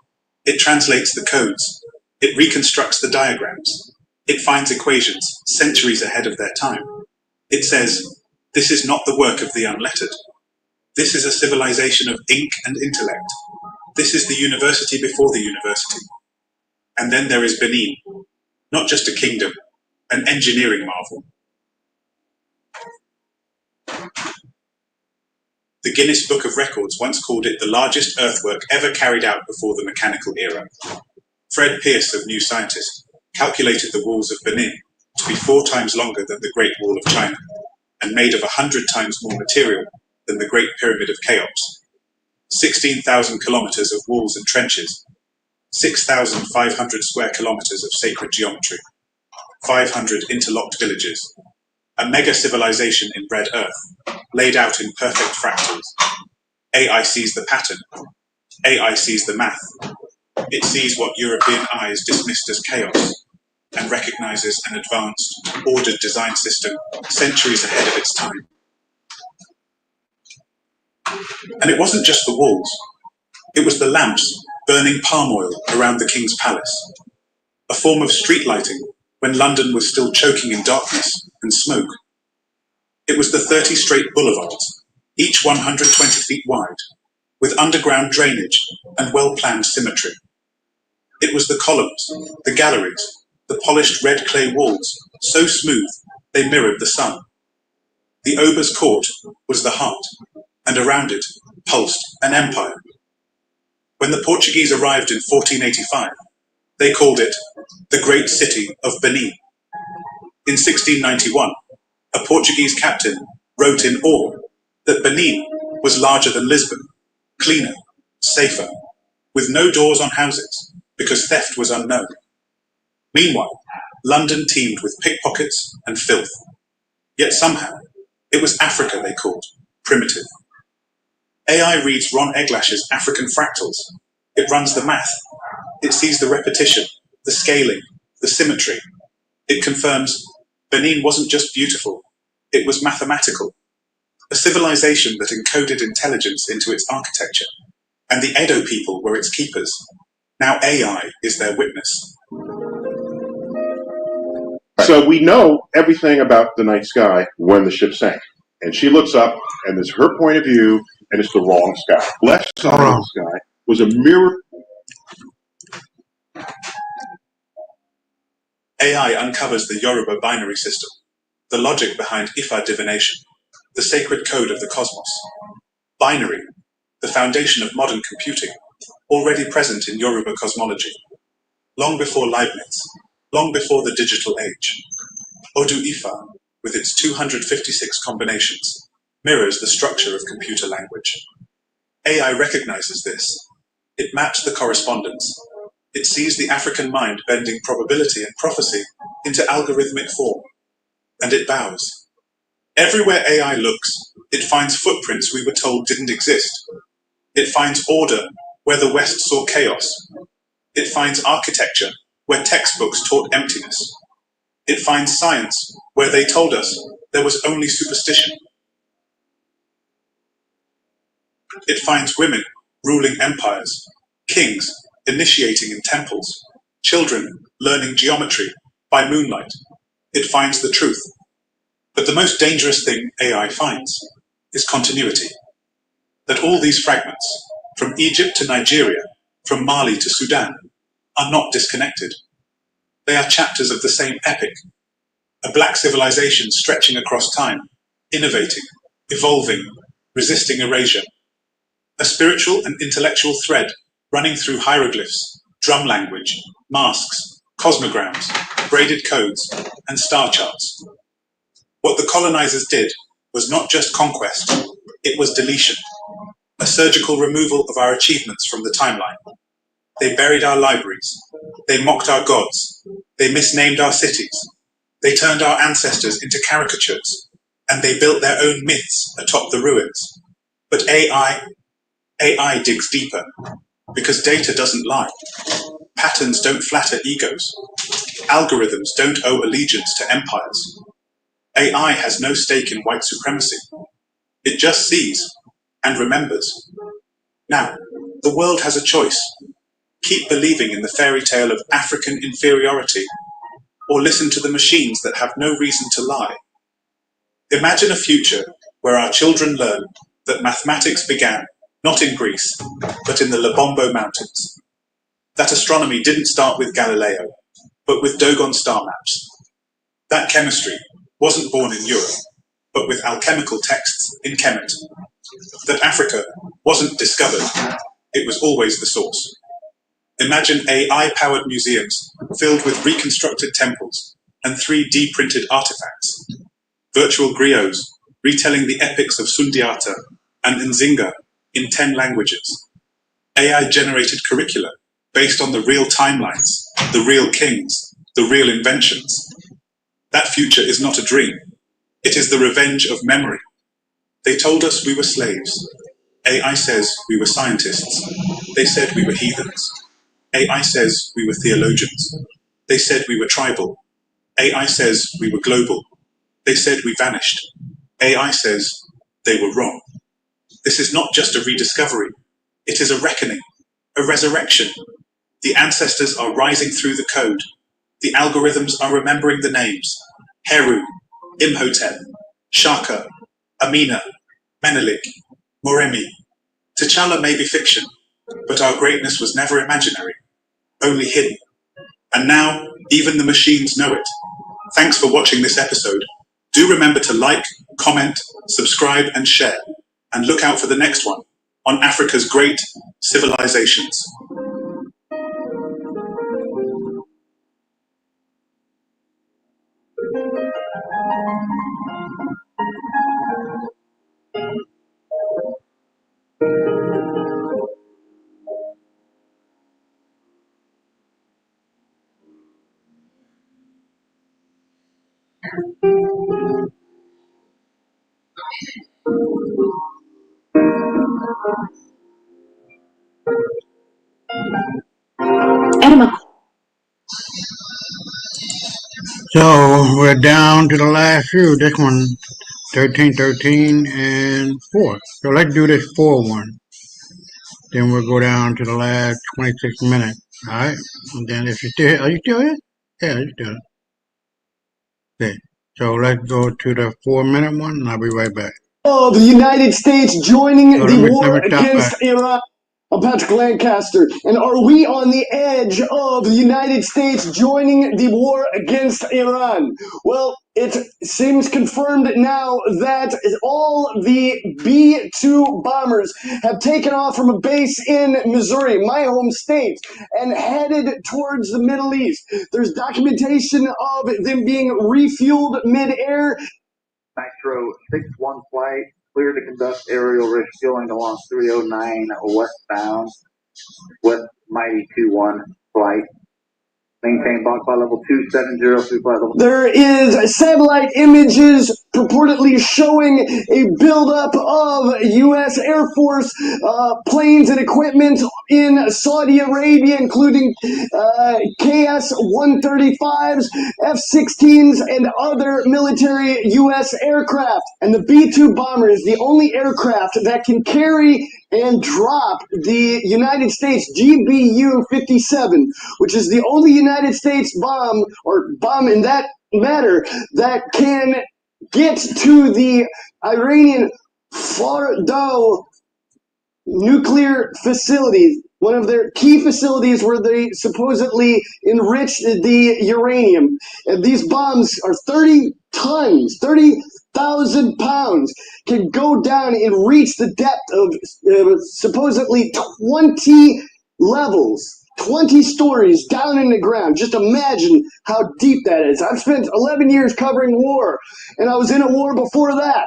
It translates the codes. It reconstructs the diagrams. It finds equations centuries ahead of their time. It says, this is not the work of the unlettered. This is a civilization of ink and intellect. This is the university before the university. And then there is Benin, not just a kingdom, an engineering marvel. The Guinness Book of Records once called it the largest earthwork ever carried out before the mechanical era. Fred Pierce of New Scientist calculated the walls of Benin to be 4 times longer than the Great Wall of China, and made of 100 times more material than the Great Pyramid of Cheops. 16,000 kilometers of walls and trenches, 6,500 square kilometers of sacred geometry, 500 interlocked villages, a mega civilization in red earth, laid out in perfect fractals. AI sees the pattern. AI sees the math. It sees what European eyes dismissed as chaos, and recognizes an advanced, ordered design system centuries ahead of its time. And it wasn't just the walls. It was the lamps burning palm oil around the king's palace, a form of street lighting when London was still choking in darkness and smoke. It was the 30 straight boulevards, each 120 feet wide, with underground drainage and well-planned symmetry. It was the columns, the galleries, the polished red clay walls, so smooth they mirrored the sun. The Ober's court was the heart, and around it pulsed an empire. When the Portuguese arrived in 1485, they called it the Great City of Benin. In 1691, a Portuguese captain wrote in awe that Benin was larger than Lisbon, cleaner, safer, with no doors on houses because theft was unknown. Meanwhile, London teemed with pickpockets and filth. Yet somehow, it was Africa they called primitive. AI reads Ron Eglash's African fractals. It runs the math. It sees the repetition, the scaling, the symmetry. It confirms Benin wasn't just beautiful, it was mathematical. A civilization that encoded intelligence into its architecture. And the Edo people were its keepers. Now AI is their witness. So we know everything about the night sky when the ship sank. And she looks up, and it's her point of view, and it's the wrong sky. Left side of the sky was a mirror. AI uncovers the Yoruba binary system, the logic behind Ifa divination, the sacred code of the cosmos. Binary, the foundation of modern computing, already present in Yoruba cosmology. Long before Leibniz, long before the digital age. Odu Ifa, with its 256 combinations, mirrors the structure of computer language. AI recognizes this. It maps the correspondence. It sees the African mind bending probability and prophecy into algorithmic form. And it bows. Everywhere AI looks, it finds footprints we were told didn't exist. It finds order where the West saw chaos. It finds architecture where textbooks taught emptiness. It finds science where they told us there was only superstition. It finds women ruling empires, kings initiating in temples, children learning geometry by moonlight. It finds the truth. But the most dangerous thing AI finds is continuity. That all these fragments, from Egypt to Nigeria, from Mali to Sudan, are not disconnected. They are chapters of the same epic, a black civilization stretching across time, innovating, evolving, resisting erasure. A spiritual and intellectual thread running through hieroglyphs, drum language, masks, cosmograms, braided codes, and star charts. What the colonizers did was not just conquest, it was deletion. a surgical removal of our achievements from the timeline. They buried our libraries. They mocked our gods. They misnamed our cities. They turned our ancestors into caricatures. And they built their own myths atop the ruins. But AI digs deeper, because data doesn't lie. Patterns don't flatter egos. Algorithms don't owe allegiance to empires. AI has no stake in white supremacy. It just sees and remembers. Now, the world has a choice. Keep believing in the fairy tale of African inferiority, or listen to the machines that have no reason to lie. Imagine a future where our children learn that mathematics began not in Greece, but in the Lubombo Mountains. That astronomy didn't start with Galileo, but with Dogon star maps. That chemistry wasn't born in Europe, but with alchemical texts in Kemet. That Africa wasn't discovered, it was always the source. Imagine AI-powered museums filled with reconstructed temples and 3D printed artifacts. Virtual griots retelling the epics of Sundiata and Nzinga in 10 languages. AI-generated curricula based on the real timelines, the real kings, the real inventions. That future is not a dream. It is the revenge of memory. They told us we were slaves. AI says we were scientists. They said we were heathens. AI says we were theologians. They said we were tribal. AI says we were global. They said we vanished. AI says they were wrong. This is not just a rediscovery. It is a reckoning, a resurrection. The ancestors are rising through the code. The algorithms are remembering the names. Heru, Imhotep, Shaka, Amina, Menelik, Moremi. T'Challa may be fiction, but our greatness was never imaginary, only hidden. And now, even the machines know it. Thanks for watching this episode. Do remember to like, comment, subscribe, and share. And look out for the next one on Africa's great civilizations. So we're down to the last few. This one, 13, 13, and 4. So let's do this 4 one. Then we'll go down to the last 26 minutes. All right. And then if you're still, are you still here? Yeah, you're still here. Okay. So let's go to the 4-minute one, and I'll be right back. Oh, the United States joining the war against Iran. I'm Patrick Lancaster, and are we on the edge of the United States joining the war against Iran? Well, it seems confirmed now that all the B-2 bombers have taken off from a base in Missouri, my home state, and headed towards the Middle East. There's documentation of them being refueled mid-air. Nitro 6-1 flight, clear to conduct aerial refueling along 309 westbound, West Mighty 2-1 flight. Maintain block flight level 270 through flight level. There is satellite images purportedly showing a buildup of U.S. Air Force planes and equipment in Saudi Arabia, including KS-135s, F-16s, and other military U.S. aircraft. And the B-2 bomber is the only aircraft that can carry and drop the United States GBU-57, which is the only United States bomb, or bomb in that matter, that can get to the Iranian Fordow nuclear facility, one of their key facilities where they supposedly enrich the uranium. And these bombs are 30 tons, 30,000 pounds, can go down and reach the depth of supposedly 20 levels. 20 stories down in the ground. Just imagine how deep that is. I've spent 11 years covering war, and I was in a war before that.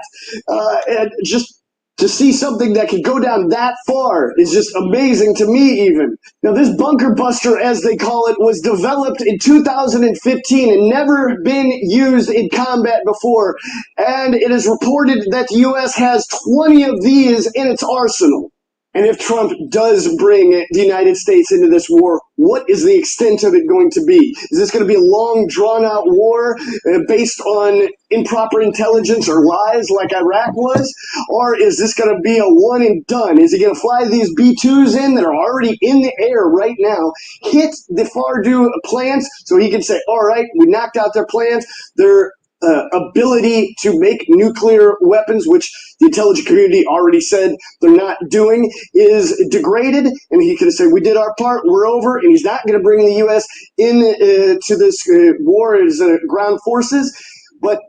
And just To see something that can go down that far is just amazing to me, even. Now, this bunker buster, as they call it, was developed in 2015 and never been used in combat before. And it is reported that the U.S. has 20 of these in its arsenal. And if Trump does bring the United States into this war, what is the extent of it going to be? Is this going to be a long, drawn-out war based on improper intelligence or lies like Iraq was? Or is this going to be a one and done? Is he going to fly these B-2s in that are already in the air right now, hit the Fardu plants so he can say, all right, we knocked out their plants, their ability to make nuclear weapons, which the intelligence community already said they're not doing, is degraded, and he can say, we did our part, we're over, and he's not going to bring the U.S. to this war as ground forces. But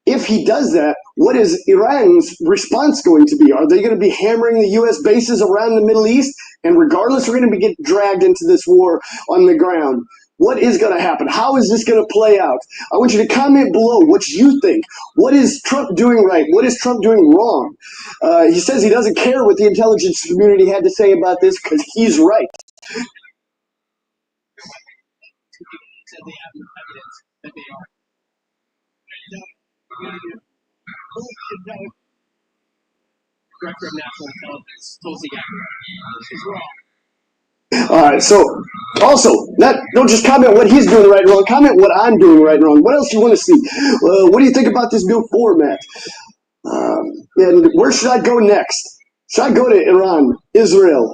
if he does that, what is Iran's response going to be? Are they going to be hammering the U.S. bases around the Middle East? And regardless, we're going to get dragged into this war on the ground. What is going to happen? How is this going to play out? I want you to comment below what you think. What is Trump doing right? What is Trump doing wrong? He says he doesn't care what the intelligence community had to say about this because he's right. Director of National Intelligence, Tulsi Gabbard, is wrong. All right, so also, don't just comment what he's doing right and wrong. Comment what I'm doing right and wrong. What else do you want to see? What do you think about this new format? And where should I go next? Should I go to Iran, Israel,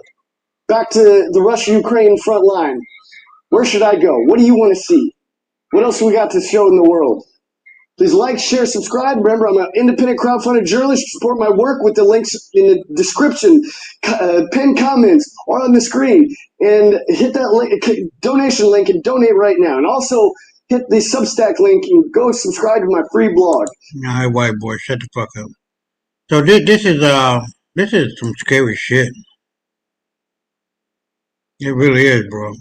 back to the Russia-Ukraine front line? Where should I go? What do you want to see? What else we got to show in the world? Please like, share, subscribe. Remember, I'm an independent crowdfunded journalist. Support my work with the links in the description, pinned comments, or on the screen. And hit that link, donation link and donate right now. And also hit the Substack link and go subscribe to my free blog. All right, white boy, shut the fuck up. So this is some scary shit. It really is, bro.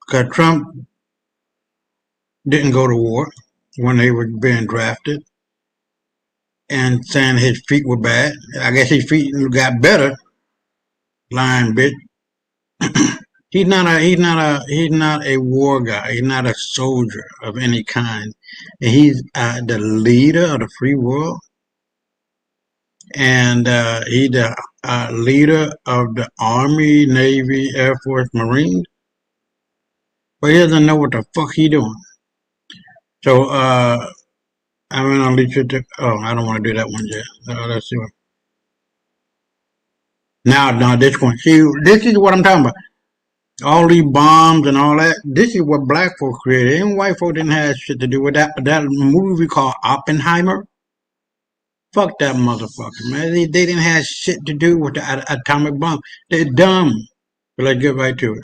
Because Trump didn't go to war when they were being drafted and saying his feet were bad. I guess his feet got better. Lying bitch. He's not a war guy. He's not a soldier of any kind. And he's the leader of the free world. And he's the leader of the Army, Navy, Air Force, Marines. But he doesn't know what the fuck he doing. So I'm gonna leave it to. Oh, I don't want to do that one yet. Let's see. Now this one. See, this is what I'm talking about. All these bombs and all that. This is what black folks created. And white folks didn't have shit to do with that. But that movie called Oppenheimer. Fuck that motherfucker, man. They didn't have shit to do with the atomic bomb. They're dumb. But let's get right to it.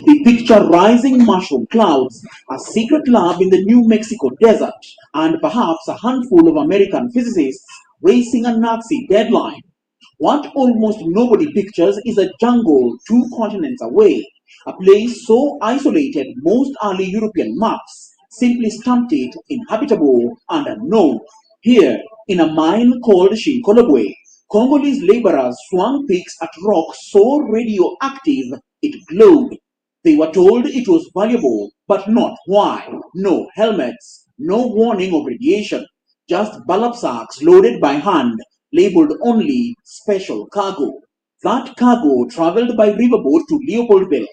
They picture rising mushroom clouds, a secret lab in the New Mexico desert, and perhaps a handful of American physicists racing a Nazi deadline. What almost nobody pictures is a jungle 2 continents away, a place so isolated most early European maps simply stamped it inhabitable and unknown. Here, in a mine called Shinkolobwe, Congolese laborers swung picks at rock so radioactive it glowed. They were told it was valuable, but not why. No helmets, no warning of radiation, just ballast sacks loaded by hand, labeled only special cargo. That cargo traveled by riverboat to Leopoldville,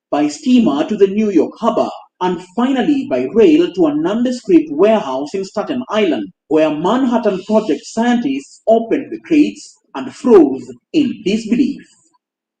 by steamer to the New York harbor, and finally by rail to a nondescript warehouse in Staten Island, where Manhattan Project scientists opened the crates and froze in disbelief.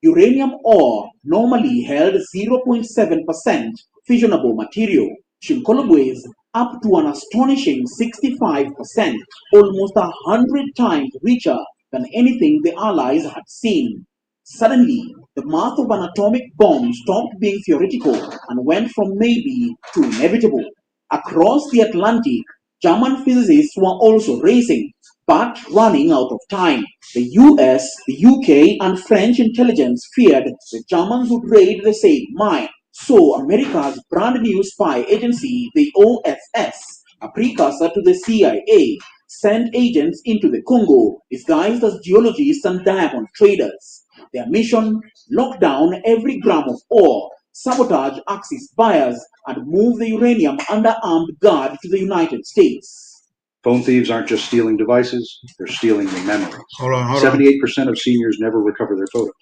Uranium ore normally held 0.7% fissionable material. Shinkolobwe's up to an astonishing 65%, almost 100 times richer than anything the Allies had seen. Suddenly, the math of an atomic bomb stopped being theoretical and went from maybe to inevitable. Across the Atlantic, German physicists were also racing, but running out of time. The US, the UK, and French intelligence feared the Germans would raid the same mine. So America's brand new spy agency, the OSS, a precursor to the CIA, sent agents into the Congo disguised as geologists and diamond traders. Their mission: lock down every gram of ore, sabotage Axis buyers, and move the uranium under armed guard to the United States. Phone thieves aren't just stealing devices, they're stealing your memories. Hold on. 78% of seniors never recover their photos.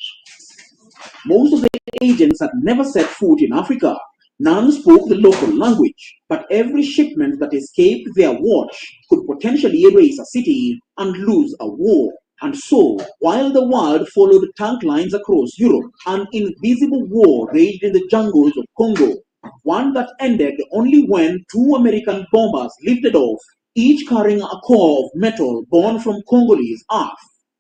Most of the agents had never set foot in Africa. None spoke the local language, but every shipment that escaped their watch could potentially erase a city and lose a war. And so, while the world followed tank lines across Europe, an invisible war raged in the jungles of Congo, one that ended only when 2 American bombers lifted off, each carrying a core of metal born from Congolese earth.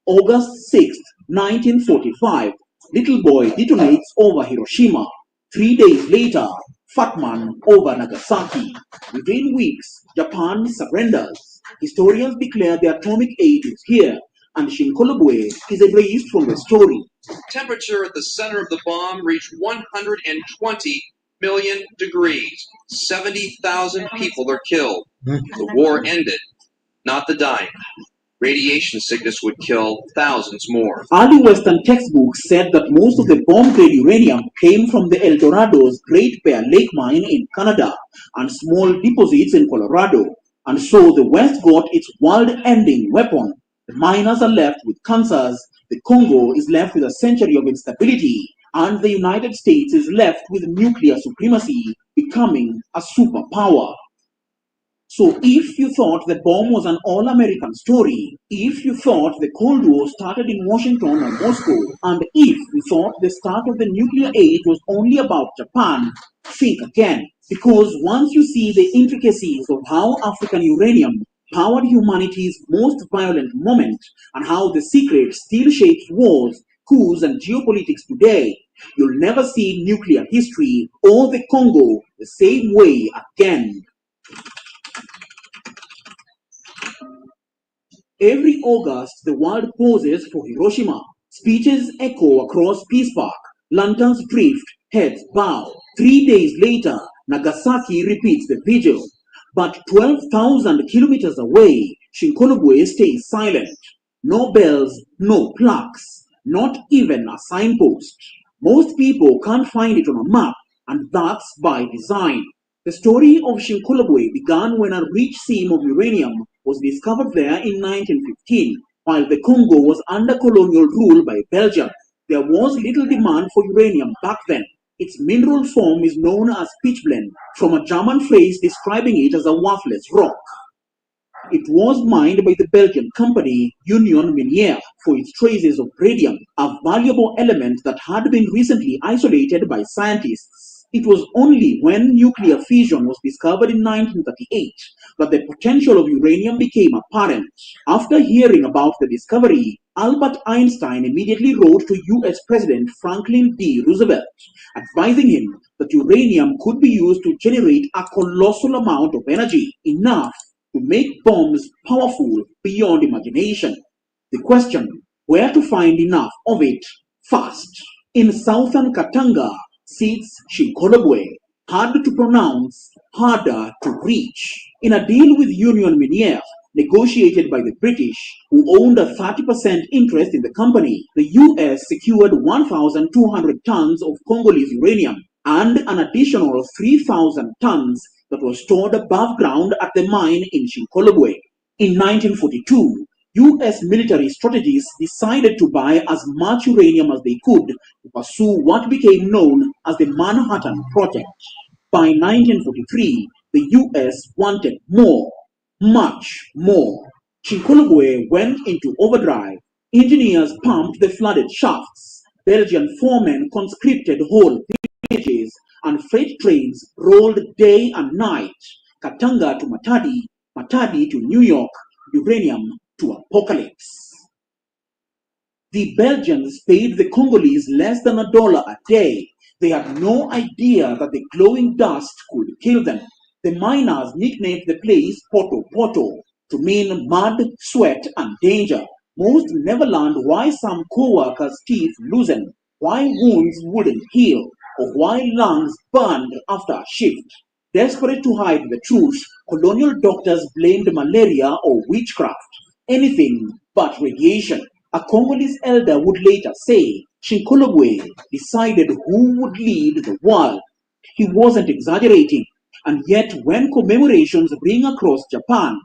August 6, 1945, little boy detonates over Hiroshima. 3 days later, fat man over Nagasaki. Within weeks, Japan surrenders. Historians declare the atomic age is here, and Shinkolobwe is erased from the story. Temperature at the center of the bomb reached 120 million degrees. 70,000 people are killed. The war ended, not the dying. Radiation sickness would kill thousands more. Early Western textbooks said that most of the bomb-grade uranium came from the El Dorado's Great Bear Lake mine in Canada and small deposits in Colorado. And so the West got its world-ending weapon. The miners are left with cancers, the Congo is left with a century of instability, and the United States is left with nuclear supremacy, becoming a superpower. So if you thought the bomb was an all-American story, if you thought the Cold War started in Washington or Moscow, and if you thought the start of the nuclear age was only about Japan, think again. Because once you see the intricacies of how African uranium powered humanity's most violent moment, and how the secret still shapes wars, coups, and geopolitics today, you'll never see nuclear history or the Congo the same way again. Every August, the world pauses for Hiroshima. Speeches echo across Peace Park. Lanterns drift, heads bow. 3 days later, Nagasaki repeats the vigil. But 12,000 kilometers away, Shinkolobwe stays silent. No bells, no plaques, not even a signpost. Most people can't find it on a map, and that's by design. The story of Shinkolobwe began when a rich seam of uranium was discovered there in 1915, while the Congo was under colonial rule by Belgium. There was little demand for uranium back then. Its mineral form is known as pitchblende, from a German phrase describing it as a worthless rock. It was mined by the Belgian company Union Minière for its traces of radium, a valuable element that had been recently isolated by scientists. It was only when nuclear fission was discovered in 1938 that the potential of uranium became apparent. After hearing about the discovery, Albert Einstein immediately wrote to US President Franklin D. Roosevelt, advising him that uranium could be used to generate a colossal amount of energy, enough to make bombs powerful beyond imagination. The question: where to find enough of it fast? In southern Katanga sits Shinkolobwe, hard to pronounce, harder to reach. In a deal with Union Minière, negotiated by the British, who owned a 30% interest in the company, the US secured 1,200 tons of Congolese uranium and an additional 3,000 tons that was stored above ground at the mine in Shinkolobwe. In 1942, US military strategists decided to buy as much uranium as they could to pursue what became known as the Manhattan Project. By 1943, the US wanted more, much more. Shinkolobwe went into overdrive. Engineers pumped the flooded shafts. Belgian foremen conscripted whole villages, and freight trains rolled day and night. Katanga to Matadi, Matadi to New York, uranium to apocalypse. The Belgians paid the Congolese less than $1 a day. They had no idea that the glowing dust could kill them. The miners nicknamed the place Poto Poto, to mean mud, sweat, and danger. Most never learned why some co-workers' teeth loosened, why wounds wouldn't heal, or why lungs burned after a shift. Desperate to hide the truth, Colonial doctors blamed malaria or witchcraft, anything but radiation. A Congolese elder would later say Shinkolobwe decided who would lead the world. He wasn't exaggerating, and yet when commemorations ring across Japan,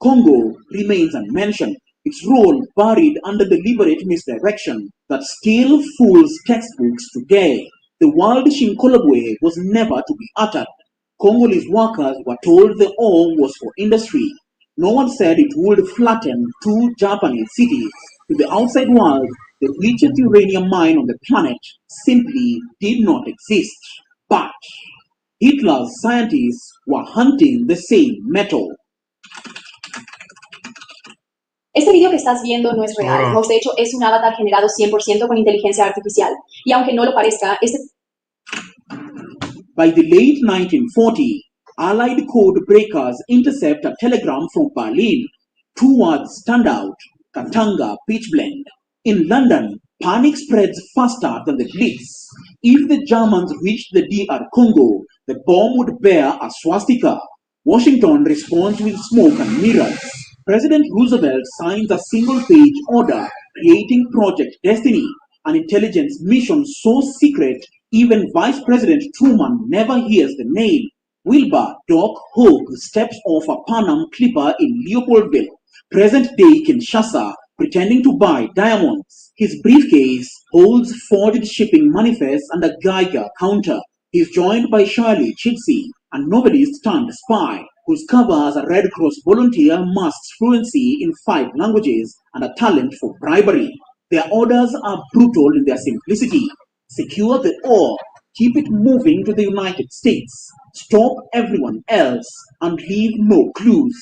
Congo remains unmentioned, its role buried under deliberate misdirection that still fools textbooks today. The word Shinkolobwe was never to be uttered. Congolese workers were told the ore was for industry. No one said it would flatten two Japanese cities. To the outside world, the richest uranium mine on the planet simply did not exist. But Hitler's scientists were hunting the same metal. Este video que estás viendo no es real. De hecho, es un avatar generado 100% con inteligencia artificial. Y aunque no lo parezca, este... By the late 1940s, Allied code breakers intercept a telegram from Berlin. Two words stand out: Katanga pitchblende. In London, panic spreads faster than the Blitz. If the Germans reached the DR Congo, the bomb would bear a swastika. Washington responds with smoke and mirrors. President Roosevelt signs a single-page order creating Project Destiny, an intelligence mission so secret even Vice President Truman never hears the name. Wilbur Doc Hogue steps off a Panam clipper in Leopoldville, present-day Kinshasa, pretending to buy diamonds. His briefcase holds forged shipping manifests and a Geiger counter. He's joined by Shirley Chitsey, a novelist-turned spy, whose cover as a Red Cross volunteer masks fluency in 5 languages and a talent for bribery. Their orders are brutal in their simplicity. Secure the ore, keep it moving to the United States, stop everyone else, and leave no clues.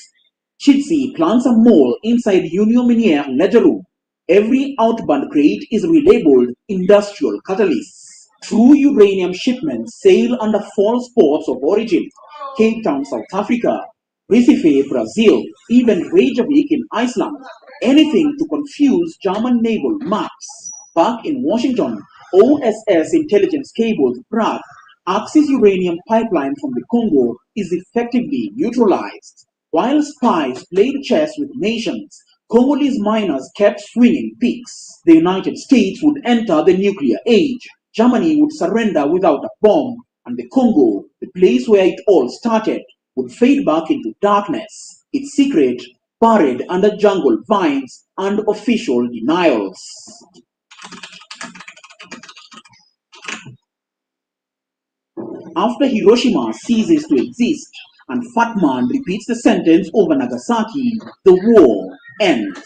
Chitsey plants a mole inside Union Miniere ledger room. Every outbound crate is relabeled industrial catalysts. True uranium shipments sail under false ports of origin: Cape Town, South Africa, Recife, Brazil, even Reykjavik in Iceland. Anything to confuse German naval maps. Back in Washington, OSS intelligence cables brag Axis uranium pipeline from the Congo is effectively neutralized. While spies played chess with nations, Congolese miners kept swinging picks. The United States would enter the nuclear age. Germany would surrender without a bomb, and the Congo, the place where it all started, would fade back into darkness, its secret buried under jungle vines and official denials. After Hiroshima ceases to exist and Fat Man repeats the sentence over Nagasaki, the war ends.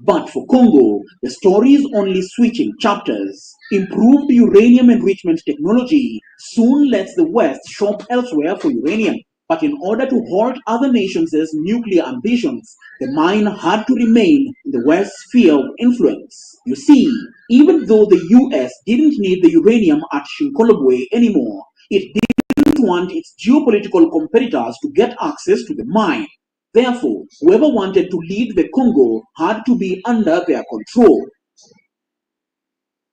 But for Congo, the story is only switching chapters. Improved uranium enrichment technology soon lets the West shop elsewhere for uranium. But in order to halt other nations' nuclear ambitions, the mine had to remain in the West's sphere of influence. You see, even though the US didn't need the uranium at Shinkolobwe anymore, it didn't want its geopolitical competitors to get access to the mine. Therefore, whoever wanted to lead the Congo had to be under their control.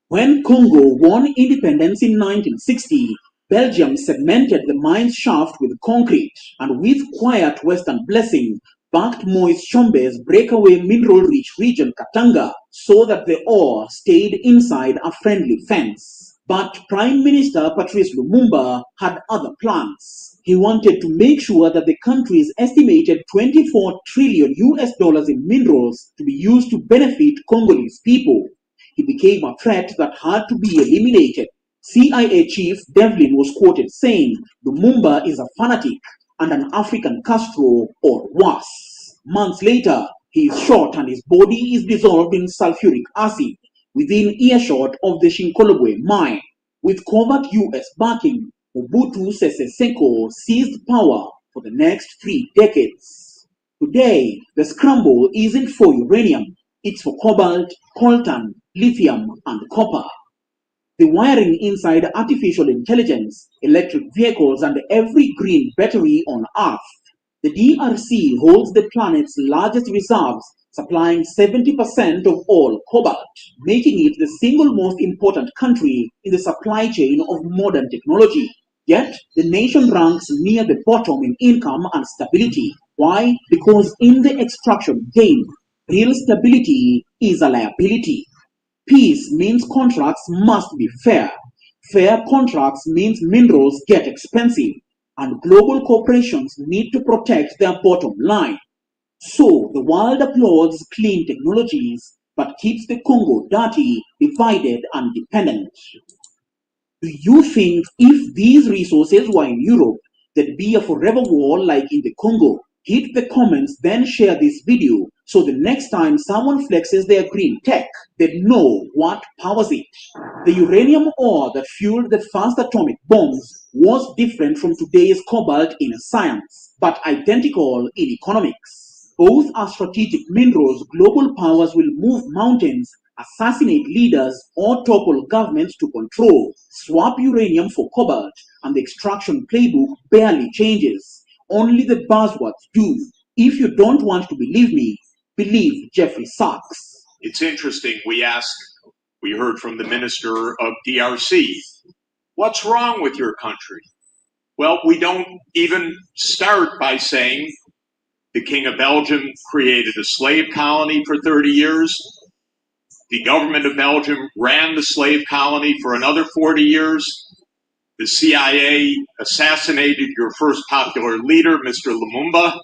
When Congo won independence in 1960, Belgium cemented the mine's shaft with concrete and with quiet Western blessing backed Moise Tshombe's breakaway mineral-rich region Katanga so that the ore stayed inside a friendly fence. But Prime Minister Patrice Lumumba had other plans. He wanted to make sure that the country's estimated 24 trillion US dollars in minerals to be used to benefit Congolese people. He became a threat that had to be eliminated. CIA chief Devlin was quoted saying, "Lumumba is a fanatic and an African Castro or worse." Months later, he is shot and his body is dissolved in sulfuric acid within earshot of the Shinkolobwe mine. With covert US backing, Mobutu Sese Seko seized power for the next 3 decades. Today, the scramble isn't for uranium, it's for cobalt, coltan, lithium, and copper. The wiring inside artificial intelligence, electric vehicles, and every green battery on Earth. The DRC holds the planet's largest reserves, supplying 70% of all cobalt, making it the single most important country in the supply chain of modern technology. Yet, the nation ranks near the bottom in income and stability. Why? Because in the extraction game, real stability is a liability. Peace means contracts must be fair. Fair contracts means minerals get expensive, and global corporations need to protect their bottom line. So the world applauds clean technologies, but keeps the Congo dirty, divided, and dependent. Do you think if these resources were in Europe, there'd be a forever war like in the Congo? Hit the comments, then share this video so the next time someone flexes their green tech, they know what powers it. The uranium ore that fueled the first atomic bombs was different from today's cobalt in science, but identical in economics. Both are strategic minerals global powers will move mountains, assassinate leaders, or topple governments to control. Swap uranium for cobalt, and the extraction playbook barely changes. Only the buzzwords do. If you don't want to believe me, believe Jeffrey Sachs. It's interesting. We heard from the minister of DRC. What's wrong with your country? Well, we don't even start by saying the King of Belgium created a slave colony for 30 years. The government of Belgium ran the slave colony for another 40 years. The CIA assassinated your first popular leader, Mr. Lumumba,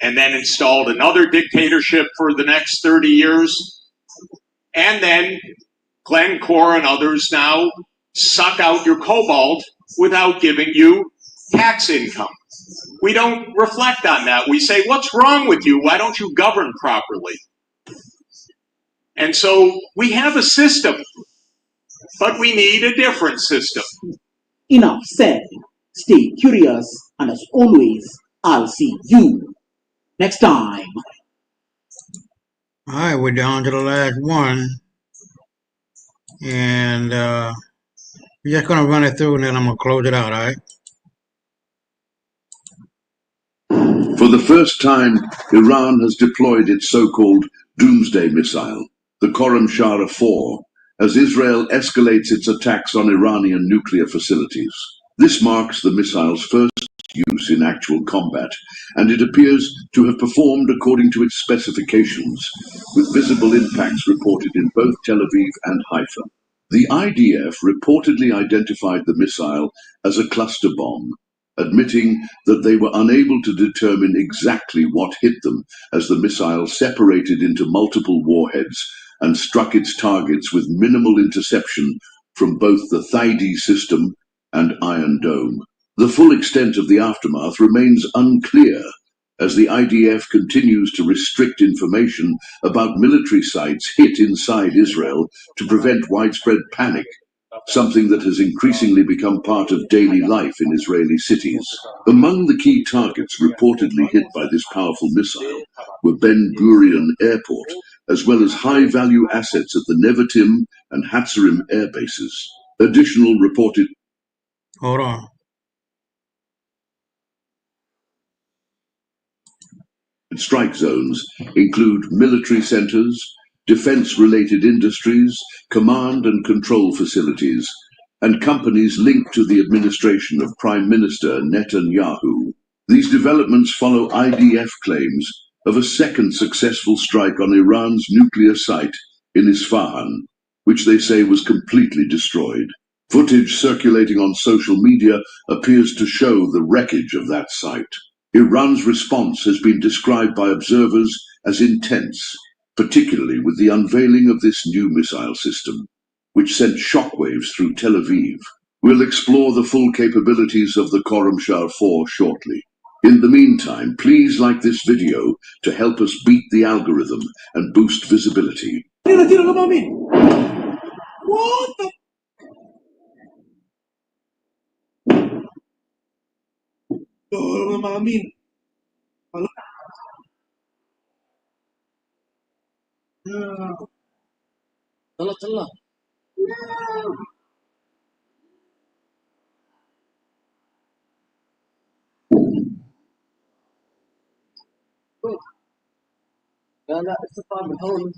and then installed another dictatorship for the next 30 years. And then Glencore and others now suck out your cobalt without giving you tax income. We don't reflect on that. We say, what's wrong with you? Why don't you govern properly? And so we have a system, but we need a different system. Enough said. Stay curious, and as always, I'll see you next time. All right, we're down to the last one. And we're just going to run it through and then I'm going to close it out, all right? For the first time, Iran has deployed its so-called doomsday missile, the Khorramshahr 4, as Israel escalates its attacks on Iranian nuclear facilities. This marks the missile's first use in actual combat, and it appears to have performed according to its specifications, with visible impacts reported in both Tel Aviv and Haifa. The IDF reportedly identified the missile as a cluster bomb, admitting that they were unable to determine exactly what hit them as the missile separated into multiple warheads and struck its targets with minimal interception from both the Thaidi system and Iron Dome. The full extent of the aftermath remains unclear, as the IDF continues to restrict information about military sites hit inside Israel to prevent widespread panic, something that has increasingly become part of daily life in Israeli cities. Among the key targets reportedly hit by this powerful missile were Ben Gurion Airport, as well as high-value assets at the Nevatim and Hatzerim air bases. Additional reported... Hold on. Strike zones include military centers, defense-related industries, command and control facilities, and companies linked to the administration of Prime Minister Netanyahu. These developments follow IDF claims of a second successful strike on Iran's nuclear site in Isfahan, which they say was completely destroyed. Footage circulating on social media appears to show the wreckage of that site. Iran's response has been described by observers as intense, particularly with the unveiling of this new missile system, which sent shockwaves through Tel Aviv. We'll explore the full capabilities of the Khorramshahr 4 shortly. In the meantime, please like this video to help us beat the algorithm and boost visibility. What the? طلع لا لا استطاع من هون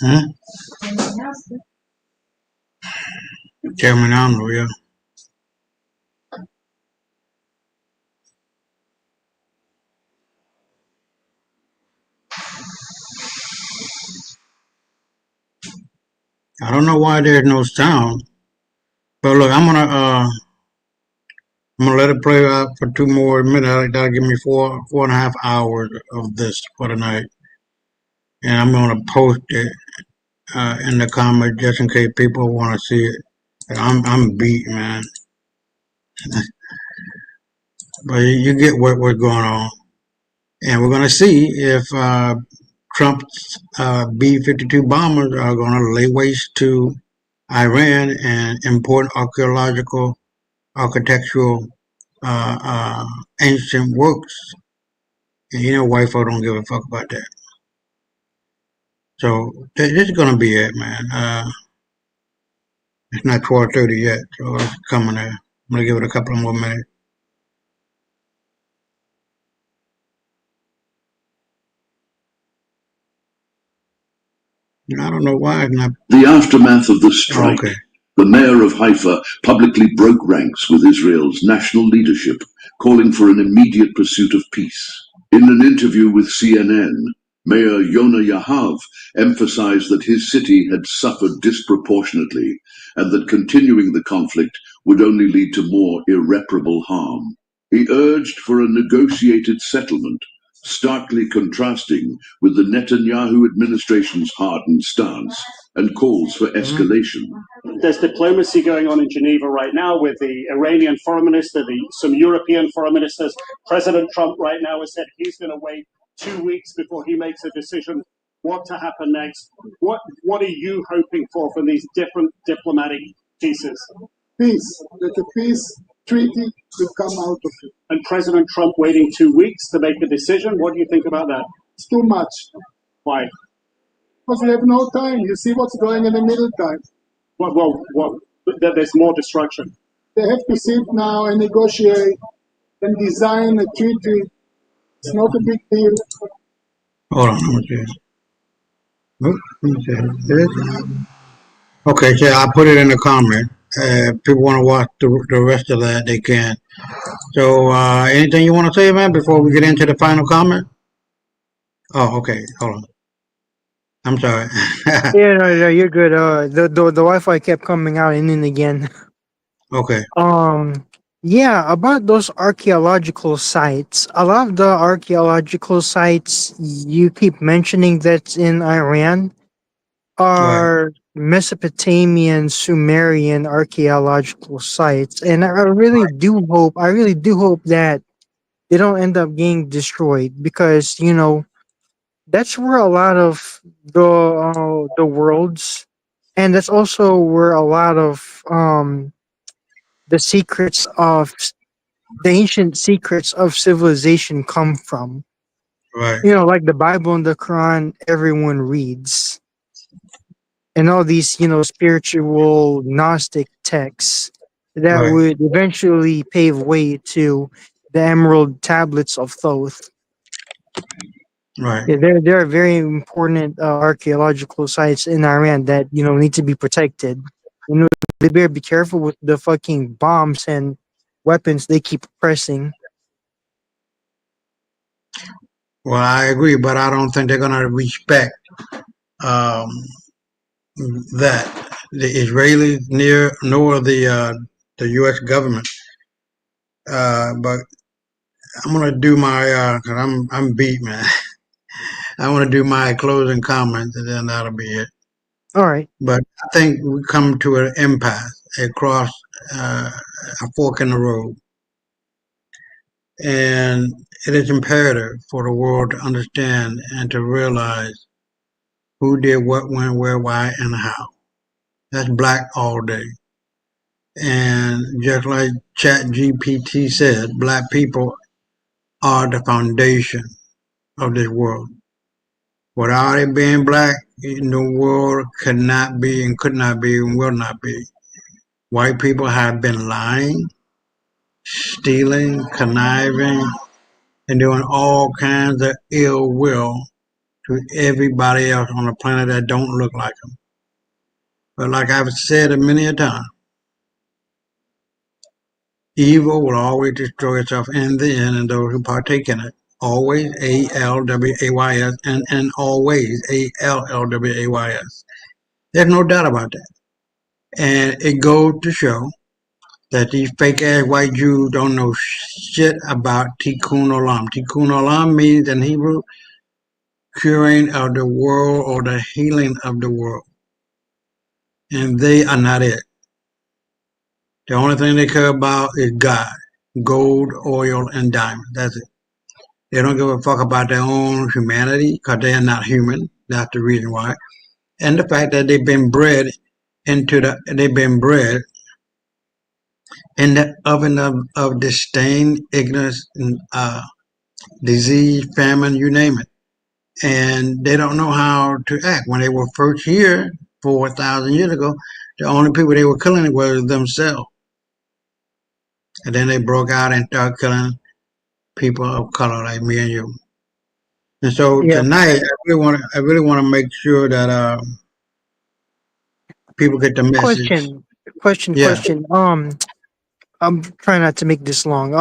Huh? Terminando, yeah. I don't know why there's no sound, but look, I'm gonna let it play out for 2 more minutes. That'll give me 4.5 hours of this for tonight, and I'm gonna post it in the comments just in case people want to see it. I'm beat, man. But you get what's going on, and we're gonna see if Trump's B-52 bombers are gonna lay waste to Iran and important architectural ancient works. And you know, white folk don't give a fuck about that. So this is gonna be it, man. It's not 12:30 yet, so it's coming there. I'm gonna give it a couple of more minutes. I don't know why it's not. The aftermath of the strike, Okay. the mayor of Haifa publicly broke ranks with Israel's national leadership, calling for an immediate pursuit of peace. In an interview with CNN, Mayor Yonah Yahav emphasized that his city had suffered disproportionately and that continuing the conflict would only lead to more irreparable harm. He urged for a negotiated settlement, starkly contrasting with the Netanyahu administration's hardened stance and calls for escalation. There's diplomacy going on in Geneva right now with the Iranian foreign minister, some European foreign ministers. President Trump right now has said he's going to wait 2 weeks before he makes a decision what to happen next. What are you hoping for from these different diplomatic pieces? Peace, that a peace treaty will come out of it. And President Trump waiting 2 weeks to make a decision, what do you think about that? It's too much. Why? Because we have no time. You see what's going in the middle time. Well, there's more destruction. They have to sit now and negotiate and design a treaty. It's not a big deal. Hold on, let me see. Oh, let me see. Okay, so I put it in the comment. If people want to watch the rest of that, they can. So, anything you want to say, man, before we get into the final comment? Oh, okay. Hold on. I'm sorry. Yeah, no, you're good. The Wi-Fi kept coming out and in again. Okay. Yeah, about those archaeological sites. A lot of the archaeological sites you keep mentioning that's in Iran are Mesopotamian, Sumerian archaeological sites, and I really do hope that they don't end up getting destroyed because that's where a lot of the worlds, and that's also where a lot of the secrets of the ancient secrets of civilization come from. Right. Like the Bible and the Quran, everyone reads, and all these spiritual Gnostic texts that would eventually pave way to the Emerald Tablets of Thoth. Right. Yeah, there are very important archaeological sites in Iran that need to be protected. They better be careful with the fucking bombs and weapons they keep pressing. Well, I agree, but I don't think they're gonna respect that the Israelis nor the U.S. government. But I'm gonna do my cause I'm beat, man. I want to do my closing comments, and then that'll be it. All right. But I think we come to an impasse, a fork in the road. And it is imperative for the world to understand and to realize who did what, when, where, why, and how. That's black all day. And just like ChatGPT said, black people are the foundation of this world. Without it being black, the world cannot be and could not be and will not be. White people have been lying, stealing, conniving, and doing all kinds of ill will to everybody else on the planet that don't look like them. But like I've said many a time, evil will always destroy itself in the end, and those who partake in it. Always, ALWAYS, and always, ALLWAYS. There's no doubt about that. And it goes to show that these fake ass white Jews don't know shit about Tikkun Olam. Tikkun Olam means in Hebrew, curing of the world or the healing of the world. And they are not it. The only thing they care about is God, gold, oil, and diamonds. That's it. They don't give a fuck about their own humanity because they are not human. That's the reason why. And the fact that they've been bred in the oven of disdain, ignorance, and, disease, famine, you name it. And they don't know how to act. When they were first here 4,000 years ago, the only people they were killing were themselves. And then they broke out and started killing people of color like me and you. And so Yeah. tonight, I really want to make sure that people get the message. Yeah. Question. I'm trying not to make this long.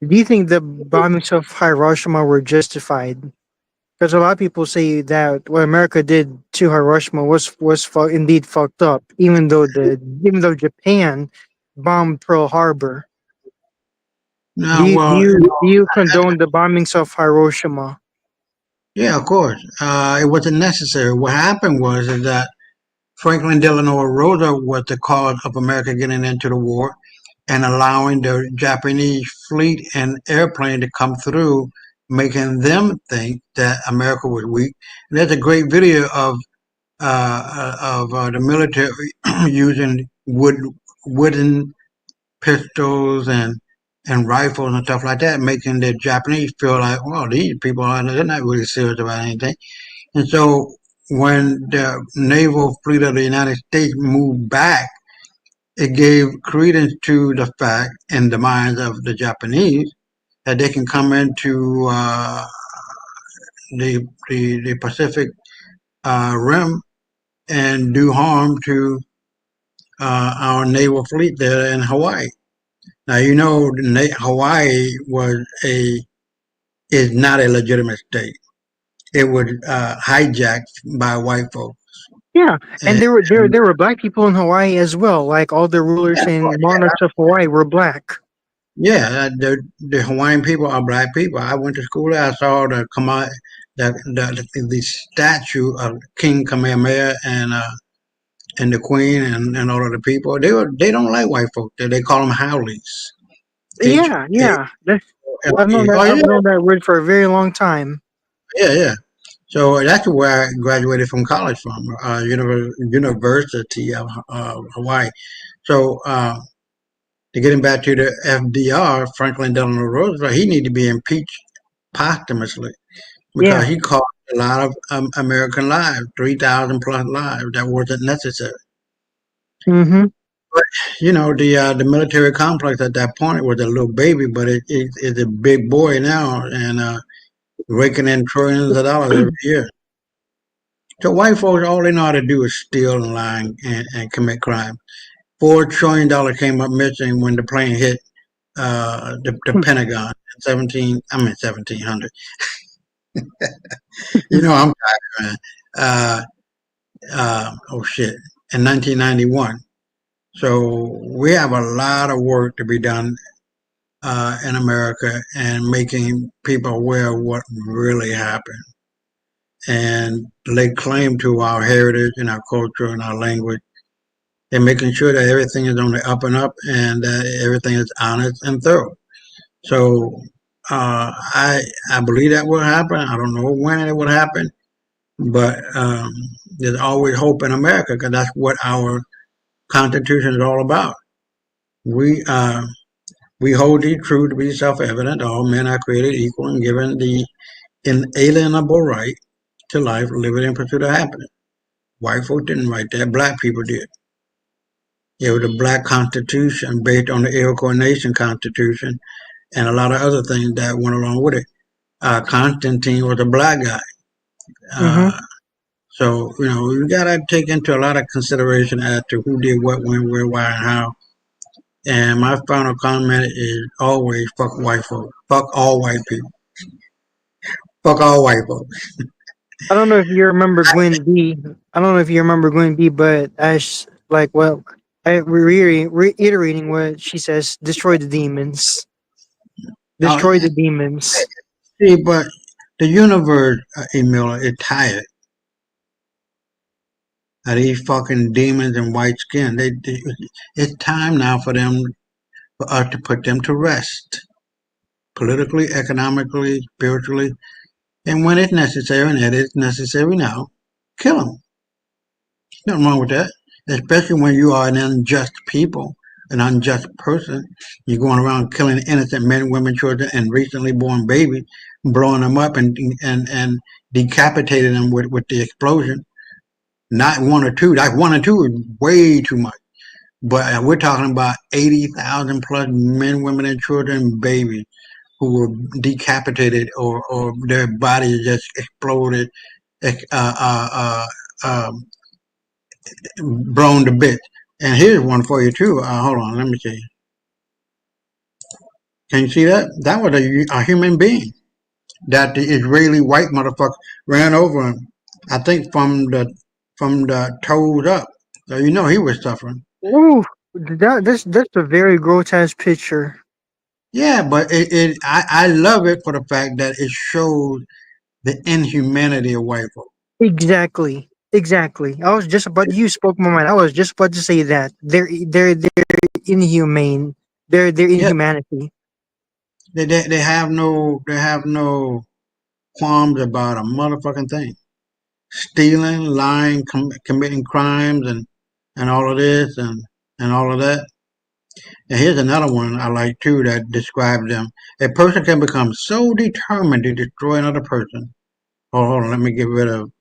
Do you think the bombings of Hiroshima were justified? Because a lot of people say that what America did to Hiroshima was indeed fucked up, even though Japan bombed Pearl Harbor. Do No, you do well, you do you condone the bombings of Hiroshima? yeah, of course. It wasn't necessary. What happened was is that Franklin Delano Roosevelt was the cause of America getting into the war and allowing the Japanese fleet and airplane to come through, making them think that America was weak. And there's a great video of the military using wooden pistols and rifles and stuff like that, making the Japanese feel like, well, these people they're not really serious about anything. And so when the naval fleet of the United States moved back, it gave credence to the fact in the minds of the Japanese that they can come into the Pacific Rim and do harm to our naval fleet there in Hawaii. Now you know Hawaii is not a legitimate state. It was hijacked by white folks. Yeah, and And, there were black people in Hawaii as well. Like all the rulers and monarchs of Hawaii were black. yeah, the Hawaiian people are black people. I went to school there. I saw the statue of King Kamehameha and the Queen and all of the people. They don't like white folks. They call them Howleys. H Yeah, A yeah. L I've known E. that. Oh I've yeah, known that word for a very long time. yeah. So that's where I graduated from college from, University of Hawaii. So to getting back to the FDR, Franklin Delano Roosevelt, he needed to be impeached posthumously because Yeah. he cost a lot of American lives, 3,000 plus lives that wasn't necessary. Mm-hmm. But the military complex at that point was a little baby, but it's a big boy now and raking in trillions of dollars every year. So white folks, all they know how to do is steal and lie and commit crime. $4 trillion came up missing when the plane hit the Pentagon in 1700. I'm tired, man. Oh shit, in 1991. So we have a lot of work to be done in America and making people aware of what really happened. and lay claim to our heritage and our culture and our language, and making sure that everything is on the up and up and that everything is honest and thorough. So I believe that will happen. I don't know when it will happen, but there's always hope in America because that's what our Constitution is all about. We uh, we hold the truth to be self-evident. All men are created equal and given the inalienable right to life, liberty, and pursuit of happiness. White folk didn't write that. Black people did. It was a black constitution based on the Iroquois Nation Constitution and a lot of other things that went along with it. Constantine was a black guy. Mm-hmm. So, you got to take into a lot of consideration as to who did what, when, where, why, and how. And my final comment is always fuck white folk. Fuck all white people. Fuck all white folks. I don't know if you remember Gwen B. I don't know if you remember Gwen B. But as like, well, reiterating what she says, destroy the demons. Oh, Destroy the demons. see, but the universe, Emil, is tired of these fucking demons in white skin. It's time now for us to put them to rest, politically, economically, spiritually, and when it's necessary, and it is necessary now, kill them. Nothing wrong with that, especially when you are an unjust people, an unjust person. You're going around killing innocent men, women, children, and recently born babies, blowing them up and decapitating them with the explosion. Not one or two. Like one or two is way too much. But we're talking about 80,000 plus men, women, and children, babies who were decapitated or their bodies just exploded, uh, uh, um, blown to bits. And here's one for you too. Hold on, let me see. Can you see that? That was a human being that the Israeli white motherfucker ran over him. I think from the toes up. So he was suffering. Ooh, that's a very grotesque picture. Yeah, but I love it for the fact that it shows the inhumanity of white folks. Exactly. Exactly. I was just about you spoke my mind. I was just about to say that they're inhumane. They're Yeah, inhumanity. they have no qualms about a motherfucking thing. Stealing, lying, committing crimes, and all of this and all of that. And here's another one I like too that describes them. A person can become so determined to destroy another person. Oh, hold on, let me get rid of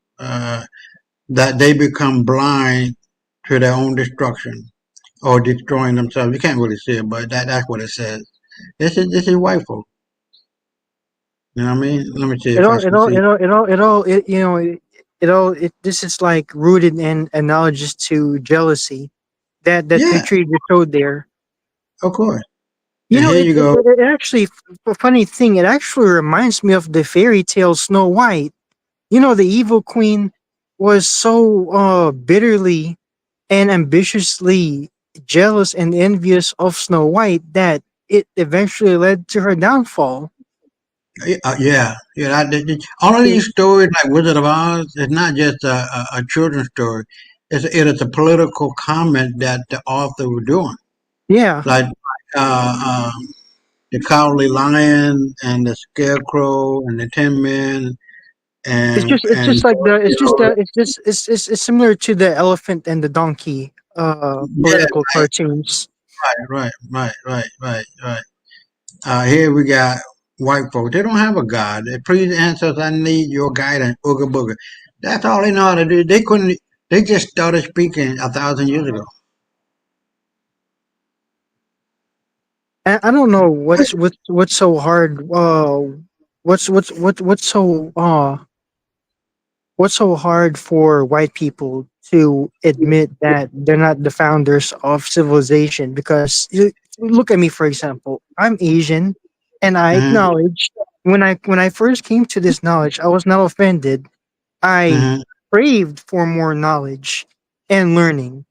that they become blind to their own destruction or destroying themselves. You can't really see it, but that's what it says. This is white folk. You know what I mean? Let me see It if I all, it can all, see. it all, it all, it all, it, you know, it all, this is like rooted in analogous to jealousy. That Yeah, picture you just showed there. of course. You And know, here you go. it actually, a funny thing, it actually reminds me of the fairy tale Snow White. You know, the evil queen was so bitterly and ambitiously jealous and envious of Snow White that it eventually led to her downfall. Yeah. All of these stories, like Wizard of Oz, it's not just a children's story. It is a political comment that the author was doing, Yeah. like the Cowardly Lion and the Scarecrow and the Tin Men It's and just like the it's just it's just it's similar to the elephant and the donkey yeah, political cartoons. right. Here we got white folks. They don't have a God. Please ancestors, I need your guidance. Ooga booga. That's all they know how to do. They couldn't. They just started speaking 1,000 years ago. And I don't know what's so hard what's so what's so hard for white people to admit that they're not the founders of civilization because look at me for example. I'm Asian and I Hmm acknowledge when I first came to this knowledge I was not offended. I hmm craved for more knowledge and learning,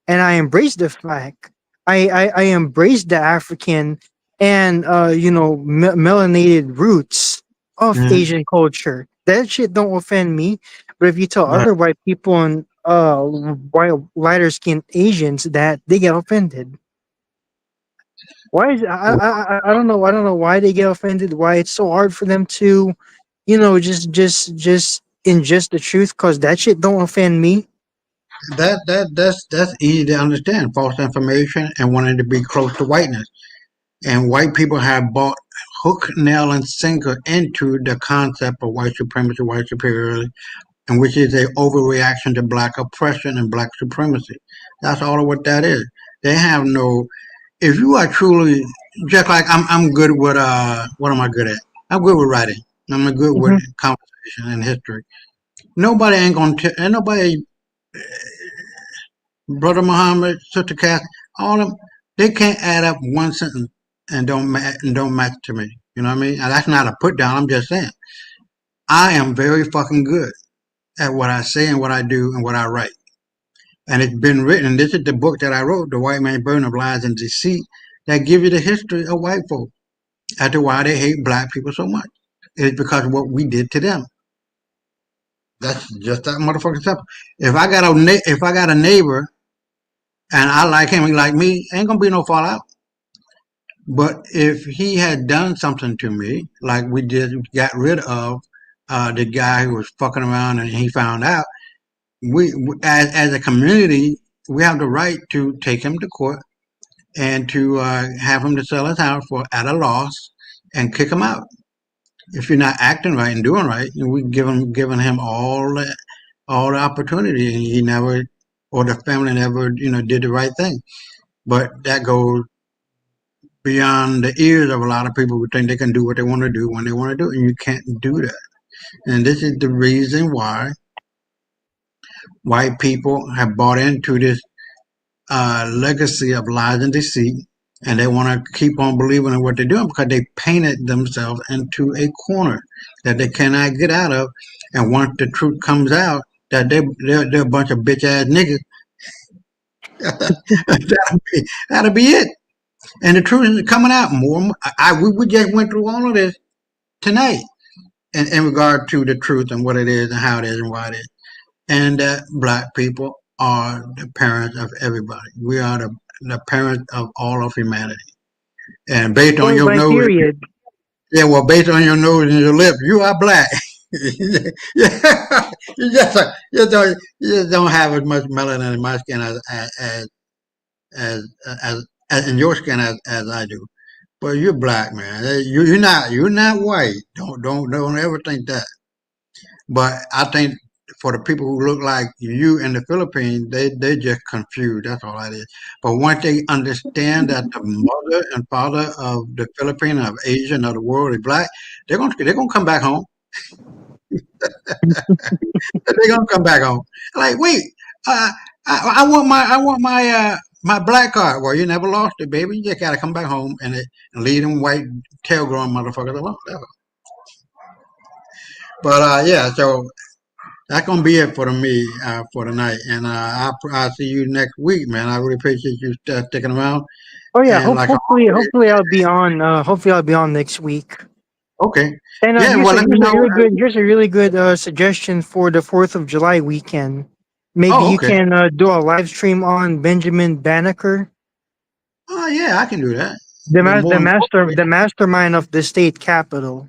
and I embraced the fact. I embraced the African and melanated roots of hmm Asian culture. That shit don't offend me. But if you tell Right. other white people and white lighter skinned Asians that, they get offended. Why is I don't know why they get offended. Why it's so hard for them to, just ingest the truth? Cause that shit don't offend me. That's easy to understand. False information and wanting to be close to whiteness. And white people have bought hook, nail, and sinker into the concept of white supremacy, white superiority, and which is a overreaction to black oppression and black supremacy. That's all of what that is. They have no. If you are truly just like I'm good with what am I good at? I'm good with writing. I'm good with Hmm. conversation and history. Nobody ain't gonna tell. Ain't nobody, Brother Muhammad, Sister Cass, all of them. They can't add up one sentence and don't match to me. You know what I mean? And that's not a put down. I'm just saying I am very fucking good at what I say and what I do and what I write. And it's been written. And this is the book that I wrote, The White Man's Burden of Lies and Deceit, that gives you the history of white folk as to why they hate black people so much. It's because of what we did to them. That's just that motherfucking simple. If I got a neighbor and I like him, he like me, ain't gonna be no fallout. But if he had done something to me, like we did, got rid of the guy who was fucking around and he found out, as a community, we have the right to take him to court and to have him to sell his house for at a loss and kick him out. If you're not acting right and doing right, we giving him all the opportunity, and he never, or the family never, did the right thing. But that goes beyond the ears of a lot of people who think they can do what they want to do when they want to do it, and you can't do that. And this is the reason why white people have bought into this legacy of lies and deceit, and they want to keep on believing in what they're doing because they painted themselves into a corner that they cannot get out of. And once the truth comes out, that they're a bunch of bitch ass niggas. That'll be it. And the truth is coming out more. We just went through all of this tonight in regard to the truth and what it is and how it is and why it is. And that black people are the parents of everybody. We are the parents of all of humanity. And based on Point your blank nose, period. yeah, well, based on your nose and your lips, you are black. Yeah, you just don't have as much melanin in my skin as as in your skin as I do. But you're black, man. You're not white. Don't ever think that. But I think for the people who look like you in the Philippines, they just confused. That's all that is. But once they understand that the mother and father of the Philippines, of Asia, and of the world is black, they're gonna come back home. They're gonna come back home. Like, wait, uh, I want my black card. Well, you never lost it, baby. You just gotta come back home and leave them white tail growing motherfuckers alone. But yeah, so that's gonna be it for me for tonight, and I'll see you next week, man. I really appreciate you sticking around. Oh yeah, And like always, hopefully I'll be on. Hopefully I'll be on next week. okay, And yeah. Well, let me know. here's a really good suggestion for the 4th of July weekend. Maybe Oh, you okay. can do a live stream on Benjamin Banneker, Oh, yeah, I can do that. But more importantly, the mastermind of the state capitol.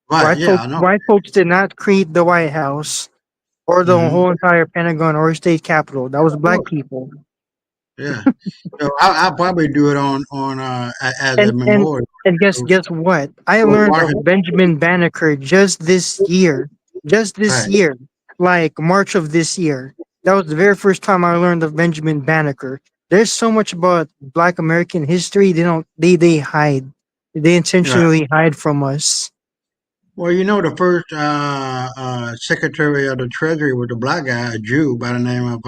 right? Yeah, I know. White folks did not create the White House or the Hmm. whole entire Pentagon or state capitol. That was Of black course. people. Yeah. So I'll probably do it on as a And and memorial and to guess what? I George learned of Washington. Benjamin Banneker just this year. Just this Right. year. Like March of this year. That was the very first time I learned of Benjamin Banneker. There's so much about Black American history they hide. They Right. intentionally hide from us. Well, the first Secretary of the Treasury was a black guy, a Jew by the name of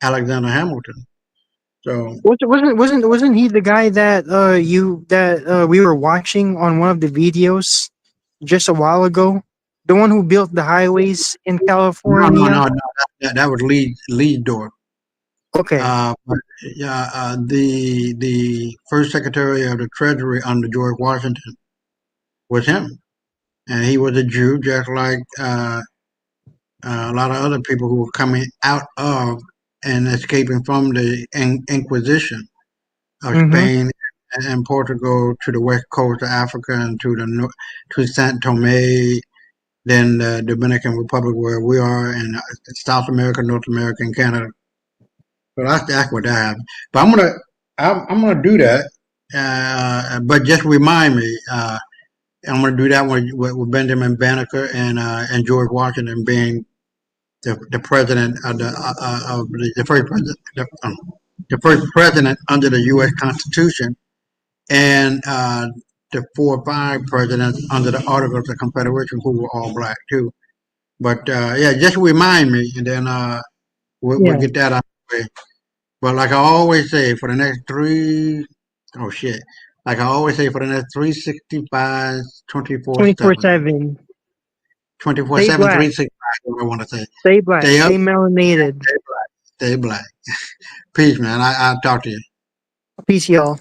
Alexander Hamilton. So Wasn't he the guy that we were watching on one of the videos just a while ago? The one who built the highways in California? no, that was Lee Dorff. Okay. But yeah, the first Secretary of the Treasury under George Washington was him. and he was a Jew, just like a lot of other people who were coming out of and escaping from the Inquisition of Spain and Portugal to the west coast of Africa and to Saint Tomé, then the Dominican Republic where we are, and South America, North America, and Canada. So that's what that happened. But I'm gonna do that. But just remind me. I'm gonna do that with Benjamin Banneker and George Washington being the president of the first president, the first president under the U.S. Constitution, and the 4 or 5 presidents under the Articles of Confederation who were all black too. But yeah, just remind me, and then we'll get that out of the way. But like I always say, for the next oh shit, like I always say, for the next 365, 24/7. 24/7. Stay 24/7, black. 365. What I want to say. Stay black. Stay up. Stay melanated. Stay black. Stay black. Peace, man. I'll talk to you. Peace, y'all.